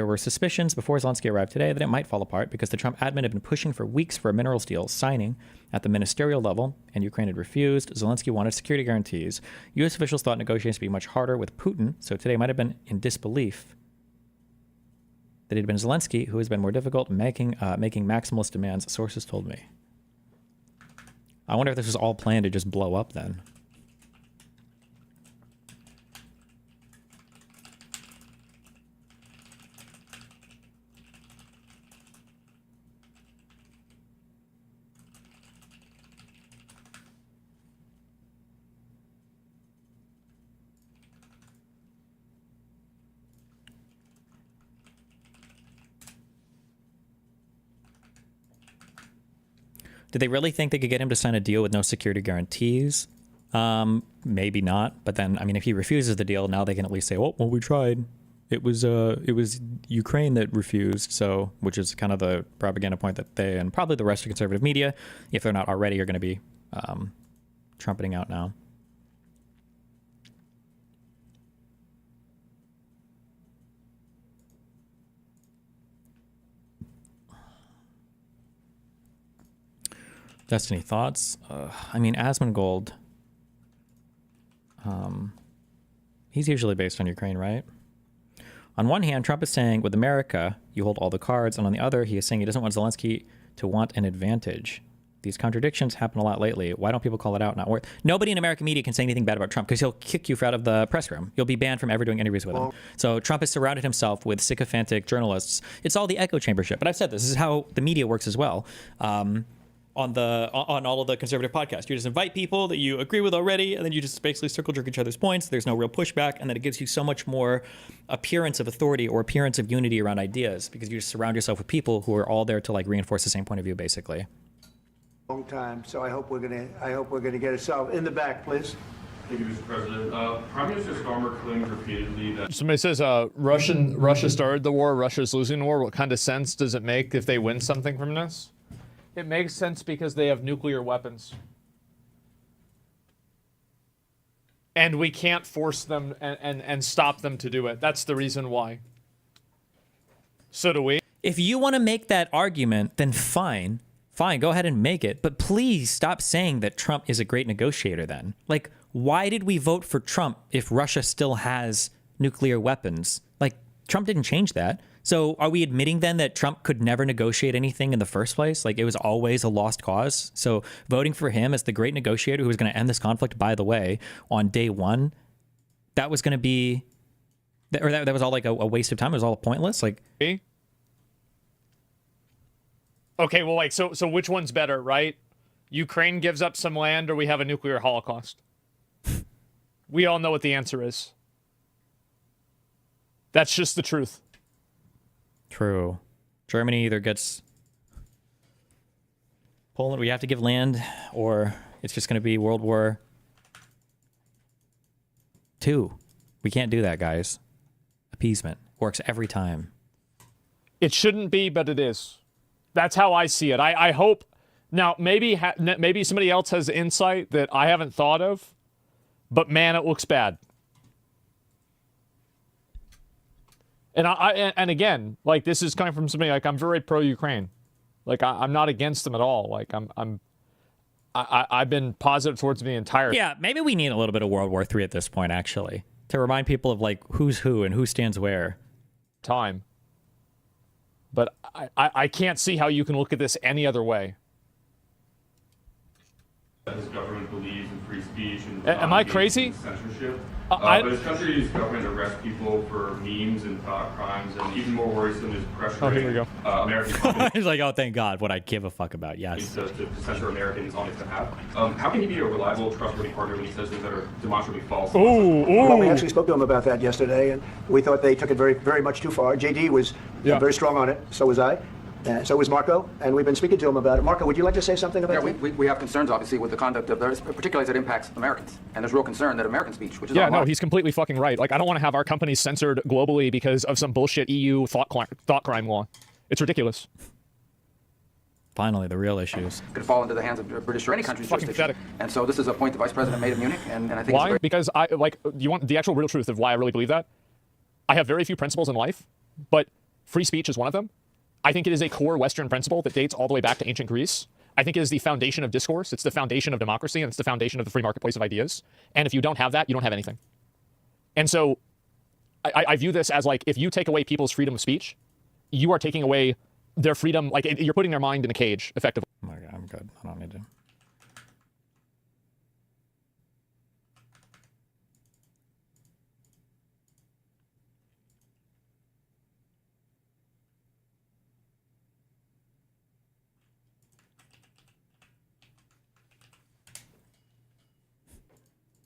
were suspicions before Zelensky arrived today that it might fall apart because the Trump admin had been pushing for weeks for a minerals deal signing at the ministerial level, and Ukraine had refused. Zelensky wanted security guarantees. U.S. officials thought negotiations would be much harder with Putin, so today might have been in disbelief that it had been Zelensky who has been more difficult, making maximalist demands, sources told me. I wonder if this was all planned to just blow up then. Did they really think they could get him to sign a deal with no security guarantees? Maybe not. But then, I mean, if he refuses the deal, now they can at least say, well, we tried. It was Ukraine that refused. So, which is kind of the propaganda point that they and probably the rest of conservative media, if they're not already, are going to be trumpeting out now. Destiny thoughts? I mean, Asmongold, he's usually based on Ukraine, right? On one hand, Trump is saying, with America, you hold all the cards. And on the other, he is saying he doesn't want Zelensky to want an advantage. These contradictions happen a lot lately. Why don't people call it out? Not worth. Nobody in American media can say anything bad about Trump because he'll kick you out of the press room. You'll be banned from ever doing interviews with him. So Trump has surrounded himself with sycophantic journalists. It's all the echo chamber shit. But I've said this is how the media works as well. on all of the conservative podcasts. You just invite people that you agree with already, and then you just basically circle jerk each other's points. There's no real pushback, and then it gives you so much more appearance of authority or appearance of unity around ideas because you just surround yourself with people who are all there to like reinforce the same point of view, basically. Long time, so I hope we're gonna get it solved. In the back, please. Thank you, Mr. President. Prime Minister Starmer claimed repeatedly that somebody says Russia started the war, Russia's losing the war. What kind of sense does it make if they win something from this? It makes sense because they have nuclear weapons. And we can't force them and stop them to do it. That's the reason why. So do we. If you want to make that argument, then fine. Fine, go ahead and make it. But please stop saying that Trump is a great negotiator then. Like, why did we vote for Trump if Russia still has nuclear weapons? Like, Trump didn't change that. So are we admitting then that Trump could never negotiate anything in the first place? Like, it was always a lost cause. So voting for him as the great negotiator who was going to end this conflict, by the way, on day one, that was going to be, or that was all like a waste of time. It was all pointless. Like, okay, well, like, so which one's better, right? Ukraine gives up some land or we have a nuclear holocaust? We all know what the answer is. That's just the truth. True. Germany either gets Poland, we have to give land, or it's just going to be World War II. We can't do that, guys. Appeasement works every time. It shouldn't be, but it is. That's how I see it. I hope. Now, maybe somebody else has insight that I haven't thought of, but man, it looks bad. And again, like, this is coming from somebody, like, I'm very pro-Ukraine. Like, I'm not against them at all. Like, I've been positive towards them the entire. Yeah, maybe we need a little bit of World War III at this point, actually, to remind people of like who's who and who stands where. Time. But I can't see how you can look at this any other way. his government believes in free speech and am I crazy? Censorship. But his country's government arrests people for memes and thought crimes, and even more worrisome is pressuring here we go. American companies. He's like, oh, thank God, what I give a fuck about. Yes. To censor Americans on his behalf. How can he be a reliable, trustworthy partner when he says things that are demonstrably false? Well, we actually spoke to him about that yesterday, and we thought they took it very, very much too far. JD was very strong on it. So was I. So was Marco, and we've been speaking to him about it. Marco, would you like to say something about that? We have concerns, obviously, with the conduct of theirs, particularly as it impacts Americans. And there's real concern that American speech, which is no, he's completely fucking right. Like, I don't want to have our companies censored globally because of some bullshit EU thought crime law. It's ridiculous. Finally, the real issues. Could fall into the hands of British or any country's jurisdiction. And so this is a point the Vice President made in Munich, and I think why? It's very because you want the actual real truth of why I really believe that? I have very few principles in life, but free speech is one of them. I think it is a core Western principle that dates all the way back to ancient Greece. I think it is the foundation of discourse. It's the foundation of democracy, and it's the foundation of the free marketplace of ideas. And if you don't have that, you don't have anything. And so I view this as like, if you take away people's freedom of speech, you are taking away their freedom, like you're putting their mind in a cage, effectively. Oh my God, I'm good. I don't need to.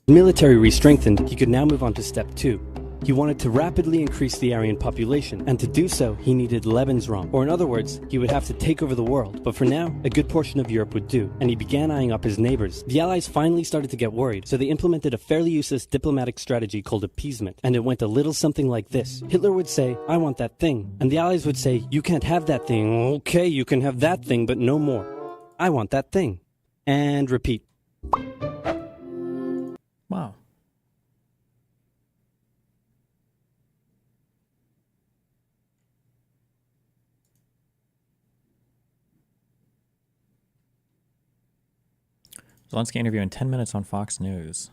Military re-strengthened, he could now move on to step 2. He wanted to rapidly increase the Aryan population, and to do so, he needed Lebensraum, or in other words, he would have to take over the world. But for now, a good portion of Europe would do, and he began eyeing up his neighbors. The Allies finally started to get worried, so they implemented a fairly useless diplomatic strategy called appeasement, and it went a little something like this. Hitler would say, I want that thing, and the Allies would say, you can't have that thing. Okay, you can have that thing, but no more. I want that thing. And repeat. Wow. Zelensky interview in 10 minutes on Fox News.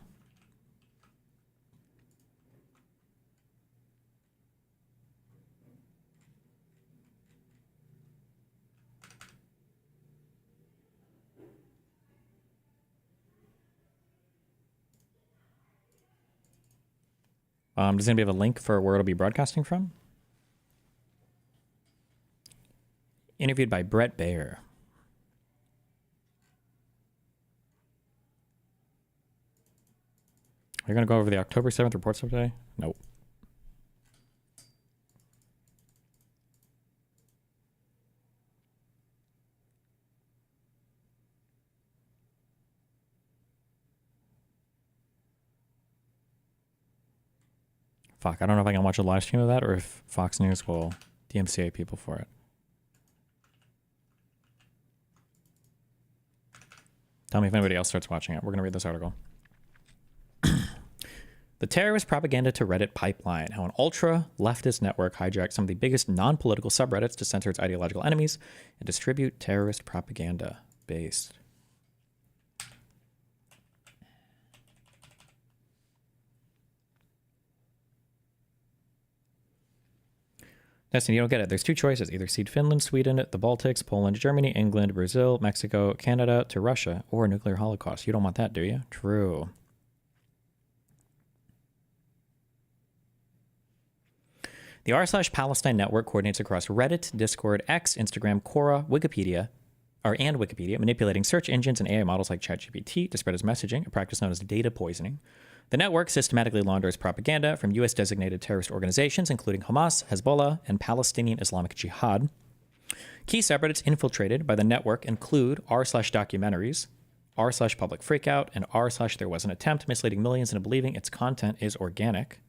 Does anybody have a link for where it'll be broadcasting from? Interviewed by Brett Baer. You're going to go over the October 7th reports of today? Nope. Fuck, I don't know if I can watch a live stream of that or if Fox News will DMCA people for it. Tell me if anybody else starts watching it. We're going to read this article. The terrorist propaganda to Reddit pipeline. How an ultra-leftist network hijacked some of the biggest non-political subreddits to censor its ideological enemies and distribute terrorist propaganda based. Destiny, you don't get it. There's two choices. Either cede Finland, Sweden, the Baltics, Poland, Germany, England, Brazil, Mexico, Canada to Russia, or a nuclear holocaust. You don't want that, do you? True. The r/Palestine network coordinates across Reddit, Discord, X, Instagram, Quora, Wikipedia, and Wikipedia, manipulating search engines and AI models like ChatGPT to spread its messaging, a practice known as data poisoning. The network systematically launders propaganda from U.S.-designated terrorist organizations, including Hamas, Hezbollah, and Palestinian Islamic Jihad. Key subreddits infiltrated by the network include r/documentaries, r/public freakout, and r/there was an attempt, misleading millions into believing its content is organic.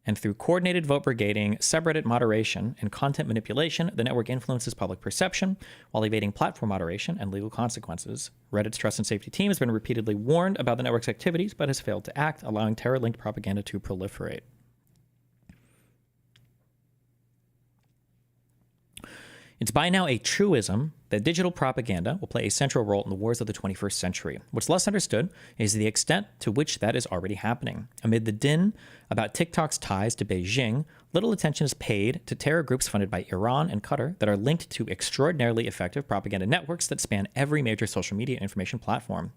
And through coordinated vote brigading, subreddit moderation, and content manipulation, the network influences public perception while evading platform moderation and legal consequences. Reddit's trust and safety team has been repeatedly warned about the network's activities, but has failed to act, allowing terror-linked propaganda to proliferate. It's by now a truism that digital propaganda will play a central role in the wars of the 21st century. What's less understood is the extent to which that is already happening. Amid the din about TikTok's ties to Beijing, little attention is paid to terror groups funded by Iran and Qatar that are linked to extraordinarily effective propaganda networks that span every major social media and information platform.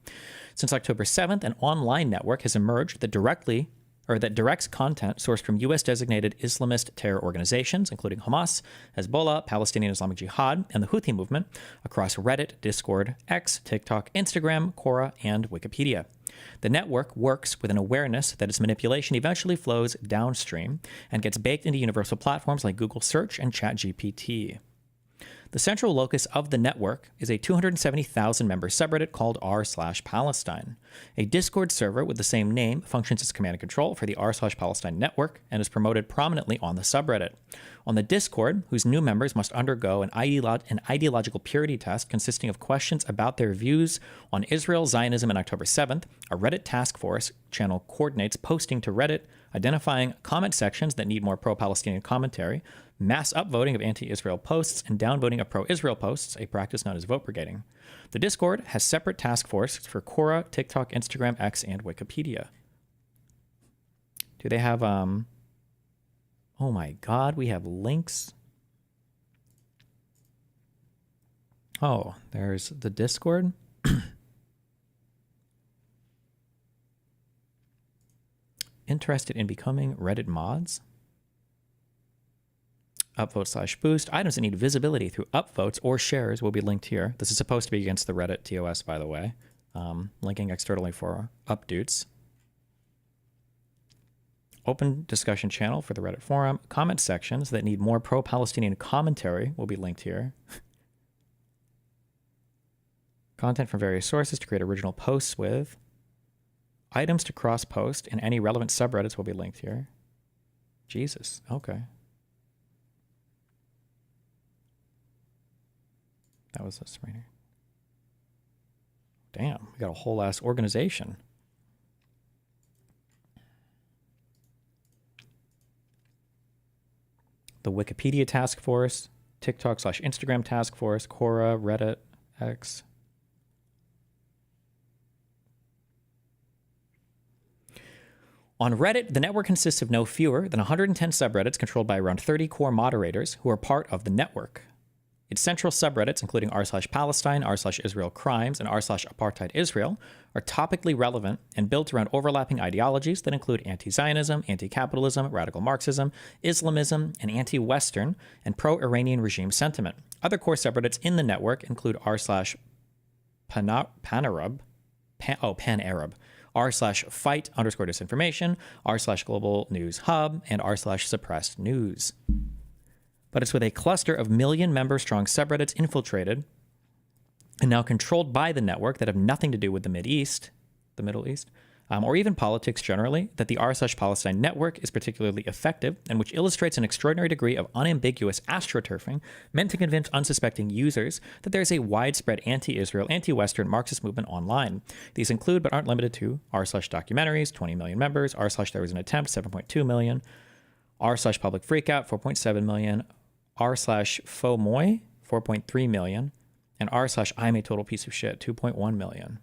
Since October 7th, an online network has emerged that directs content sourced from U.S.-designated Islamist terror organizations, including Hamas, Hezbollah, Palestinian Islamic Jihad, and the Houthi movement, across Reddit, Discord, X, TikTok, Instagram, Quora, and Wikipedia. The network works with an awareness that its manipulation eventually flows downstream and gets baked into universal platforms like Google Search and ChatGPT. The central locus of the network is a 270,000-member subreddit called r/Palestine. A Discord server with the same name functions as command and control for the r/Palestine network and is promoted prominently on the subreddit. On the Discord, whose new members must undergo an ideological purity test consisting of questions about their views on Israel, Zionism, and October 7th, a Reddit task force channel coordinates posting to Reddit, identifying comment sections that need more pro-Palestinian commentary, mass upvoting of anti-Israel posts, and downvoting of pro-Israel posts, a practice known as vote brigading. The Discord has separate task forces for Quora, TikTok, Instagram, X, and Wikipedia. Do they have, oh my God, we have links. Oh, there's the Discord. Interested in becoming Reddit mods? Upvote/boost. Items that need visibility through upvotes or shares will be linked here. This is supposed to be against the Reddit TOS, by the way. Linking externally for updates. Open discussion channel for the Reddit forum. Comment sections that need more pro-Palestinian commentary will be linked here. Content from various sources to create original posts with. Items to cross-post and any relevant subreddits will be linked here. Jesus. Okay. That was this right here. Damn, we got a whole ass organization. The Wikipedia task force, TikTok/Instagram task force, Quora, Reddit, X. On Reddit, the network consists of no fewer than 110 subreddits controlled by around 30 core moderators who are part of the network. Its central subreddits, including r/Palestine, r/Israel crimes, and r/apartheid Israel, are topically relevant and built around overlapping ideologies that include anti-Zionism, anti-capitalism, radical Marxism, Islamism, and anti-Western and pro-Iranian regime sentiment. Other core subreddits in the network include r/Pan-Arab, r/fight_disinformation, r/global news hub, and r/suppressed news. But it's with a cluster of million-member-strong subreddits infiltrated and now controlled by the network that have nothing to do with the Middle East, or even politics generally, that the r/Palestine network is particularly effective, and which illustrates an extraordinary degree of unambiguous astroturfing meant to convince unsuspecting users that there is a widespread anti-Israel, anti-Western Marxist movement online. These include, but aren't limited to, r/documentaries, 20 million members, r/there was an attempt, 7.2 million, r/public freakout, 4.7 million, r/FOMOI, 4.3 million, and r/I'm a total piece of shit, 2.1 million.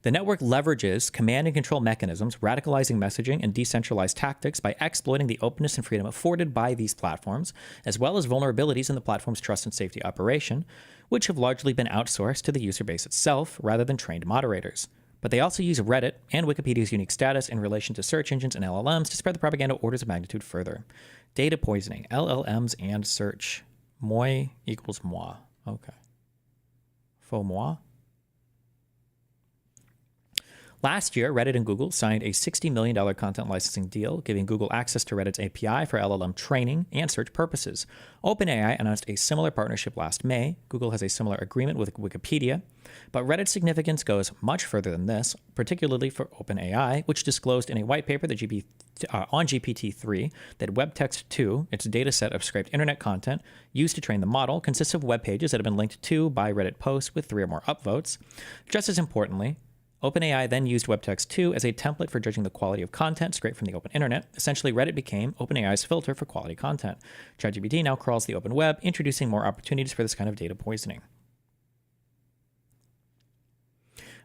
The network leverages command and control mechanisms, radicalizing messaging, and decentralized tactics by exploiting the openness and freedom afforded by these platforms, as well as vulnerabilities in the platform's trust and safety operation, which have largely been outsourced to the user base itself rather than trained moderators. But they also use Reddit and Wikipedia's unique status in relation to search engines and LLMs to spread the propaganda orders of magnitude further. Data poisoning, LLMs and search. Moi equals moi. Okay. Faux moi? Last year, Reddit and Google signed a $60 million content licensing deal, giving Google access to Reddit's API for LLM training and search purposes. OpenAI announced a similar partnership last May. Google has a similar agreement with Wikipedia. But Reddit's significance goes much further than this, particularly for OpenAI, which disclosed in a white paper on GPT-3 that WebText-2, its dataset of scraped internet content used to train the model, consists of web pages that have been linked to by Reddit posts with 3 or more upvotes. Just as importantly, OpenAI then used WebText-2 as a template for judging the quality of content scraped from the open internet. Essentially, Reddit became OpenAI's filter for quality content. ChatGPT now crawls the open web, introducing more opportunities for this kind of data poisoning.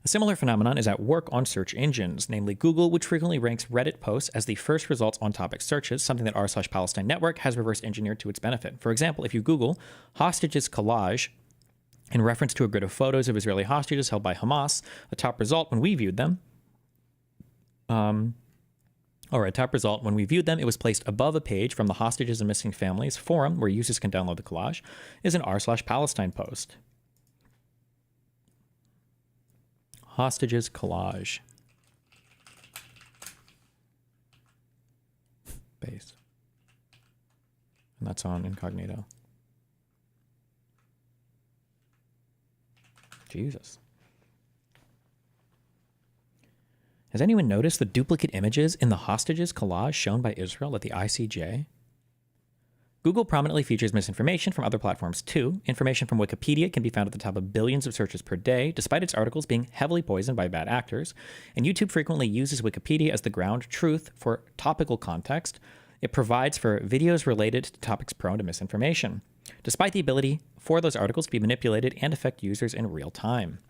A similar phenomenon is at work on search engines, namely Google, which frequently ranks Reddit posts as the first results on topic searches, something that r/Palestine network has reverse engineered to its benefit. For example, if you Google hostages collage in reference to a grid of photos of Israeli hostages held by Hamas, a top result when we viewed them, it was placed above a page from the Hostages and Missing Families forum where users can download the collage, is an r/Palestine post. Hostages collage. Base. And that's on incognito. Jesus. Has anyone noticed the duplicate images in the hostages collage shown by Israel at the ICJ? Google prominently features misinformation from other platforms too. Information from Wikipedia can be found at the top of billions of searches per day, despite its articles being heavily poisoned by bad actors. And YouTube frequently uses Wikipedia as the ground truth for topical context. It provides for videos related to topics prone to misinformation, despite the ability for those articles to be manipulated and affect users in real time.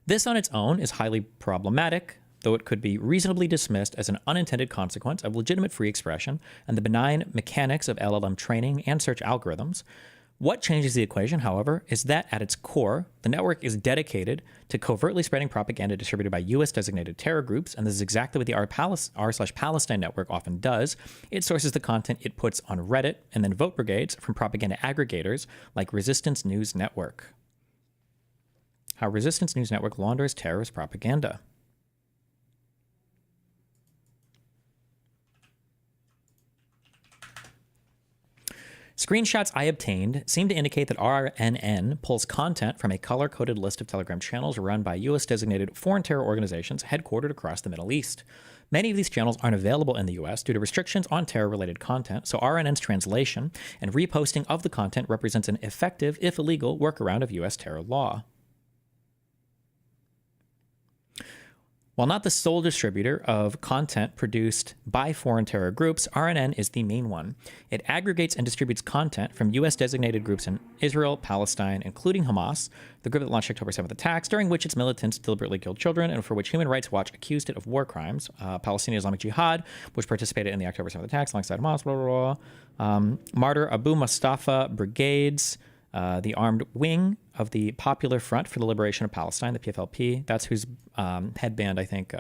This on its own is highly problematic, though it could be reasonably dismissed as an unintended consequence of legitimate free expression and the benign mechanics of LLM training and search algorithms. What changes the equation, however, is that at its core, the network is dedicated to covertly spreading propaganda distributed by U.S.-designated terror groups, and this is exactly what the r/Palestine network often does. It sources the content it puts on Reddit and then vote brigades from propaganda aggregators like Resistance News Network. How Resistance News Network launders terrorist propaganda. Screenshots I obtained seem to indicate that RNN pulls content from a color-coded list of Telegram channels run by U.S.-designated foreign terror organizations headquartered across the Middle East. Many of these channels aren't available in the U.S. due to restrictions on terror-related content, so RNN's translation and reposting of the content represents an effective, if illegal, workaround of U.S. terror law. While not the sole distributor of content produced by foreign terror groups, RNN is the main one. It aggregates and distributes content from U.S.-designated groups in Israel, Palestine, including Hamas, the group that launched October 7th attacks, during which its militants deliberately killed children and for which Human Rights Watch accused it of war crimes. Palestinian Islamic Jihad, which participated in the October 7th attacks alongside Hamas, blah, blah, blah. Martyr Abu Mustafa Brigades, the armed wing of the Popular Front for the Liberation of Palestine, the PFLP. That's whose headband I think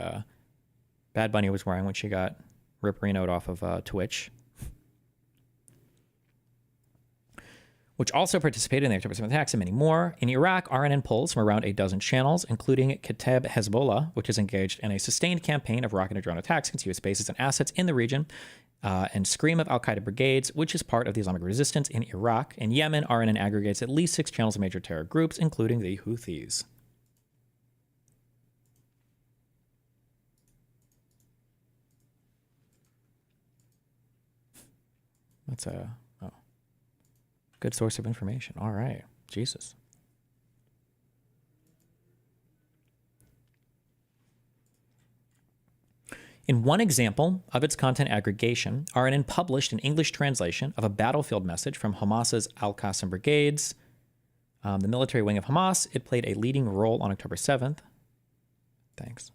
Bad Bunny was wearing when she got Rip Renoed off of Twitch. Which also participated in the October 7th attacks and many more. In Iraq, RNN pulls from around a dozen channels, including Kateb Hezbollah, which is engaged in a sustained campaign of rocket and drone attacks against U.S. bases and assets in the region, and Scream of Al-Qaeda Brigades, which is part of the Islamic Resistance in Iraq. In Yemen, RNN aggregates at least 6 channels of major terror groups, including the Houthis. That's a good source of information. All right. Jesus. In one example of its content aggregation, RNN published an English translation of a battlefield message from Hamas's Al-Qassam Brigades, the military wing of Hamas. It played a leading role on October 7th. Thanks.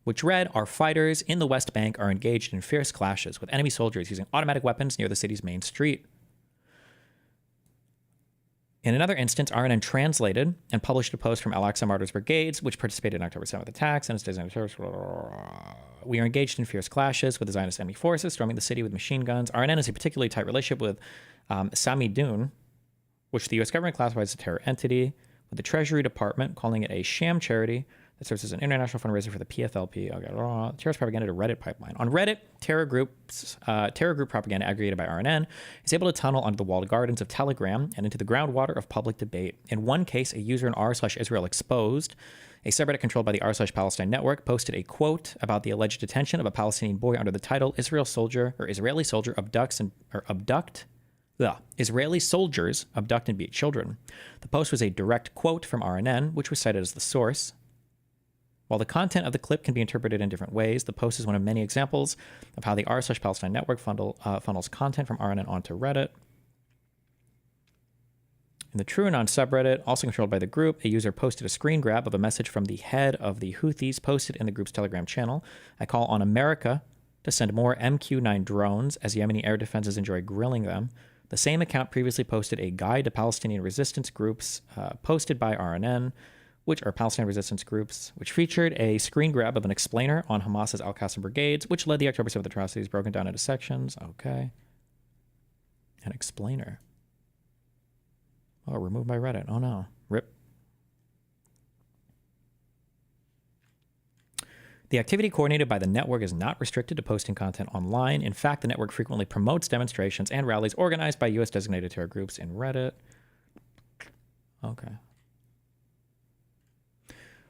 Which read, "Our fighters in the West Bank are engaged in fierce clashes with enemy soldiers using automatic weapons near the city's main street." In another instance, RNN translated and published a post from Al-Aqsa Martyrs Brigades, which participated in October 7th attacks, and its designated terrorists. "We are engaged in fierce clashes with the Zionist enemy forces, storming the city with machine guns. RNN has a particularly tight relationship with Sami Dun, which the U.S. government classifies as a terror entity, with the Treasury Department calling it a sham charity that serves as an international fundraiser for the PFLP. Terrorist propaganda to Reddit pipeline. On Reddit, terror group propaganda aggregated by RNN is able to tunnel under the walled gardens of Telegram and into the groundwater of public debate. In one case, a user in r/Israel Exposed, a subreddit controlled by the r/Palestine network, posted a quote about the alleged detention of a Palestinian boy under the title Israeli soldier Israeli soldiers abduct and beat children. The post was a direct quote from RNN, which was cited as the source. While the content of the clip can be interpreted in different ways, the post is one of many examples of how the r/Palestine network funnels content from RNN onto Reddit. In the TrueAnon subreddit, also controlled by the group, a user posted a screen grab of a message from the head of the Houthis posted in the group's Telegram channel. "I call on America to send more MQ-9 drones as Yemeni air defenses enjoy grilling them." The same account previously posted a guide to Palestinian resistance groups posted by RNN, which are Palestinian resistance groups, which featured a screen grab of an explainer on Hamas's Al-Qassam Brigades, which led the October 7th atrocities broken down into sections. Okay. An explainer. Oh, removed by Reddit. Oh no. RIP. The activity coordinated by the network is not restricted to posting content online. In fact, the network frequently promotes demonstrations and rallies organized by U.S. designated terror groups in Reddit. Okay.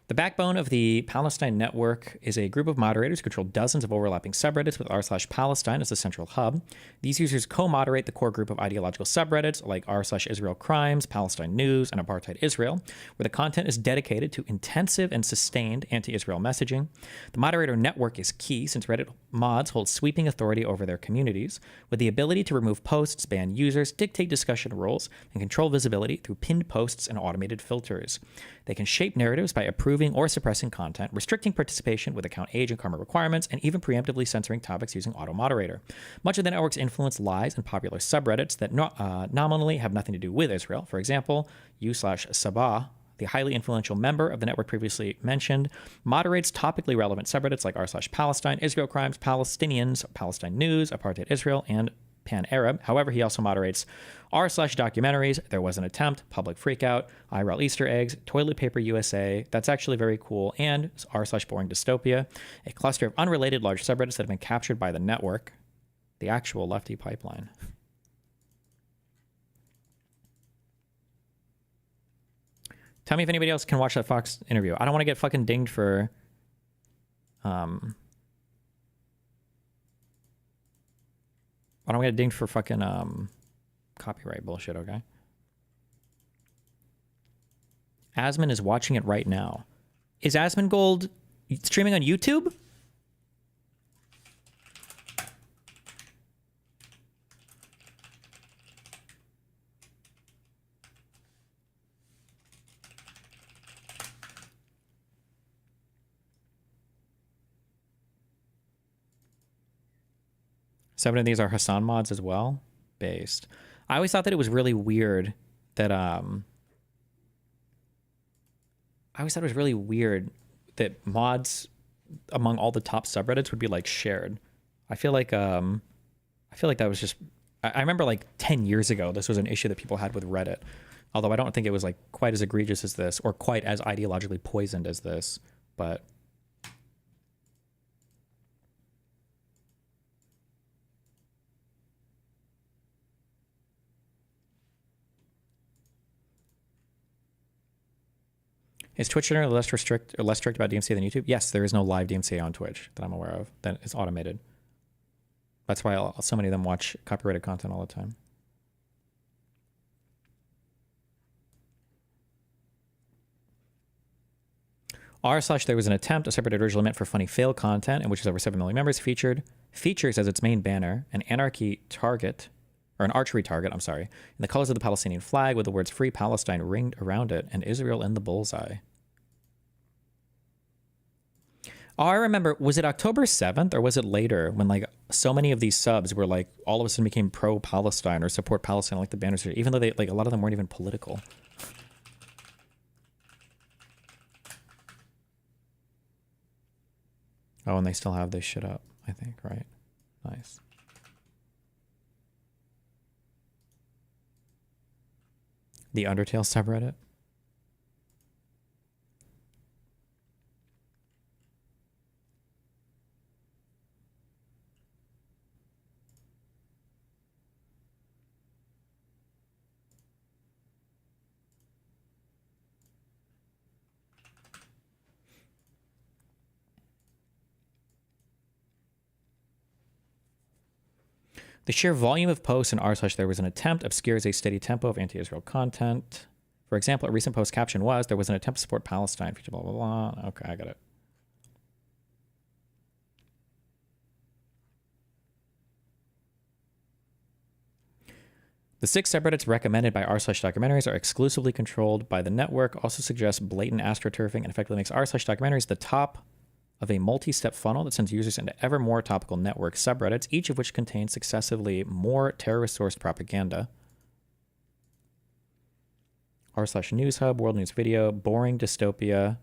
The backbone of the Palestine network is a group of moderators who control dozens of overlapping subreddits with r/Palestine as the central hub. These users co-moderate the core group of ideological subreddits like r/Israel Crimes, Palestine News, and Apartheid Israel, where the content is dedicated to intensive and sustained anti-Israel messaging. The moderator network is key since Reddit mods hold sweeping authority over their communities, with the ability to remove posts, ban users, dictate discussion rules, and control visibility through pinned posts and automated filters. They can shape narratives by approving or suppressing content, restricting participation with account age and karma requirements, and even preemptively censoring topics using auto-moderator. Much of the network's influence lies in popular subreddits that nominally have nothing to do with Israel. For example, u/Sabah, the highly influential member of the network previously mentioned, moderates topically relevant subreddits like r/Palestine, Israel Crimes, Palestinians, Palestine News, Apartheid Israel, and Pan-Arab. However, he also moderates r/documentaries, There Was an Attempt, Public Freakout, IRL Easter Eggs, Toilet Paper USA, That's Actually Very Cool, and r/Boring Dystopia, a cluster of unrelated large subreddits that have been captured by the network, the actual lefty pipeline. Tell me if anybody else can watch that Fox interview. I don't want to get fucking dinged for I don't get dinged for fucking copyright bullshit, okay? Asmon is watching it right now. Is Asmongold streaming on YouTube? Seven of these are Hassan mods as well. Based. I always thought that it was really weird that mods among all the top subreddits would be like shared. I feel like that was just, I remember like 10 years ago, this was an issue that people had with Reddit. Although I don't think it was like quite as egregious as this or quite as ideologically poisoned as this, but is Twitch generally less strict about DMCA than YouTube? Yes, there is no live DMCA on Twitch that I'm aware of. That is automated. That's why so many of them watch copyrighted content all the time. r/there was an attempt, a subreddit originally meant for funny fail content, in which is over 7 million members, features as its main banner an archery target, in the colors of the Palestinian flag with the words Free Palestine ringed around it and Israel in the bullseye. Oh, I remember, was it October 7th or was it later when like so many of these subs were like all of a sudden became pro-Palestine or support Palestine, like the banners, even though they like a lot of them weren't even political. Oh, and they still have this shit up, I think, right? Nice. The Undertale subreddit. The sheer volume of posts in r/there was an attempt obscures a steady tempo of anti-Israel content. For example, a recent post caption was, there was an attempt to support Palestine, feature blah, blah, blah. Okay, I got it. The 6 subreddits recommended by r/documentaries are exclusively controlled by the network, also suggests blatant astroturfing, and effectively makes r/documentaries the top of a multi-step funnel that sends users into ever more topical network subreddits, each of which contains successively more terrorist-sourced propaganda. r/news hub, world news video, boring dystopia.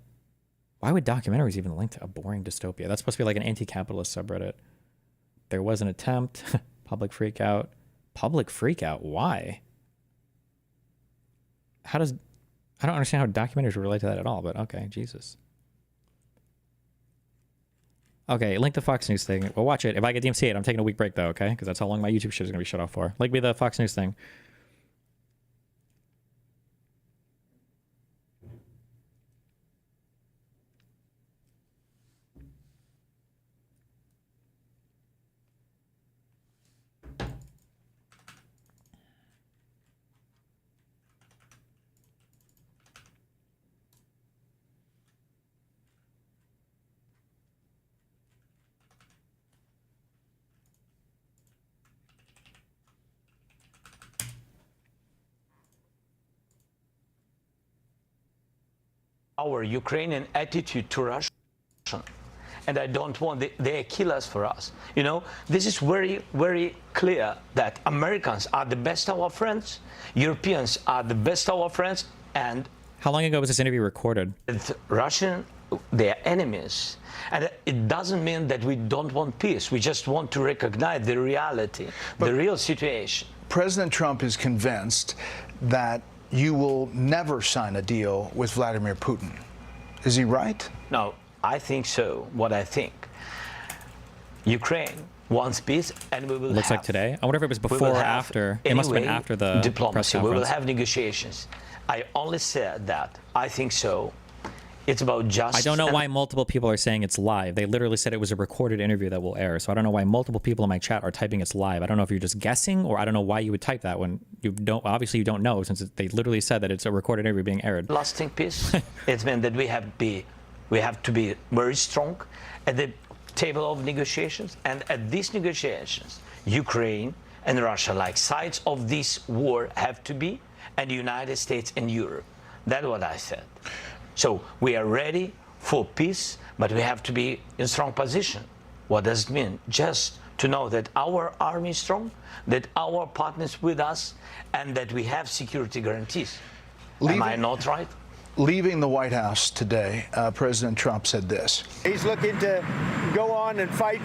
Why would documentaries even link to a boring dystopia? That's supposed to be like an anti-capitalist subreddit. There was an attempt. Public freakout. Public freakout? Why? I don't understand how documentaries relate to that at all, but okay, Jesus. Okay, link the Fox News thing. We'll watch it. If I get DMCA'd, I'm taking a week break though, okay? Because that's how long my YouTube shit is going to be shut off for. Link me the Fox News thing. Our Ukrainian attitude to Russia, and I don't want they kill us for us. You know, this is very, very clear that Americans are the best of our friends, Europeans are the best of our friends, and how long ago was this interview recorded? Russian, they are enemies. And it doesn't mean that we don't want peace. We just want to recognize the reality, the real situation. President Trump is convinced that you will never sign a deal with Vladimir Putin. Is he right? No, I think so. What I think. Ukraine wants peace, and we will Looks like today. I wonder if it was before or after. It must have been after the diplomacy. press conference. We will have negotiations. I only said that. I think so. It's about justice. I don't know why multiple people are saying it's live. They literally said it was a recorded interview that will air. So I don't know why multiple people in my chat are typing it's live. I don't know if you're just guessing, or I don't know why you would type that when you don't. Obviously, you don't know, since they literally said that it's a recorded interview being aired. Lasting peace. It means that we have to be very strong at the table of negotiations, and at these negotiations, Ukraine and Russia, like sides of this war, have to be, and the United States and Europe. That's what I said. So we are ready for peace, but we have to be in strong position. What does it mean? Just to know that our army is strong, that our partners with us, and that we have security guarantees. Am I not right? Leaving the White House today, President Trump said this. He's looking to go on and fight.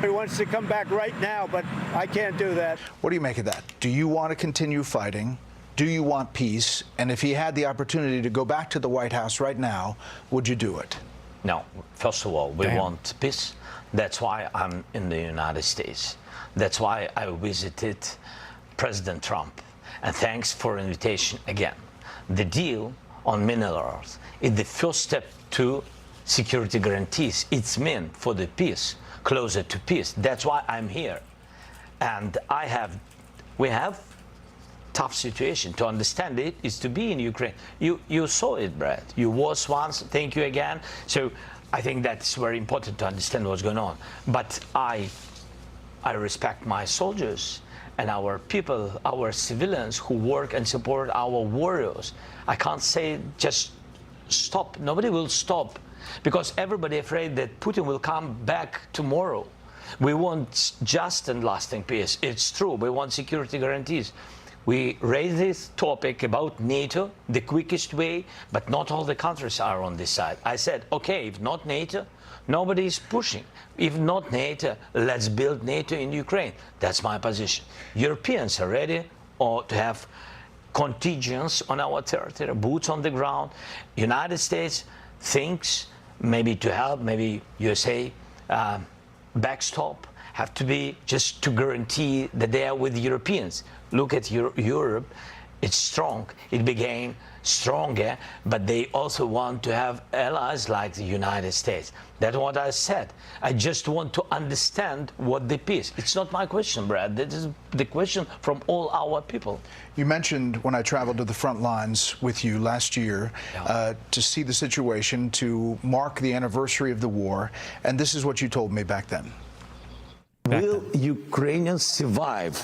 He wants to come back right now, but I can't do that. What do you make of that? Do you want to continue fighting? Do you want peace? And if he had the opportunity to go back to the White House right now, would you do it? No. First of all, we want peace. That's why I'm in the United States. That's why I visited President Trump. And thanks for the invitation again. The deal on minerals is the first step to security guarantees. It's meant for the peace, closer to peace. That's why I'm here. And we have tough situation. To understand it is to be in Ukraine. You saw it, Brad. You was once. Thank you again. So I think that's very important to understand what's going on. But I respect my soldiers and our people, our civilians who work and support our warriors. I can't say just stop. Nobody will stop because everybody afraid that Putin will come back tomorrow. We want just and lasting peace. It's true. We want security guarantees. We raise this topic about NATO the quickest way, but not all the countries are on this side. I said, okay, if not NATO, nobody is pushing. If not NATO, let's build NATO in Ukraine. That's my position. Europeans are ready to have contingents on our territory, boots on the ground. United States thinks maybe to help, maybe USA backstop, have to be just to guarantee that they are with Europeans. Look at Europe, it's strong. It became stronger, but they also want to have allies like the United States. That's what I said. I just want to understand what the peace. It's not my question, Brad. This is the question from all our people. You mentioned when I traveled to the front lines with you last year to see the situation, to mark the anniversary of the war, and this is what you told me back then. Will Ukrainians survive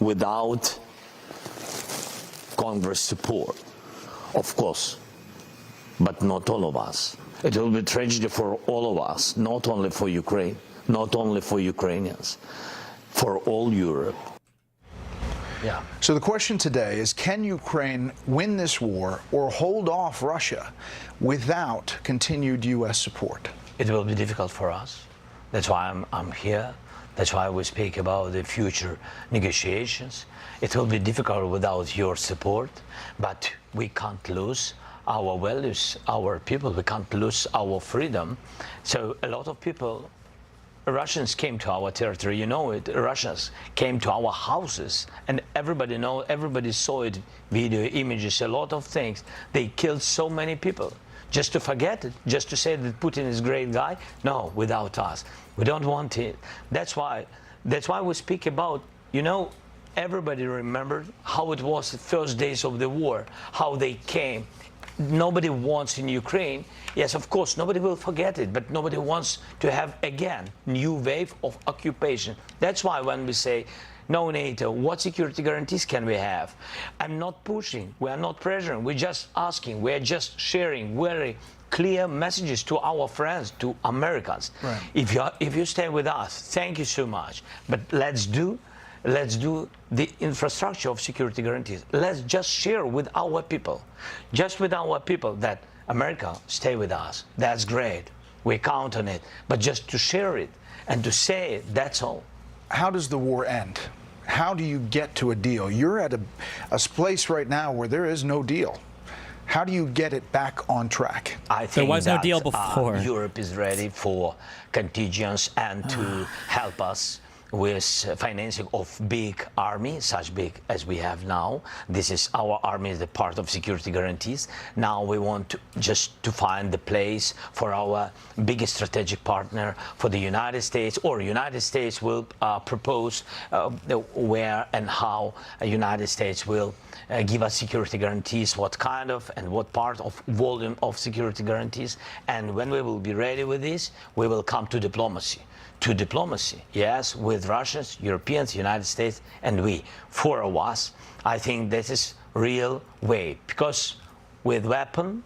without Congress support? Of course, but not all of us. It will be a tragedy for all of us, not only for Ukraine, not only for Ukrainians, for all Europe. Yeah. So the question today is, can Ukraine win this war or hold off Russia without continued U.S. support? It will be difficult for us. That's why I'm here. That's why we speak about the future negotiations. It will be difficult without your support, but we can't lose our values, our people. We can't lose our freedom. So a lot of people, Russians came to our territory, you know it. Russians came to our houses, and everybody knows, everybody saw it, video, images, a lot of things. They killed so many people. Just to forget it, just to say that Putin is a great guy? No, without us. We don't want it. That's why we speak about, you know, everybody remembered how it was the first days of the war, how they came. Nobody wants in Ukraine, yes, of course, nobody will forget it, but nobody wants to have, again, new wave of occupation. That's why when we say, no NATO, what security guarantees can we have? I'm not pushing, we are not pressuring, we're just asking, we're just sharing very clear messages to our friends, to Americans. Right. If you stay with us, thank you so much, but let's do the infrastructure of security guarantees. Let's just share with our people, just with our people, that America, stay with us. That's great. We count on it. But just to share it and to say it, that's all. How does the war end? How do you get to a deal? You're at a place right now where there is no deal. How do you get it back on track? I think there was no deal before. Europe is ready for contingents and to help us with financing of big army, such big as we have now. This is our army, is the part of security guarantees. Now we want to find the place for our biggest strategic partner, for the United States, or United States will propose where and how United States will give us security guarantees, what kind of and what part of volume of security guarantees. And when we will be ready with this, we will come to diplomacy. To diplomacy, yes, with Russians, Europeans, United States, and we. Four of us, I think this is real way, because with weapon,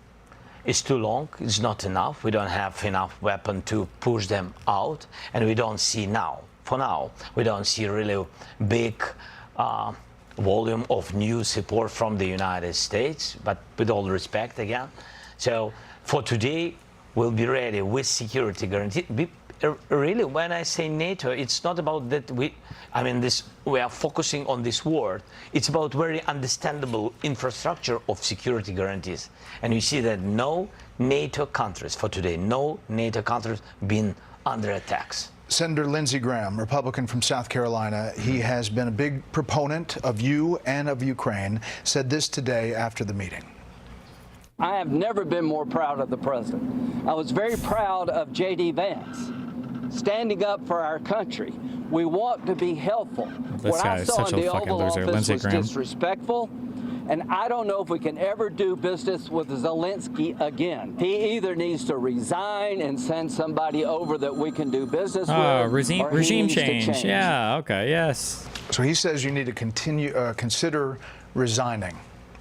it's too long, it's not enough. We don't have enough weapon to push them out, and we don't see now, for now, we don't see really big volume of new support from the United States, but with all respect again. So for today, we'll be ready with security guarantee. Really, when I say NATO, it's not about that we are focusing on this word. It's about very understandable infrastructure of security guarantees. And you see that no NATO countries, for today, no NATO countries been under attacks. Senator Lindsey Graham, Republican from South Carolina, he has been a big proponent of you and of Ukraine, said this today after the meeting. I have never been more proud of the president. I was very proud of J.D. Vance standing up for our country. We want to be helpful. This What guy I is saw such in a the fucking Oval loser. Office Lindsey was Graham. disrespectful, and I don't know if we can ever do business with Zelensky again. He either needs to resign and send somebody over that we can do business with, or he regime needs to change. Yeah, okay, yes. So he says you need to consider resigning.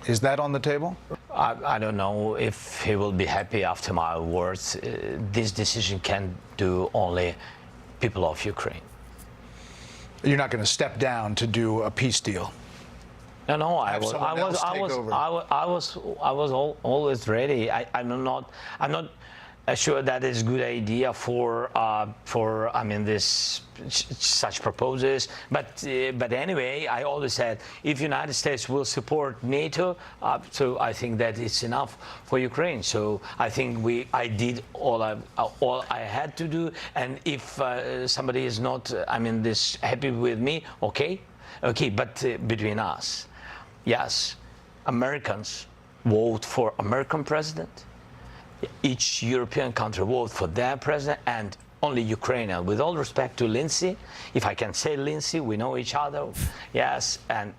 Is that on the table? I don't know if he will be happy after my words. This decision can do only people of Ukraine. You're not going to step down to do a peace deal. No, I was always ready. I'm not sure that is a good idea for this such proposals. But anyway, I always said if United States will support NATO, so I think that it's enough for Ukraine. So I think I did all I had to do. And if somebody is not happy with me, okay. But between us, yes, Americans vote for American president. Each European country vote for their president, and only Ukrainian. With all respect to Lindsey, if I can say Lindsey, we know each other. Yes, and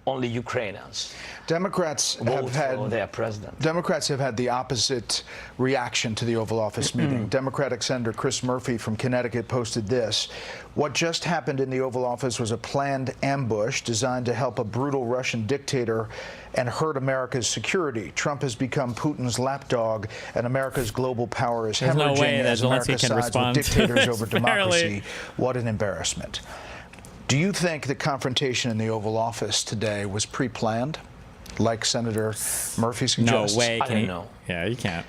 only Ukrainians. Democrats vote have had for their president. Democrats have had the opposite reaction to the Oval Office meeting. Democratic Senator Chris Murphy from Connecticut posted this: "What just happened in the Oval Office was a planned ambush designed to help a brutal Russian dictator and hurt America's security. Trump has become Putin's lapdog, and America's global power is There's no hemorrhaging way that as Zelensky America can sides respond with to dictators this, over apparently. democracy. What an embarrassment." Do you think the confrontation in the Oval Office today was pre-planned, like Senator Murphy suggests? No way. I don't know. Yeah, you can't.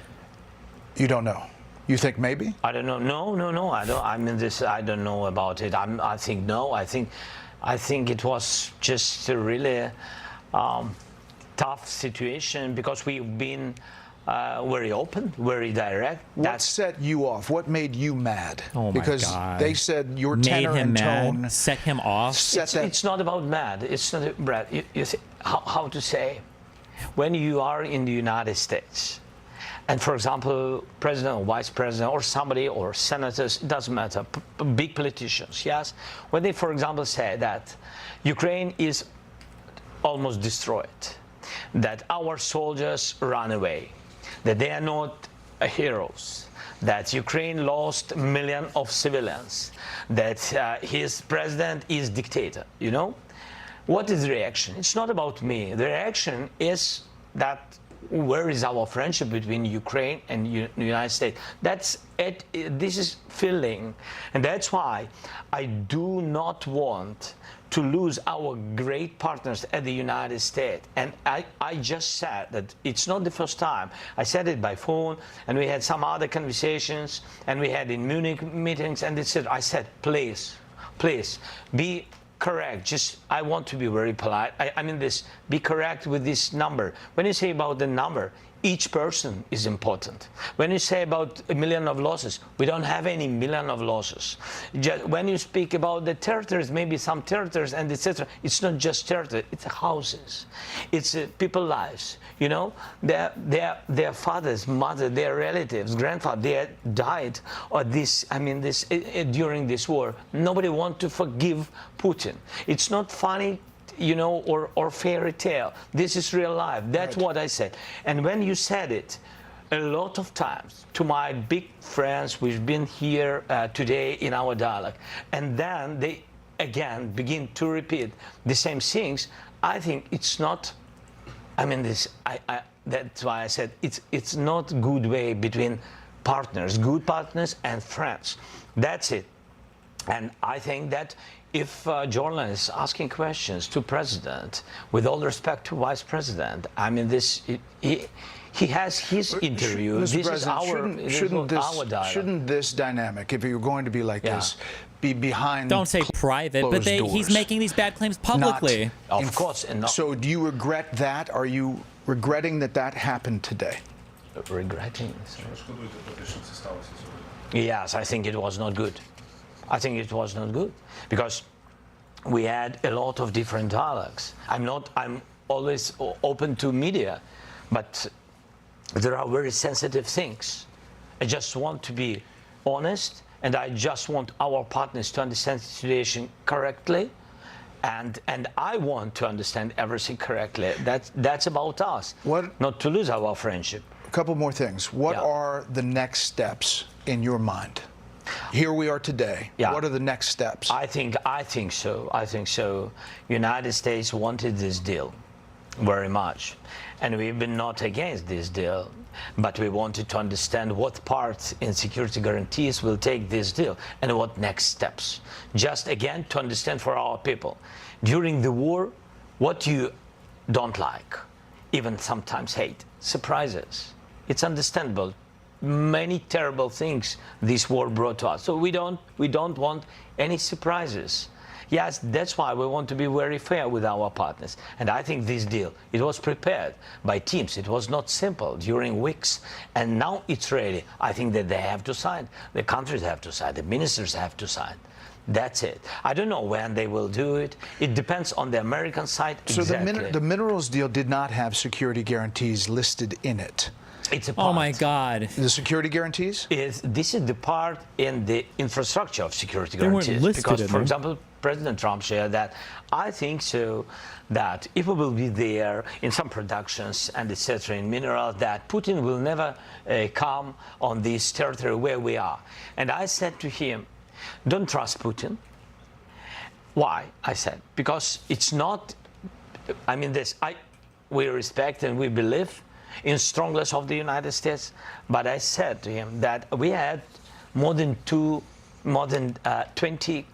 You don't know. You think maybe? I don't know. No. I don't. I don't know about it. I think no. I think it was just a really tough situation because we've been very open, very direct. What set you off? What made you mad? Oh my because God. they said your Made tenor him and mad? tone Set him off? It's not about mad. It's not, Brad. You see, how to say, when you are in the United States, and for example, president or vice president or somebody or senators, it doesn't matter, big politicians, yes, when they, for example, say that Ukraine is almost destroyed, that our soldiers run away, that they are not heroes, that Ukraine lost millions of civilians, that his president is dictator, you know? What is the reaction? It's not about me. The reaction is that where is our friendship between Ukraine and the United States? That's it. This is feeling. And that's why I do not want to lose our great partners at the United States. And I just said that it's not the first time. I said it by phone, and we had some other conversations, and we had in Munich meetings, and I said, please, be correct. I want to be very polite. Be correct with this number. When you say about the number, each person is important. When you say about 1 million of losses, we don't have any million of losses. When you speak about the territories, maybe some territories and etc., it's not just territory, it's houses, it's people's lives. You know, their fathers, mother, their relatives, grandfather, they died or during this war. Nobody wants to forgive Putin. It's not funny, you know, or fairy tale. This is real life. That's what I said. And when you said it, a lot of times to my big friends who've been here today in our dialogue, and then they again begin to repeat the same things, I think it's not, that's why I said it's not good way between partners, good partners and friends. That's it. And I think that if journalists asking questions to president, with all respect to vice president, I mean, he has his interview. Mr. This President, is our dialogue. shouldn't this dynamic, if you're going to be like this, be behind? Don't say private, but he's making these bad claims publicly. Of course. And so do you regret that? Are you regretting that happened today? Regretting? Yes, I think it was not good. I think it was not good because we had a lot of different dialogues. I'm always open to media, but there are very sensitive things. I just want to be honest, and I just want our partners to understand the situation correctly, and I want to understand everything correctly. That's about us. Not to lose our friendship. A couple more things. What are the next steps in your mind? Here we are today. What are the next steps? I think so. United States wanted this deal very much, and we've been not against this deal, but we wanted to understand what parts in security guarantees will take this deal and what next steps. Just again to understand for our people, during the war, what you don't like, even sometimes hate, surprises. It's understandable. Many terrible things this war brought to us. So we don't want any surprises. Yes, that's why we want to be very fair with our partners. And I think this deal, it was prepared by teams. It was not simple during weeks. And now it's ready. I think that they have to sign. The countries have to sign. The ministers have to sign. That's it. I don't know when they will do it. It depends on the American side. So exactly. the minerals deal did not have security guarantees listed in it. It's a part. Oh my God! The security guarantees? This is the part in the infrastructure of security They weren't guarantees. listed Because, in for them. example, President Trump said that I think so that if we will be there in some productions and etc. in minerals, that Putin will never come on this territory where we are. And I said to him, don't trust Putin. Why? I said because it's not. I mean, we respect and we believe in strongness of the United States, but I said to him that we had more than 20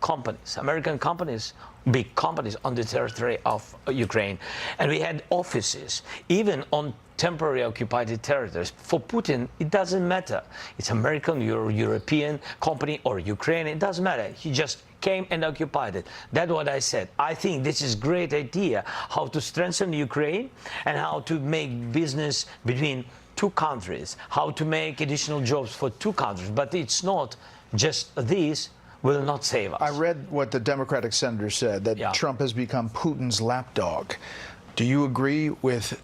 companies, American companies, big companies on the territory of Ukraine, and we had offices even on temporary occupied territories. For Putin, it doesn't matter. It's American, European company or Ukraine. It doesn't matter. He just came and occupied it. That's what I said. I think this is a great idea, how to strengthen Ukraine and how to make business between two countries, how to make additional jobs for two countries. But it's not just these will not save us. I read what the Democratic senator said, that Trump has become Putin's lapdog. Do you agree with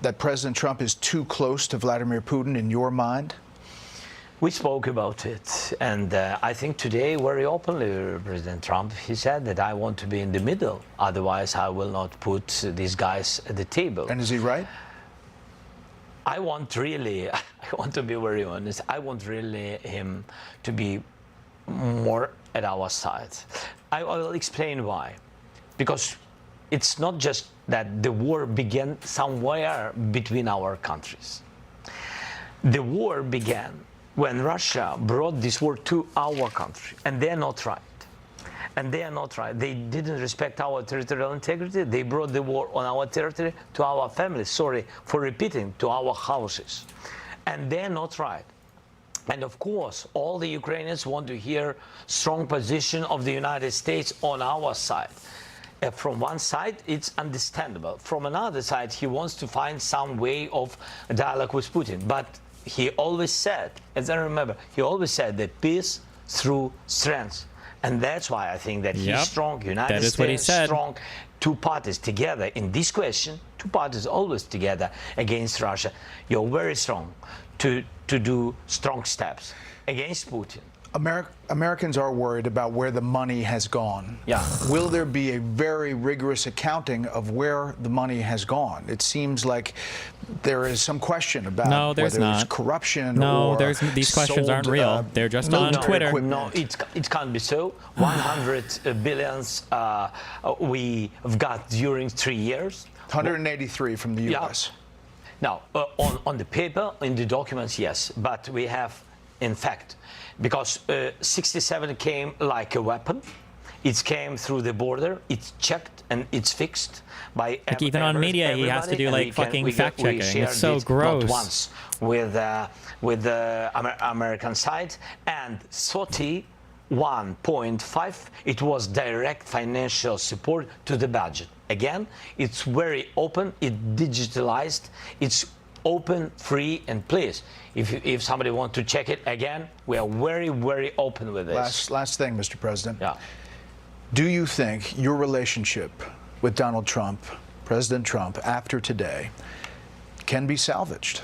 that President Trump is too close to Vladimir Putin in your mind? We spoke about it, and I think today very openly, President Trump, he said that I want to be in the middle, otherwise I will not put these guys at the table. And is he right? I want to be very honest, I want really him to be more at our side. I will explain why. Because it's not just that the war began somewhere between our countries. The war began when Russia brought this war to our country, and they're not right. And they are not right. They didn't respect our territorial integrity. They brought the war on our territory to our families. Sorry for repeating, to our houses. And they're not right. And of course, all the Ukrainians want to hear strong position of the United States on our side. From one side, it's understandable. From another side, he wants to find some way of dialogue with Putin. But he always said, as I remember, he always said that peace through strength. And that's why I think that he's strong, United States strong, two parties together in this question, two parties always together against Russia. You're very strong to do strong steps against Putin. Americans are worried about where the money has gone. Yeah. Will there be a very rigorous accounting of where the money has gone? It sems like there is some question about whether there's corruption or these questions aren't real. They're just on Twitter. No, it can't be so. 100 billions we've got during 3 years. 183 from the U.S. Now, on the paper, in the documents, yes, but we have in fact, because 67 came like a weapon. It came through the border. It's checked and it's fixed by like even on media, he has to do like fucking fact checking. It's so gross. Not once with the American side, and 31.5. It was direct financial support to the budget. Again, it's very open. It digitalized. It's open, free, and please, if somebody wants to check it again, we are very, very open with this. Last thing, Mr. President. Yeah. Do you think your relationship with Donald Trump, President Trump, after today, can be salvaged?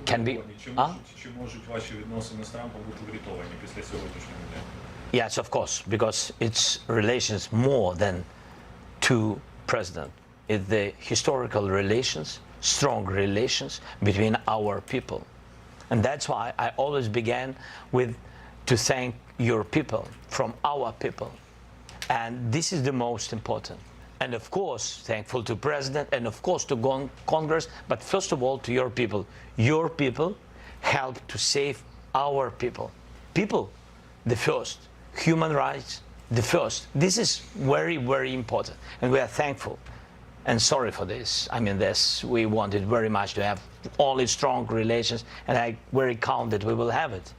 Can be. Yes, of course, because it's relations more than two presidents. It's the historical relations, strong relations between our people. And that's why I always began with to thank your people from our people. And this is the most important. And of course, thankful to President and of course to Congress, but first of all to your people. Your people help to save our people. People, the first. Human rights, the first. This is very, very important. And we are thankful and sorry for this. I mean, we wanted very much to have only strong relations, and I very count that we will have it.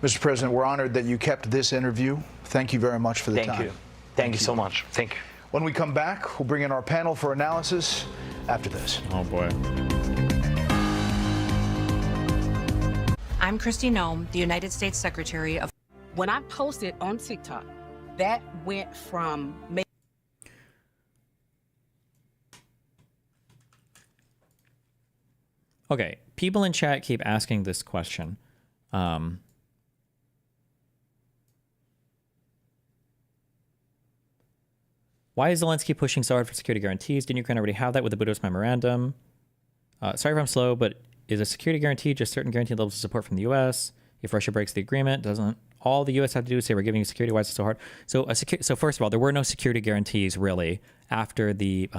Mr. President, we're honored that you kept this interview. Thank you very much for the time. Thank you. Thank you so much. Thank you. When we come back, we'll bring in our panel for analysis after this. Oh, boy. I'm Kristi Noem, the United States Secretary of... When I posted on TikTok, that went from... Okay, people in chat keep asking this question. Why is Zelensky pushing so hard for security guarantees? Didn't Ukraine already have that with the Budapest Memorandum? Sorry if I'm slow, but is a security guarantee just certain guaranteed levels of support from the U.S.? If Russia breaks the agreement, doesn't all the U.S. have to do is say we're giving you security? Why is it so hard? So, so first of all, there were no security guarantees really after the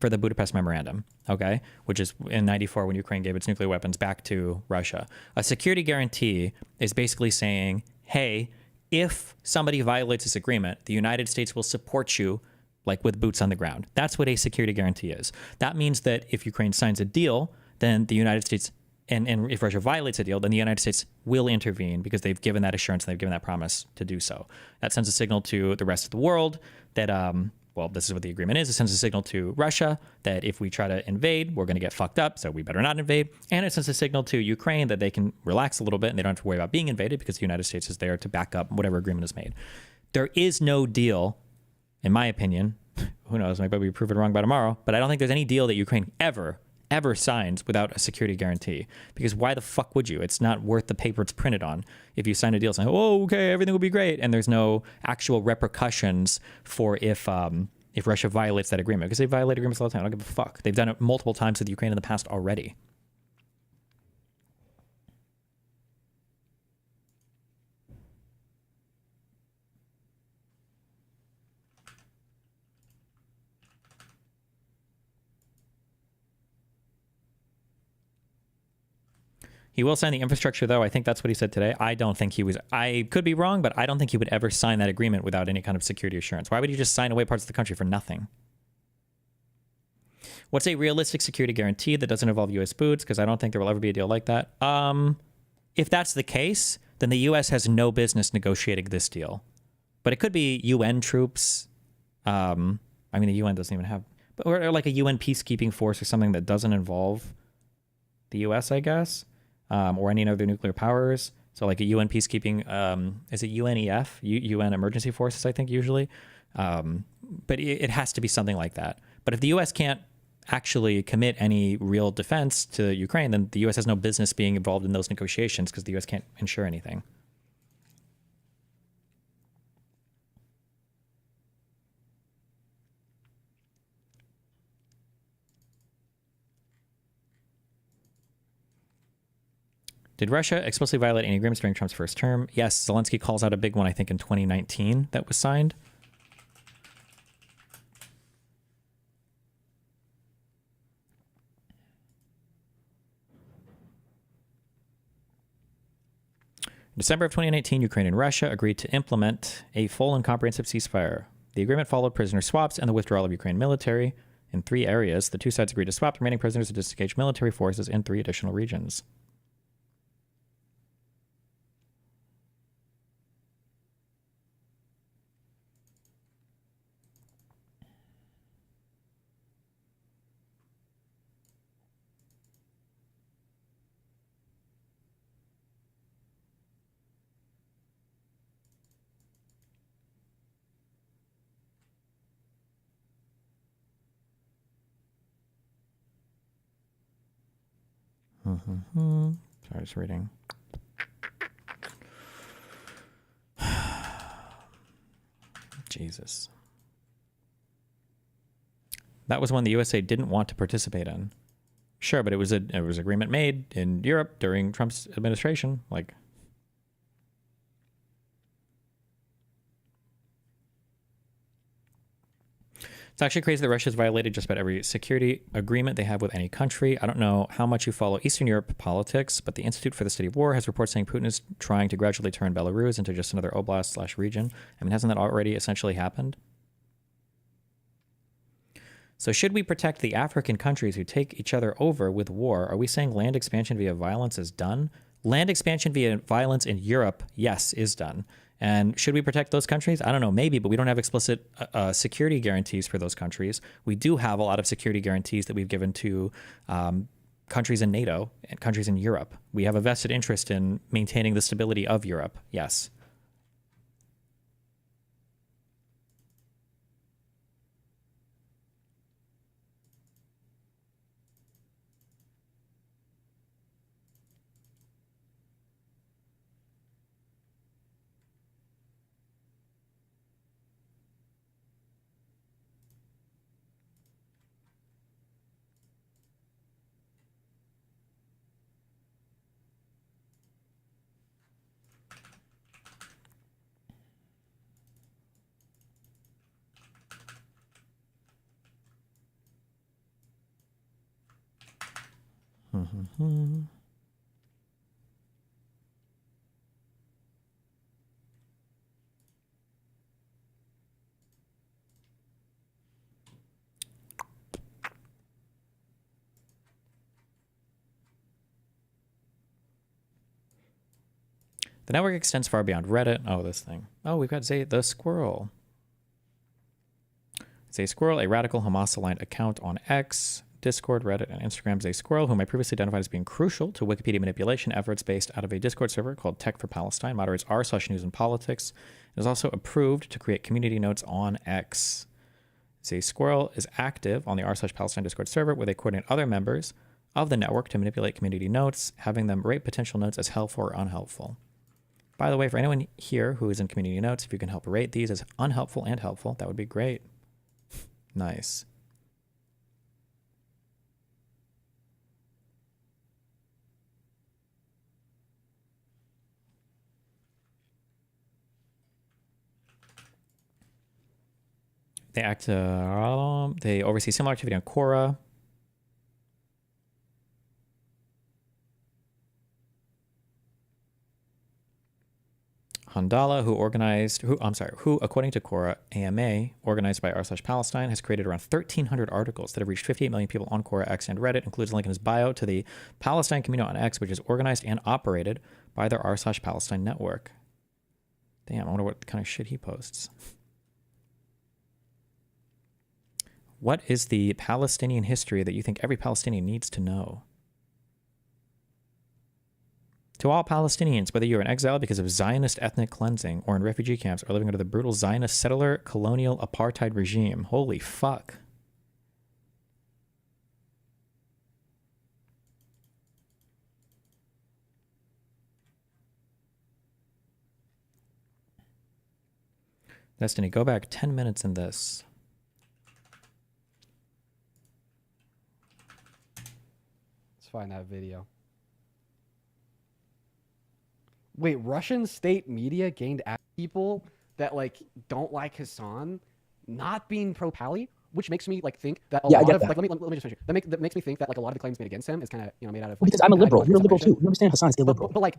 for the Budapest Memorandum, okay, which is in '94 when Ukraine gave its nuclear weapons back to Russia. A security guarantee is basically saying, hey, if somebody violates this agreement, the United States will support you, like with boots on the ground. That's what a security guarantee is. That means that if Ukraine signs a deal, then the United States, and if Russia violates a deal, then the United States will intervene because they've given that assurance and they've given that promise to do so. That sends a signal to the rest of the world that, well, this is what the agreement is. It sends a signal to Russia that if we try to invade, we're going to get fucked up, so we better not invade. And it sends a signal to Ukraine that they can relax a little bit and they don't have to worry about being invaded because the United States is there to back up whatever agreement is made. There is no deal, in my opinion, who knows, maybe we'll be proven wrong by tomorrow, but I don't think there's any deal that Ukraine ever signs without a security guarantee. Because why the fuck would you? It's not worth the paper it's printed on. If you sign a deal saying, oh, okay, everything will be great, and there's no actual repercussions for if Russia violates that agreement. Because they violate agreements all the time. I don't give a fuck. They've done it multiple times with Ukraine in the past already. He will sign the infrastructure, though. I think that's what he said today. I don't think he was... I could be wrong, but I don't think he would ever sign that agreement without any kind of security assurance. Why would he just sign away parts of the country for nothing? What's a realistic security guarantee that doesn't involve U.S. boots? Because I don't think there will ever be a deal like that. If that's the case, then the U.S. has no business negotiating this deal. But it could be UN troops. I mean, the UN doesn't even have... Or like a UN peacekeeping force or something that doesn't involve the U.S., I guess. Or any other nuclear powers. So like a UN peacekeeping, is it UNEF? UN emergency forces, I think, usually. But it has to be something like that. But if the U.S. can't actually commit any real defense to Ukraine, then the U.S. has no business being involved in those negotiations because the U.S. can't ensure anything. Did Russia explicitly violate any agreements during Trump's first term? Yes, Zelensky calls out a big one, I think, in 2019 that was signed. In December of 2019, Ukraine and Russia agreed to implement a full and comprehensive ceasefire. The agreement followed prisoner swaps and the withdrawal of Ukraine military. In 3 areas, the two sides agreed to swap the remaining prisoners and disengage military forces in 3 additional regions. Sorry, I was reading. Jesus. That was one the USA didn't want to participate in. Sure, but it was agreement made in Europe during Trump's administration. Like, it's actually crazy that Russia's violated just about every security agreement they have with any country. I don't know how much you follow Eastern Europe politics, but the Institute for the Study of War has reports saying Putin is trying to gradually turn Belarus into just another oblast/region. I mean, hasn't that already essentially happened? So should we protect the African countries who take each other over with war? Are we saying land expansion via violence is done? Land expansion via violence in Europe, yes, is done. And should we protect those countries? I don't know, maybe, but we don't have explicit security guarantees for those countries. We do have a lot of security guarantees that we've given to countries in NATO and countries in Europe. We have a vested interest in maintaining the stability of Europe, yes. The network extends far beyond Reddit. Oh, this thing. Oh, we've got Zay the Squirrel. Zay Squirrel, a radical Hamas-aligned account on X, Discord, Reddit, and Instagram. Zay Squirrel, whom I previously identified as being crucial to Wikipedia manipulation efforts based out of a Discord server called Tech for Palestine, moderates r/news and politics, and is also approved to create community notes on X. Zay Squirrel is active on the r/Palestine Discord server, where they coordinate other members of the network to manipulate community notes, having them rate potential notes as helpful or unhelpful. By the way, for anyone here who is in community notes, if you can help rate these as unhelpful and helpful, that would be great. Nice. They oversee similar activity on Quora. Handala, who, according to Quora, AMA, organized by r/Palestine, has created around 1,300 articles that have reached 58 million people on Quora, X, and Reddit, includes a link in his bio to the Palestine community on X, which is organized and operated by their r/Palestine network. Damn, I wonder what kind of shit he posts. What is the Palestinian history that you think every Palestinian needs to know? To all Palestinians, whether you're in exile because of Zionist ethnic cleansing or in refugee camps or living under the brutal Zionist settler colonial apartheid regime, holy fuck. Destiny, go back 10 minutes in this. Let's find that video. Wait, Russian state media gained at people that like don't like Hassan not being pro-Pally, which makes me like think that a lot of like let me just finish. That makes me think that like a lot of the claims made against him is kind of made out of like, because I'm a liberal. You're a liberal too. You understand Hassan is illiberal. But like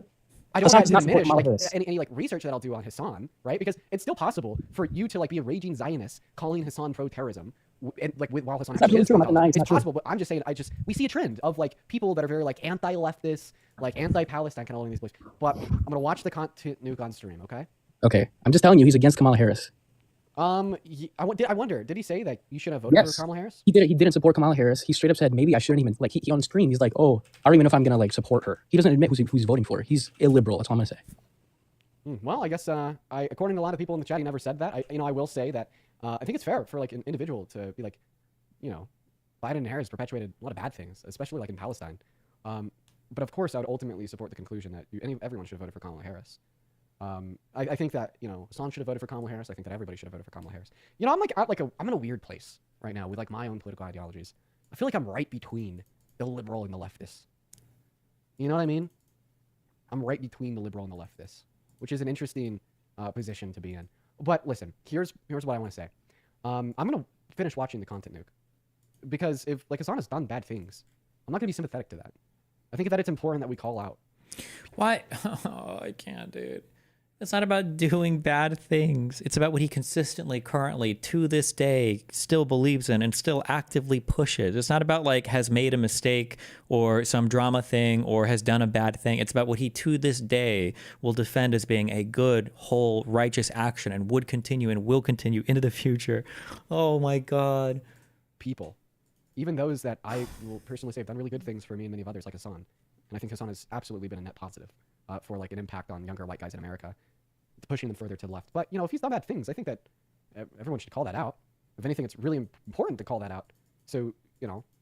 I don't Hassan want does to not support diminish Kamala like Harris. any like research that I'll do on Hassan, right? Because it's still possible for you to like be a raging Zionist calling Hassan pro-terrorism, and like while Hassan It's absolutely is true. I'm not denying it's it's not possible. But I'm just saying, we see a trend of like people that are very like anti-leftist, like anti-Palestine, kind of all in these places. But I'm gonna watch the content nuke on stream, okay? Okay, I'm just telling you, he's against Kamala Harris. I wonder, did he say that you should have voted for Yes, Kamala Harris? he did it. He didn't support Kamala Harris. He straight up said maybe I shouldn't even like. He on stream. He's like, oh, I don't even know if I'm gonna like support her. He doesn't admit who he's voting for. He's illiberal. That's all I'm gonna say. Well, I guess according to a lot of people in the chat, he never said that. I will say that I think it's fair for like an individual to be like, Biden and Harris perpetuated a lot of bad things, especially like in Palestine. But of course, I would ultimately support the conclusion that everyone should have voted for Kamala Harris. I think that Hassan should have voted for Kamala Harris. I think that everybody should have voted for Kamala Harris. I'm in a weird place right now with like my own political ideologies. I feel like I'm right between the liberal and the leftist. You know what I mean? I'm right between the liberal and the leftist, which is an interesting position to be in. But listen, here's what I want to say. I'm gonna finish watching the content nuke because if like Hassan has done bad things, I'm not gonna be sympathetic to that. I think that it's important that we call out. Why? Oh, I can't, dude. It's not about doing bad things. It's about what he consistently, currently, to this day, still believes in and still actively pushes. It's not about like has made a mistake or some drama thing or has done a bad thing. It's about what he to this day will defend as being a good, whole, righteous action and would continue and will continue into the future. Oh my God. People, even those that I will personally say have done really good things for me and many of others like Hassan. And I think Hassan has absolutely been a net positive for like an impact on younger white guys in America, pushing them further to the left. But if he's done bad things, I think that everyone should call that out. If anything, it's really important to call that out. So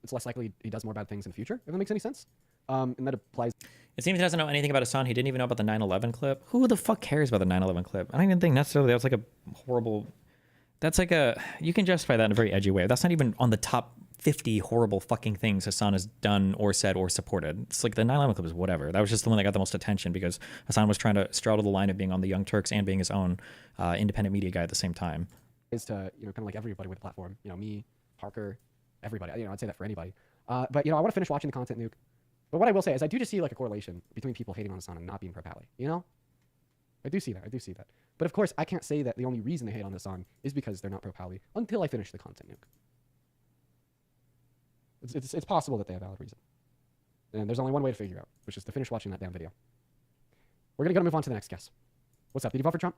it's less likely he does more bad things in the future, if that makes any sense. And that applies. It seems he doesn't know anything about Hassan. He didn't even know about the 9/11 clip. Who the fuck cares about the 9/11 clip? I don't even think necessarily that was like a horrible. That's like you can justify that in a very edgy way. That's not even on the top 50 horrible fucking things Hassan has done or said or supported. It's like the 9/11 clip is whatever. That was just the one that got the most attention because Hassan was trying to straddle the line of being on the Young Turks and being his own independent media guy at the same time. Is to kind of like everybody with the platform. Me, Parker, everybody. I'd say that for anybody. But I want to finish watching the content nuke. But what I will say is I do just see like a correlation between people hating on Hassan and not being pro-Pally. I do see that. But of course, I can't say that the only reason they hate on Hassan is because they're not pro-Pally until I finish the content nuke. It's possible that they have a valid reason. And there's only one way to figure out, which is to finish watching that damn video. We're going to move on to the next guest. What's up? Did you vote for Trump?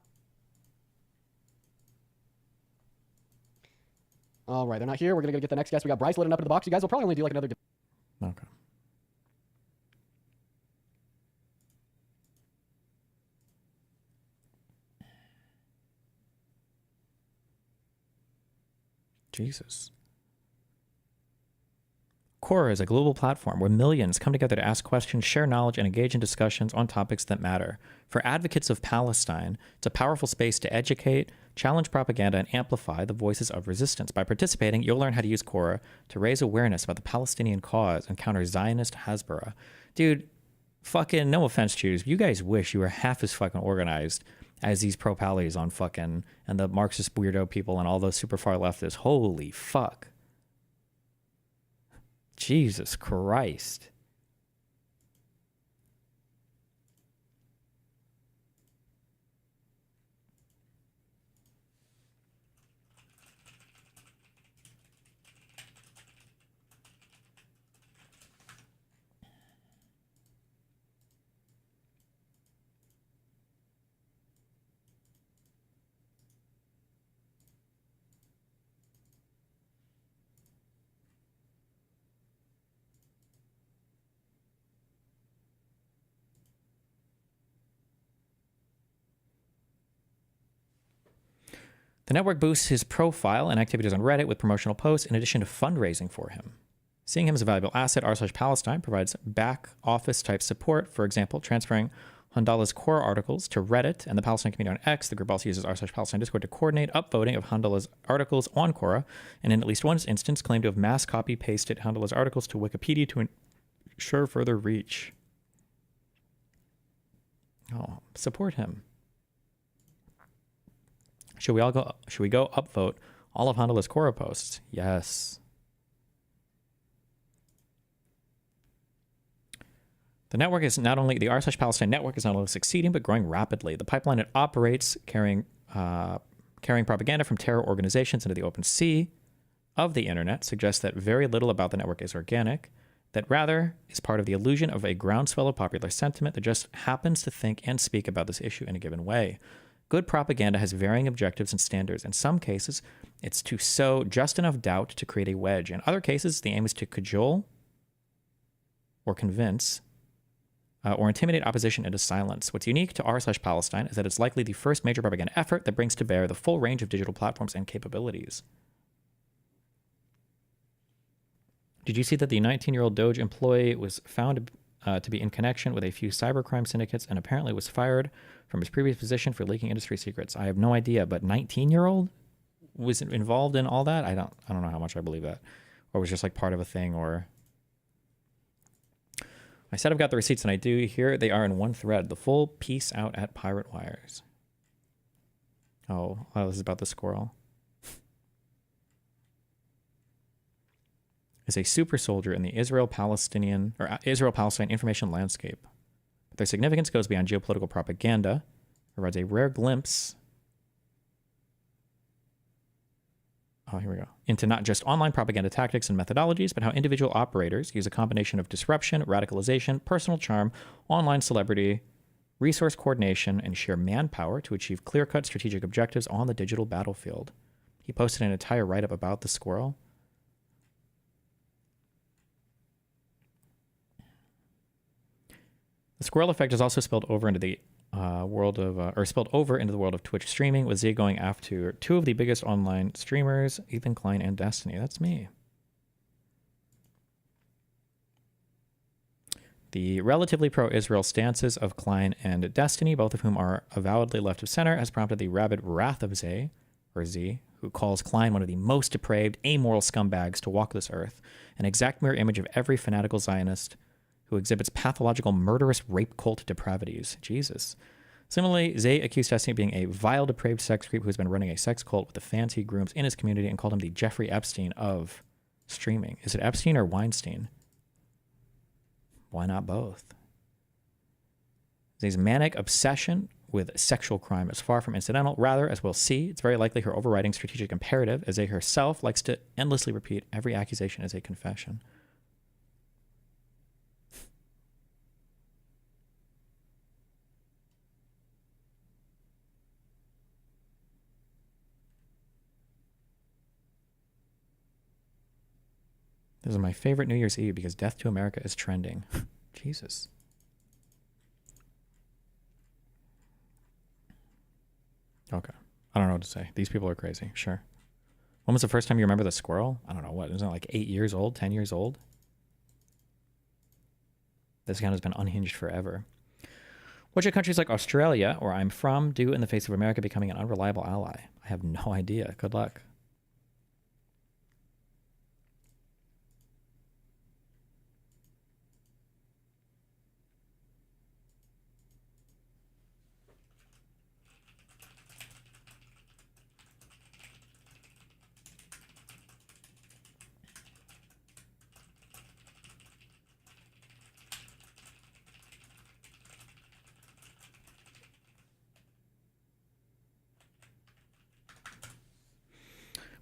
All right, they're not here. We're going to get the next guest. We got Bryce loading up in the box. You guys will probably only do like another... Okay. Jesus. Quora is a global platform where millions come together to ask questions, share knowledge, and engage in discussions on topics that matter. For advocates of Palestine, it's a powerful space to educate, challenge propaganda, and amplify the voices of resistance. By participating, you'll learn how to use Quora to raise awareness about the Palestinian cause and counter Zionist Hasbara. Dude, fucking no offense, Jews, you guys wish you were half as fucking organized as these pro-Pallies on fucking, and the Marxist weirdo people and all those super far leftists. Holy fuck. Jesus Christ. The network boosts his profile and activities on Reddit with promotional posts in addition to fundraising for him. Seeing him as a valuable asset, r/Palestine provides back office type support, for example, transferring Handala's core articles to Reddit and the Palestine community on X. The group also uses r/Palestine Discord to coordinate upvoting of Handala's articles on Quora, and in at least one instance claimed to have mass copy-pasted Handala's articles to Wikipedia to ensure further reach. Oh, support him. Should we go upvote all of Handala's Quora posts? Yes. The network is not only the r/Palestine network is not only succeeding but growing rapidly. The pipeline it operates, carrying propaganda from terror organizations into the open sea of the internet, suggests that very little about the network is organic, that rather is part of the illusion of a groundswell of popular sentiment that just happens to think and speak about this issue in a given way. Good propaganda has varying objectives and standards. In some cases, it's to sow just enough doubt to create a wedge. In other cases, the aim is to cajole or convince or intimidate opposition into silence. What's unique to r/Palestine is that it's likely the first major propaganda effort that brings to bear the full range of digital platforms and capabilities. Did you see that the 19-year-old Doge employee was found to be in connection with a few cybercrime syndicates and apparently was fired from his previous position for leaking industry secrets? I have no idea, but 19-year-old was involved in all that? I don't know how much I believe that. Or was just like part of a thing, or... I said I've got the receipts, and I do. Here they are in one thread. The full piece out at Pirate Wires. Oh, this is about the squirrel. Is a super soldier in the Israel-Palestine information landscape. But their significance goes beyond geopolitical propaganda. It provides a rare glimpse. Oh, here we go. Into not just online propaganda tactics and methodologies, but how individual operators use a combination of disruption, radicalization, personal charm, online celebrity, resource coordination, and sheer manpower to achieve clear-cut strategic objectives on the digital battlefield. He posted an entire write-up about the squirrel. The squirrel effect is also spilled over into the world of Twitch streaming, with Z going after two of the biggest online streamers, Ethan Klein and Destiny. That's me. The relatively pro-Israel stances of Klein and Destiny, both of whom are avowedly left of center, has prompted the rabid wrath of Z, who calls Klein one of the most depraved, amoral scumbags to walk this earth, an exact mirror image of every fanatical Zionist who exhibits pathological, murderous rape cult depravities. Jesus. Similarly, Zay accused Destiny of being a vile, depraved sex creep who's been running a sex cult with the fans he grooms in his community, and called him the Jeffrey Epstein of streaming. Is it Epstein or Weinstein? Why not both? Zay's manic obsession with sexual crime is far from incidental. Rather, as we'll see, it's very likely her overriding strategic imperative, as Zay herself likes to endlessly repeat every accusation as a confession. This is my favorite New Year's Eve because Death to America is trending. Jesus. Okay. I don't know what to say. These people are crazy. Sure. When was the first time you remember the squirrel? I don't know. What? Isn't it like 8 years old? 10 years old? This account has been unhinged forever. What should countries like Australia, where I'm from, do in the face of America becoming an unreliable ally? I have no idea. Good luck.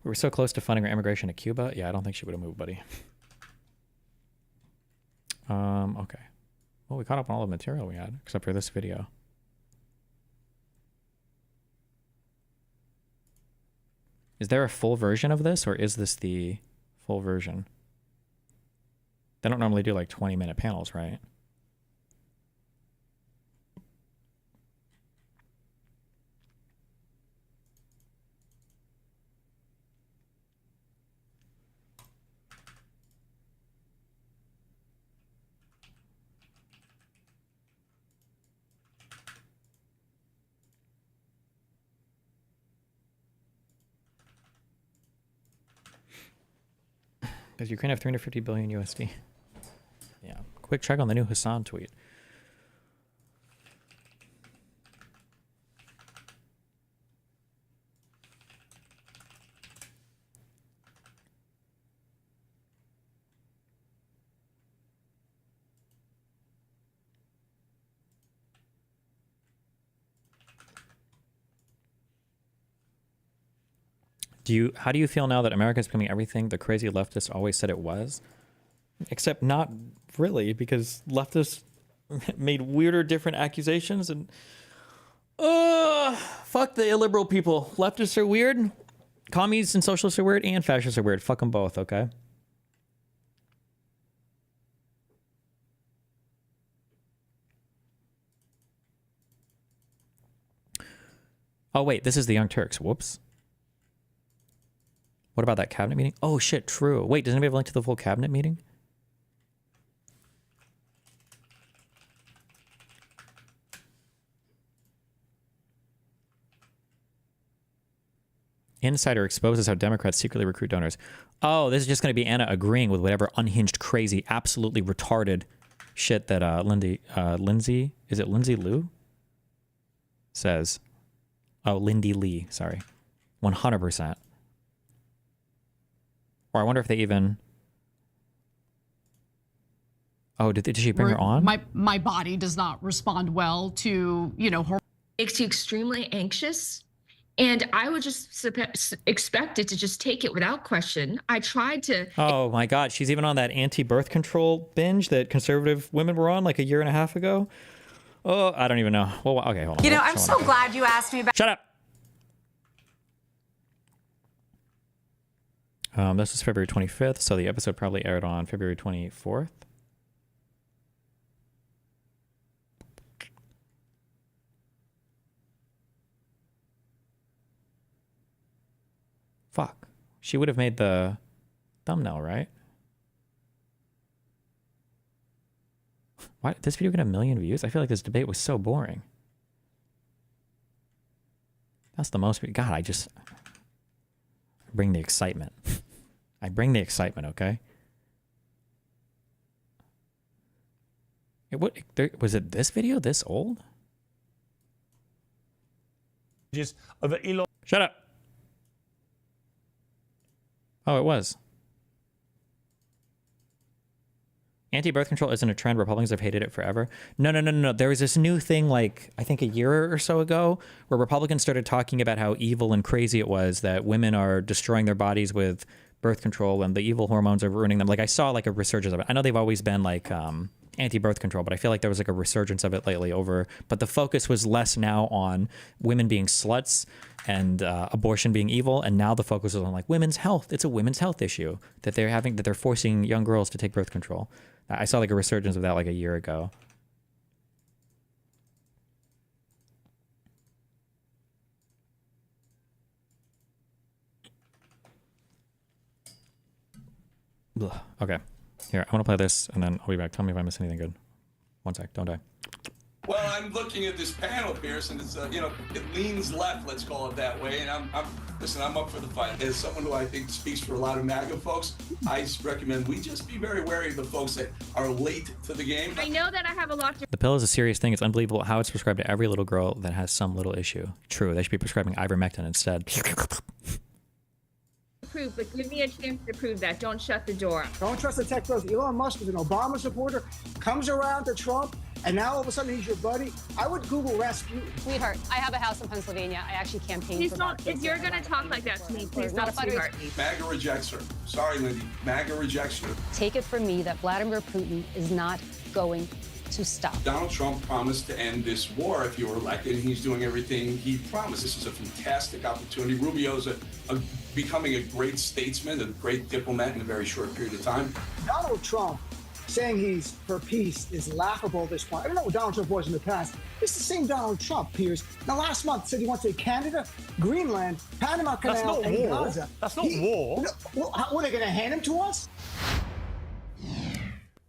We were so close to funding her immigration to Cuba. Yeah, I don't think she would have moved, buddy. Okay. Well, we caught up on all the material we had, except for this video. Is there a full version of this, or is this the full version? They don't normally do like 20-minute panels, right? Does Ukraine have 350 billion USD? Yeah. Quick check on the new Hassan tweet. How do you feel now that America is becoming everything the crazy leftists always said it was? Except not really, because leftists made weirder, different accusations, and fuck the illiberal people. Leftists are weird, commies and socialists are weird, and fascists are weird. Fuck them both, okay? Oh wait, this is the Young Turks. Whoops. What about that cabinet meeting? Oh shit, true. Wait, does anybody have a link to the full cabinet meeting? Insider exposes how Democrats secretly recruit donors. Oh, this is just going to be Anna agreeing with whatever unhinged, crazy, absolutely retarded shit that Lindsay, is it Lindsay Lou? Says. Oh, Lindy Lee, sorry. 100%. Or I wonder if they even... Oh, did she bring her on? My body does not respond well to, Makes you extremely anxious. And I would just expect it to just take it without question. I tried to... Oh my God, she's even on that anti-birth control binge that conservative women were on like a year and a half ago. Oh, I don't even know. Well, okay, hold on. I'm so glad you asked me about... Shut up! This is February 25th, so the episode probably aired on February 24th. Fuck. She would have made the thumbnail, right? Why did this video get 1 million views? I feel like this debate was so boring. That's the most... God, I bring the excitement. I bring the excitement, okay? Was it this video this old? Shut up. Oh, it was. Anti-birth control isn't a trend. Republicans have hated it forever. No. There was this new thing, like, I think a year or so ago, where Republicans started talking about how evil and crazy it was that women are destroying their bodies with birth control and the evil hormones are ruining them. Like, I saw, like, a resurgence of it. I know they've always been, like, anti-birth control, but I feel like there was, like, a resurgence of it lately but the focus was less now on women being sluts and abortion being evil, and now the focus is on, like, women's health. It's a women's health issue that they're forcing young girls to take birth control. I saw like a resurgence of that like a year ago. Ugh. Okay. Here, I want to play this and then I'll be back. Tell me if I miss anything good. 1 sec. Don't die. Well, I'm looking at this panel, Pierce, and it's it leans left, let's call it that way. And I'm up for the fight. As someone who I think speaks for a lot of MAGA folks, I recommend we just be very wary of the folks that are late to the game. I know that I have a lot to... The pill is a serious thing. It's unbelievable how it's prescribed to every little girl that has some little issue. True, they should be prescribing ivermectin instead. Prove, but give me a chance to prove that. Don't shut the door. Don't trust the tech bros. Elon Musk was an Obama supporter, comes around to Trump, and now all of a sudden he's your buddy. I would Google Rasputin. Sweetheart, I have a house in Pennsylvania. I actually campaigned for that. If you're going to talk like that to me, please not don't, sweetheart. MAGA rejects her. Sorry, Lindy. MAGA rejects her. Take it from me that Vladimir Putin is not going to stop. Donald Trump promised to end this war if you were elected, and he's doing everything he promised. This is a fantastic opportunity. Rubio's becoming a great statesman, a great diplomat in a very short period of time. Donald Trump saying he's for peace is laughable at this point. I don't know what Donald Trump was in the past. It's the same Donald Trump, Piers. Now, last month said he wants to Canada, Greenland, Panama Canal, and Gaza. That's not war. What are they going to hand him to us?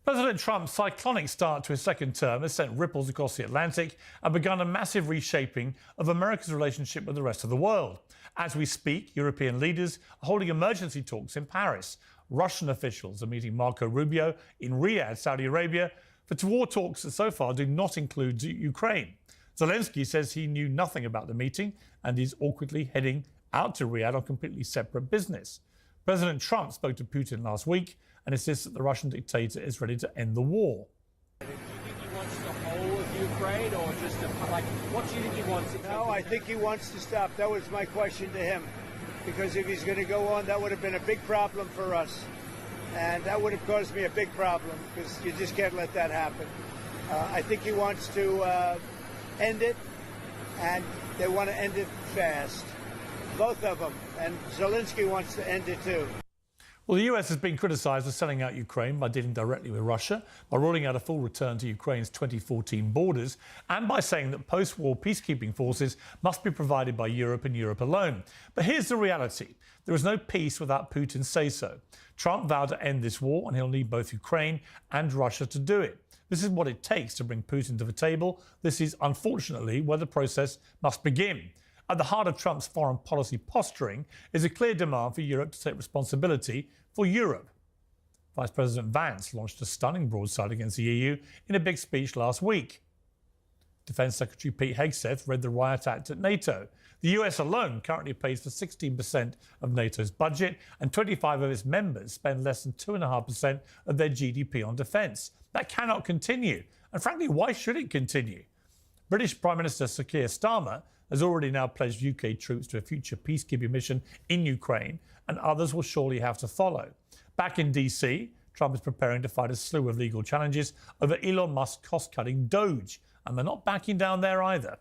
President Trump's cyclonic start to his second term has sent ripples across the Atlantic and begun a massive reshaping of America's relationship with the rest of the world. As we speak, European leaders are holding emergency talks in Paris. Russian officials are meeting Marco Rubio in Riyadh, Saudi Arabia, for war talks that so far do not include Ukraine. Zelensky says he knew nothing about the meeting and is awkwardly heading out to Riyadh on completely separate business. President Trump spoke to Putin last week and insists that the Russian dictator is ready to end the war. Do you think he wants the whole of Ukraine, or just what do you think he wants? No, I think he wants to stop. That was my question to him. because if he's going to go on, that would have been a big problem for us. And that would have caused me a big problem because you just can't let that happen. I think he wants to end it, and they want to end it fast. Both of them. And Zelensky wants to end it too. Well, the US has been criticised for selling out Ukraine by dealing directly with Russia, by ruling out a full return to Ukraine's 2014 borders, and by saying that post-war peacekeeping forces must be provided by Europe and Europe alone. But here's the reality. There is no peace without Putin's say-so. Trump vowed to end this war, and he'll need both Ukraine and Russia to do it. This is what it takes to bring Putin to the table. This is, unfortunately, where the process must begin. At the heart of Trump's foreign policy posturing is a clear demand for Europe to take responsibility for Europe. Vice President Vance launched a stunning broadside against the EU in a big speech last week. Defence Secretary Pete Hegseth read the riot act at NATO. The US alone currently pays for 16% of NATO's budget, and 25 of its members spend less than 2.5% of their GDP on defence. That cannot continue. And frankly, why should it continue? British Prime Minister Sir Keir Starmer has already now pledged UK troops to a future peacekeeping mission in Ukraine, and others will surely have to follow. Back in DC, Trump is preparing to fight a slew of legal challenges over Elon Musk's cost-cutting Doge, and they're not backing down there either.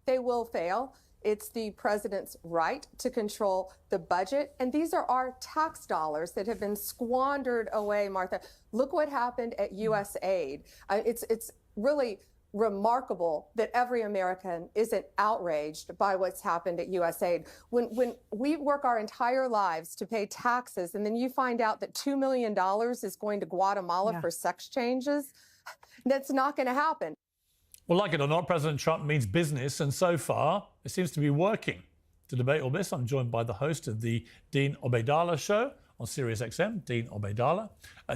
They will fail. It's the president's right to control the budget, and these are our tax dollars that have been squandered away, Martha. Look what happened at U.S. aid. It's really remarkable that every American isn't outraged by what's happened at USAID. When we work our entire lives to pay taxes, and then you find out that $2 million is going to Guatemala for sex changes, that's not going to happen. Well, like it or not, President Trump means business, and so far, it seems to be working. To debate all this, I'm joined by the host of the Dean Obeidallah Show on SiriusXM, Dean Obeidallah,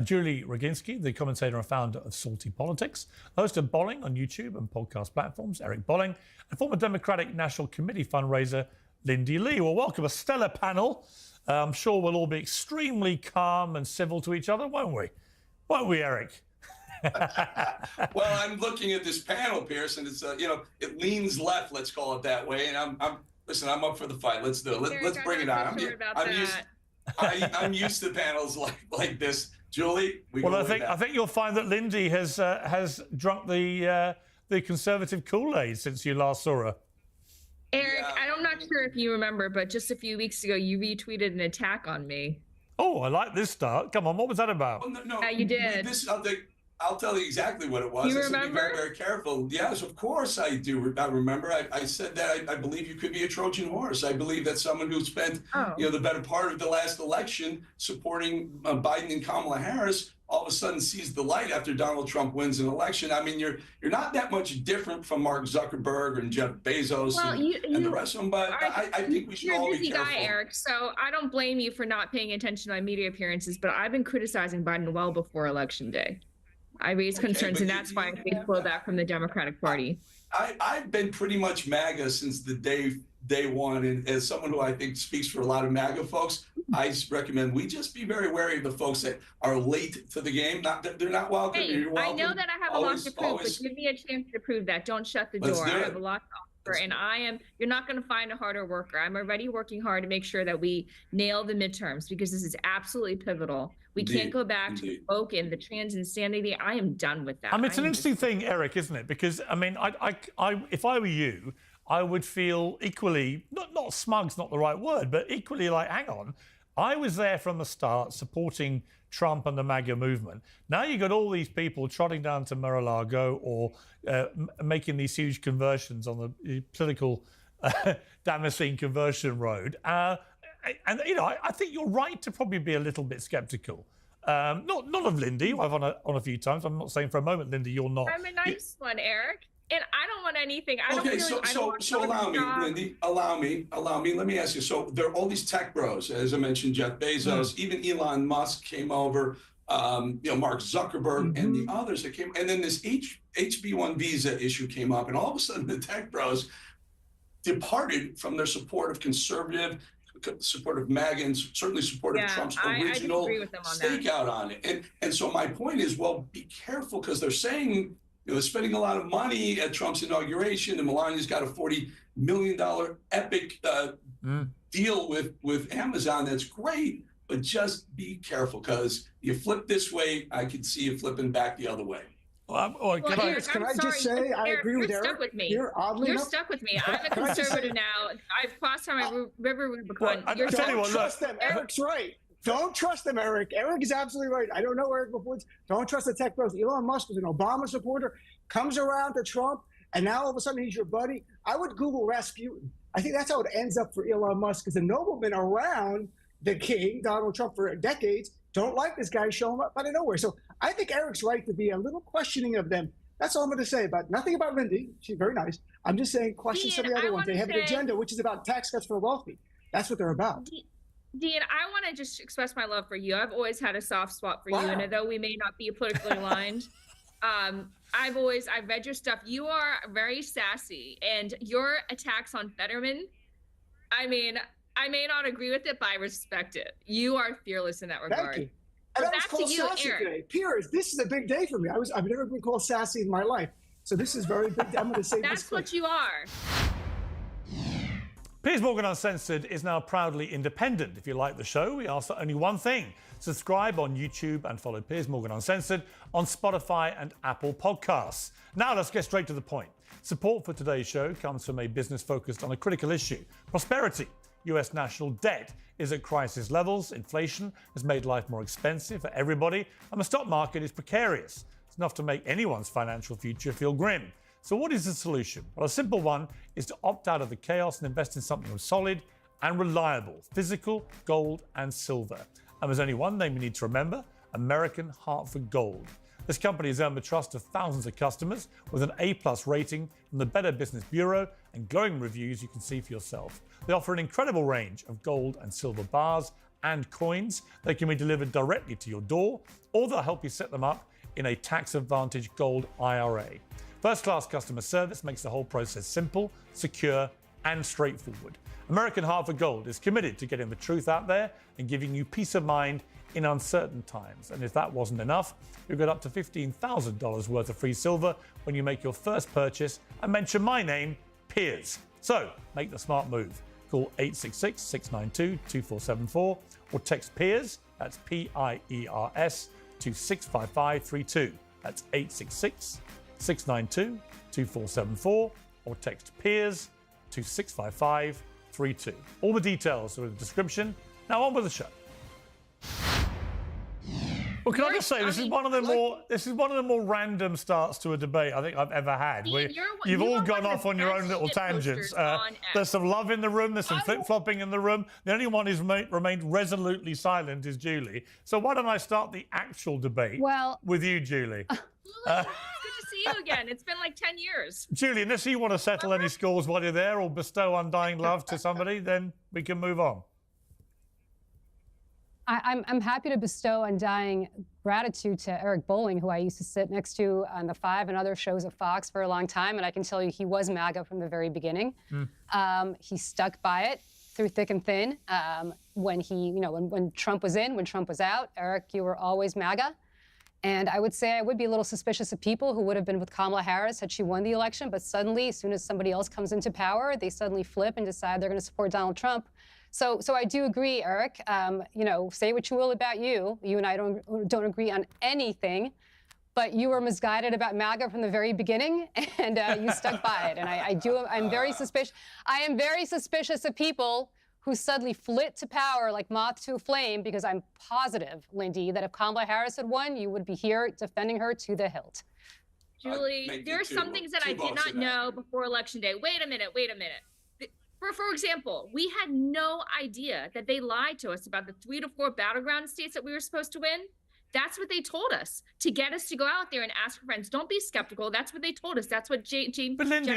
Julie Roginski, the commentator and founder of Salty Politics, host of Bolling on YouTube and podcast platforms, Eric Bolling, and former Democratic National Committee fundraiser, Lindy Lee. Well, welcome, a stellar panel. I'm sure we'll all be extremely calm and civil to each other, won't we? Won't we, Eric? Well, I'm looking at this panel, Pierce, and it's it leans left, let's call it that way. And I'm I'm up for the fight. Let's do it. Let's bring it on. I'm used to panels like this. Julie, I think you'll find that Lindy has drunk the Conservative Kool-Aid since you last saw her. Eric, I'm not sure if you remember, but just a few weeks ago, you retweeted an attack on me. Oh, I like this start. Come on, what was that about? Oh, no, yeah, you did. I'll tell you exactly what it was. You I said remember? be very, very careful. Yes, of course I do. I remember. I said that I believe you could be a Trojan horse. I believe that someone who spent the better part of the last election supporting Biden and Kamala Harris all of a sudden sees the light after Donald Trump wins an election. I mean, you're not that much different from Mark Zuckerberg and Jeff Bezos and the rest of them. But I think we should all be careful. You're a busy guy, Eric. So I don't blame you for not paying attention to my media appearances. But I've been criticizing Biden well before Election Day. I raised concerns, and that's why I think pull back from the Democratic Party. I've been pretty much MAGA since the day one, and as someone who I think speaks for a lot of MAGA folks, I recommend we just be very wary of the folks that are late to the game. They're not welcome. Hey, You're welcome. I know that I have a lot to prove, but give me a chance to prove that. Don't shut the door. I have a lot to offer, and you're not going to find a harder worker. I'm already working hard to make sure that we nail the midterms, because this is absolutely pivotal. We can't go back to the woke and the trans insanity. I am done with that. I mean, it's an interesting thing, Eric, isn't it? Because, I mean, if I were you, I would feel equally, not smug's not the right word, but equally like, hang on, I was there from the start supporting Trump and the MAGA movement. Now you've got all these people trotting down to Mar-a-Lago or making these huge conversions on the political Damascene conversion road. And, I think you're right to probably be a little bit skeptical. Not of Lindy, I've on a few times. I'm not saying for a moment, Lindy, you're not. I'm a nice one, Eric. And I don't want anything. So allow me, Lindy, allow me. Let me ask you. So there are all these tech bros, as I mentioned, Jeff Bezos, even Elon Musk came over, Mark Zuckerberg and the others that came. And then this HB1 visa issue came up, and all of a sudden the tech bros departed from their support of conservative, support of MAGA, and certainly support of Trump's original stakeout on it. And so my point is, well, be careful, because they're saying, they're spending a lot of money at Trump's inauguration, and Melania's got a $40 million epic deal with Amazon, that's great, but just be careful, because you flip this way, I can see you flipping back the other way. Eric, can I'm I sorry. just say I agree with You're Eric. stuck with me. You're oddly You're enough- stuck with me. Can I'm a I just say- conservative now. I've crossed on my river Rubicon. Well, don't trust them. Eric's right. Don't trust them, Eric. Eric is absolutely right. I don't know Eric before. Don't trust the tech bros. Elon Musk was an Obama supporter, comes around to Trump, and now all of a sudden he's your buddy. I would Google Rasputin. I think that's how it ends up for Elon Musk, because the noblemen around the king, Donald Trump, for decades, don't like this guy showing up out of nowhere. So I think Eric's right to be a little questioning of them. That's all I'm going to say. But nothing about Lindy. She's very nice. I'm just saying question some of the other ones. They have an agenda, which is about tax cuts for the wealthy. That's what they're about. Dean, I want to just express my love for you. I've always had a soft spot for you, and although we may not be politically aligned, I've read your stuff. You are very sassy, and your attacks on Fetterman, I mean, I may not agree with it, but I respect it. You are fearless in that regard. Thank you. And I was called sassy today. Piers, this is a big day for me. I've never been called sassy in my life. So this is very big. I'm going to say that's what you are. Piers Morgan Uncensored is now proudly independent. If you like the show, we ask for only one thing. Subscribe on YouTube and follow Piers Morgan Uncensored on Spotify and Apple Podcasts. Now let's get straight to the point. Support for today's show comes from a business focused on a critical issue: prosperity. US national debt is at crisis levels. Inflation has made life more expensive for everybody, and the stock market is precarious. It's enough to make anyone's financial future feel grim. So what is the solution? Well, a simple one is to opt out of the chaos and invest in something solid and reliable: physical gold and silver. And there's only one name you need to remember: American Hartford Gold. This company has earned the trust of thousands of customers with an A+ rating from the Better Business Bureau and glowing reviews you can see for yourself. They offer an incredible range of gold and silver bars and coins. They can be delivered directly to your door, or they'll help you set them up in a tax-advantaged gold IRA. First-class customer service makes the whole process simple, secure, and straightforward. American Hartford Gold is committed to getting the truth out there and giving you peace of mind in uncertain times. And if that wasn't enough, you'll get up to $15,000 worth of free silver when you make your first purchase and mention my name, Piers. So make the smart move. Call 866-692-2474 or text Piers, that's P-I-E-R-S, to 65532. That's 866-692-2474 or text Piers to 65532. All the details are in the description. Now on with the show. Well, can I just say, this is one of the more random starts to a debate I think I've ever had. You've all gone off on your own little tangents. There's some love in the room. There's some flip-flopping in the room. The only one who's remained resolutely silent is Julie. So why don't I start the actual debate with you, Julie? It's good to see you again. It's been like 10 years. Julie, unless you want to settle any scores while you're there or bestow undying love to somebody, then we can move on. I'm happy to bestow undying gratitude to Eric Bolling, who I used to sit next to on The Five and other shows at Fox for a long time, and I can tell you he was MAGA from the very beginning. He stuck by it through thick and thin. When Trump was in, when Trump was out, Eric, you were always MAGA. And I would say I would be a little suspicious of people who would have been with Kamala Harris had she won the election, but suddenly, as soon as somebody else comes into power, they suddenly flip and decide they're going to support Donald Trump. So I do agree, Eric. Say what you will about you. You and I don't agree on anything, but you were misguided about MAGA from the very beginning, and you stuck by it. And I'm very suspicious. I am very suspicious of people who suddenly flit to power like moth to a flame, because I'm positive, Lindy, that if Kamala Harris had won, you would be here defending her to the hilt. Julie, there are some things that I did not know before Election Day. Wait a minute. For example, we had no idea that they lied to us about the 3 to 4 battleground states that we were supposed to win. That's what they told us, to get us to go out there and ask for friends. Don't be skeptical. That's what they told us. That's what But Lindy,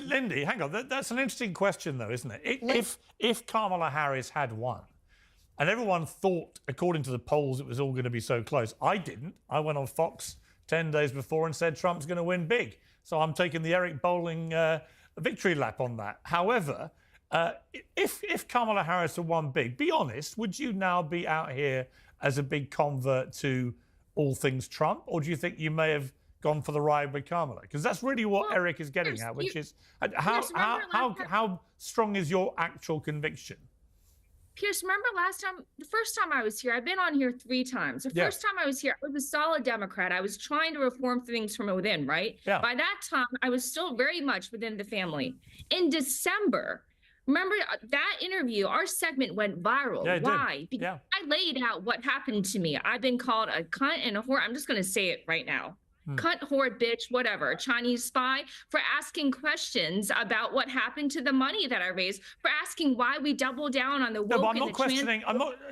Lindy, hang on. That's an interesting question, though, isn't it? If Kamala Harris had won, and everyone thought, according to the polls, it was all going to be so close. I didn't. I went on Fox 10 days before and said Trump's going to win big. So I'm taking the Eric Bolling victory lap on that. However, if Kamala Harris had won big, be honest, would you now be out here as a big convert to all things Trump? Or do you think you may have gone for the ride with Kamala? Because that's really what Eric is getting at, which is how strong is your actual conviction? Pierce, remember the first time I was here, I've been on here 3 times. The first time I was here, I was a solid Democrat. I was trying to reform things from within, right? Yeah. By that time, I was still very much within the family. In December, remember that interview, our segment went viral. Yeah, it Why? did. Because Yeah. I laid out what happened to me. I've been called a cunt and a whore. I'm just going to say it right now. Cunt, whore, bitch, whatever, Chinese spy, for asking questions about what happened to the money that I raised, for asking why we double down on the woke. No, but I'm not questioning.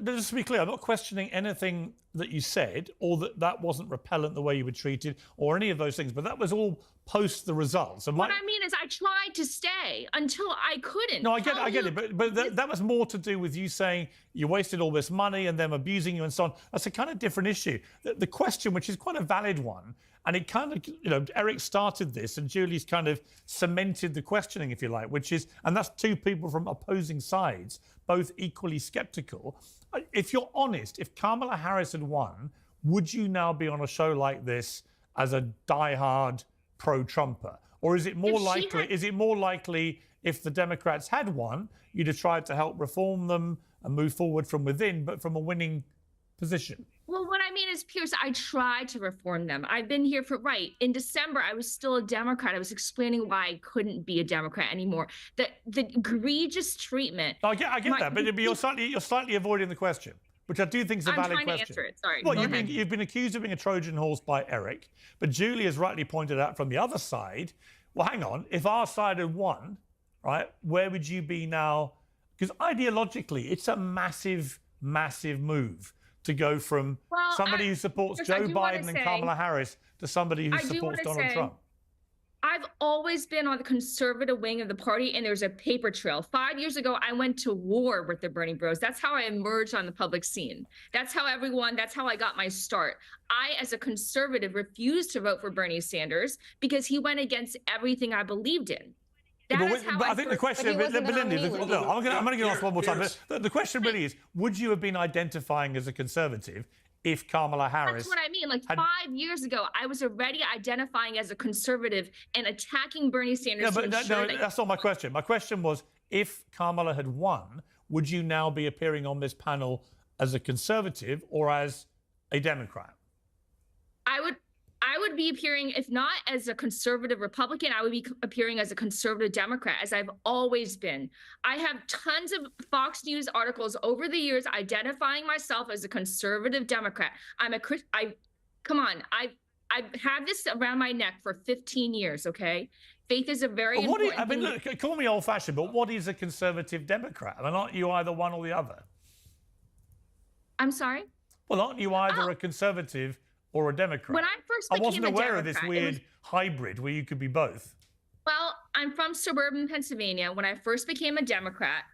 Just to be clear, I'm not questioning anything that you said, or that wasn't repellent the way you were treated, or any of those things. But that was all post the results. And what I mean is, I tried to stay until I couldn't. No, I get it. But that was more to do with you saying you wasted all this money and them abusing you and so on. That's a kind of different issue. The question, which is quite a valid one, and it kind of, Eric started this and Julie's kind of cemented the questioning, if you like, which is, and that's 2 people from opposing sides, both equally skeptical. If you're honest, if Kamala Harris had won, would you now be on a show like this as a diehard pro-Trumper? Or is it more likely if the Democrats had won, you'd have tried to help reform them and move forward from within, but from a winning position? Well, what I mean is, Pierce, I tried to reform them. I've been here in December, I was still a Democrat. I was explaining why I couldn't be a Democrat anymore. The egregious treatment. I get that, but you're slightly avoiding the question, which I do think is a valid question. I'm trying to answer it. Sorry. Well, you've been accused of being a Trojan horse by Eric, but Julie has rightly pointed out from the other side, well, hang on, if our side had won, right, where would you be now? Because ideologically, it's a massive, massive move to go from somebody who supports Joe Biden and Kamala Harris to somebody who supports Donald Trump. I've always been on the conservative wing of the party, and there's a paper trail. 5 years ago, I went to war with the Bernie Bros. That's how I emerged on the public scene. That's how I got my start. I, as a conservative, refused to vote for Bernie Sanders because he went against everything I believed in. I think the question, Belinda, I'm going to ask one more time. But the question really is, would you have been identifying as a conservative if Kamala Harris... That's what I mean. 5 years ago, I was already identifying as a conservative and attacking Bernie Sanders. No, that's not my question. My question was, if Kamala had won, would you now be appearing on this panel as a conservative or as a Democrat? I would be appearing, if not as a conservative Republican, I would be appearing as a conservative Democrat, as I've always been. I have tons of Fox News articles over the years identifying myself as a conservative Democrat. Come on, I've had this around my neck for 15 years, okay? Faith is a very important thing. Look, call me old-fashioned, but what is a conservative Democrat? I mean, aren't you either one or the other? I'm sorry? Well, aren't you either a conservative or a Democrat? When I first became I wasn't aware of this weird hybrid where you could be both. Well, I'm from suburban Pennsylvania. When I first became a Democrat,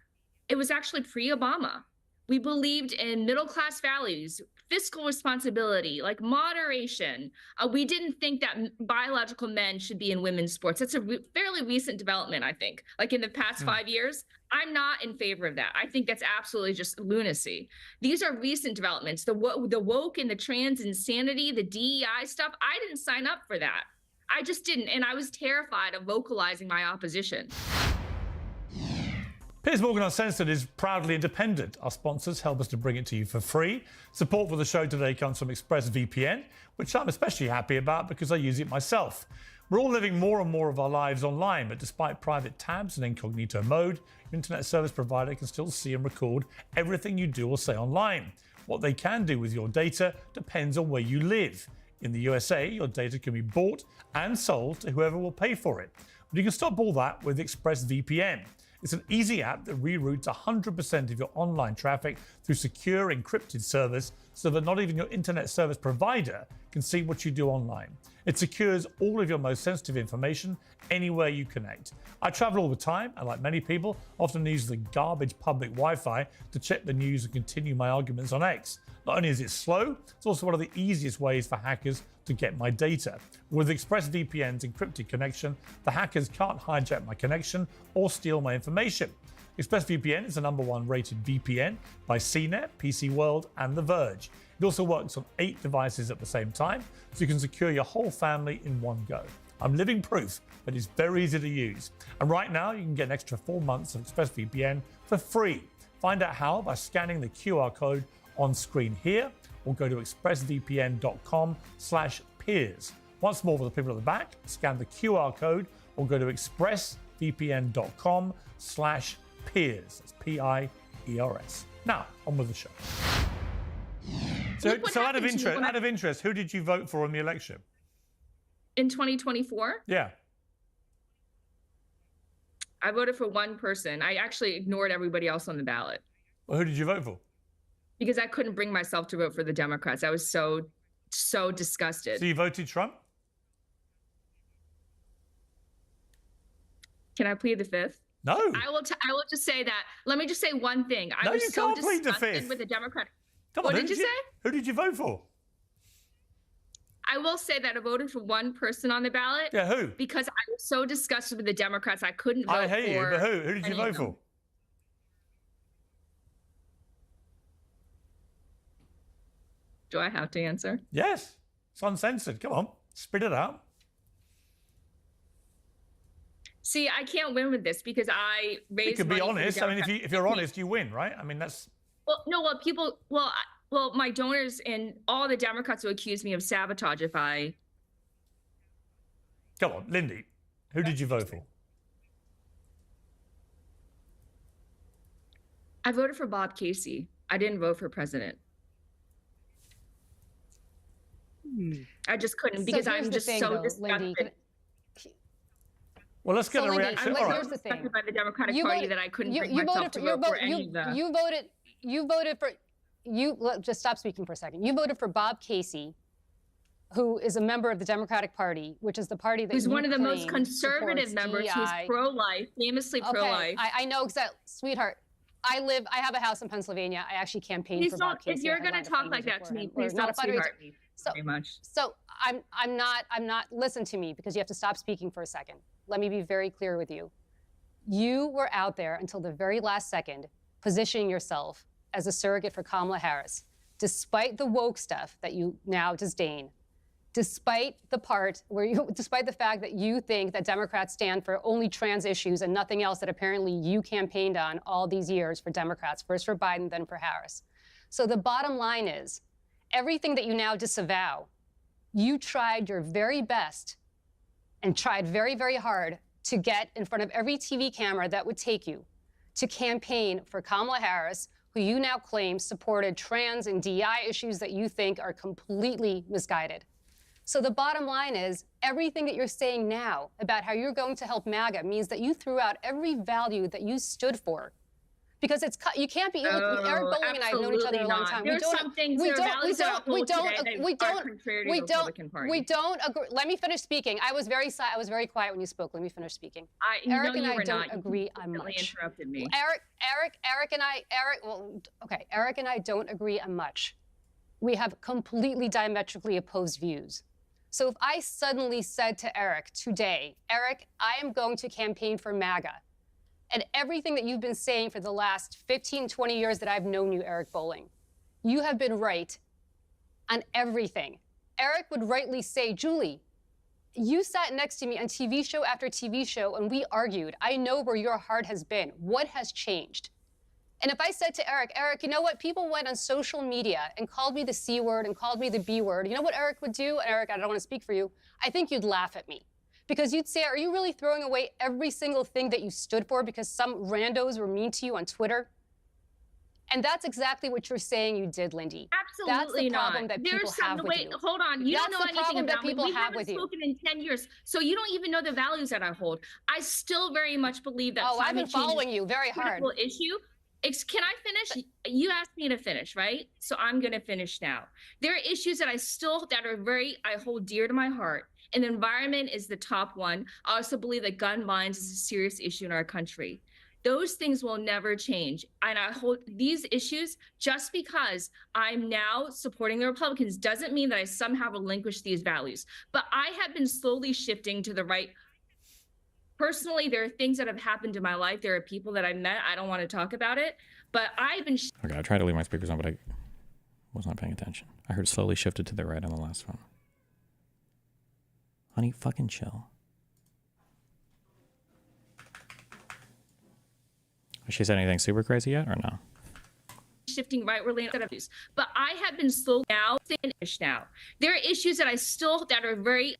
it was actually pre-Obama. We believed in middle-class values, fiscal responsibility, like moderation. We didn't think that biological men should be in women's sports. That's a fairly recent development, I think. Like in the past 5 years, I'm not in favor of that. I think that's absolutely just lunacy. These are recent developments. The woke and the trans insanity, the DEI stuff, I didn't sign up for that. I just didn't. And I was terrified of vocalizing my opposition. Piers Morgan Uncensored is proudly independent. Our sponsors help us to bring it to you for free. Support for the show today comes from ExpressVPN, which I'm especially happy about because I use it myself. We're all living more and more of our lives online, but despite private tabs and incognito mode, your internet service provider can still see and record everything you do or say online. What they can do with your data depends on where you live. In the USA, your data can be bought and sold to whoever will pay for it. But you can stop all that with ExpressVPN. It's an easy app that reroutes 100% of your online traffic through secure encrypted servers so that not even your internet service provider can see what you do online. It secures all of your most sensitive information anywhere you connect. I travel all the time, and like many people, often use the garbage public Wi-Fi to check the news and continue my arguments on X. Not only is it slow, it's also one of the easiest ways for hackers to get my data. With ExpressVPN's encrypted connection, the hackers can't hijack my connection or steal my information. ExpressVPN is the #1 rated VPN by CNET, PC World, and The Verge. It also works on 8 devices at the same time, so you can secure your whole family in one go. I'm living proof that it's very easy to use. And right now, you can get an extra 4 months of ExpressVPN for free. Find out how by scanning the QR code on screen here, or go to expressvpn.com/peers. Once more, for the people at the back, scan the QR code or go to expressvpn.com/peers. That's PIERS. Now, on with the show. So out of interest, who did you vote for in the election? In 2024? Yeah. I voted for one person. I actually ignored everybody else on the ballot. Well, who did you vote for? Because I couldn't bring myself to vote for the Democrats. I was so disgusted. So you voted Trump? Can I plead the fifth? No. I will just say that. Let me just say one thing. I was so disgusted with the Democratic. What did you say? Who did you vote for? I will say that I voted for one person on the ballot. Yeah, who? Because I was so disgusted with the Democrats, I couldn't vote for. I hate you, but who? Who did you vote for? Do I have to answer? Yes. It's uncensored. Come on, spit it out. See, I can't win with this because I raised. You could be honest. I mean, if you're honest, you win, right? I mean, that's. Well, no. Well, people. Well, my donors and all the Democrats will accuse me of sabotage if I. Come on, Lindy. Who did you vote for? I voted for Bob Casey. I didn't vote for president. I just couldn't because I'm just so disgusted. Well, let's get a reaction. I'm so disgusted by the Democratic Party that I couldn't bring myself to vote for any of them. You voted for. Just stop speaking for a second. You voted for Bob Casey, who is a member of the Democratic Party, which is the party that who's one of the most conservative members, who's pro-life, famously pro-life. I know exactly, sweetheart. I have a house in Pennsylvania. I actually campaigned for Bob Casey. If you're going to talk like that to me, please don't sweetheart me very much. So I'm not. Listen to me, because you have to stop speaking for a second. Let me be very clear with you. You were out there until the very last second, positioning yourself as a surrogate for Kamala Harris, despite the woke stuff that you now disdain, despite the fact that you think that Democrats stand for only trans issues and nothing else that apparently you campaigned on all these years for Democrats, first for Biden, then for Harris. So the bottom line is, everything that you now disavow, you tried your very best and tried very, very hard to get in front of every TV camera that would take you to campaign for Kamala Harris, who you now claim supported trans and DEI issues that you think are completely misguided. So the bottom line is, everything that you're saying now about how you're going to help MAGA means that you threw out every value that you stood for. Because you can't be, Eric Bolling and I have known each other a long time. We don't agree. Let me finish speaking. I was very quiet when you spoke. Let me finish speaking. Eric and I don't agree on much. Interrupted me. Eric and I don't agree on much. We have completely diametrically opposed views. So if I suddenly said to Eric today, Eric, I am going to campaign for MAGA, and everything that you've been saying for the last 15, 20 years that I've known you, Eric Bolling, you have been right on everything. Eric would rightly say, Julie, you sat next to me on TV show after TV show and we argued. I know where your heart has been. What has changed? And if I said to Eric, you know what? People went on social media and called me the C word and called me the B word. You know what Eric would do? And Eric, I don't want to speak for you. I think you'd laugh at me. Because you'd say, are you really throwing away every single thing that you stood for because some randos were mean to you on Twitter? And that's exactly what you're saying you did, Lindy. Absolutely not. That's the problem that people have with you. Hold on. You don't know anything about me. We haven't spoken in 10 years. So you don't even know the values that I hold. I still very much believe that I've been following you very hard. Issue. Can I finish? You asked me to finish, right? So I'm going to finish now. There are issues that I hold dear to my heart. And the environment is the top one. I also believe that gun violence is a serious issue in our country. Those things will never change. And I hold these issues, just because I'm now supporting the Republicans doesn't mean that I somehow relinquish these values. But I have been slowly shifting to the right. personally, there are things that have happened in my life. There are people that I've met. I don't want to talk about it, but I've been. Okay, I tried to leave my speakers on, but I was not paying attention. I heard slowly shifted to the right on the last one. Honey, fucking chill. Has she said anything super crazy yet, or no? Shifting rightwardly, but I have been slow now. Now there are issues that I still that are very.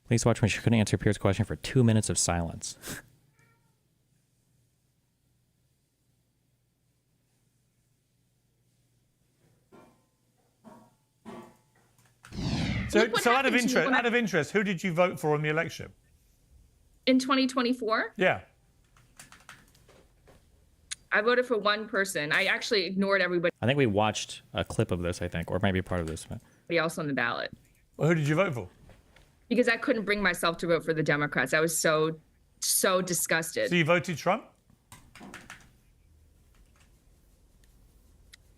Please watch when she couldn't answer Pierre's question for 2 minutes of silence. So out of interest, who did you vote for in the election? In 2024? Yeah. I voted for one person. I actually ignored everybody I think we watched a clip of this, I think, or maybe part of this. But... else on the ballot. Well, who did you vote for? Because I couldn't bring myself to vote for the Democrats. I was so disgusted. So you voted Trump?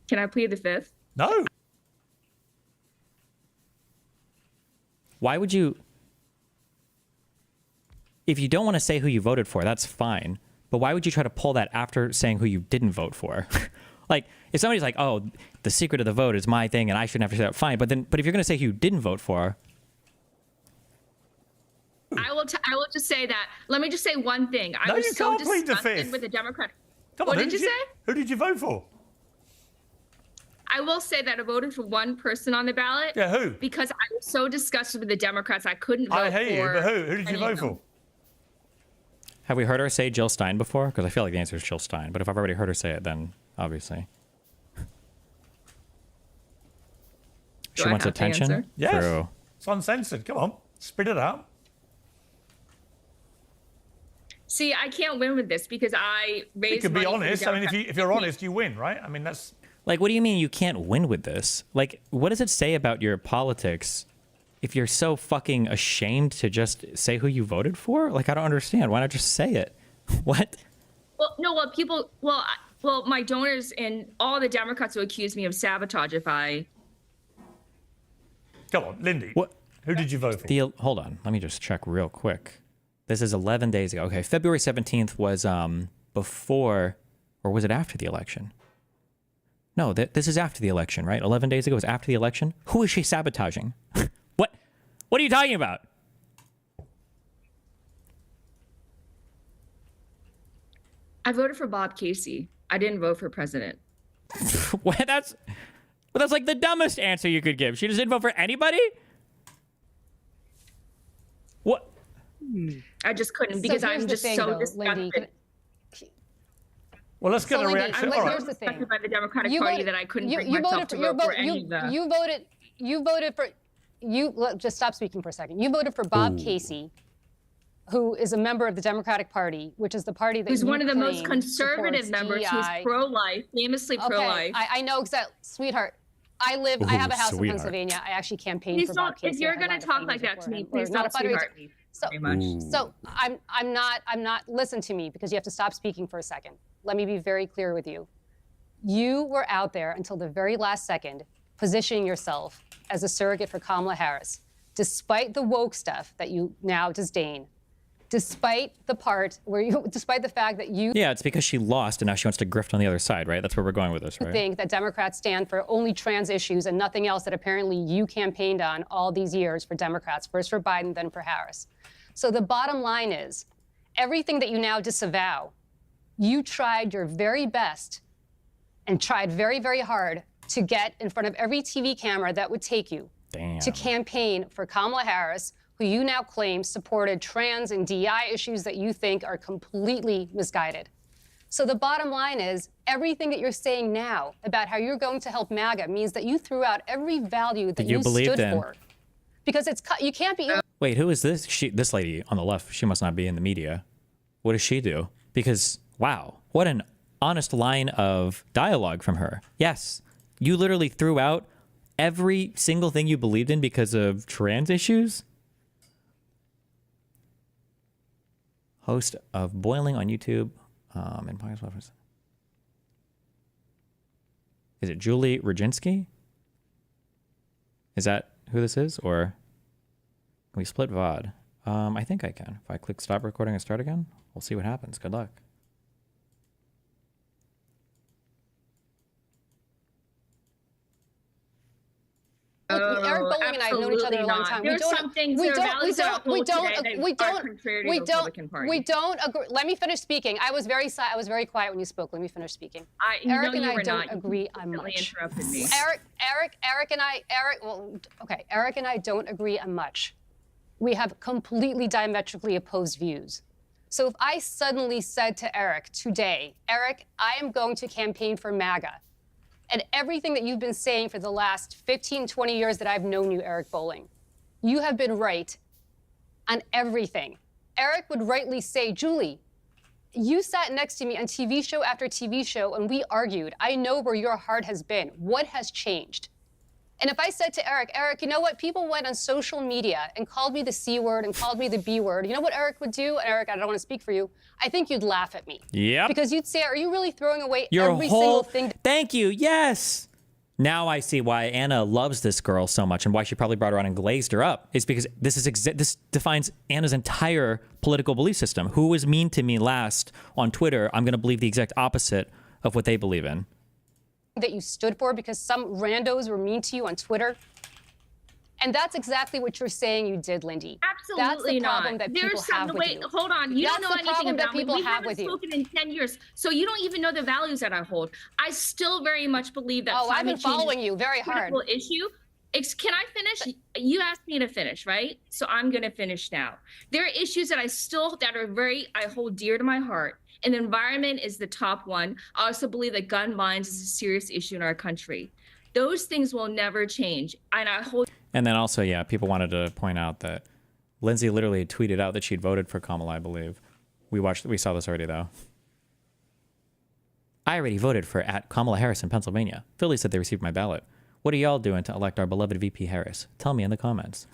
Can I plead the fifth? No. Why would you... If you don't want to say who you voted for, that's fine. But why would you try to pull that after saying who you didn't vote for? Like, if somebody's like, oh, the secret of the vote is my thing and I shouldn't have to say that, fine. But if you're going to say who you didn't vote for... I will just say that. Let me just say one thing. I was so disgusted with the Democrat. What did you say? Who did you vote for? I will say that I voted for one person on the ballot. Yeah, who? Because I was so disgusted with the Democrats, I couldn't vote for. I hate you, but who did you vote for? Have we heard her say Jill Stein before? Because I feel like the answer is Jill Stein. But if I've already heard her say it, then obviously. She wants attention? Yes. True. It's uncensored. Come on. Spit it out. See, I can't win with this because I raised You could be money for the honest. I mean, Democrats. if you're honest, you win, right? I mean, that's... Like, what do you mean you can't win with this? Like, what does it say about your politics if you're so fucking ashamed to just say who you voted for? Like, I don't understand. Why not just say it? What? Well, no, well, my donors and all the Democrats will accuse me of sabotage if I... Come on, Lindy. What? Who did you vote for? Hold on. Let me just check real quick. This is 11 days ago. Okay, February 17th was before, or was it after the election? No, this is after the election, right? 11 days ago was after the election. Who is she sabotaging? What are you talking about? I voted for Bob Casey. I didn't vote for president. What? That's like the dumbest answer you could give. She just didn't vote for anybody? What? I just couldn't because I'm just so disgusted. Well, let's get a reaction. All right. Here's the thing. By the Democratic Party that I couldn't bring myself to vote for any of them. Just stop speaking for a second. You voted for Bob Casey, who is a member of the Democratic Party, which is the party that who's one of the most conservative members, DEI. who's pro-life, famously pro-life. I know exactly, sweetheart. I have a house in Pennsylvania. I actually campaigned for Bob Casey. If you're going to talk like that to me, please don't sweetheart me. Very much. So I'm not. Listen to me because you have to stop speaking for a second. Let me be very clear with you. You were out there until the very last second, positioning yourself as a surrogate for Kamala Harris, despite the woke stuff that you now disdain. Despite the fact that you Yeah, it's because she lost and now she wants to grift on the other side, right? That's where we're going with this, right? think that Democrats stand for only trans issues and nothing else that apparently you campaigned on all these years for Democrats, first for Biden, then for Harris. So the bottom line is, everything that you now disavow, you tried your very best and tried very, very hard to get in front of every TV camera that would take you to campaign for Kamala Harris, who you now claim supported trans and DEI issues that you think are completely misguided. So the bottom line is, everything that you're saying now about how you're going to help MAGA means that you threw out every value that you stood for. Because you can't be... Wait, who is this? This lady on the left, she must not be in the media. What does she do? Because, wow, what an honest line of dialogue from her. Yes, you literally threw out every single thing you believed in because of trans issues? Host of Boiling on YouTube. In podcast office. Is it Julie Rodzinski? Is that who this is? Or can we split VOD? I think I can. If I click stop recording and start again, we'll see what happens. Good luck. Look, Eric Bolling and I have known each other a long time. There's some things that are values that hold today that are contrary to the Republican Party. We don't agree. Let me finish speaking. I was very quiet when you spoke. Let me finish speaking. Eric and I don't not. agree on much. Interrupted me. Eric and I don't agree on much. We have completely diametrically opposed views. So if I suddenly said to Eric today, Eric, I am going to campaign for MAGA, and everything that you've been saying for the last 15, 20 years that I've known you, Eric Bolling, you have been right on everything. Eric would rightly say, Julie, you sat next to me on TV show after TV show and we argued. I know where your heart has been. What has changed? And if I said to Eric, you know what? People went on social media and called me the C word and called me the B word. You know what Eric would do? Eric, I don't want to speak for you. I think you'd laugh at me. Yep. Because you'd say, are you really throwing away Your every whole single thing? Thank you. Yes. Now I see why Anna loves this girl so much and why she probably brought her on and glazed her up. It's because this defines Anna's entire political belief system. Who was mean to me last on Twitter, I'm going to believe the exact opposite of what they believe in. That you stood for because some randos were mean to you on Twitter. And that's exactly what you're saying you did, Lindy. Absolutely that's the problem not. that people have with you. Hold on. You that's don't know the anything about that people me. We have haven't with you. spoken in 10 years, so you don't even know the values that I hold. I still very much believe that I've been following you very hard. Issue. Can I finish? You asked me to finish, right? So I'm going to finish now. There are issues that I hold dear to my heart. And the environment is the top one. I also believe that gun violence is a serious issue in our country. Those things will never change. And then also, yeah, people wanted to point out that Lindsay literally tweeted out that she'd voted for Kamala, I believe. We saw this already, though. I already voted for @Kamala Harris in Pennsylvania. Philly said they received my ballot. What are y'all doing to elect our beloved VP Harris? Tell me in the comments.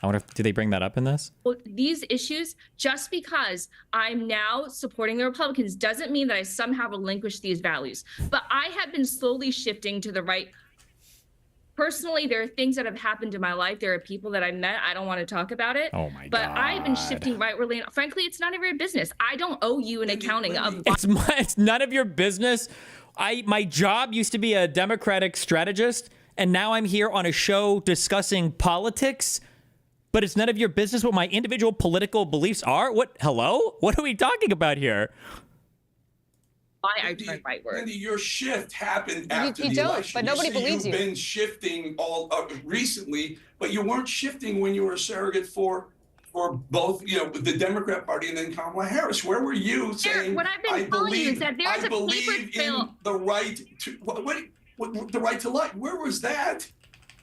I wonder, do they bring that up in this? Well, these issues, just because I'm now supporting the Republicans doesn't mean that I somehow relinquish these values. But I have been slowly shifting to the right. Personally, there are things that have happened in my life. There are people that I've met. I don't want to talk about it. Oh my God. But I've been shifting rightwardly. Frankly, it's none of your business. I don't owe you an accounting of. It's none of your business. My job used to be a Democratic strategist, and now I'm here on a show discussing politics. But it's none of your business what my individual political beliefs are? What? Hello? What are we talking about here? Why I turn rightward. Lindy, your shift happened after the election. But nobody believes you. You've been shifting all recently, but you weren't shifting when you were a surrogate for both, the Democrat Party and then Kamala Harris. Where were you saying? What I've been telling you is that there's I believe in the right to the right to life. Where was that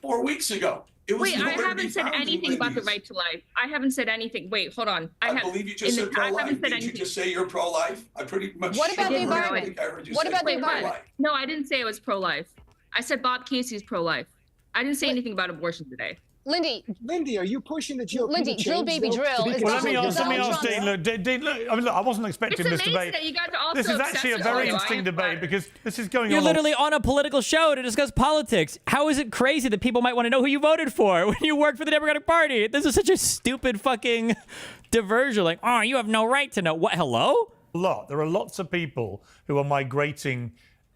4 weeks ago? Wait, I haven't said anything about the right to life. I haven't said anything. Wait, hold on. I believe you just said pro-life. Did you just say you're pro-life? I pretty much. What about the environment? What about the environment? No, I didn't say it was pro-life. I said Bob Casey's pro-life. I didn't say anything about abortion today. Lindy, are you pushing the GOP? Lindy, drill baby drill. Let me ask Dean. Look, Dean, look, I mean, look, I wasn't expecting this debate. That you guys are also this is actually a very interesting debate because this is going on. You're literally on a political show to discuss politics. How is it crazy that people might want to know who you voted for when you work for the Democratic Party? This is such a stupid fucking diversion. Like, oh, you have no right to know. What? Hello? There are lots of people who are migrating,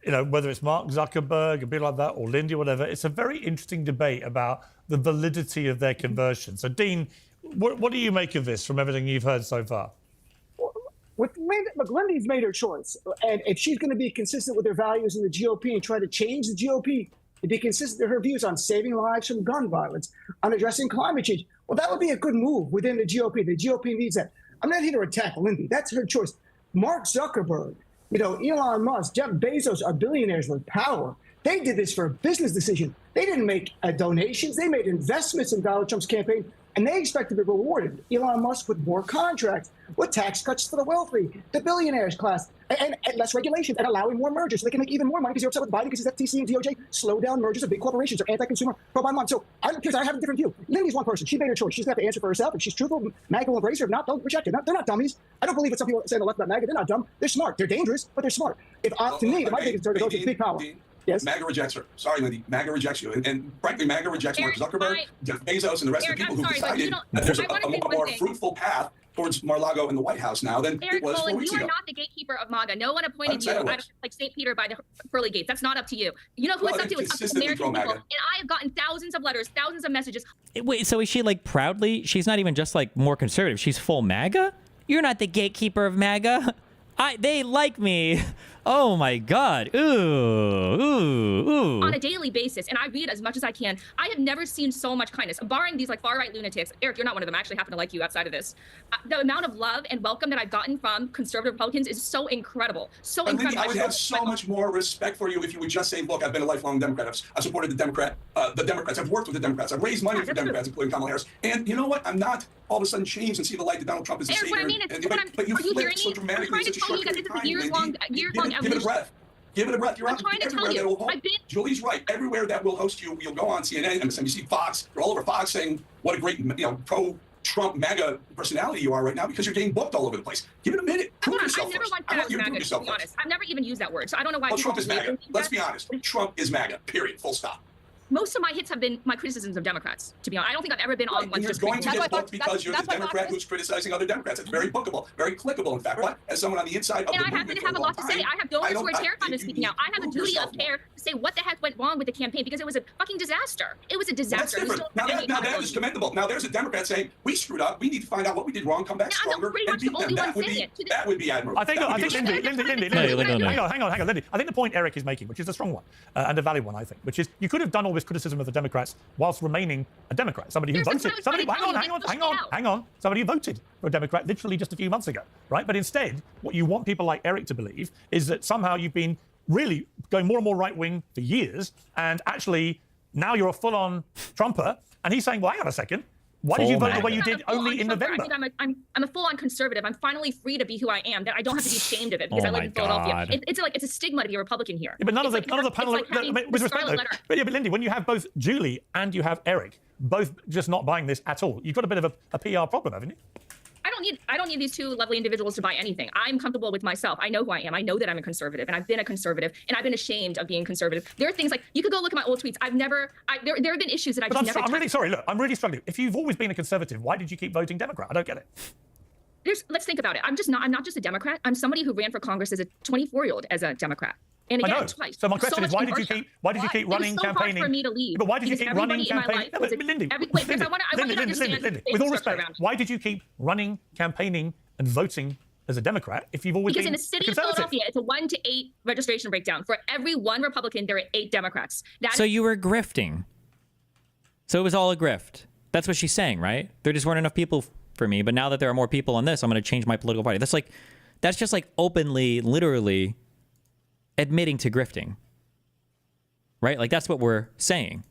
whether it's Mark Zuckerberg, a bit like that, or Lindy, whatever. It's a very interesting debate about the validity of their conversion. So, Dean, what do you make of this from everything you've heard so far? Look, Lindy's made her choice. And if she's going to be consistent with her values in the GOP and try to change the GOP to be consistent with her views on saving lives from gun violence, on addressing climate change, well, that would be a good move within the GOP. The GOP needs that. I'm not here to attack Lindy. That's her choice. Mark Zuckerberg, Elon Musk, Jeff Bezos are billionaires with power. They did this for a business decision. They didn't make donations. They made investments in Donald Trump's campaign, and they expect to be rewarded. Elon Musk with more contracts, with tax cuts for the wealthy, the billionaires class, and less regulations, and allowing more mergers so they can make even more money because you're upset with Biden because his FTC and DOJ slow down mergers of big corporations or anti-consumer pro-bottom line. So I have a different view. Lindy's one person. She made her choice. She's got to answer for herself. If she's truthful, MAGA will embrace her. If not, they'll reject her. They're not dummies. I don't believe what some people say on the left about MAGA. They're not dumb. They're smart. They're dangerous, but they're smart. To me, my biggest concern is those with big power. Yes. MAGA rejects her. Sorry, Lindy. MAGA rejects you. And frankly, MAGA rejects Mark Zuckerberg, Jeff Bezos, and the rest of the people who decided that there's a more fruitful path towards Mar-a-Lago in the White House now than it was 4 weeks you ago. are not the gatekeeper of MAGA. No one appointed you out of like St. Peter by the pearly gates. That's not up to you. You know who it's up to? It's up to American people. And I have gotten thousands of letters, thousands of messages. Wait, so is she like proudly? She's not even just like more conservative. She's full MAGA? You're not the gatekeeper of MAGA. They like me. Oh my God. Ooh. On a daily basis, and I read as much as I can. I have never seen so much kindness, barring these like far-right lunatics. Eric, you're not one of them. I actually happen to like you outside of this. The amount of love and welcome that I've gotten from conservative Republicans is so incredible. So incredible. I would have so much more respect for you if you would just say, look, I've been a lifelong Democrat. I've supported the Democrats. I've worked with the Democrats. I've raised money for Democrats, including Kamala Harris. And you know what? I'm not all of a sudden changed and see the light that Donald Trump is the savior. What I mean is, but you flipped so dramatically in such a short period of time. Give it a breath. Give it a breath. You're on everywhere that will host. Julie's right. Everywhere that will host you, you'll go on CNN, MSNBC, Fox. You're all over Fox saying what a great, pro-Trump MAGA personality you are right now because you're getting booked all over the place. Give it a minute. Prove yourself. I never once said MAGA, to be honest. I've never even used that word, so I don't know why. Well, Trump is MAGA. Let's be honest. Trump is MAGA. Period. Full stop. Most of my hits have been my criticisms of Democrats, to be honest. I don't think I've ever been on one. You're going to get booked because you're the Democrat who's criticizing other Democrats. It's very bookable, very clickable, in fact. But as someone on the inside of the movement, I happen to have a lot to say. I have donors who are terrified of speaking out. I have a duty of care to say what the heck went wrong with the campaign because it was a fucking disaster. It was a disaster. That's different. Now that is commendable. Now there's a Democrat saying we screwed up. We need to find out what we did wrong, come back stronger, and beat them. That would be admirable. I think Lindy, hang on, Lindy. I think the point Eric is making, which is a strong one and a valid one, I think, which is you could have done all this criticism of the Democrats whilst remaining a Democrat. Somebody who voted. Hang on. Somebody who voted for a Democrat literally just a few months ago, right? But instead, what you want people like Eric to believe is that somehow you've been really going more and more right-wing for years, and actually now you're a full-on Trumper, and he's saying, well, hang on a second. Why did you vote the way you did only in November? I'm a full-on conservative. I'm finally free to be who I am. That I don't have to be ashamed of it because I live in Philadelphia. It's a stigma to be a Republican here. Yeah, but none of the panel. With respect, though, but Lindy, when you have both Julie and you have Eric both just not buying this at all, you've got a bit of a PR problem, haven't you? I don't need these two lovely individuals to buy anything. I'm comfortable with myself. I know who I am. I know that I'm a conservative, and I've been a conservative, and I've been ashamed of being conservative. There are things like you could go look at my old tweets. There have been issues that I've just never. I'm really sorry. Look, I'm really struggling. If you've always been a conservative, why did you keep voting Democrat? I don't get it. Let's think about it. I'm not just a Democrat. I'm somebody who ran for Congress as a 24-year-old as a Democrat. And again, I know. twice. So my question is, why did you keep running campaigning? For me to leave. But why did you keep running campaigning? Lindy, with all respect, why did you keep running, campaigning, and voting as a Democrat if you've always been because in the city of Philadelphia, it's a 1 to 8 registration breakdown. For every one Republican, there are 8 Democrats. So you were grifting. So it was all a grift. That's what she's saying, right? There just weren't enough people for me, but now that there are more people on this, I'm going to change my political party. That's just like openly, literally admitting to grifting, right? Like that's what we're saying.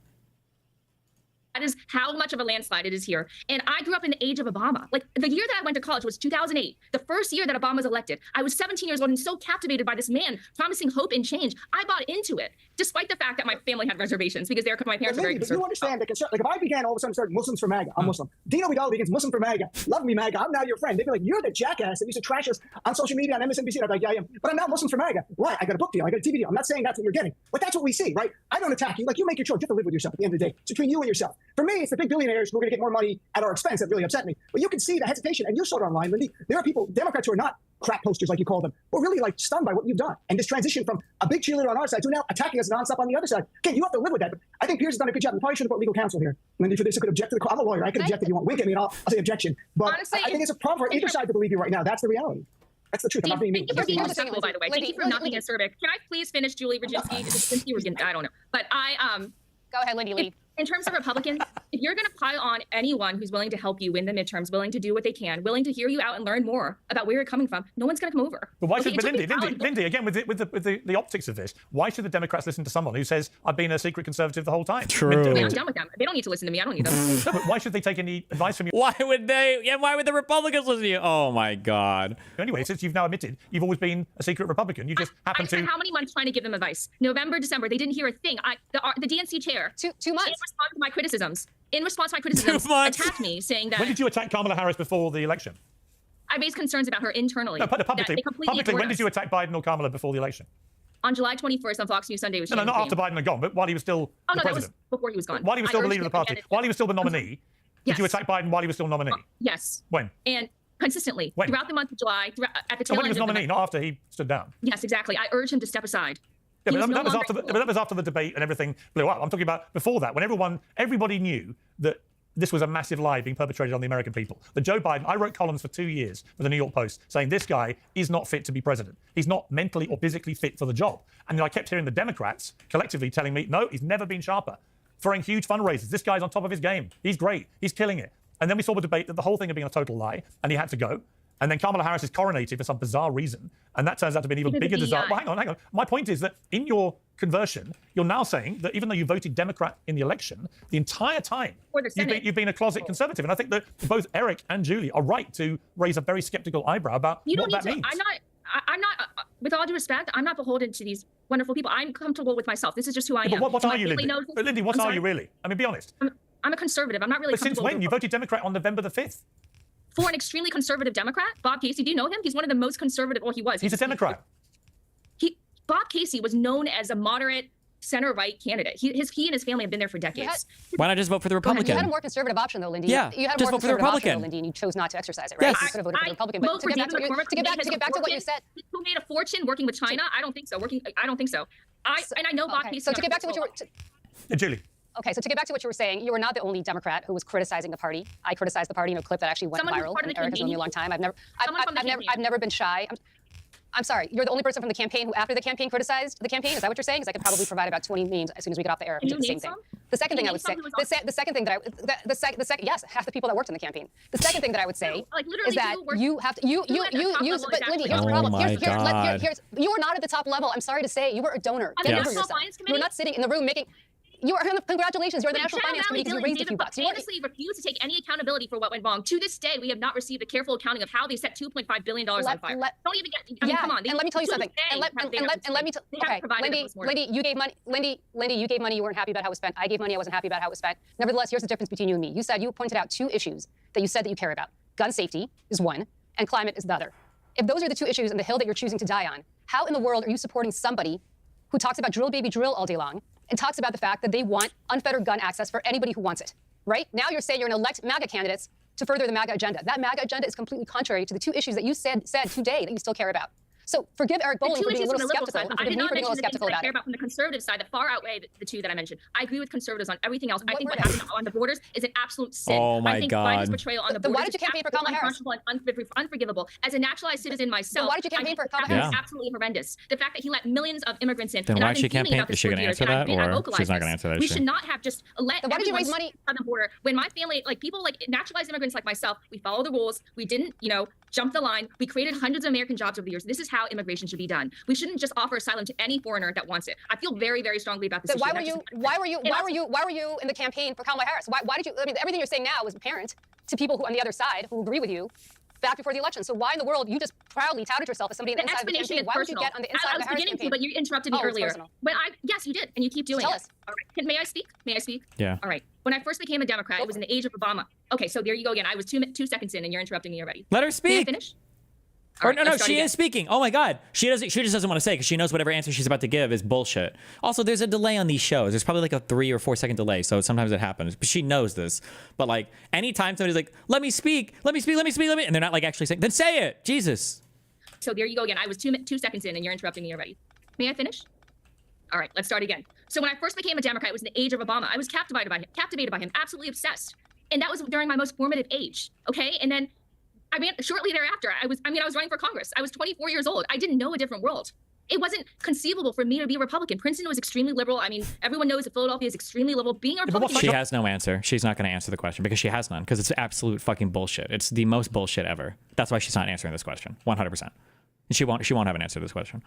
That is how much of a landslide it is here. And I grew up in the age of Obama. Like the year that I went to college was 2008, the first year that Obama was elected. I was 17 years old and so captivated by this man promising hope and change. I bought into it, despite the fact that my family had reservations because my parents were very conservative. You understand that, like if I began all of a sudden starting Muslims for MAGA, I'm Muslim. Dino Vidal begins Muslim for MAGA. Love me, MAGA. I'm now your friend. They'd be like, you're the jackass that used to trash us on social media, on MSNBC. And I'd be like, yeah, I am. But I'm now Muslims for MAGA. Why? I got a book deal. I got a TV deal. I'm not saying that's what you're getting. But that's what we see, right? I don't attack you. Like you make your choice. You have to live with yourself at the end of the day. It's between you and yourself. For me, it's the big billionaires who are going to get more money at our expense that really upset me. But you can see the hesitation, and you saw it online, Lindy. There are people, Democrats who are not crack posters like you call them, but really like stunned by what you've done. And this transition from a big cheerleader on our side to now attacking us nonstop on the other side. Again, you have to live with that. But I think Piers has done a good job. You probably should have put legal counsel here, Lindy, for this. You could object to the. I'm a lawyer. I could object if you want. Wink at me, and I'll say objection. But honestly, I think it's a problem for either side to believe you right now. That's the reality. That's the truth. I'm not being mean. Thank you for being respectful, by the way. Thank you for not being acerbic. Can I please finish, Julie Virginsky? I don't know. But go ahead, Lindy Lee. In terms of Republicans, if you're going to pile on anyone who's willing to help you win the midterms, willing to do what they can, willing to hear you out and learn more about where you're coming from, no one's going to come over. But why should Lindy, again, with the optics of this, why should the Democrats listen to someone who says, I've been a secret conservative the whole time? True. I'm done with them. They don't need to listen to me. I don't need them. No, but why should they take any advice from you? Why would they? Yeah, why would the Republicans listen to you? Oh, my God. Anyway, since you've now admitted you've always been a secret Republican, you just happen to... I spent how many months trying to give them advice? November, December, they didn't hear a thing. The DNC chair, 2 months. In response to my criticisms, attacked me, saying that... When did you attack Kamala Harris before the election? I raised concerns about her internally. No, publicly, when did you attack Biden or Kamala before the election? On July 21st on Fox News Sunday was No, not after Biden had gone, but while he was still the that was president. before he was gone. While he was still the leader of the party. While he was still the nominee. Did you Yes. attack Biden while he was still nominee? Yes. When? And consistently When? throughout the month of July, at the So tail when he end was of the nominee, month. not after he stood down. Yes, exactly. I urged him to step aside. Yeah, He but no that was longer- after the debate and everything blew up. I'm talking about before that, when everybody knew that this was a massive lie being perpetrated on the American people. That Joe Biden, I wrote columns for 2 years for the New York Post saying this guy is not fit to be president. He's not mentally or physically fit for the job. And I kept hearing the Democrats collectively telling me, no, he's never been sharper. Throwing huge fundraisers. This guy's on top of his game. He's great. He's killing it. And then we saw the debate that the whole thing had been a total lie and he had to go. And then Kamala Harris is coronated for some bizarre reason. And that turns out to be an even bigger disaster. Well, hang on. My point is that in your conversion, you're now saying that even though you voted Democrat in the election, the entire time you've been a closet conservative. And I think that both Eric and Julie are right to raise a very skeptical eyebrow about what that means. I'm not, with all due respect, I'm not beholden to these wonderful people. I'm comfortable with myself. This is just who I am. But what My are you, family Lindy? knows this. But Lindy, what I'm are sorry? you really? I mean, be honest. I'm a conservative. I'm not really But since comfortable when? with You voted Democrat on November the 5th. for an extremely conservative Democrat. Bob Casey, do you know him? He's one of the most conservative. Well, he was. He's a Democrat. Bob Casey was known as a moderate center-right candidate. He and his family have been there for decades. Why not just vote for the Republican? You had a more conservative option, though, Lindy. Yeah, you had a just more vote for the conservative option, Republican. though, Lindy, and you chose not to exercise it, right? Yes. You could have voted for the Republican. But to get back to what you said, who made a fortune working with China? I don't think so. I don't think so. And I know Bob Casey. So to get back to what you were. Julie. Okay, so to get back to what you were saying, you were not the only Democrat who was criticizing the party. I criticized the party in a clip that actually went Someone who's viral. part of And the Eric has known me a long time. I've never been shy. I'm sorry, you're the only person from the campaign who, after the campaign, criticized the campaign. Is that what you're saying? Because I could probably provide about 20 memes as soon as we get off the air. Can Did you the same name thing. some? The second Can thing you I would say, name some who the second thing that I, yes, half the people that worked in the campaign. The second thing that I would say like, literally is that you have to, you, but Lindy, here's the problem. You were not at the top level. I'm sorry to say, you were a donor. On the Get over National yourself. Finance You're Committee? not sitting in the room making. You are congratulations. You're the National Finance Committee because you raised a few bucks. You honestly refused to take any accountability for what went wrong. To this day, we have not received a careful accounting of how they set $2.5 billion on fire. Don't even get. I mean, come on. And let me tell you something. And let me tell. Okay, Lindy, you gave money. Lindy, you gave money. You weren't happy about how it was spent. I gave money. I wasn't happy about how it was spent. Nevertheless, here's the difference between you and me. You pointed out two issues that you said that you care about. Gun safety is one, and climate is the other. If those are the two issues and the hill that you're choosing to die on, how in the world are you supporting somebody who talks about drill baby drill all day long and talks about the fact that they want unfettered gun access for anybody who wants it, right? Now you're saying you're going to elect MAGA candidates to further the MAGA agenda. That MAGA agenda is completely contrary to the two issues that you said today that you still care about. So forgive Eric Bolling for being a little skeptical, and forgive me for being a little skeptical about I care it. about from the conservative side that far outweigh the two that I mentioned. I agree with conservatives on everything else. I think what happened on the borders is an absolute sin. Oh my I think God. Biden's betrayal on the Then borders why did you campaign for Kamala Harris? and unforgivable. As a naturalized citizen myself, Then why did you campaign for Kamala Harris? Harris? Absolutely horrendous. The fact that he let millions of immigrants in. Then and why I've did she been feeling campaign? about this Is she for going to years, answer and I've that, or vocalized she's not going to this. answer that? We is she? should not have just let Then why did you raise everyone money? on the border when my family, like people like naturalized immigrants like myself, we follow the rules. We didn't, jump the line. We created hundreds of American jobs over the years. This is how immigration should be done. We shouldn't just offer asylum to any foreigner that wants it. I feel very, very strongly about this Then issue. why were you in the campaign for Kamala Harris? Why did you? I mean, everything you're saying now is apparent to people who on the other side who agree with you back before the election. So why in the world you just proudly touted yourself as somebody on the inside of the campaign? Why would you get on the inside of the Harris campaign? But you interrupted me earlier. Yes, you did, and you keep doing it. Tell us. All right. May I speak? May I speak? Yeah. All right. When I first became a Democrat, it was in the age of Obama. Okay, so there you go again. I was 2 seconds in, and you're interrupting me already. Let her May I speak. finish? Or All right, no, let's start she again. is speaking. Oh my God, she just doesn't want to say because she knows whatever answer she's about to give is bullshit. Also, there's a delay on these shows. There's probably like a 3 or 4 second delay, so sometimes it happens. But she knows this. But like anytime somebody's like, "Let me speak," and they're not like actually saying, then say it. Jesus. So there you go again. I was 2 seconds in, and you're interrupting me already. May I finish? All right, let's start again. So when I first became a Democrat, it was in the age of Obama. I was captivated by him, absolutely obsessed. And that was during my most formative age, okay? And then, shortly thereafter, I was running for Congress. I was 24 years old. I didn't know a different world. It wasn't conceivable for me to be a Republican. Princeton was extremely liberal. I mean, everyone knows that Philadelphia is extremely liberal. Being a Republican... She has no answer. She's not going to answer the question because she has none, because it's absolute fucking bullshit. It's the most bullshit ever. That's why she's not answering this question, 100%. And she won't have an answer to this question.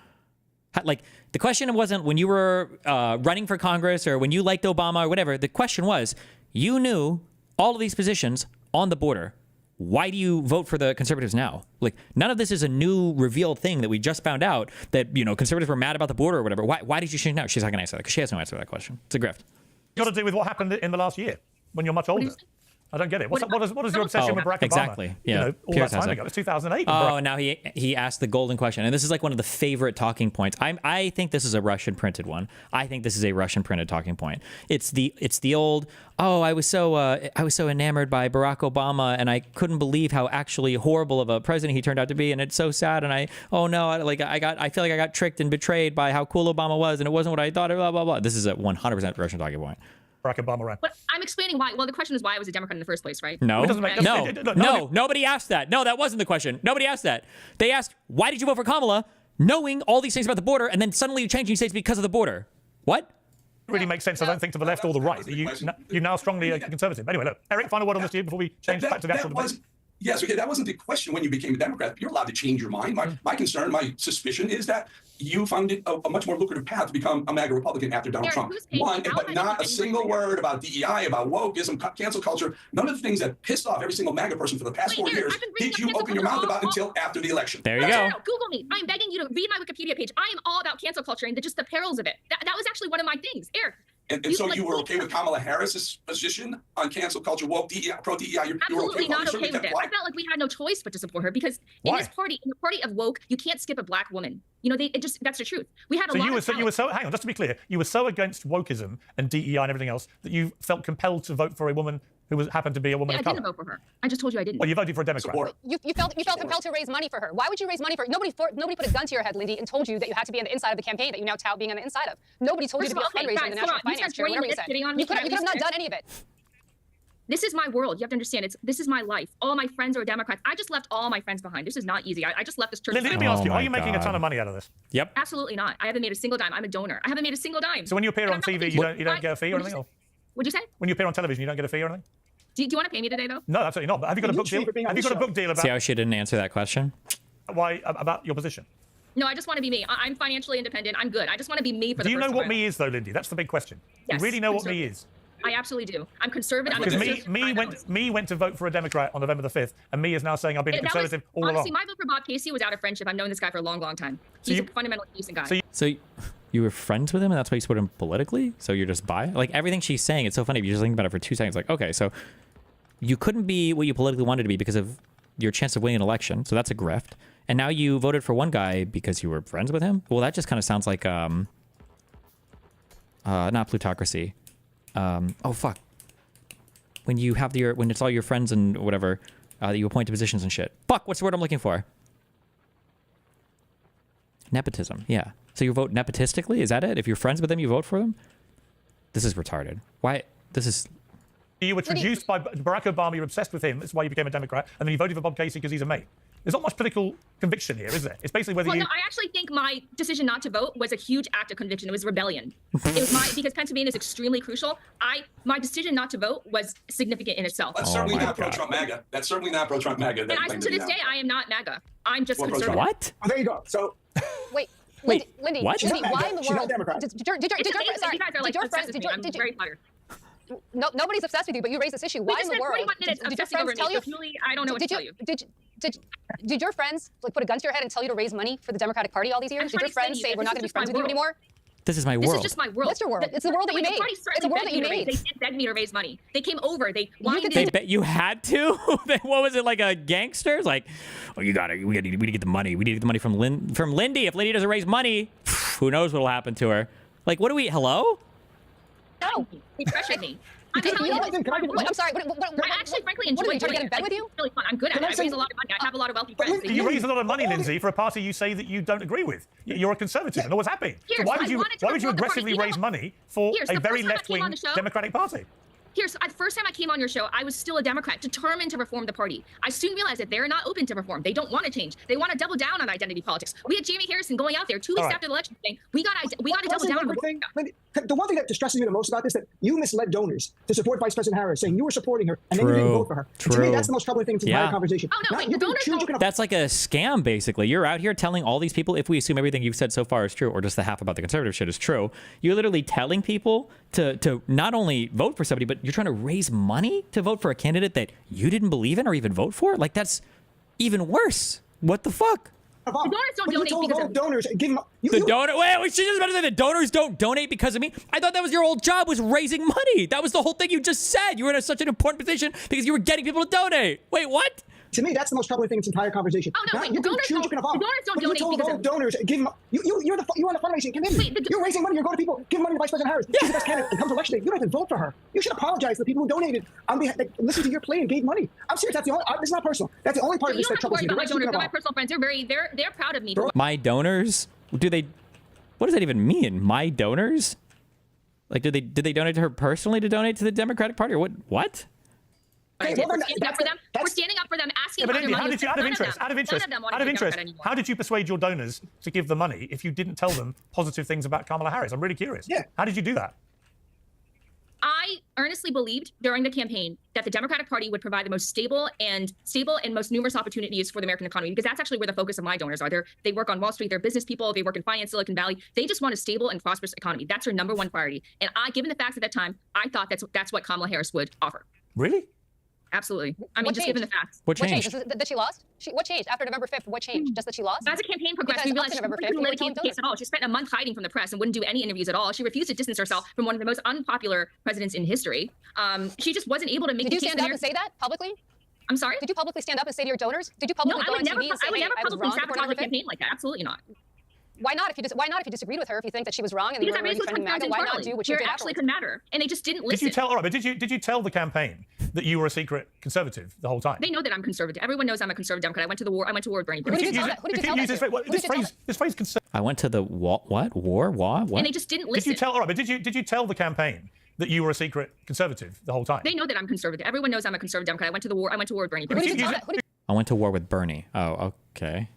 Like, the question wasn't when you were running for Congress or when you liked Obama or whatever. The question was, you knew all of these positions on the border. Why do you vote for the conservatives now? Like, none of this is a new revealed thing that we just found out that, conservatives were mad about the border or whatever. Why did you change now? She's not going to answer that because she has no answer to that question. It's a grift. Got to do with what happened in the last year when you're much older. I don't get it. What is your obsession with Barack Obama? Exactly. Yeah. You know, all Pierce that has time it. ago. It was 2008. Oh, now he asked the golden question, and this is like one of the favorite talking points. I think this is a Russian printed one. I think this is a Russian printed talking point. It's the old. Oh, I was so enamored by Barack Obama, and I couldn't believe how actually horrible of a president he turned out to be, and it's so sad. And I feel like I got tricked and betrayed by how cool Obama was, and it wasn't what I thought. Blah blah blah. This is a 100% Russian talking point. Barack Obama ran. But I'm explaining why. Well, the question is why I was a Democrat in the first place, right? No, nobody asked that. No, that wasn't the question. Nobody asked that. They asked, why did you vote for Kamala, knowing all these things about the border, and then suddenly changing states because of the border? What? Really makes sense. I don't think to the left or the right. You're now strongly a conservative. Anyway, look, Eric, final word on this to you before we change back to the actual debate. Yes, okay, that wasn't the question when you became a Democrat. You're allowed to change your mind. My concern, my suspicion is that you found it a much more lucrative path to become a MAGA Republican after Donald Trump. But not a single word about DEI, about wokeism, cancel culture, none of the things that pissed off every single MAGA person for the past 4 years did you open your mouth about until after the election. There you go. No, Google me. I'm begging you to read my Wikipedia page. I am all about cancel culture and just the perils of it. That was actually one of my things. Eric. And so you were okay with Kamala Harris's position on cancel culture, woke, DEI, pro-DEI? You were okay Absolutely with not okay with it. I felt like we had no choice but to support her because in this party, in the party of woke, you can't skip a black woman. You know, that's the truth. We had a lot of you were so, hang on, just to be clear, you were so against wokeism and DEI and everything else that you felt compelled to vote for a woman who happened to be a woman of I color. didn't vote for her. I just told you I didn't. Well, you voted for a Democrat. You felt compelled to raise money for her. Why would you raise money for her? Nobody put a gun to your head, Lindy, and told you that you had to be on the inside of the campaign that you now tout being on the inside of. Nobody told you to be a fundraiser in the National Finance Chair, whatever you said. You could have not done any of it. This is my world. You have to understand. This is my life. All my friends are Democrats. I just left all my friends behind. This is not easy. I just left this church. Let me ask you, are you making a ton of money out of this? Yep. Absolutely not. I haven't made a single dime. I'm a donor. I haven't made a single dime. So when you appear on TV, you don't get a fee or anything? What'd you say? When you appear on television, you don't get a fee or anything? Do you want to pay me today, though? No, absolutely not. But have you got a book deal? Have you got a book deal about? See how she didn't answer that question? Why about your position? No, I just want to be me. I'm financially independent. I'm good. I just want to be me for the Do you know first what time. me is, though, Lindy? That's the big question. Yes, You really know what me is? I absolutely do. I'm conservative. Because me went to vote for a Democrat on November the 5th, and me is now saying I've been a conservative all along. Honestly, my vote for Bob Casey was out of friendship. I've known this guy for a long, long time. He's a fundamentally decent guy. So you were friends with him, and that's why you support him politically? So you're just bi? Like, everything she's saying, it's so funny if you just think about it for 2 seconds. Like, okay, so you couldn't be what you politically wanted to be because of your chance of winning an election. So that's a grift. And now you voted for one guy because you were friends with him? Well, that just kind of sounds like, not plutocracy. Oh, fuck. When you have when it's all your friends and whatever, that you appoint to positions and shit. Fuck, what's the word I'm looking for? Nepotism, yeah. So you vote nepotistically? Is that it? If you're friends with them, you vote for them? This is retarded. Why? This is... You were traduced by Barack Obama. You're obsessed with him. That's why you became a Democrat. And then you voted for Bob Casey because he's a mate. There's not much political conviction here, is there? It's basically whether No, I actually think my decision not to vote was a huge act of conviction. It was rebellion. It was because Pennsylvania is extremely crucial. My decision not to vote was significant in itself. That's certainly not pro-Trump MAGA. That's certainly not pro-Trump MAGA. And to this day, I am not MAGA. I'm just conservative. What? Oh, there you go. So. Wait, Lindy, what? Lindy, why in the She's not world? Democrat. Did your friends? No, nobody's obsessed with you, but you raised this issue. Why in the world? Did your friends tell you? I don't know what to tell you. Did your friends put a gun to your head and tell you to raise money for the Democratic Party all these years? Did your friends say we're not going to be friends with you anymore? This is my world. This is just my world. What's your world? It's the world that you made. It's the world that you made. They did beg me to raise money. They came over. They bet you had to? What was it, like a gangsters? Like, oh, we need to get the money. We need to get the money from Lindy. If Lindy doesn't raise money, who knows what'll happen to her? Like, what do we? Hello? No, he pressured me. I'm sorry. I actually, frankly, enjoy trying to get in bed with you? It's really fun. I'm good at it. I raise a lot of money. I have a lot of wealthy friends. You raise a lot of money, Lindsay, for a party you say that you don't agree with. You're a conservative and always happy. So why would you aggressively raise money for a very left-wing Democratic Party? Here's the first time I came on your show, I was still a Democrat, determined to reform the party. I soon realized that they're not open to reform. They don't want to change. They want to double down on identity politics. We had Jamie Harrison going out there 2 weeks after the election saying, we got to double down on the one thing that distresses me the most about this is that you misled donors to support Vice President Harris, saying you were supporting her, and then you didn't vote for her. To me, that's the most troubling thing in this entire conversation. Oh, no, wait, the donors That's like a scam, basically. You're out here telling all these people, if we assume everything you've said so far is true, or just the half about the conservative shit is true, you're literally telling people to not only vote for somebody, but you're trying to raise money to vote for a candidate that you didn't believe in or even vote for? Like, that's even worse. What the fuck? The donors don't donate because of donors. The donor. Wait, she just about to say the donors don't donate because of me. I thought that was your whole job, was raising money. That was the whole thing you just said. You were in such an important position because you were getting people to donate. Wait, what? To me, that's the most troubling thing in this entire conversation. Oh no, wait, the donors don't donate because of donors. You're on the fundraising committee. Wait, you're raising money. You're going to people. Give money to Vice President Harris. She's the best candidate. It comes election day. You don't even vote for her. You should apologize to the people who donated on behalf, listened to your plea and gave money. I'm serious. That's the only. This is not personal. That's the only part of this that troubles me. My donors, they're my personal friends. They're proud of me. My donors? Do they? What does that even mean? My donors? Like, did they donate to her personally to donate to the Democratic Party or what? What? We're standing up for them. We're standing up for them, asking Yeah, but for their Indy, money. how did you, out of interest, how did you persuade your donors to give the money if you didn't tell them positive things about Kamala Harris? I'm really curious. Yeah. How did you do that? I earnestly believed during the campaign that the Democratic Party would provide the most stable and most numerous opportunities for the American economy, because that's actually where the focus of my donors are. They work on Wall Street, they're business people, they work in finance, Silicon Valley. They just want a stable and prosperous economy. That's their number one priority. And given the facts at that time, I thought that's what Kamala Harris would offer. Really? Absolutely. I mean, just given the facts. What changed? That she lost? What changed after November 5th? What changed? Just that she lost? As the campaign progressed, we realized she wouldn't litigate the case at all. She spent a month hiding from the press and wouldn't do any interviews at all. She refused to distance herself from one of the most unpopular presidents in history. She just wasn't able to make the case. Did you stand up and say that publicly? I'm sorry? Did you publicly stand up and say to your donors? Did you publicly go on TV and say, I would never I was publicly wrong sabotage the campaign like that. Absolutely not. Why not? Why not if you disagreed with her? If you think that she was wrong and you were already defending MAGA, why not do what you did actually could matter? And they just didn't listen. Did you tell? All right, but did you tell the campaign that you were a secret conservative the whole time? They know that I'm conservative. Everyone knows I'm a conservative Democrat. I went to the war. I went to war with Bernie. Who did you tell that? This phrase conservative. I went to the what? War? What? And they just didn't listen. Did you tell? All right, but did you tell the campaign that you were a secret conservative the whole time? They know that I'm conservative. Everyone knows I'm a conservative Democrat. I went to the war. I went to war with Bernie. I went to war with Bernie. Oh, okay.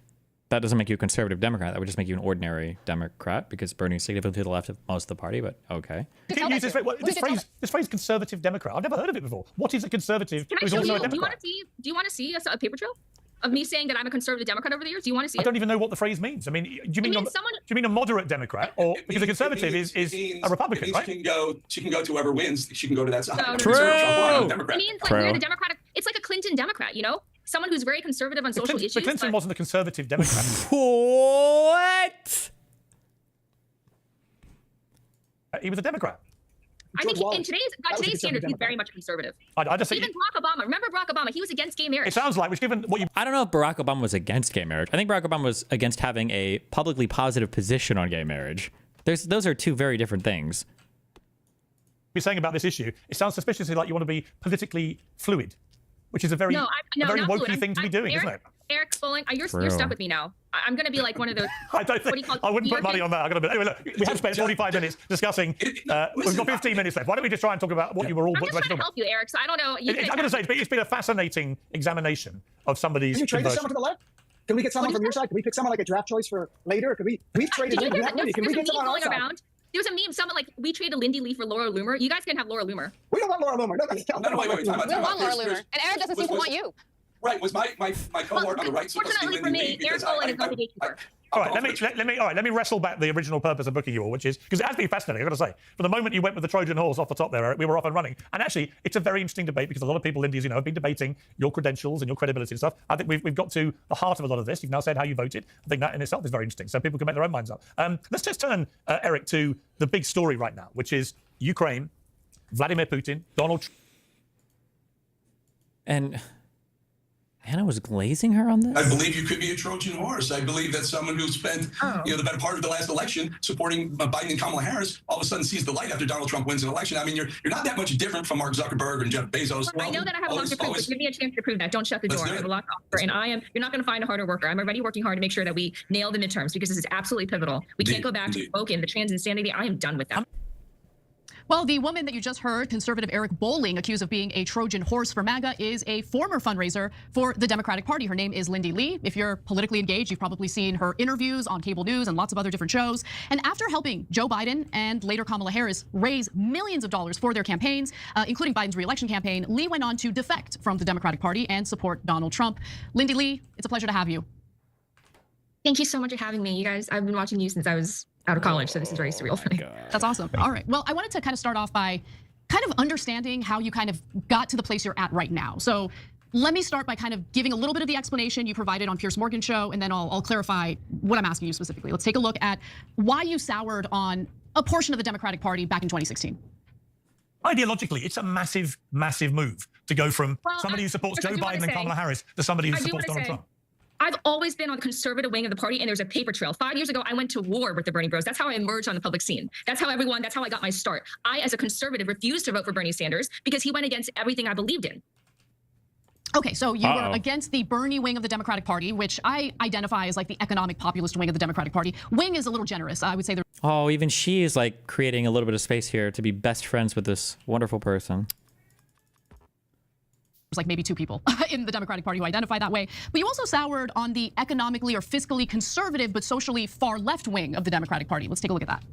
That doesn't make you a conservative Democrat. That would just make you an ordinary Democrat because Bernie's significantly to the left of most of the party, but okay. Did you use this phrase conservative Democrat? I've never heard of it before. What is a conservative who's also a Democrat? Do you want to see a paper trail of me saying that I'm a conservative Democrat over the years? Do you want to see it? I don't even know what the phrase means. I mean, do you mean a moderate Democrat, or because a conservative is a Republican, right? She can go to whoever wins. She can go to that side. No, True. It means like we're the Democratic. It's like a Clinton Democrat, you know? Someone who's very conservative on social issues. But Clinton wasn't a conservative Democrat. What? He was a Democrat. I think in today's standards, he's very much conservative. I just Even Barack Obama. Remember Barack Obama? He was against gay marriage. It sounds like, which given what you... I don't know if Barack Obama was against gay marriage. I think Barack Obama was against having a publicly positive position on gay marriage. Those are two very different things. You're saying about this issue, it sounds suspiciously like you want to be politically fluid, which is a very wokey thing to be doing, isn't it? Eric Bowling, you're stuck with me now. I'm going to be like one of those. I wouldn't put money on that. Anyway, look, we have spent 45 minutes discussing. We've got 15 minutes left. Why don't we just try and talk about what you were all? I'm just trying to help you, Eric. So I don't know. I'm going to say it's been a fascinating examination of somebody's. Can you trade someone to the left? Can we get someone from your side? Can we pick someone like a draft choice for later? We've traded. Can we get someone on our side? There was a meme, someone like, we traded Lindy Lee for Laura Loomer. You guys can have Laura Loomer. We don't want Laura Loomer. No, wait. We want Laura Loomer. And Eric doesn't seem to want you. Right, was my cohort on the right supposed to be Lindy Lee? Eric Bowling is not the gatekeeper. All right, let me wrestle back the original purpose of booking you all, which is because it has been fascinating. I've got to say, from the moment you went with the Trojan horse off the top there, Eric, we were off and running. And actually, it's a very interesting debate because a lot of people, Lindy, as you know, have been debating your credentials and your credibility and stuff. I think we've got to the heart of a lot of this. You've now said how you voted. I think that in itself is very interesting, so people can make their own minds up. Let's just turn, Eric, to the big story right now, which is Ukraine, Vladimir Putin, Donald Trump. And Anna was glazing her on this? I believe you could be a Trojan horse. I believe that someone who spent the better part of the last election supporting Biden and Kamala Harris all of a sudden sees the light after Donald Trump wins an election. I mean, you're not that much different from Mark Zuckerberg and Jeff Bezos. I know that I have a lot to prove, but give me a chance to prove that. Don't shut the door. I have a lot to offer, and you're not going to find a harder worker. I'm already working hard to make sure that we nail the midterms because this is absolutely pivotal. We can't go back to Woken, the trans insanity. I am done with that. Well, the woman that you just heard, conservative Eric Bowling, accused of being a Trojan horse for MAGA, is a former fundraiser for the Democratic Party. Her name is Lindy Lee. If you're politically engaged, you've probably seen her interviews on cable news and lots of other different shows. And after helping Joe Biden and later Kamala Harris raise millions of dollars for their campaigns, including Biden's re-election campaign, Lee went on to defect from the Democratic Party and support Donald Trump. Lindy Lee, it's a pleasure to have you. Thank you so much for having me. You guys, I've been watching you since I was out of college, so this is very surreal for me. That's awesome. All right. Well, I wanted to kind of start off by kind of understanding how you kind of got to the place you're at right now. So let me start by kind of giving a little bit of the explanation you provided on Piers Morgan's show, and then I'll clarify what I'm asking you specifically. Let's take a look at why you soured on a portion of the Democratic Party back in 2016. Ideologically, it's a massive, massive move to go from somebody who supports Joe Biden and Kamala Harris to somebody who supports Donald Trump. I've always been on the conservative wing of the party, and there's a paper trail. 5 years ago, I went to war with the Bernie bros. That's how I emerged on the public scene. That's how I got my start. I, as a conservative, refused to vote for Bernie Sanders because he went against everything I believed in. Okay, so you were against the Bernie wing of the Democratic Party, which I identify as like the economic populist wing of the Democratic Party. Wing is a little generous. I would say Oh, even she is like creating a little bit of space here to be best friends with this wonderful person. there's like maybe 2 people in the Democratic Party who identify that way. But you also soured on the economically or fiscally conservative but socially far left wing of the Democratic Party. Let's take a look at that.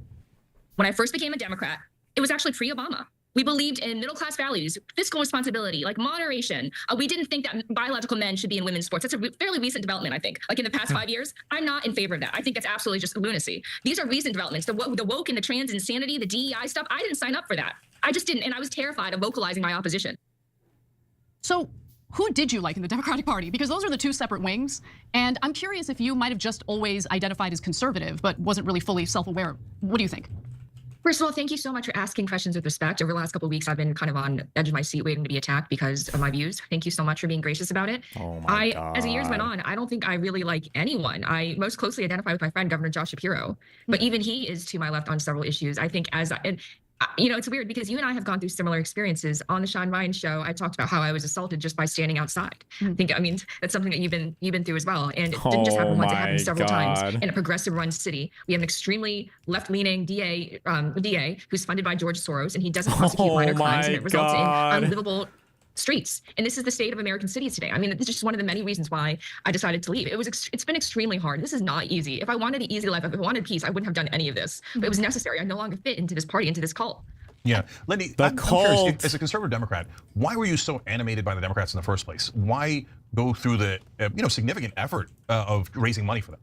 When I first became a Democrat, it was actually pre-Obama. We believed in middle-class values, fiscal responsibility, like moderation. We didn't think that biological men should be in women's sports. That's a fairly recent development, I think. Like in the past 5 years, I'm not in favor of that. I think that's absolutely just lunacy. These are recent developments. The woke and the trans insanity, the DEI stuff, I didn't sign up for that. I just didn't, and I was terrified of vocalizing my opposition. So who did you like in the Democratic Party? Because those are the 2 separate wings. And I'm curious if you might have just always identified as conservative, but wasn't really fully self-aware. What do you think? First of all, thank you so much for asking questions with respect. Over the last couple of weeks, I've been kind of on the edge of my seat waiting to be attacked because of my views. Thank you so much for being gracious about it. Oh my God. As the years went on, I don't think I really like anyone. I most closely identify with my friend, Governor Josh Shapiro. But even he is to my left on several issues. I think you know, it's weird because you and I have gone through similar experiences. On the Sean Ryan show, I talked about how I was assaulted just by standing outside. I mean, that's something that you've been through as well. And it didn't just happen once, it happened several times in a progressive run city. We have an extremely left-leaning DA who's funded by George Soros, and he doesn't prosecute minor crimes, and it results in unlivable streets. And this is the state of American cities today. I mean, this is just one of the many reasons why I decided to leave. It's been extremely hard. This is not easy. If I wanted an easy life, if I wanted peace, I wouldn't have done any of this. But it was necessary. I no longer fit into this party, into this cult. Yeah, Lindy, I'm curious, as a conservative Democrat, why were you so animated by the Democrats in the first place? Why go through the significant effort of raising money for them?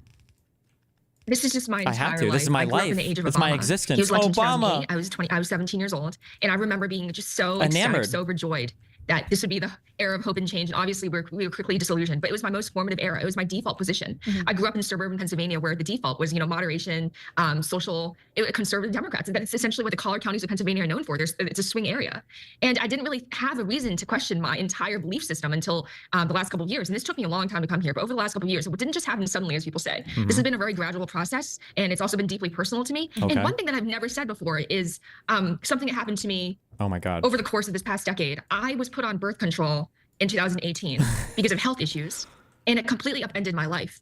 This is just my entire life. This is my life. In the age of It's Obama. my existence. He was elected in Obama. 2008. I was 17 years old, and I remember being just so ecstatic, so overjoyed that this would be the era of hope and change. And obviously, we were quickly disillusioned, but it was my most formative era. It was my default position. I grew up in suburban Pennsylvania, where the default was, moderation, conservative Democrats. And that's essentially what the collar counties of Pennsylvania are known for. It's a swing area. And I didn't really have a reason to question my entire belief system until the last couple of years. And this took me a long time to come here, but over the last couple of years, it didn't just happen suddenly, as people say. This has been a very gradual process, and it's also been deeply personal to me. Okay. And one thing that I've never said before is something that happened to me Oh my God. over the course of this past decade. I was put on birth control in 2018 because of health issues, and it completely upended my life.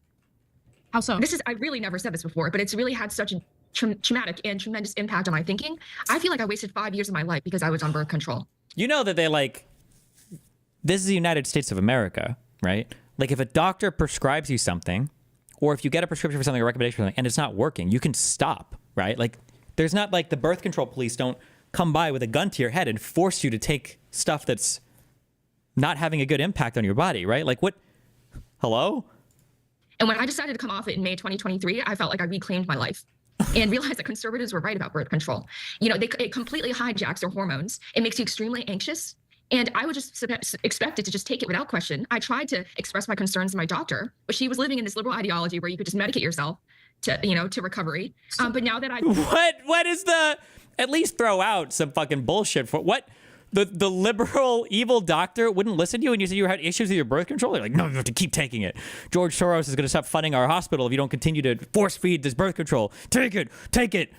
How so? I really never said this before, but it's really had such a traumatic and tremendous impact on my thinking. I feel like I wasted 5 years of my life because I was on birth control. You know that this is the United States of America, right? Like if a doctor prescribes you something, or if you get a prescription for something, a recommendation for something, and it's not working, you can stop, right? Like there's not like the birth control police don't come by with a gun to your head and force you to take stuff that's not having a good impact on your body, right? Like what? Hello? And when I decided to come off it in May 2023, I felt like I reclaimed my life and realized that conservatives were right about birth control. It completely hijacks their hormones. It makes you extremely anxious. And I would just expect it to just take it without question. I tried to express my concerns to my doctor, but she was living in this liberal ideology where you could just medicate yourself to recovery. But now that what is the, at least throw out some fucking bullshit for what? The liberal evil doctor wouldn't listen to you when you said you had issues with your birth control? They're like, no, you have to keep taking it. George Soros is going to stop funding our hospital if you don't continue to force feed this birth control. Take it.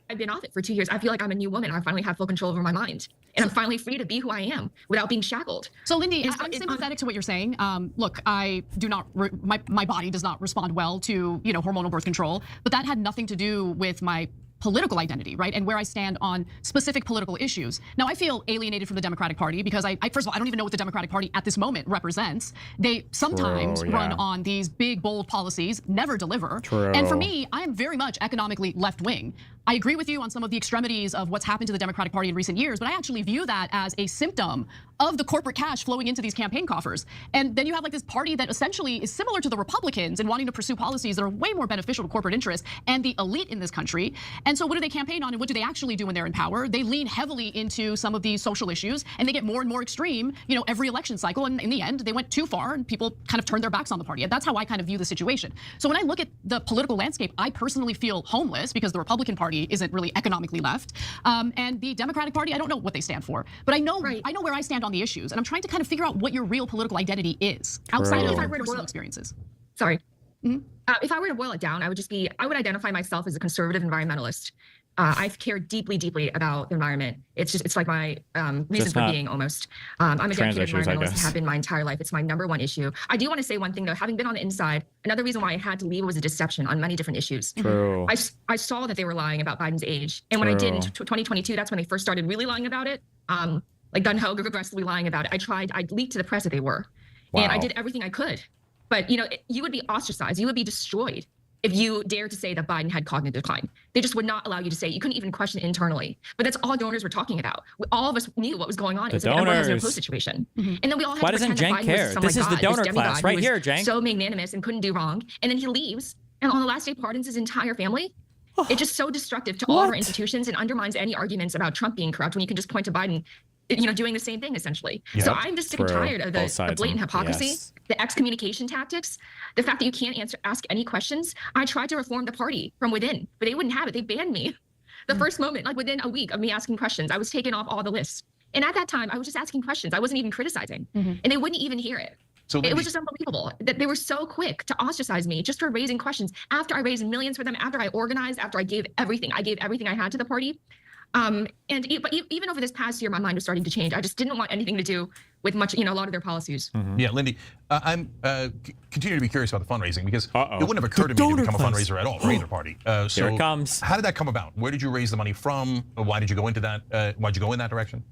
I've been off it for 2 years. I feel like I'm a new woman. I finally have full control over my mind. And I'm finally free to be who I am without being shackled. So, Lindy, I'm sympathetic to what you're saying. Look, I do not, my body does not respond well to, hormonal birth control, but that had nothing to do with my political identity, right? And where I stand on specific political issues. Now, I feel alienated from the Democratic Party because first of all, I don't even know what the Democratic Party at this moment represents. They sometimes run on these big, bold policies, never deliver. And for me, I am very much economically left-wing. I agree with you on some of the extremities of what's happened to the Democratic Party in recent years, but I actually view that as a symptom of the corporate cash flowing into these campaign coffers. And then you have like this party that essentially is similar to the Republicans in wanting to pursue policies that are way more beneficial to corporate interests and the elite in this country. And so what do they campaign on and what do they actually do when they're in power? They lean heavily into some of these social issues and they get more and more extreme, every election cycle. And in the end, they went too far and people kind of turned their backs on the party. And that's how I kind of view the situation. So when I look at the political landscape, I personally feel homeless because the Republican Party isn't really economically left. And the Democratic Party, I don't know what they stand for, but I know where I stand on the issues. And I'm trying to kind of figure out what your real political identity is outside of personal experiences. Sorry. If I were to boil it down, I would identify myself as a conservative environmentalist. I care deeply, deeply about the environment. It's like my reason for being almost. I'm a dedicated environmentalist and have been my entire life. It's my #1 issue. I do want to say one thing though, having been on the inside, another reason why I had to leave was a deception on many different issues. True. I saw that they were lying about Biden's age. And when I did in 2022, that's when they first started really lying about it. Like gun-ho, aggressively lying about it. I leaked to the press that they were. Wow. And I did everything I could. But, you would be ostracized. You would be destroyed if you dared to say that Biden had cognitive decline. They just would not allow you to say it. You couldn't even question it internally. But that's all donors were talking about. All of us knew what was going on. It was like everyone has no close situation. And then we all had to pretend that Biden was some, this is the donor class right here, Cenk. So magnanimous and couldn't do wrong. And then he leaves. And on the last day pardons his entire family. It's just so destructive to all of our institutions and undermines any arguments about Trump being corrupt when you can just point to Biden doing the same thing essentially. Yep. So I'm just sick and tired of the blatant hypocrisy, the excommunication tactics, the fact that you can't ask any questions. I tried to reform the party from within, but they wouldn't have it. They banned me. The first moment, like within a week of me asking questions, I was taken off all the lists. And at that time, I was just asking questions. I wasn't even criticizing. And they wouldn't even hear it. So it was just unbelievable that they were so quick to ostracize me just for raising questions. After I raised millions for them, after I organized, after I gave everything I had to the party. But even over this past year, my mind was starting to change. I just didn't want anything to do with a lot of their policies. Yeah, Lindy, I'm continue to be curious about the fundraising because it wouldn't have occurred to me to become a fundraiser at all for either party. So here it comes. How did that come about? Where did you raise the money from? Why did you go into that? Why'd you go in that direction?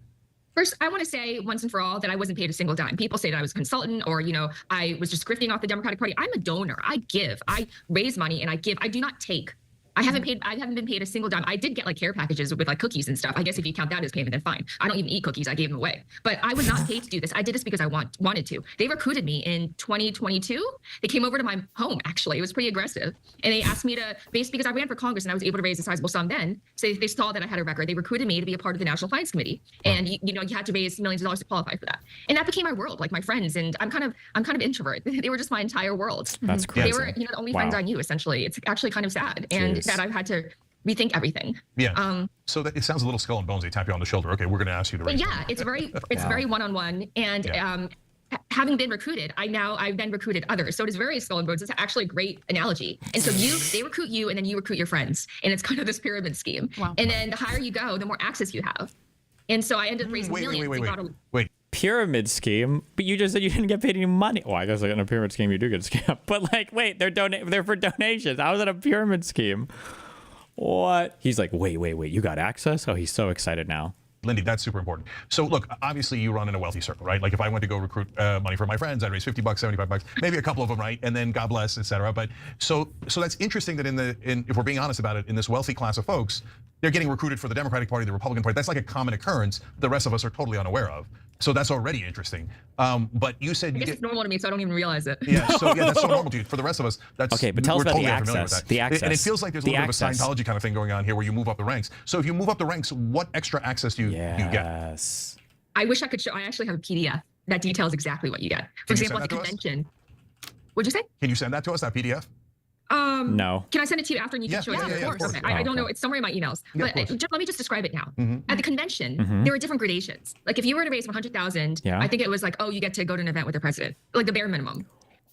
First, I want to say once and for all that I wasn't paid a single dime. People say that I was a consultant or, I was just grifting off the Democratic Party. I'm a donor. I give. I raise money and I give. I do not take. I haven't been paid a single dime. I did get like care packages with like cookies and stuff. I guess if you count that as payment, then fine. I don't even eat cookies. I gave them away. But I was not paid to do this. I did this because I wanted to. They recruited me in 2022. They came over to my home, actually. It was pretty aggressive. And they asked me to, because I ran for Congress and I was able to raise a sizable sum then. So they saw that I had a record. They recruited me to be a part of the National Finance Committee. And you had to raise millions of dollars to qualify for that. And that became my world, like my friends. And I'm kind of introvert. They were just my entire world. That's crazy. They were the only friends I knew, essentially. It's actually kind of sad. And that I've had to rethink everything. Yeah. So it sounds a little skull and bones. They tap you on the shoulder. Okay, we're going to ask you to raise. Yeah, it's very one-on-one. And having been recruited, I've then recruited others. So it is very skull and bones. It's actually a great analogy. And so they recruit you, and then you recruit your friends, and it's kind of this pyramid scheme. Wow. And then the higher you go, the more access you have. And so I ended up raising millions. Wait. Pyramid scheme, but you just said you didn't get paid any money. Well, I guess in a pyramid scheme you do get scammed. But like, wait, they're for donations. How is it a pyramid scheme? What? He's like, wait, you got access? Oh, he's so excited now. Lindy, that's super important. So look, obviously you run in a wealthy circle, right? Like if I went to go recruit money for my friends, I'd raise $50, $75, maybe a couple of them, right? And then God bless, et cetera. But so that's interesting that if we're being honest about it, in this wealthy class of folks, they're getting recruited for the Democratic Party, the Republican Party. That's like a common occurrence the rest of us are totally unaware of. So that's already interesting. But you said it's normal to me, so I don't even realize it. Yeah, that's so normal to you. For the rest of us, that's okay. But tell us about totally the access. The access, and it feels like there's a little bit of a Scientology kind of thing going on here, where you move up the ranks. So if you move up the ranks, what extra access do you get? I wish I could show. I actually have a PDF that details exactly what you get. For example, at the convention. What'd you say? Can you send that to us? That PDF? No. Can I send it to you after and you can show it? Yeah, of course. Okay. I don't know. It's somewhere in my emails. Yeah, but let me just describe it now. At the convention, there were different gradations. Like if you were to raise 100,000, I think it was like, you get to go to an event with the president, like the bare minimum.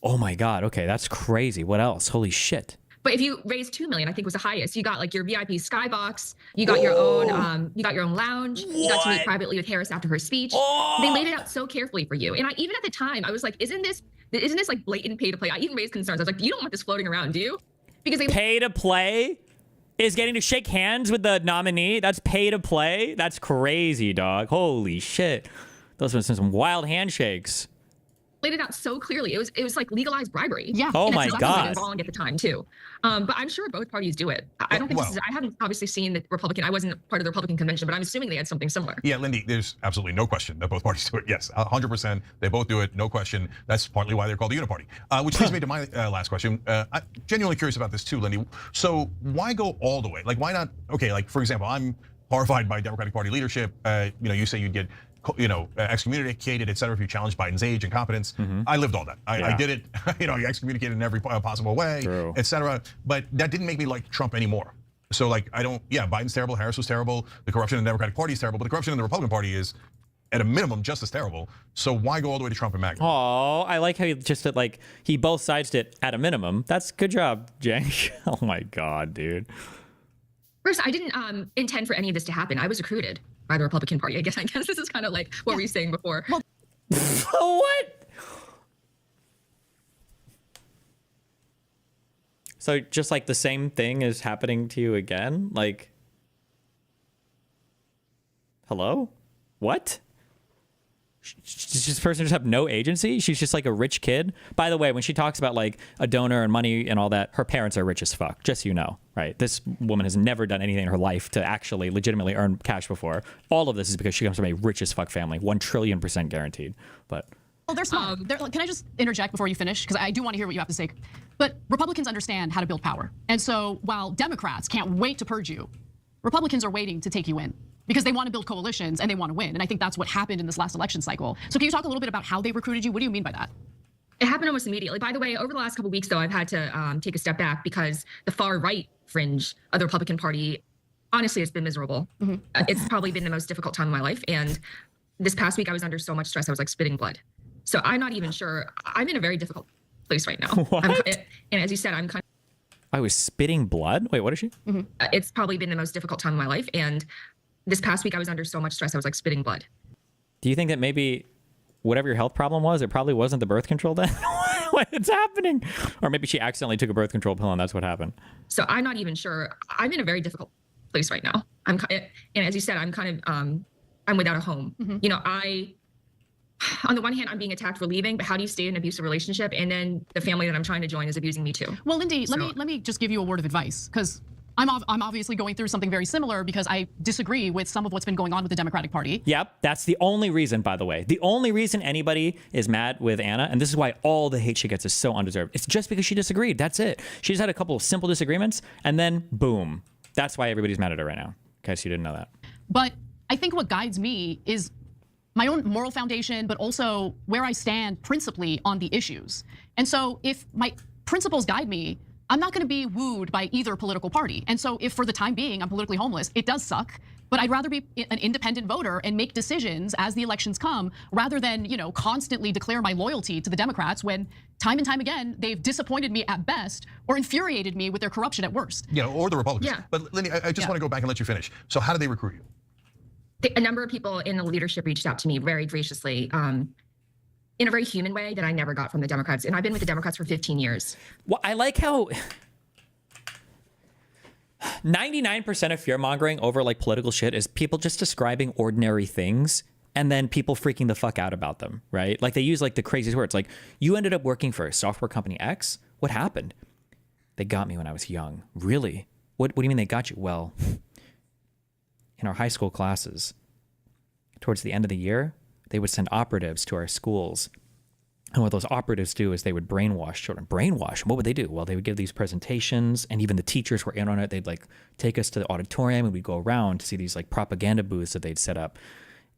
Oh my God. Okay, that's crazy. What else? Holy shit. But if you raised 2 million, I think was the highest. You got like your VIP skybox. You got your own. You got your own lounge. You got to meet privately with Harris after her speech. They laid it out so carefully for you. And even at the time, I was like, isn't this like blatant pay to play? I even raised concerns. I was like, you don't want this floating around, do you? Because they pay to play is getting to shake hands with the nominee. That's pay to play. That's crazy, dog. Holy shit. Those have been some wild handshakes. laid it out so clearly. It was like legalized bribery. Yeah. Oh And my it's God. wrong at the time too. But I'm sure both parties do it. I don't think I haven't obviously seen the Republican. I wasn't part of the Republican convention, but I'm assuming they had something similar. Yeah, Lindy, there's absolutely no question that both parties do it. Yes, 100%. They both do it, no question. That's partly why they're called the Uniparty. Which leads me to my last question. I'm genuinely curious about this too, Lindy. So why go all the way? Like, why not? Okay, like for example, I'm horrified by Democratic Party leadership. You say you'd get excommunicated, et cetera, if you challenge Biden's age and competence. I lived all that. I did it. You excommunicated in every possible way, et cetera. But that didn't make me like Trump anymore. So like, Biden's terrible, Harris was terrible, the corruption in the Democratic Party is terrible, but the corruption in the Republican Party is, at a minimum, just as terrible. So why go all the way to Trump and MAGA? Oh, I like how he just said, like, he both sides did at a minimum. That's good job, Jank. Oh my God, dude. First, I didn't intend for any of this to happen. I was recruited by the Republican Party. I guess this is kind of like what we were saying before. Well, What? So just like the same thing is happening to you again? Like, hello? What? Does this person just have no agency? She's just like a rich kid. By the way, when she talks about like a donor and money and all that, her parents are rich as fuck, just so you know, right? This woman has never done anything in her life to actually legitimately earn cash before. All of this is because she comes from a rich as fuck family, 1 trillion% guaranteed. But well, they're smart. Can I just interject before you finish? Because I do want to hear what you have to say. But Republicans understand how to build power. And so while Democrats can't wait to purge you, Republicans are waiting to take you in, because they want to build coalitions and they want to win. And I think that's what happened in this last election cycle. So can you talk a little bit about how they recruited you? What do you mean by that? It happened almost immediately. By the way, over the last couple of weeks, though, I've had to take a step back because the far right fringe of the Republican Party, honestly, it's been miserable. It's probably been the most difficult time of my life. And this past week, I was under so much stress, I was like spitting blood. So I'm not even sure. I'm in a very difficult place right now. What? And as you said, I'm kind I was spitting blood? Wait, what is she? It's probably been the most difficult time of my life. And this past week, I was under so much stress, I was like spitting blood. Do you think that maybe whatever your health problem was, it probably wasn't the birth control then? What's happening? Or maybe she accidentally took a birth control pill and that's what happened. So I'm not even sure. I'm in a very difficult place right now. And as you said, I'm kind of, I'm without a home. On the one hand, I'm being attacked for leaving, but how do you stay in an abusive relationship? And then the family that I'm trying to join is abusing me too. Well, Lindy, let me just give you a word of advice, because I'm obviously going through something very similar because I disagree with some of what's been going on with the Democratic Party. Yep, that's the only reason, by the way. The only reason anybody is mad with Anna, and this is why all the hate she gets is so undeserved. It's just because she disagreed. That's it. She just had a couple of simple disagreements, and then boom. That's why everybody's mad at her right now. In case you didn't know that. But I think what guides me is my own moral foundation, but also where I stand principally on the issues. And so if my principles guide me, I'm not going to be wooed by either political party. And so if for the time being I'm politically homeless, it does suck, but I'd rather be an independent voter and make decisions as the elections come rather than, constantly declare my loyalty to the Democrats when time and time again, they've disappointed me at best or infuriated me with their corruption at worst. Or the Republicans. Yeah. But Lindy, I just want to go back and let you finish. So how did they recruit you? A number of people in the leadership reached out to me very graciously in a very human way that I never got from the Democrats. And I've been with the Democrats for 15 years. Well, I like how 99% of fear mongering over like political shit is people just describing ordinary things and then people freaking the fuck out about them, right? Like they use like the craziest words. Like, you ended up working for software company X? What happened? They got me when I was young. Really? What do you mean they got you? Well, in our high school classes, towards the end of the year, they would send operatives to our schools. And what those operatives do is they would brainwash children. Brainwash? What would they do? Well, they would give these presentations, and even the teachers were in on it. They'd like take us to the auditorium, and we'd go around to see these like propaganda booths that they'd set up.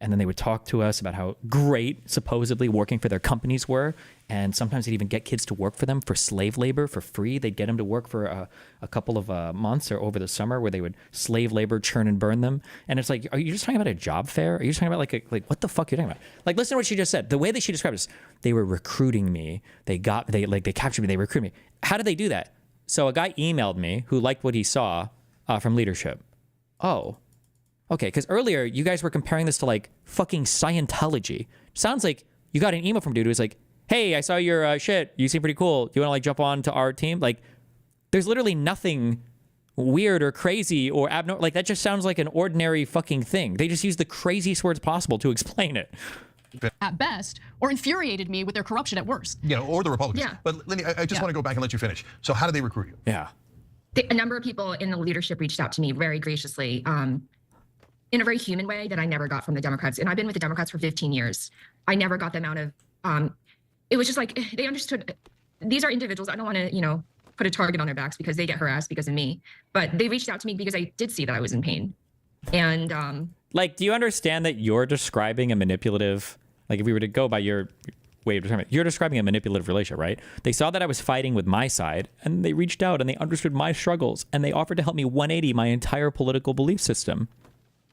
And then they would talk to us about how great supposedly working for their companies were. And sometimes they'd even get kids to work for them for slave labor for free. They'd get them to work for a couple of months or over the summer where they would slave labor, churn and burn them. And it's like, are you just talking about a job fair? Are you just talking about like what the fuck are you talking about? Like, listen to what she just said. The way that she described this, they were recruiting me. They captured me. They recruited me. How did they do that? So a guy emailed me who liked what he saw from leadership. Oh. Okay, because earlier you guys were comparing this to like fucking Scientology. Sounds like you got an email from dude who's like, hey, I saw your shit. You seem pretty cool. Do you want to like jump on to our team? Like, there's literally nothing weird or crazy or abnormal. Like, that just sounds like an ordinary fucking thing. They just use the craziest words possible to explain it. at best, or infuriated me with their corruption at worst. You know, or the Republicans. Yeah. But Lindy, I just want to go back and let you finish. So how did they recruit you? Yeah. A number of people in the leadership reached out to me very graciously, in a very human way that I never got from the Democrats. And I've been with the Democrats for 15 years. I never got the amount of, it was just like, they understood, these are individuals, I don't want to, you know, put a target on their backs because they get harassed because of me, but they reached out to me because I did see that I was in pain. And like, do you understand that you're describing a manipulative, like if we were to go by your way of describing it, you're describing a manipulative relationship, right? They saw that I was fighting with my side and they reached out and they understood my struggles and they offered to help me 180 my entire political belief system.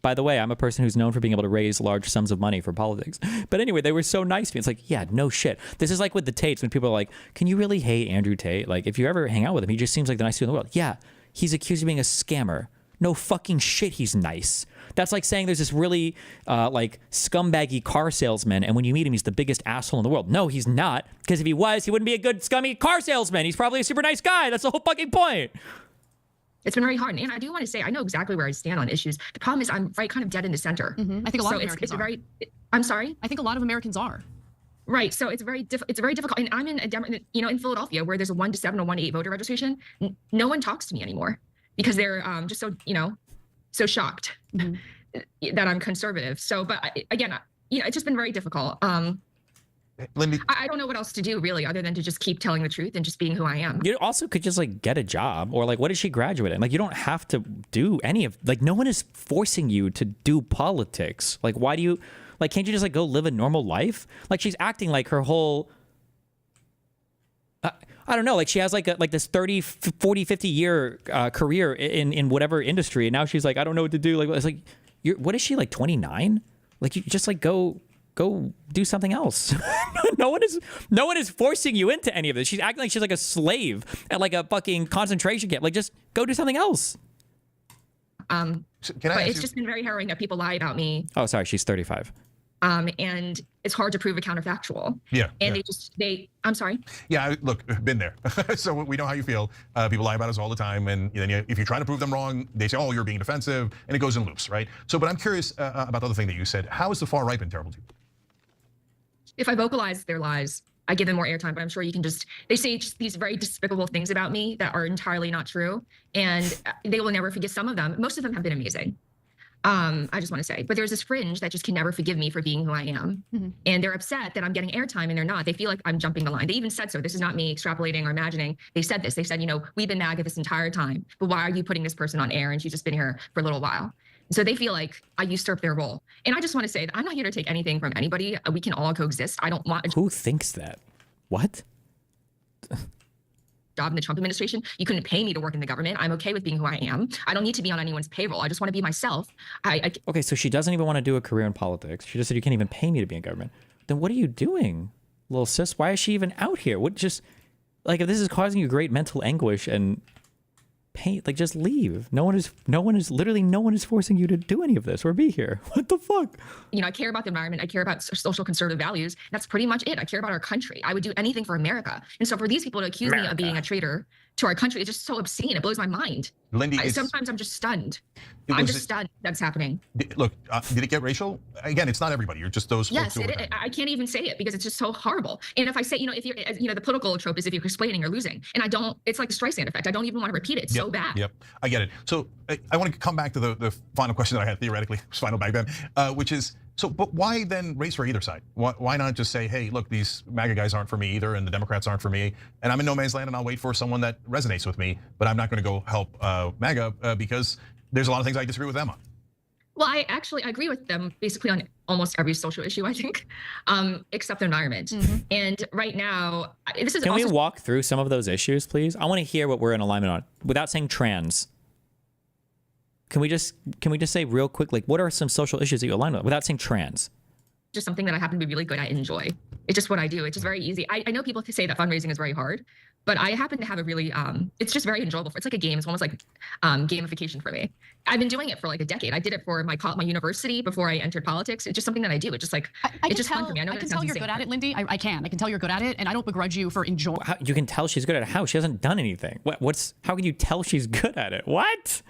By the way, I'm a person who's known for being able to raise large sums of money for politics. But anyway, they were so nice to me. It's like, yeah, no shit. This is like with the Tates when people are like, can you really hate Andrew Tate? Like, if you ever hang out with him, he just seems like the nicest dude in the world. Yeah, he's accused of being a scammer. No fucking shit, he's nice. That's like saying there's this really like scumbaggy car salesman, and when you meet him, he's the biggest asshole in the world. No, he's not, because if he was, he wouldn't be a good scummy car salesman. He's probably a super nice guy. That's the whole fucking point. it's been very hard. And I do want to say, I know exactly where I stand on issues. The problem is I'm right kind of dead in the center. I think a lot of Americans it's are. very, I'm sorry? I think a lot of Americans are. Right. So it's very difficult. And I'm in in Philadelphia, where there's a 1 to 7 or 1 to 8 voter registration. No one talks to me anymore because they're just so, so shocked that I'm conservative. So, but again, it's just been very difficult. Lindy, I don't know what else to do really, other than to just keep telling the truth and just being who I am. You also could just like get a job, or like, what did she graduate in? Like, you don't have to do any of, like, no one is forcing you to do politics. Like, why do you, like, can't you just like go live a normal life? Like, she's acting like her whole, I don't know, like she has like this 30, 40, 50 year career in whatever industry. And now she's like, I don't know what to do. Like, it's like, what is she, like 29? Like, you just like go do something else. No one is forcing you into any of this. She's acting like she's like a slave at like a fucking concentration camp. Like, just go do something else. But it's just been very harrowing that people lie about me. Oh, sorry, she's 35. And it's hard to prove a counterfactual. Yeah. And I'm sorry. Yeah, look, been there. So we know how you feel. People lie about us all the time, and then if you're trying to prove them wrong, they say, "Oh, you're being defensive," and it goes in loops, right? So, but I'm curious about the other thing that you said. How has the far right been terrible to you? If I vocalize their lies, I give them more airtime, but I'm sure you can they say just these very despicable things about me that are entirely not true, and they will never forget some of them. Most of them have been amazing. I just want to say, but there's this fringe that just can never forgive me for being who I am. And they're upset that I'm getting airtime and they're not. They feel like I'm jumping the line. They even said so. This is not me extrapolating or imagining. They said this. They said, we've been MAGA this entire time, but why are you putting this person on air? And she's just been here for a little while. So they feel like I usurped their role. And I just want to say that I'm not here to take anything from anybody. We can all coexist. I don't want. Who thinks that? What? Job in the Trump administration. You couldn't pay me to work in the government. I'm okay with being who I am. I don't need to be on anyone's payroll. I just want to be myself. Okay, so she doesn't even want to do a career in politics. She just said, you can't even pay me to be in government. Then what are you doing, little sis? Why is she even out here? What, just like, if this is causing you great mental anguish and pain, like, just leave. No one is forcing you to do any of this or be here. What the fuck? I care about the environment. I care about social conservative values. That's pretty much it. I care about our country. I would do anything for America. And so for these people to accuse me of being a traitor to our country, it's just so obscene. It blows my mind. Lindy, sometimes I'm just stunned. I'm just stunned that's happening. Look, did it get racial? Again, it's not everybody. You're just those folks. Yes, I can't even say it because it's just so horrible. And if I say, if you're, the political trope is if you're explaining, you're losing. And I don't, it's like the Streisand effect. I don't even want to repeat it. It's so bad. Yep, I get it. So I want to come back to the final question that I had theoretically, it was final back then, which is, but why then race for either side? Why not just say, hey, look, these MAGA guys aren't for me either, and the Democrats aren't for me, and I'm in no man's land, and I'll wait for someone that resonates with me, but I'm not going to go help MAGA because there's a lot of things I disagree with them on. Well, I agree with them basically on almost every social issue, I think, except the environment. And right now, this is. Can we walk through some of those issues, please? I want to hear what we're in alignment on without saying trans. Can we just say real quick, like, what are some social issues that you align with without saying trans? Just something that I happen to be really good at and enjoy. It's just what I do. It's just very easy. I know people say that fundraising is very hard, but I happen to have a really, it's just very enjoyable. It's like a game. It's almost like gamification for me. I've been doing it for like a decade. I did it for my university before I entered politics. It's just something that I do. It's just like, it's just fun for me. I can tell you're good at it, Lindy. I can tell you're good at it, and I don't begrudge you for enjoying. You can tell she's good at it. How? She hasn't done anything. How can you tell she's good at it? What?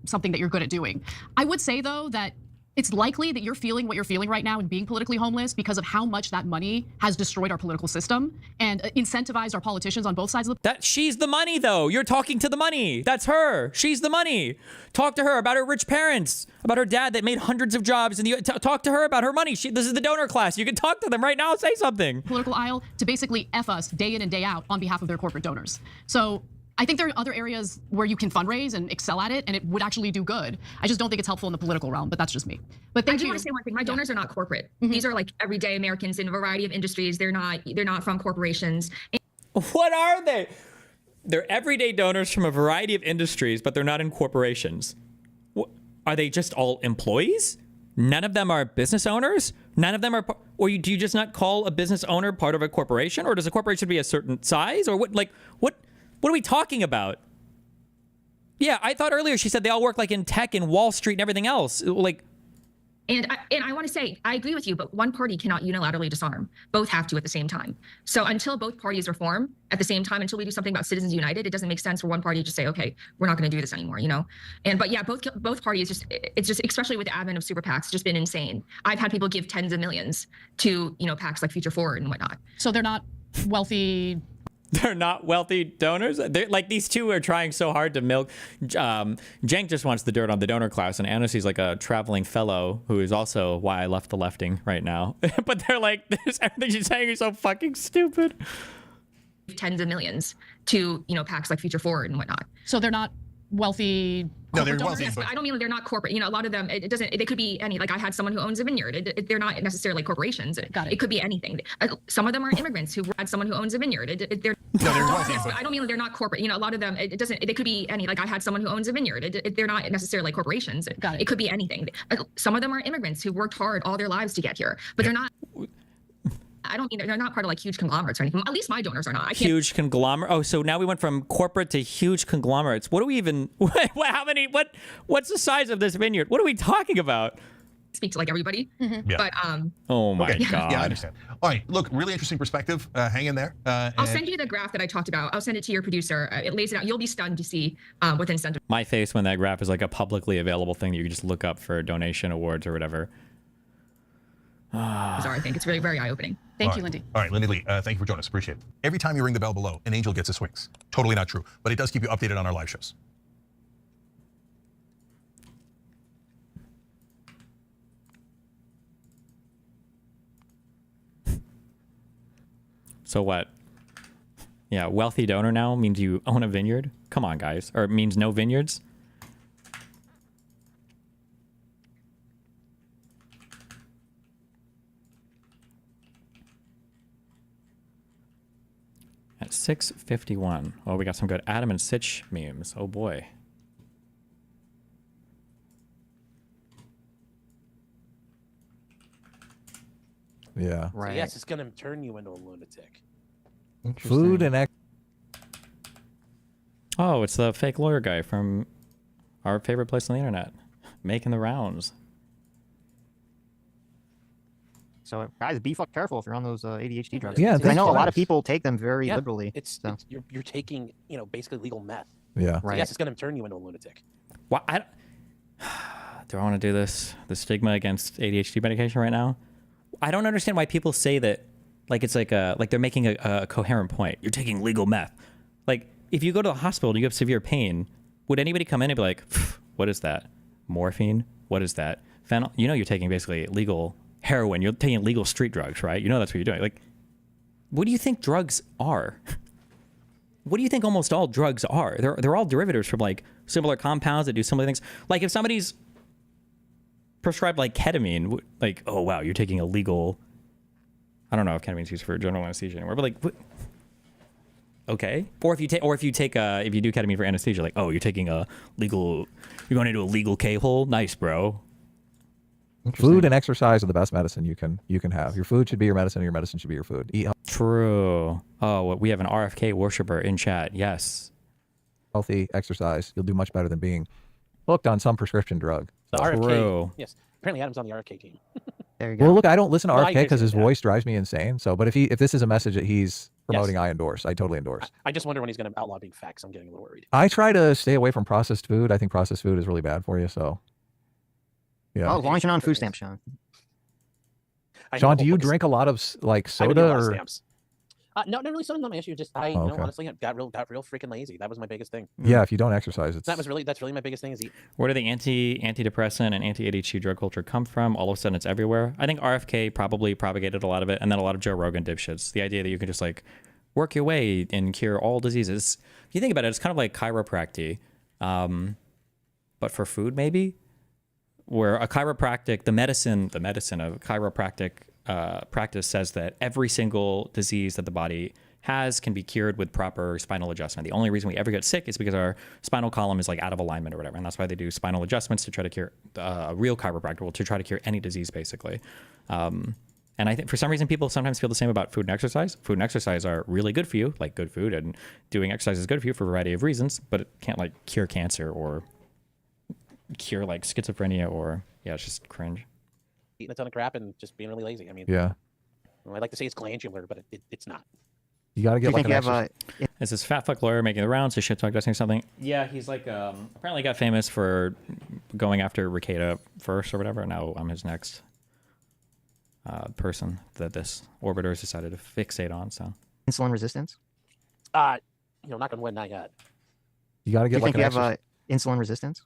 Something that you're good at doing. I would say though that It's likely that you're feeling what you're feeling right now and being politically homeless because of how much that money has destroyed our political system and incentivized our politicians on both sides of the. She's the money, though. You're talking to the money. That's her. She's the money. Talk to her about her rich parents, about her dad that made hundreds of jobs. Talk to her about her money. This is the donor class. You can talk to them right now. Say something. Political aisle to basically F us day in and day out on behalf of their corporate donors. So I think there are other areas where you can fundraise and excel at it, and it would actually do good. I just don't think it's helpful in the political realm, but that's just me. But I do want to say one thing. My donors are not corporate. These are like everyday Americans in a variety of industries. They're not from corporations. What are they? They're everyday donors from a variety of industries, but they're not in corporations. Are they just all employees? None of them are business owners? None of them are, or do you just not call a business owner part of a corporation? Or does a corporation be a certain size? Or what are we talking about? Yeah, I thought earlier she said they all work like in tech and Wall Street and everything else. Like, And I want to say, I agree with you, but one party cannot unilaterally disarm. Both have to at the same time. So until both parties reform at the same time, until we do something about Citizens United, it doesn't make sense for one party to just say, okay, we're not going to do this anymore, you know? But yeah, both parties, it's just, especially with the advent of super PACs, just been insane. I've had people give tens of millions to, PACs like Future Forward and whatnot. So they're not wealthy. They're not wealthy donors. They're like, these two are trying so hard to milk. Cenk just wants the dirt on the donor class, and Anasie's like a traveling fellow who is also why I left the lefting right now. But they're like, everything she's saying is so fucking stupid. Tens of millions to, PACs like Future Forward and whatnot. So they're not wealthy. No, they're wealthy. Yes, but I don't mean they're not corporate. A lot of them, it doesn't, they could be any, like I had someone who owns a vineyard. They're not necessarily corporations. Got it. It could be anything. Some of them are immigrants who had someone who owns a vineyard. They're wealthy. Yes, but I don't mean they're not corporate. A lot of them, it doesn't, they could be any, like I had someone who owns a vineyard. They're not necessarily corporations. Got it. It could be anything. Some of them are immigrants who worked hard all their lives to get here, but they're not. I don't mean they're not part of like huge conglomerates or anything. At least my donors are not. I can't. Huge conglomerate. Oh, so now we went from corporate to huge conglomerates. What do we even? How many? What's the size of this vineyard? What are we talking about? Speak to like everybody, Yeah. but Oh my God. Yeah, I understand. All right, look, really interesting perspective. Hang in there. I'll send you the graph that I talked about. I'll send it to your producer. It lays it out. You'll be stunned to see what incentive. My face when that graph is like a publicly available thing that you can just look up for donation awards or whatever. I think it's very, very eye-opening. Thank you, Lindy. All right, Lindy Lee, thank you for joining us. Appreciate it. Every time you ring the bell below, an angel gets a swings. Totally not true, but it does keep you updated on our live shows. So what? Yeah, wealthy donor now means you own a vineyard? Come on, guys. Or it means no vineyards? At 6:51. Oh, we got some good Adam and Sitch memes. Oh boy. Yeah. So yes, it's going to turn you into a lunatic. Food and Oh, it's the fake lawyer guy from our favorite place on the internet, making the rounds. So guys, be careful if you're on those ADHD drugs. Yeah, I know a lot of people take them very liberally. It's you're taking basically legal meth. Yeah. So yes, it's going to turn you into a lunatic. Why? Do I want to do this? The stigma against ADHD medication right now? I don't understand why people say that, like it's like they're making a coherent point. You're taking legal meth. Like if you go to the hospital and you have severe pain, would anybody come in and be like, "What is that? Morphine? What is that? Fentanyl?" You know, you're taking basically legal heroin. You're taking legal street drugs, right? You know that's what you're doing. Like, what do you think drugs are? What do you think almost all drugs are? They're all derivatives from like similar compounds that do similar things. Like if somebody's prescribed like ketamine, like, oh wow, you're taking a legal. I don't know if ketamine's used for general anesthesia anymore, but like, what? Okay. Or if you do ketamine for anesthesia, like, oh, you're taking a legal, you're going into a legal K-hole. Nice, bro. Food and exercise are the best medicine you can have. Your food should be your medicine, and your medicine should be your food. Eat True. Oh, we have an RFK worshiper in chat. Yes. healthy, exercise. You'll do much better than being hooked on some prescription drug. So RFK, yes. Apparently Adam's on the RFK team. There you go. Well, look, I don't listen to Well, RFK because his voice drives me insane. So, but if this is a message that he's promoting, I endorse. I totally endorse. I just wonder when he's going to outlaw being facts. I'm getting a little worried. I try to stay away from processed food. I think processed food is really bad for you. So Yeah. Well, as long as you're not on food stamps, Sean. Sean, do you drink a lot of like soda or? Stamps. No, not really. Something not my issue. Just I, Oh, okay. honestly got real freaking lazy. That was my biggest thing. Yeah, if you don't exercise, it's. That's really my biggest thing is eat. Where do the antidepressant and anti-ADHD drug culture come from? All of a sudden, it's everywhere. I think RFK probably propagated a lot of it, and then a lot of Joe Rogan dipshits. The idea that you can just like work your way and cure all diseases. If you think about it, it's kind of like chiropractic, but for food maybe. Where a chiropractic, the medicine of chiropractic practice says that every single disease that the body has can be cured with proper spinal adjustment. The only reason we ever get sick is because our spinal column is like out of alignment or whatever. And that's why they do spinal adjustments to try to cure a real chiropractor, well, to try to cure any disease basically. And I think for some reason people sometimes feel the same about food and exercise. Food and exercise are really good for you, like good food, and doing exercise is good for you for a variety of reasons, but it can't like cure cancer or cure like schizophrenia or, yeah, it's just cringe. Eating a ton of crap and just being really lazy. I mean, yeah. I like to say it's glandular, but it's not. You got to get like an Is this fat fuck lawyer making the rounds? His shit talk dusting something? Yeah, he's like apparently got famous for going after Ricada first or whatever. Now I'm his next person that this orbiter has decided to fixate on. So Insulin resistance? Not gonna win, not yet. You got to get like you have insulin resistance?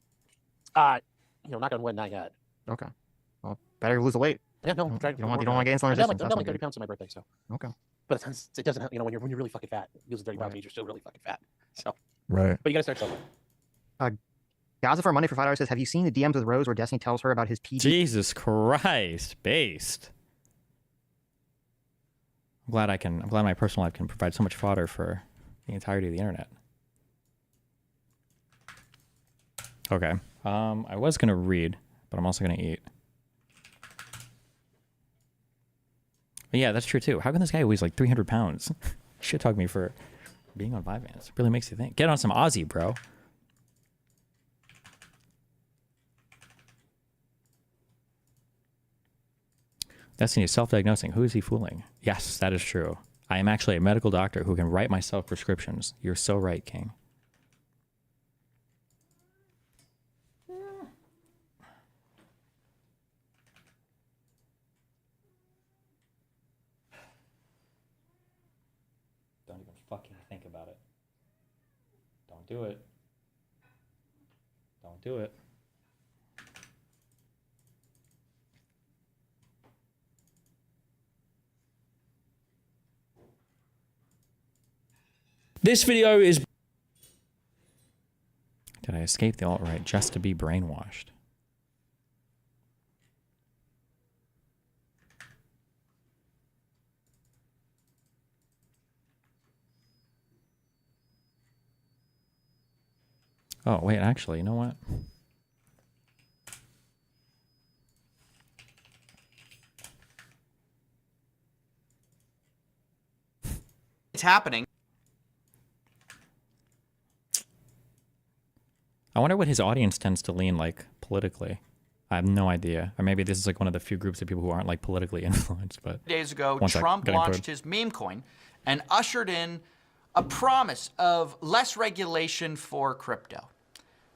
Not gonna win, not yet. Okay. Well, better lose the weight. Yeah, no. You don't want to get insulin resistance. I'm like 30 pounds on my birthday, so. Okay. But it doesn't, when you're really fucking fat, losing 30 pounds means you're still really fucking fat. So. Right. But you gotta start somewhere. Gaza for Money for $5 says, have you seen the DMs with Rose where Destiny tells her about his PD? Jesus Christ, based. I'm glad my personal life can provide so much fodder for the entirety of the internet. Okay. I was gonna read, but I'm also gonna eat. But yeah, that's true too. How can this guy weighs like 300 pounds? Shit talk me for being on Vyvanse. It really makes you think. Get on some Aussie, bro. Destiny is self-diagnosing. Who is he fooling? Yes, that is true. I am actually a medical doctor who can write myself prescriptions. You're so right, King. Don't even fucking think about it. Don't do it. Don't do it. This video is... Did I escape the alt-right just to be brainwashed? Oh, wait, actually, you know what? It's happening. I wonder what his audience tends to lean like politically. I have no idea. Or maybe this is like one of the few groups of people who aren't like politically influenced. But days ago, one sec, Trump getting launched code. his meme coin and ushered in a promise of less regulation for crypto.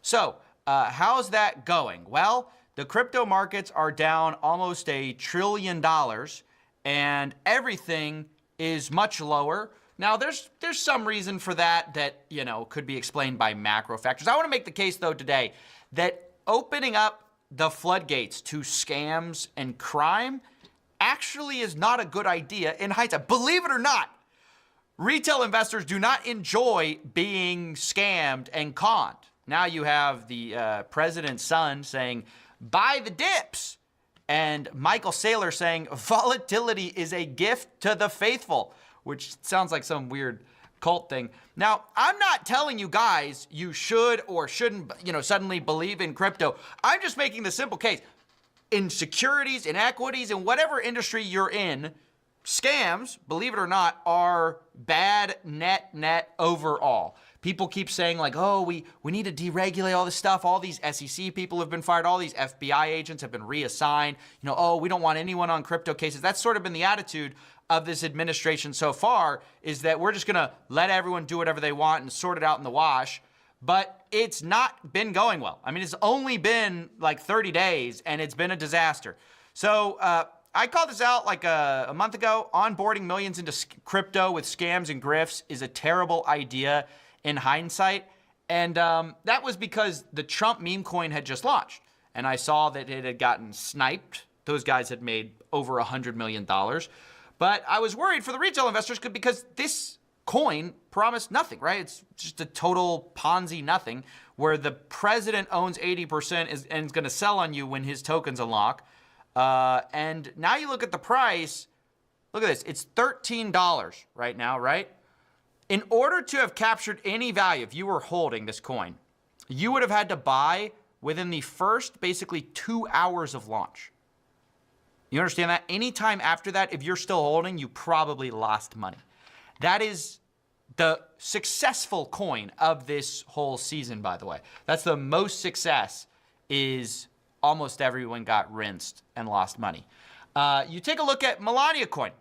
So, how's that going? Well, the crypto markets are down almost $1 trillion, and everything is much lower. Now, there's some reason for that, could be explained by macro factors. I want to make the case, though, today that opening up the floodgates to scams and crime actually is not a good idea in hindsight. Believe it or not, retail investors do not enjoy being scammed and conned. Now you have the president's son saying, buy the dips. And Michael Saylor saying, volatility is a gift to the faithful, which sounds like some weird cult thing. Now, I'm not telling you guys you should or shouldn't, suddenly believe in crypto. I'm just making the simple case. In securities, in equities, in whatever industry you're in, scams, believe it or not, are bad net overall. People keep saying like, oh, we need to deregulate all this stuff. All these SEC people have been fired. All these FBI agents have been reassigned. Oh, we don't want anyone on crypto cases. That's sort of been the attitude of this administration so far, is that we're just going to let everyone do whatever they want and sort it out in the wash. but it's not been going well. I mean, it's only been like 30 days and it's been a disaster. So I called this out like a month ago. Onboarding millions into crypto with scams and grifts is a terrible idea in hindsight. And that was because the Trump meme coin had just launched. And I saw that it had gotten sniped. Those guys had made over $100 million. But I was worried for the retail investors because this coin promised nothing, right? It's just a total Ponzi nothing where the president owns 80% and is going to sell on you when his tokens unlock. And now you look at the price. Look at this. It's $13 right now, right? In order to have captured any value, if you were holding this coin, you would have had to buy within the first basically 2 hours of launch. You understand that? Anytime after that, if you're still holding, you probably lost money. That is the successful coin of this whole season, by the way. That's the most success, is almost everyone got rinsed and lost money. You take a look at Melania coin.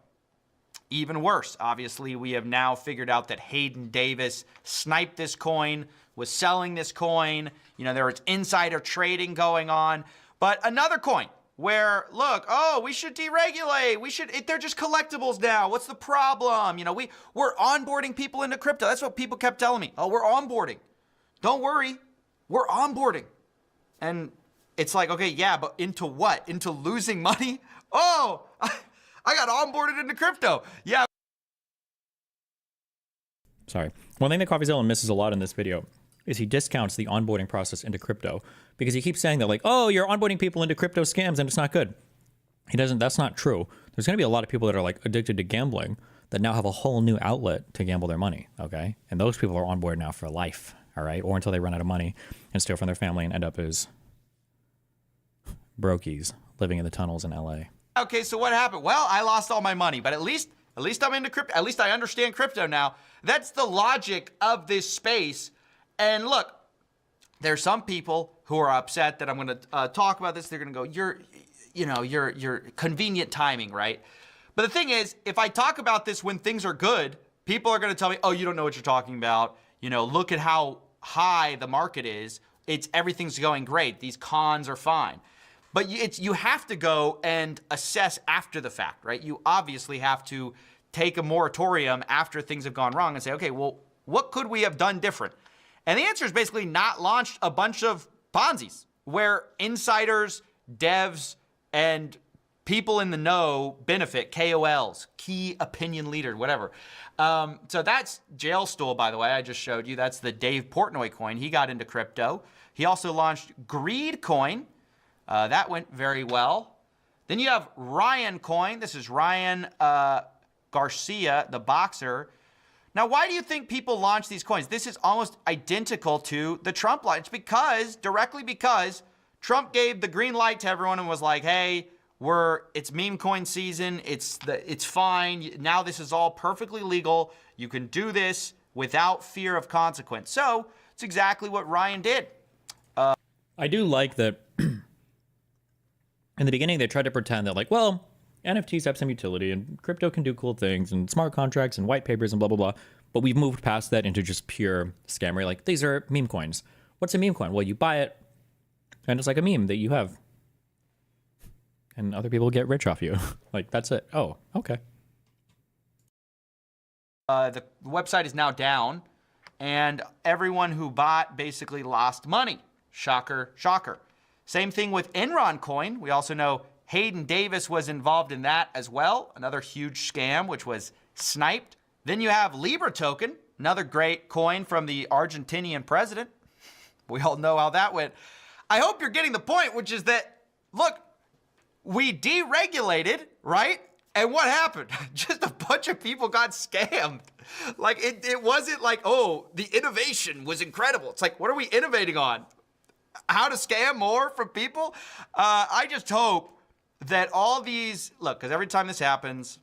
Even worse. Obviously, we have now figured out that Hayden Davis sniped this coin, was selling this coin. You know, there was insider trading going on. But another coin where, look, oh, we should deregulate. They're just collectibles now. What's the problem? You know, we're onboarding people into crypto. That's what people kept telling me. Oh, we're onboarding. Don't worry. We're onboarding. And it's like, okay, yeah, but into what? Into losing money? Oh, I got onboarded into crypto. Yeah. Sorry. One thing that CoffeeZilla misses a lot in this video is he discounts the onboarding process into crypto because he keeps saying that, like, oh, you're onboarding people into crypto scams and it's not good. He doesn't. That's not true. There's going to be a lot of people that are like addicted to gambling that now have a whole new outlet to gamble their money. Okay. And those people are on board now for life. All right. Or until they run out of money and steal from their family and end up as brokies living in the tunnels in LA. Okay, so what happened? Well, I lost all my money, but at least I'm into crypto. At least I understand crypto now. That's the logic of this space. And look, there's some people who are upset that I'm going to talk about this. They're going to go, you're convenient timing, right? But the thing is, if I talk about this when things are good, people are going to tell me, oh, you don't know what you're talking about. You know, look at how high the market is. Everything's going great. These cons are fine. But you have to go and assess after the fact, right? You obviously have to take a moratorium after things have gone wrong and say, okay, well, what could we have done different? And the answer is basically not launched a bunch of Ponzi's where insiders, devs, and people in the know benefit, KOLs, key opinion leader, whatever. So that's Jail Stool, by the way, I just showed you. That's the Dave Portnoy coin. He got into crypto. He also launched Greed coin. That went very well. Then you have Ryan coin. This is Ryan Garcia, the boxer. Now, why do you think people launch these coins? This is almost identical to the Trump launch. It's directly because Trump gave the green light to everyone and was like, hey, it's meme coin season. It's fine. Now this is all perfectly legal. You can do this without fear of consequence. So it's exactly what Ryan did. I do like that. In the beginning, they tried to pretend that, like, well, NFTs have some utility and crypto can do cool things and smart contracts and white papers and blah, blah, blah. But we've moved past that into just pure scammery. Like, these are meme coins. What's a meme coin? Well, you buy it and it's like a meme that you have. And other people get rich off you. Like, that's it. Oh, okay. The website is now down and everyone who bought basically lost money. Shocker, shocker. Same thing with Enron coin. We also know Hayden Davis was involved in that as well. Another huge scam, which was sniped. Then you have Libra token, another great coin from the Argentinian president. We all know how that went. I hope you're getting the point, which is that, look, we deregulated, right? And what happened? Just a bunch of people got scammed. Like, it wasn't like, oh, the innovation was incredible. It's like, what are we innovating on? How to scam more from people? I just hope that all these, look, because every time this happens,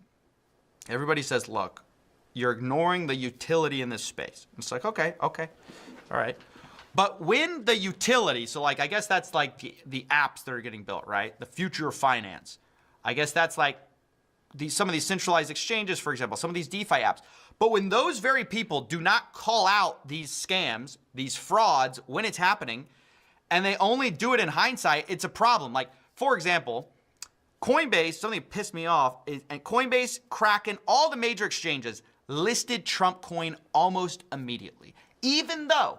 everybody says, look, you're ignoring the utility in this space. It's like, okay, all right. But when the utility, so like, I guess that's like the apps that are getting built, right? The future of finance. I guess that's like some of these centralized exchanges, for example, some of these DeFi apps. But when those very people do not call out these scams, these frauds when it's happening, and they only do it in hindsight, it's a problem. Like, for example, Coinbase, something that pissed me off, and Coinbase, Kraken, all the major exchanges listed Trump coin almost immediately. Even though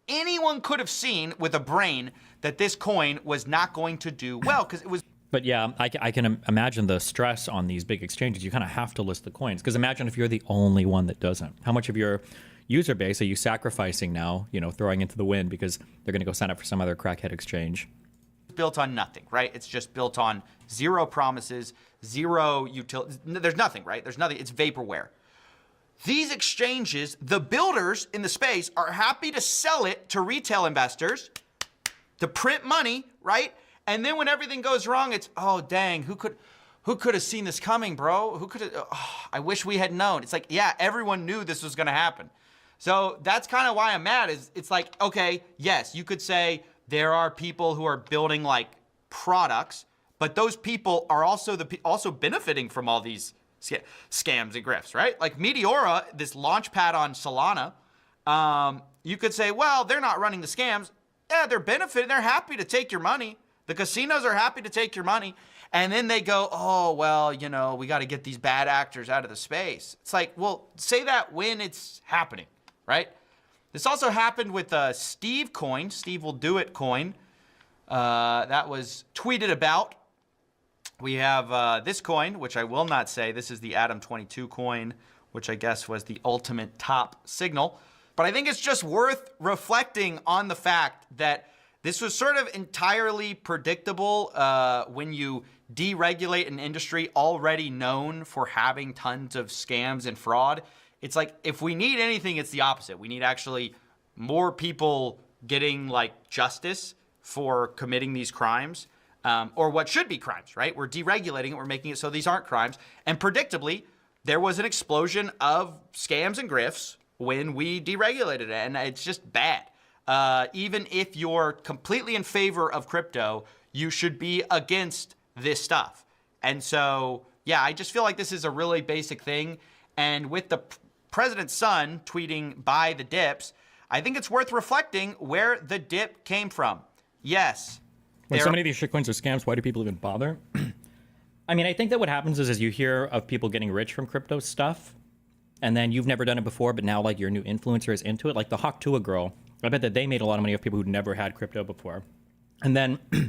anyone could have seen with a brain that this coin was not going to do well because it was. But yeah, I can imagine the stress on these big exchanges. You kind of have to list the coins because imagine if you're the only one that doesn't. How much of your user base are you sacrificing now, throwing into the wind because they're going to go sign up for some other crackhead exchange? Built on nothing, right? It's just built on zero promises, zero utility. There's nothing, right? There's nothing. It's vaporware. These exchanges, the builders in the space are happy to sell it to retail investors to print money, right? And then when everything goes wrong, it's, oh, dang, who could have seen this coming, bro? Who could have, I wish we had known. It's like, yeah, everyone knew this was going to happen. So that's kind of why I'm mad is it's like, okay, yes, you could say there are people who are building like products, but those people are also also benefiting from all these scams and grifts, right? Like Meteora, this launch pad on Solana, you could say, well, they're not running the scams. Yeah, they're benefiting. They're happy to take your money. The casinos are happy to take your money. And then they go, oh, well, we got to get these bad actors out of the space. It's like, well, say that when it's happening, right? This also happened with Steve coin, Steve will do it coin. That was tweeted about. We have this coin, which I will not say. This is the Atom 22 coin, which I guess was the ultimate top signal. But I think it's just worth reflecting on the fact that this was sort of entirely predictable when you deregulate an industry already known for having tons of scams and fraud. It's like, if we need anything, it's the opposite. We need actually more people getting like justice for committing these crimes, or what should be crimes, right? We're deregulating it. We're making it so these aren't crimes. And predictably, there was an explosion of scams and grifts when we deregulated it. And it's just bad. Even if you're completely in favor of crypto, you should be against this stuff. And so, yeah, I just feel like this is a really basic thing. And with the president's son tweeting buy the dips, I think it's worth reflecting where the dip came from. Yes. When so many of these shitcoins are scams, why do people even bother? I mean, I think that what happens is you hear of people getting rich from crypto stuff, and then you've never done it before, but now like your new influencer is into it. Like the Hawk Tua girl, I bet that they made a lot of money off people who'd never had crypto before. And then, so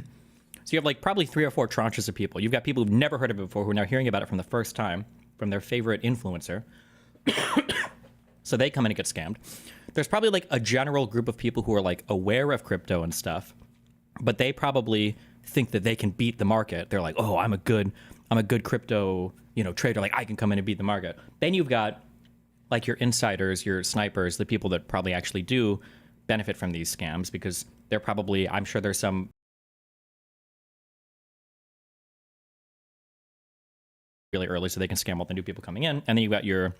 you have like probably 3 or 4 tranches of people. You've got people who've never heard of it before who are now hearing about it from the first time from their favorite influencer. So they come in and get scammed. There's probably like a general group of people who are like aware of crypto and stuff, but they probably think that they can beat the market. They're like, oh, I'm a good crypto, trader. Like I can come in and beat the market. Then you've got like your insiders, your snipers, the people that probably actually do benefit from these scams because they're probably, I'm sure there's some really early so they can scam all the new people coming in. And then you've got your,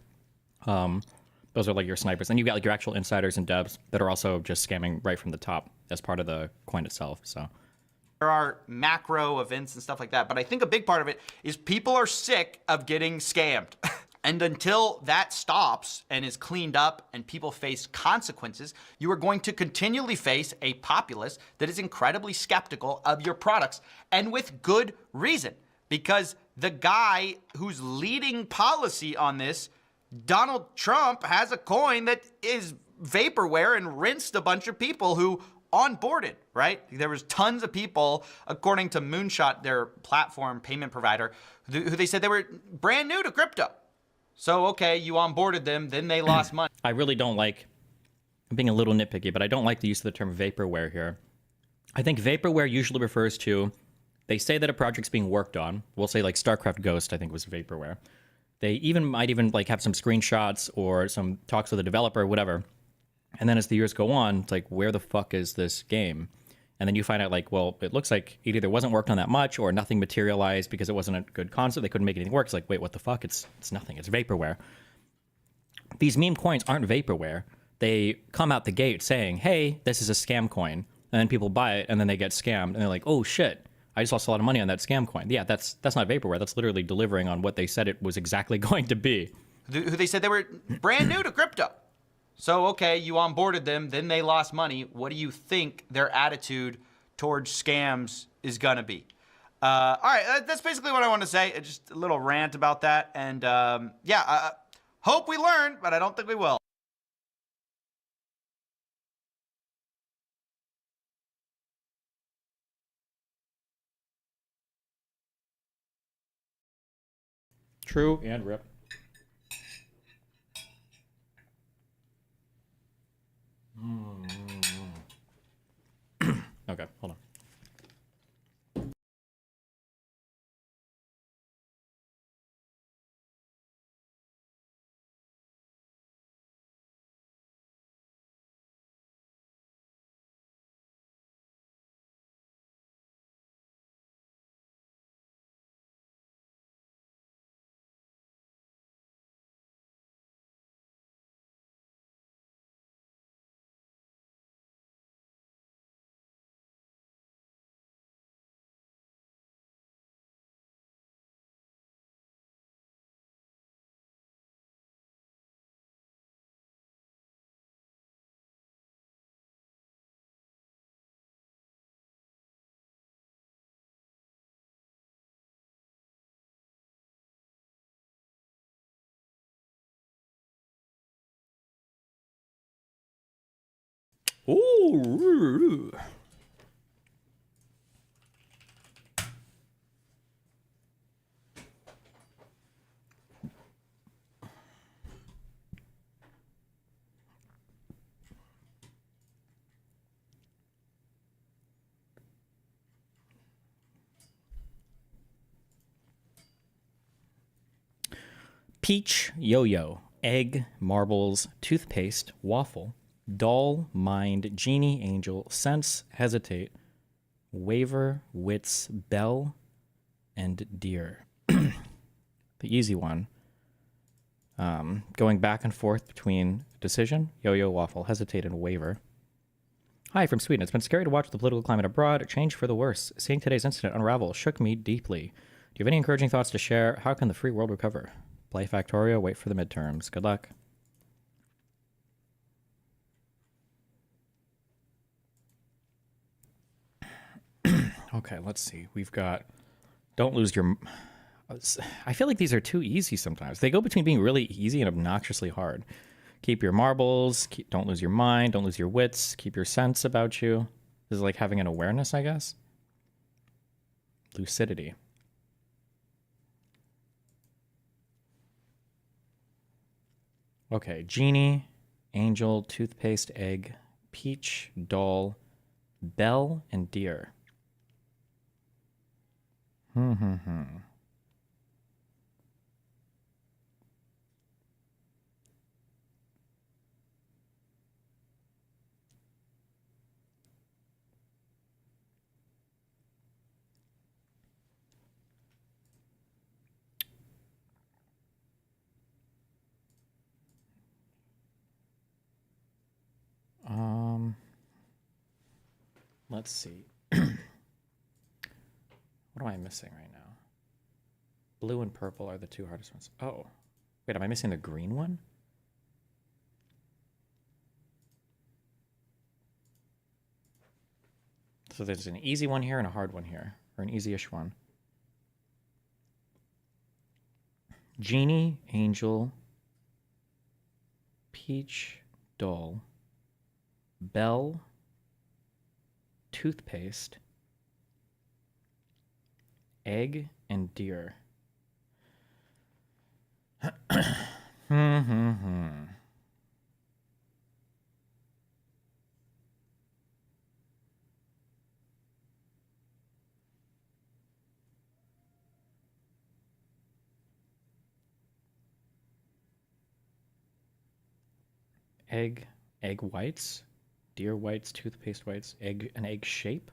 those are like your snipers. And you've got like your actual insiders and devs that are also just scamming right from the top as part of the coin itself. So there are macro events and stuff like that. But I think a big part of it is people are sick of getting scammed. And until that stops and is cleaned up and people face consequences, you are going to continually face a populace that is incredibly skeptical of your products, and with good reason. Because the guy who's leading policy on this, Donald Trump, has a coin that is vaporware and rinsed a bunch of people who onboarded, right? There was tons of people, according to Moonshot, their platform payment provider, who they said they were brand new to crypto. So, okay, you onboarded them, then they lost money. I really don't like, I'm being a little nitpicky, but I don't like the use of the term vaporware here. I think vaporware usually refers to, they say that a project's being worked on. We'll say like StarCraft Ghost, I think was vaporware. They might even like have some screenshots or some talks with a developer or whatever. And then as the years go on, it's like, where the fuck is this game? And then you find out like, well, it looks like it either wasn't worked on that much or nothing materialized because it wasn't a good concept. They couldn't make anything work. It's like, wait, what the fuck? It's nothing. It's vaporware. These meme coins aren't vaporware. They come out the gate saying, hey, this is a scam coin. And then people buy it and then they get scammed. And they're like, oh shit, I just lost a lot of money on that scam coin. Yeah, that's not vaporware. That's literally delivering on what they said it was exactly going to be. who they said they were brand new to crypto. So, okay, you onboarded them, then they lost money. What do you think their attitude towards scams is going to be? All right, that's basically what I want to say. Just a little rant about that. And hope we learn, but I don't think we will. True and rip. Okay, hold on. Ooh. Peach, yo-yo, egg, marbles, toothpaste, waffle, doll, mind, genie, angel, sense, hesitate, waver, wits, bell, and deer. The easy one. Going back and forth between decision, yo-yo, waffle, hesitate, and waver. Hi, from Sweden. It's been scary to watch the political climate abroad change for the worse. Seeing today's incident unravel shook me deeply. Do you have any encouraging thoughts to share? How can the free world recover? Play Factorio, wait for the midterms. Good luck. Okay, let's see. We've got don't lose your... I feel like these are too easy sometimes. They go between being really easy and obnoxiously hard. Keep your marbles. Don't lose your mind. Don't lose your wits. Keep your sense about you. This is like having an awareness, I guess. Lucidity. Okay, genie, angel, toothpaste, egg, peach, doll, bell, and deer. Let's see. What am I missing right now? Blue and purple are the two hardest ones. Oh, wait, am I missing the green one? So there's an easy one here and a hard one here, or an easy-ish one. Genie, angel, peach, doll, bell, toothpaste, egg, and deer. Egg whites, deer whites, toothpaste whites, an egg shape.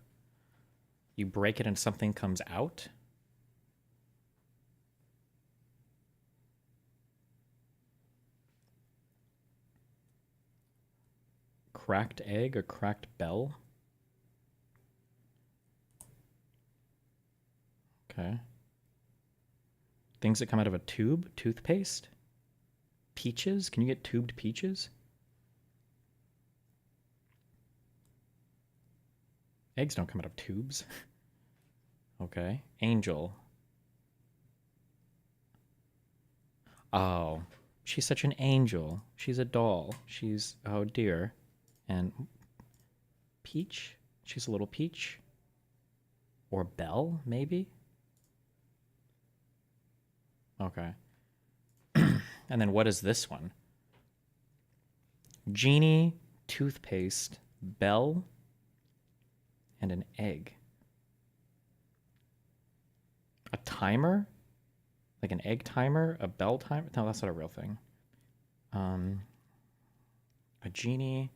You break it and something comes out. Cracked egg or cracked bell. Okay. Things that come out of a tube, toothpaste. Peaches? Can you get tubed peaches? Eggs don't come out of tubes. Okay. Angel. Oh, she's such an angel. She's a doll. She's, oh dear. And Peach? She's a little peach. Or Belle, maybe? Okay. And then what is this one? Genie, toothpaste, Belle, and an egg. A timer? Like an egg timer? A bell timer? No, that's not a real thing. A genie.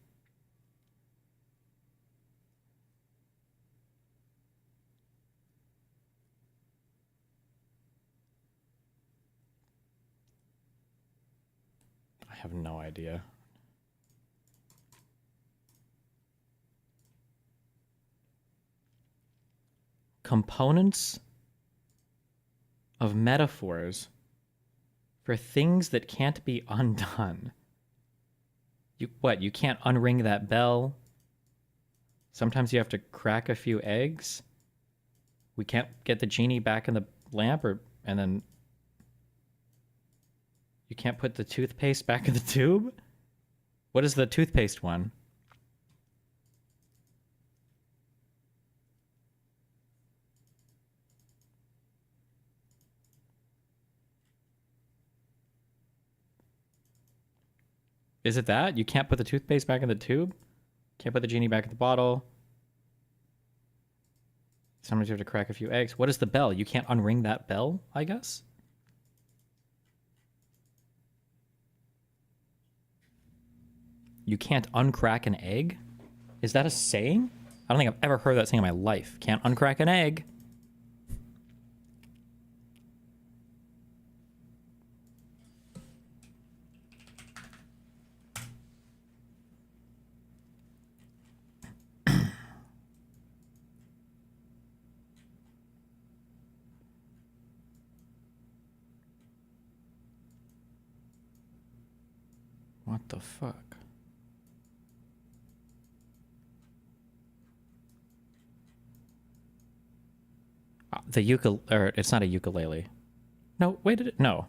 I have no idea. Components of metaphors for things that can't be undone. You can't unring that bell? Sometimes you have to crack a few eggs? We can't get the genie back in the lamp, and then you can't put the toothpaste back in the tube? What is the toothpaste one? Is it that? You can't put the toothpaste back in the tube? Can't put the genie back in the bottle? Sometimes you have to crack a few eggs. What is the bell? You can't unring that bell, I guess? You can't uncrack an egg? Is that a saying? I don't think I've ever heard that saying in my life. Can't uncrack an egg. What the fuck? The ukulele, it's not a ukulele. No, wait, no.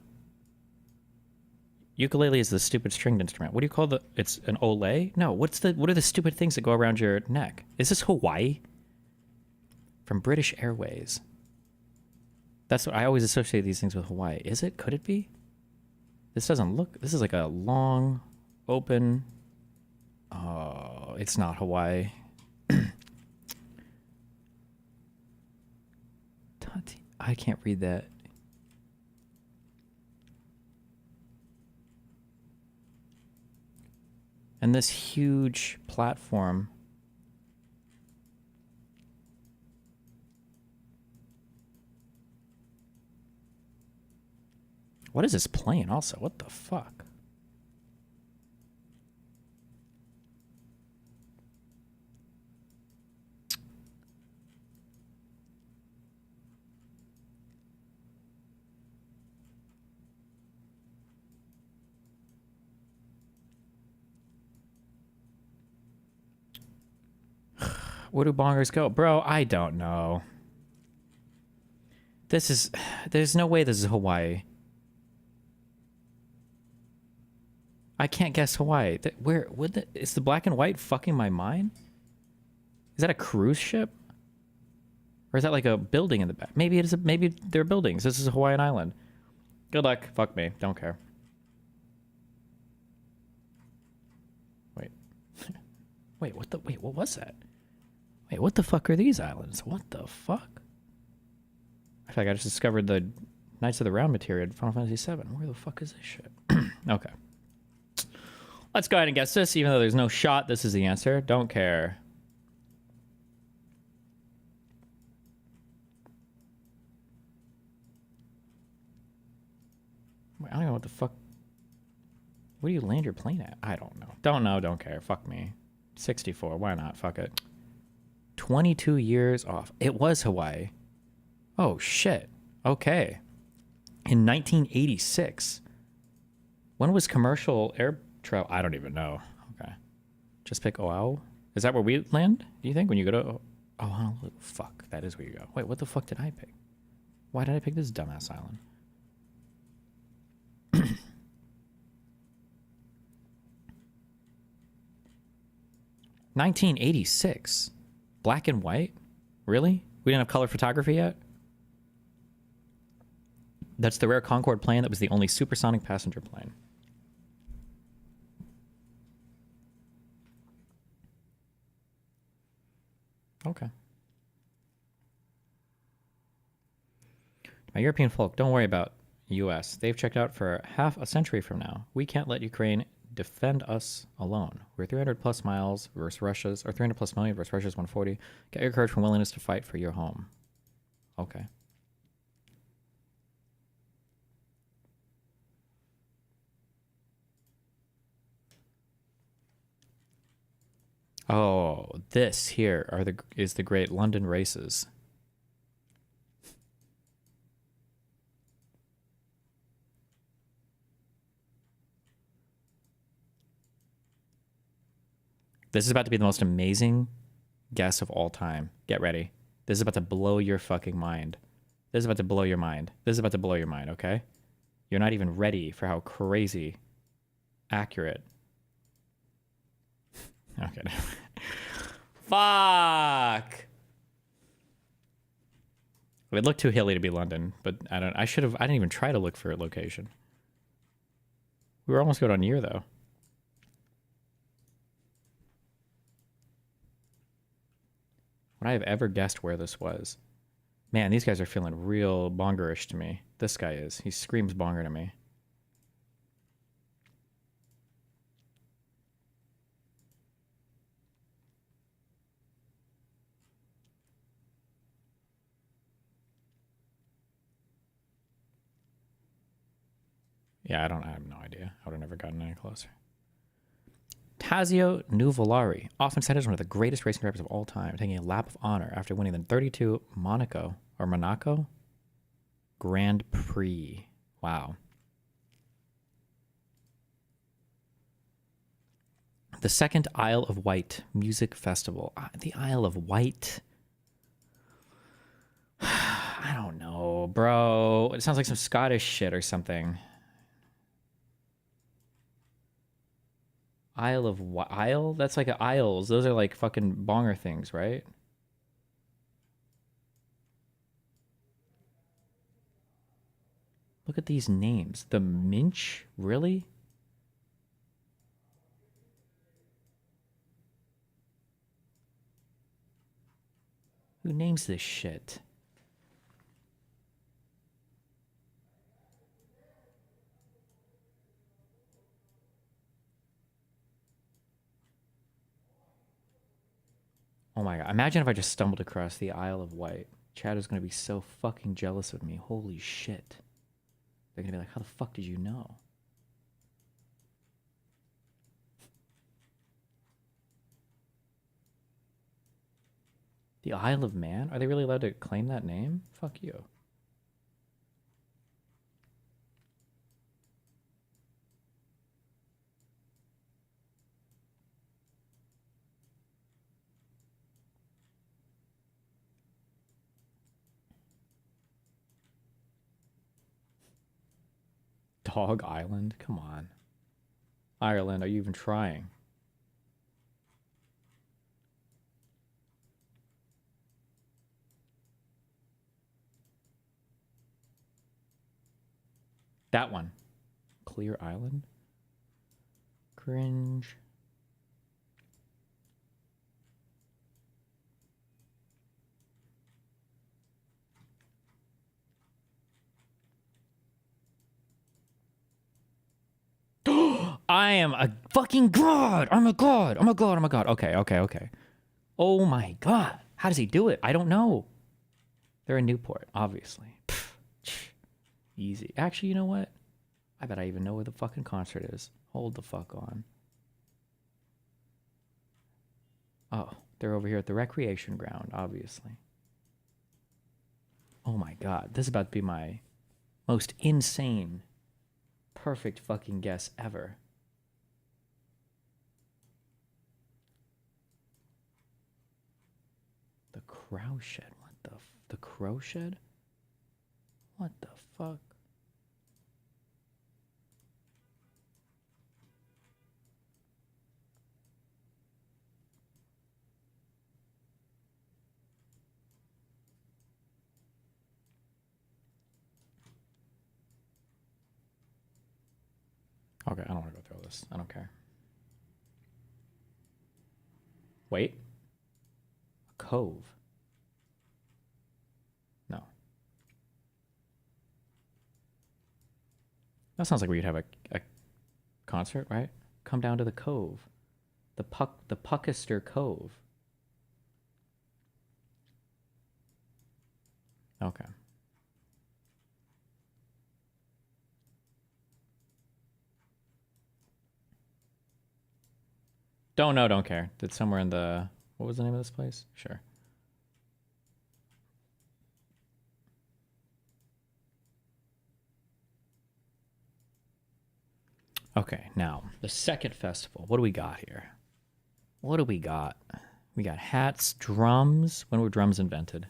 Ukulele is the stupid stringed instrument. What do you call the, it's an ole? No, what are the stupid things that go around your neck? Is this Hawaii? From British Airways. That's what I always associate these things with Hawaii. Is it? Could it be? This doesn't look, this is like a long, open, oh, it's not Hawaii. I can't read that. And this huge platform. What is this playing also? What the fuck? Where do bongers go? Bro, I don't know. There's no way this is Hawaii. I can't guess Hawaii. Is the black and white fucking my mind? Is that a cruise ship? Or is that like a building in the back? Maybe it is. Maybe they're buildings. This is a Hawaiian island. Good luck. Fuck me. Don't care. Wait. Wait, what was that? Wait, what the fuck are these islands? What the fuck? I feel like I just discovered the Knights of the Round material in Final Fantasy VII. Where the fuck is this shit? Okay. Let's go ahead and guess this, even though there's no shot. This is the answer. Don't care. Wait, I don't know what the fuck. Where do you land your plane at? I don't know. Don't know, don't care. Fuck me. 64. Why not? Fuck it. 22 years off. It was Hawaii. Oh, shit. Okay. In 1986. When was commercial air travel? I don't even know. Okay. Just pick Oahu. Is that where we land? Do you think when you go to Honolulu? Fuck, that is where you go. Wait, what the fuck did I pick? Why did I pick this dumbass island? 1986. Black and white? Really? We didn't have color photography yet? That's the rare Concorde plane that was the only supersonic passenger plane. Okay. My European folk, don't worry about US. They've checked out for half a century from now. We can't let Ukraine defend us alone. We're 300 plus miles versus Russia's, or 300 plus million versus Russia's 140. Get your courage from willingness to fight for your home. Okay. Oh, this here is the great London races. This is about to be the most amazing guess of all time. Get ready. This is about to blow your fucking mind. This is about to blow your mind. This is about to blow your mind, okay? You're not even ready for how crazy accurate. Okay. Fuck. It would look too hilly to be London, but I didn't even try to look for a location. We were almost good on year though. Would I have ever guessed where this was? Man, these guys are feeling real bongerish to me. This guy is. He screams bonger to me. Yeah, I have no idea. I would have never gotten any closer. Tazio Nuvolari, often cited as one of the greatest racing drivers of all time, taking a lap of honor after winning the 32 Monaco Grand Prix. Wow. The second Isle of Wight Music Festival. The Isle of Wight. I don't know, bro. It sounds like some Scottish shit or something. Isle of what? Isle? That's like Isles. Those are like fucking bonger things, right? Look at these names. The Minch? Really? Who names this shit? Oh my god. Imagine if I just stumbled across the Isle of Wight. Chad is going to be so fucking jealous of me. Holy shit. They're going to be like, how the fuck did you know? The Isle of Man? Are they really allowed to claim that name? Fuck you. Dog Island? Come on. Ireland, are you even trying? That one. Clear Island? Cringe. I am a fucking god. I'm a god. I'm a god. I'm a god. Okay, okay, okay. Oh my god. How does he do it? I don't know. They're in Newport, obviously. Easy. Actually, you know what? I bet I even know where the fucking concert is. Hold the fuck on. Oh, they're over here at the recreation ground, obviously. Oh my god. This is about to be my most insane perfect fucking guess ever. The Crow Shed. What the Crow Shed? What the fuck? Okay, I don't want to go through this. I don't care. Wait. A cove. No. That sounds like we'd have a concert, right? Come down to the cove. The Puckister Cove. Okay. Don't know, don't care. It's somewhere in the... What was the name of this place? Sure. Okay, now, the second festival. What do we got here? What do we got? We got hats, drums. When were drums invented?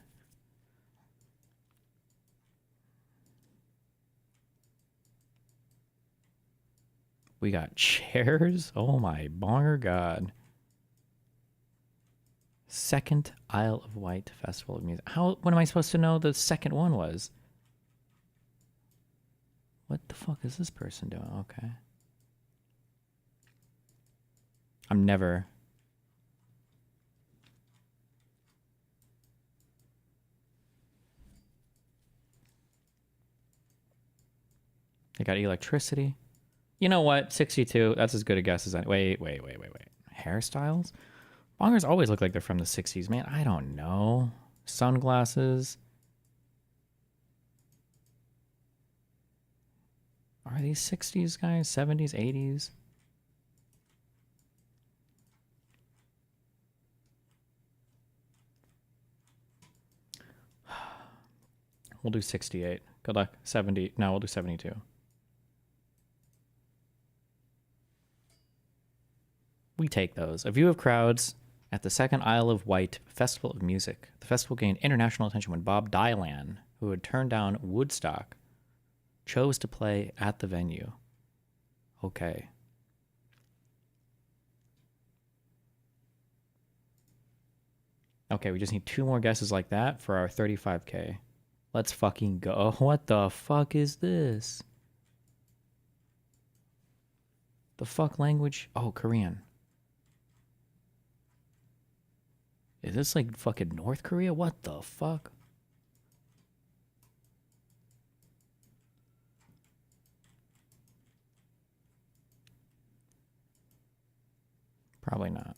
We got chairs. Oh my bonger god. Second Isle of Wight Festival of Music. What am I supposed to know the second one was? What the fuck is this person doing? Okay. I'm never... They got electricity. You know what? 62. That's as good a guess as any. Wait. Hairstyles? Bongers always look like they're from the 60s, man. I don't know. Sunglasses. Are these 60s guys? 70s? 80s? We'll do 68. Good luck. 70. No, we'll do 72. We take those. A view of crowds at the Second Isle of Wight Festival of Music. The festival gained international attention when Bob Dylan, who had turned down Woodstock, chose to play at the venue. Okay. Okay, we just need 2 more guesses like that for our 35K. Let's fucking go. What the fuck is this? The fuck language? Oh, Korean. Is this like fucking North Korea? What the fuck? Probably not.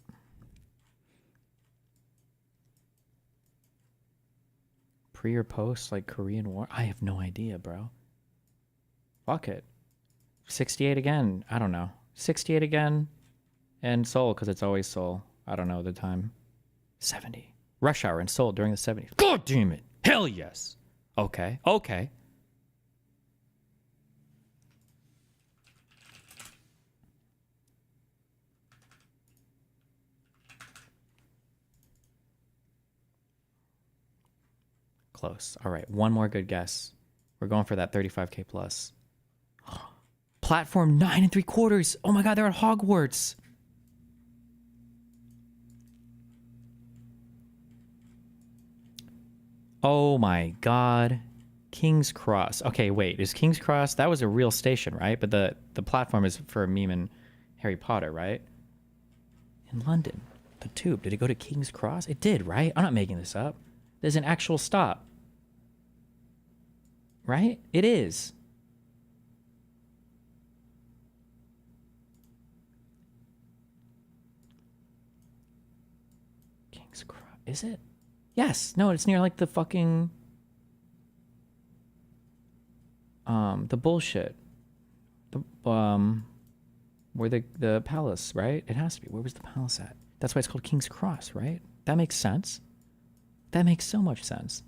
Pre or post, like Korean War? I have no idea, bro. Fuck it. 68 again. I don't know. 68 again. And Seoul, because it's always Seoul. I don't know the time. 70. Rush hour in Seoul during the 70s. God damn it. Hell yes. Okay. Okay. Close. All right. One more good guess. We're going for that 35K plus. Platform 9 3/4. Oh my god, they're at Hogwarts. Oh my god. King's Cross. Okay, wait. Is King's Cross... That was a real station, right? But the platform is for Meme and Harry Potter, right? In London. The tube. Did it go to King's Cross? It did, right? I'm not making this up. There's an actual stop. Right? It is. King's Cross. Is it? Yes. No, it's near like the fucking... the bullshit. The, where the palace, right? It has to be. Where was the palace at? That's why it's called King's Cross, right? That makes sense. That makes so much sense.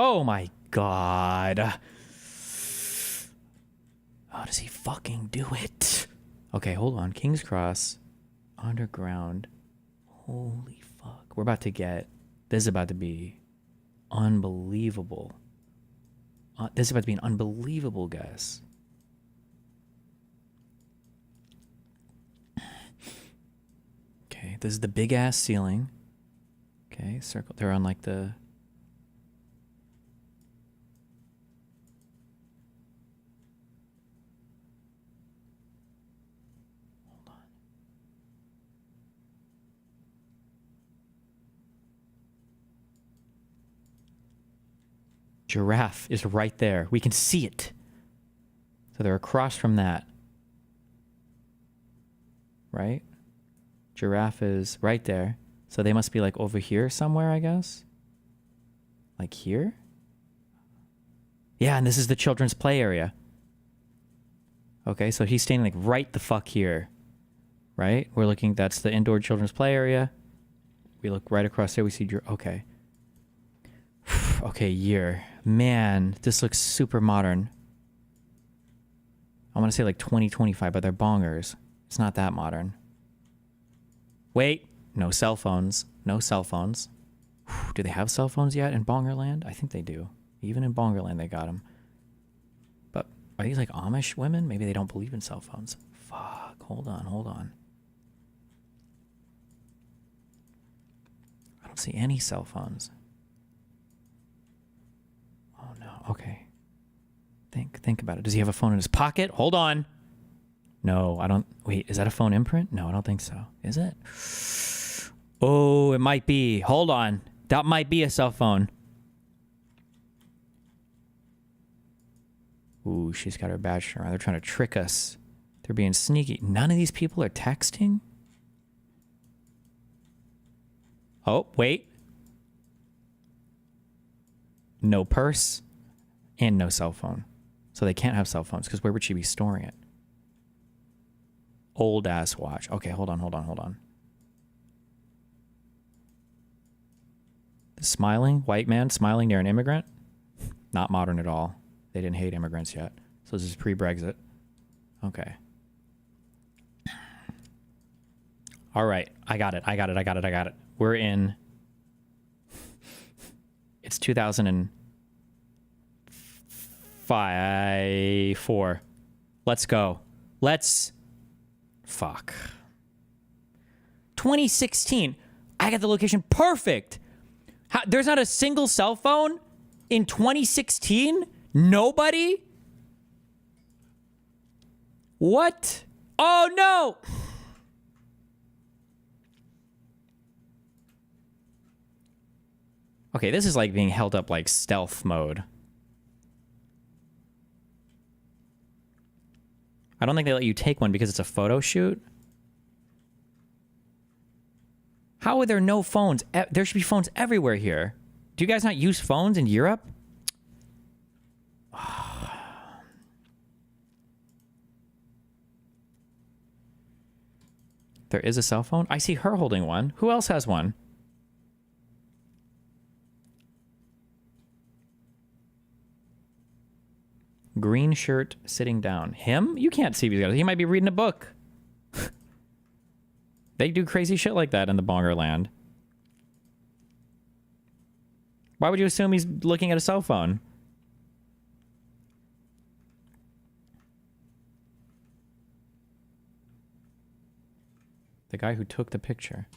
Oh my god. How does he fucking do it? Okay, hold on. King's Cross. Underground. Holy fuck. We're about to get... This is about to be unbelievable. This is about to be an unbelievable guess. Okay, this is the big ass ceiling. Okay, circle. They're on like the... Giraffe is right there. We can see it. So they're across from that. Right? Giraffe is right there. So they must be like over here somewhere, I guess. Like here? Yeah, and this is the children's play area. Okay, so he's standing like right the fuck here. Right? We're looking, that's the indoor children's play area. We look right across there, we see, okay. Okay, year. Man, this looks super modern. I want to say like 2025, but they're bongers. It's not that modern. Wait, no cell phones. No cell phones. Do they have cell phones yet in Bongerland? I think they do. Even in Bongerland, they got them. But are these like Amish women? Maybe they don't believe in cell phones. Fuck, hold on, hold on. I don't see any cell phones. Oh no, okay. Think about it. Does he have a phone in his pocket? Hold on. No, I don't. Wait, is that a phone imprint? No, I don't think so. Is it? Oh, it might be. Hold on. That might be a cell phone. Ooh, she's got her badge around. They're trying to trick us. They're being sneaky. None of these people are texting? Oh, wait. No purse and no cell phone. So they can't have cell phones because where would she be storing it? Old ass watch. Okay, hold on. The smiling white man smiling near an immigrant? Not modern at all. They didn't hate immigrants yet. So this is pre-Brexit. Okay. All right. I got it. We're in... It's 2004. Let's go. Fuck. 2016. I got the location perfect. There's not a single cell phone in 2016? Nobody? What? Oh no! Okay, this is like being held up like stealth mode. I don't think they let you take one because it's a photo shoot. How are there no phones? There should be phones everywhere here. Do you guys not use phones in Europe? There is a cell phone? I see her holding one. Who else has one? Green shirt sitting down. Him? You can't see if he's got it. He might be reading a book. They do crazy shit like that in the Bongerland. Why would you assume he's looking at a cell phone? The guy who took the picture.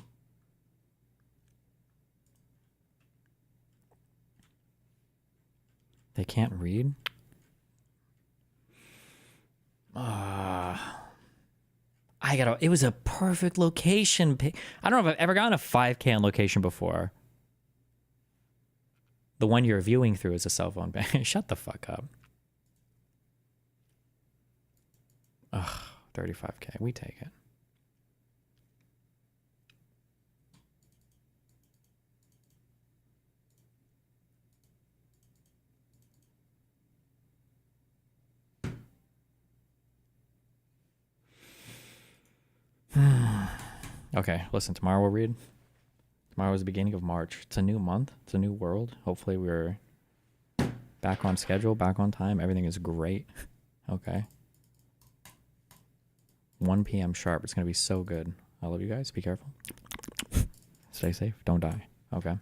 They can't read? It was a perfect location. I don't know if I've ever gotten a 5K on location before. The one you're viewing through is a cell phone. Shut the fuck up. Ugh, 35K. We take it. Okay, listen, tomorrow we'll read. Tomorrow is the beginning of March. It's a new month. It's a new world. Hopefully we're Back on schedule, back on time. Everything is great. Okay. 1 p.m. sharp. It's going to be so good. I love you guys. Be careful. Stay safe. Don't die. Okay.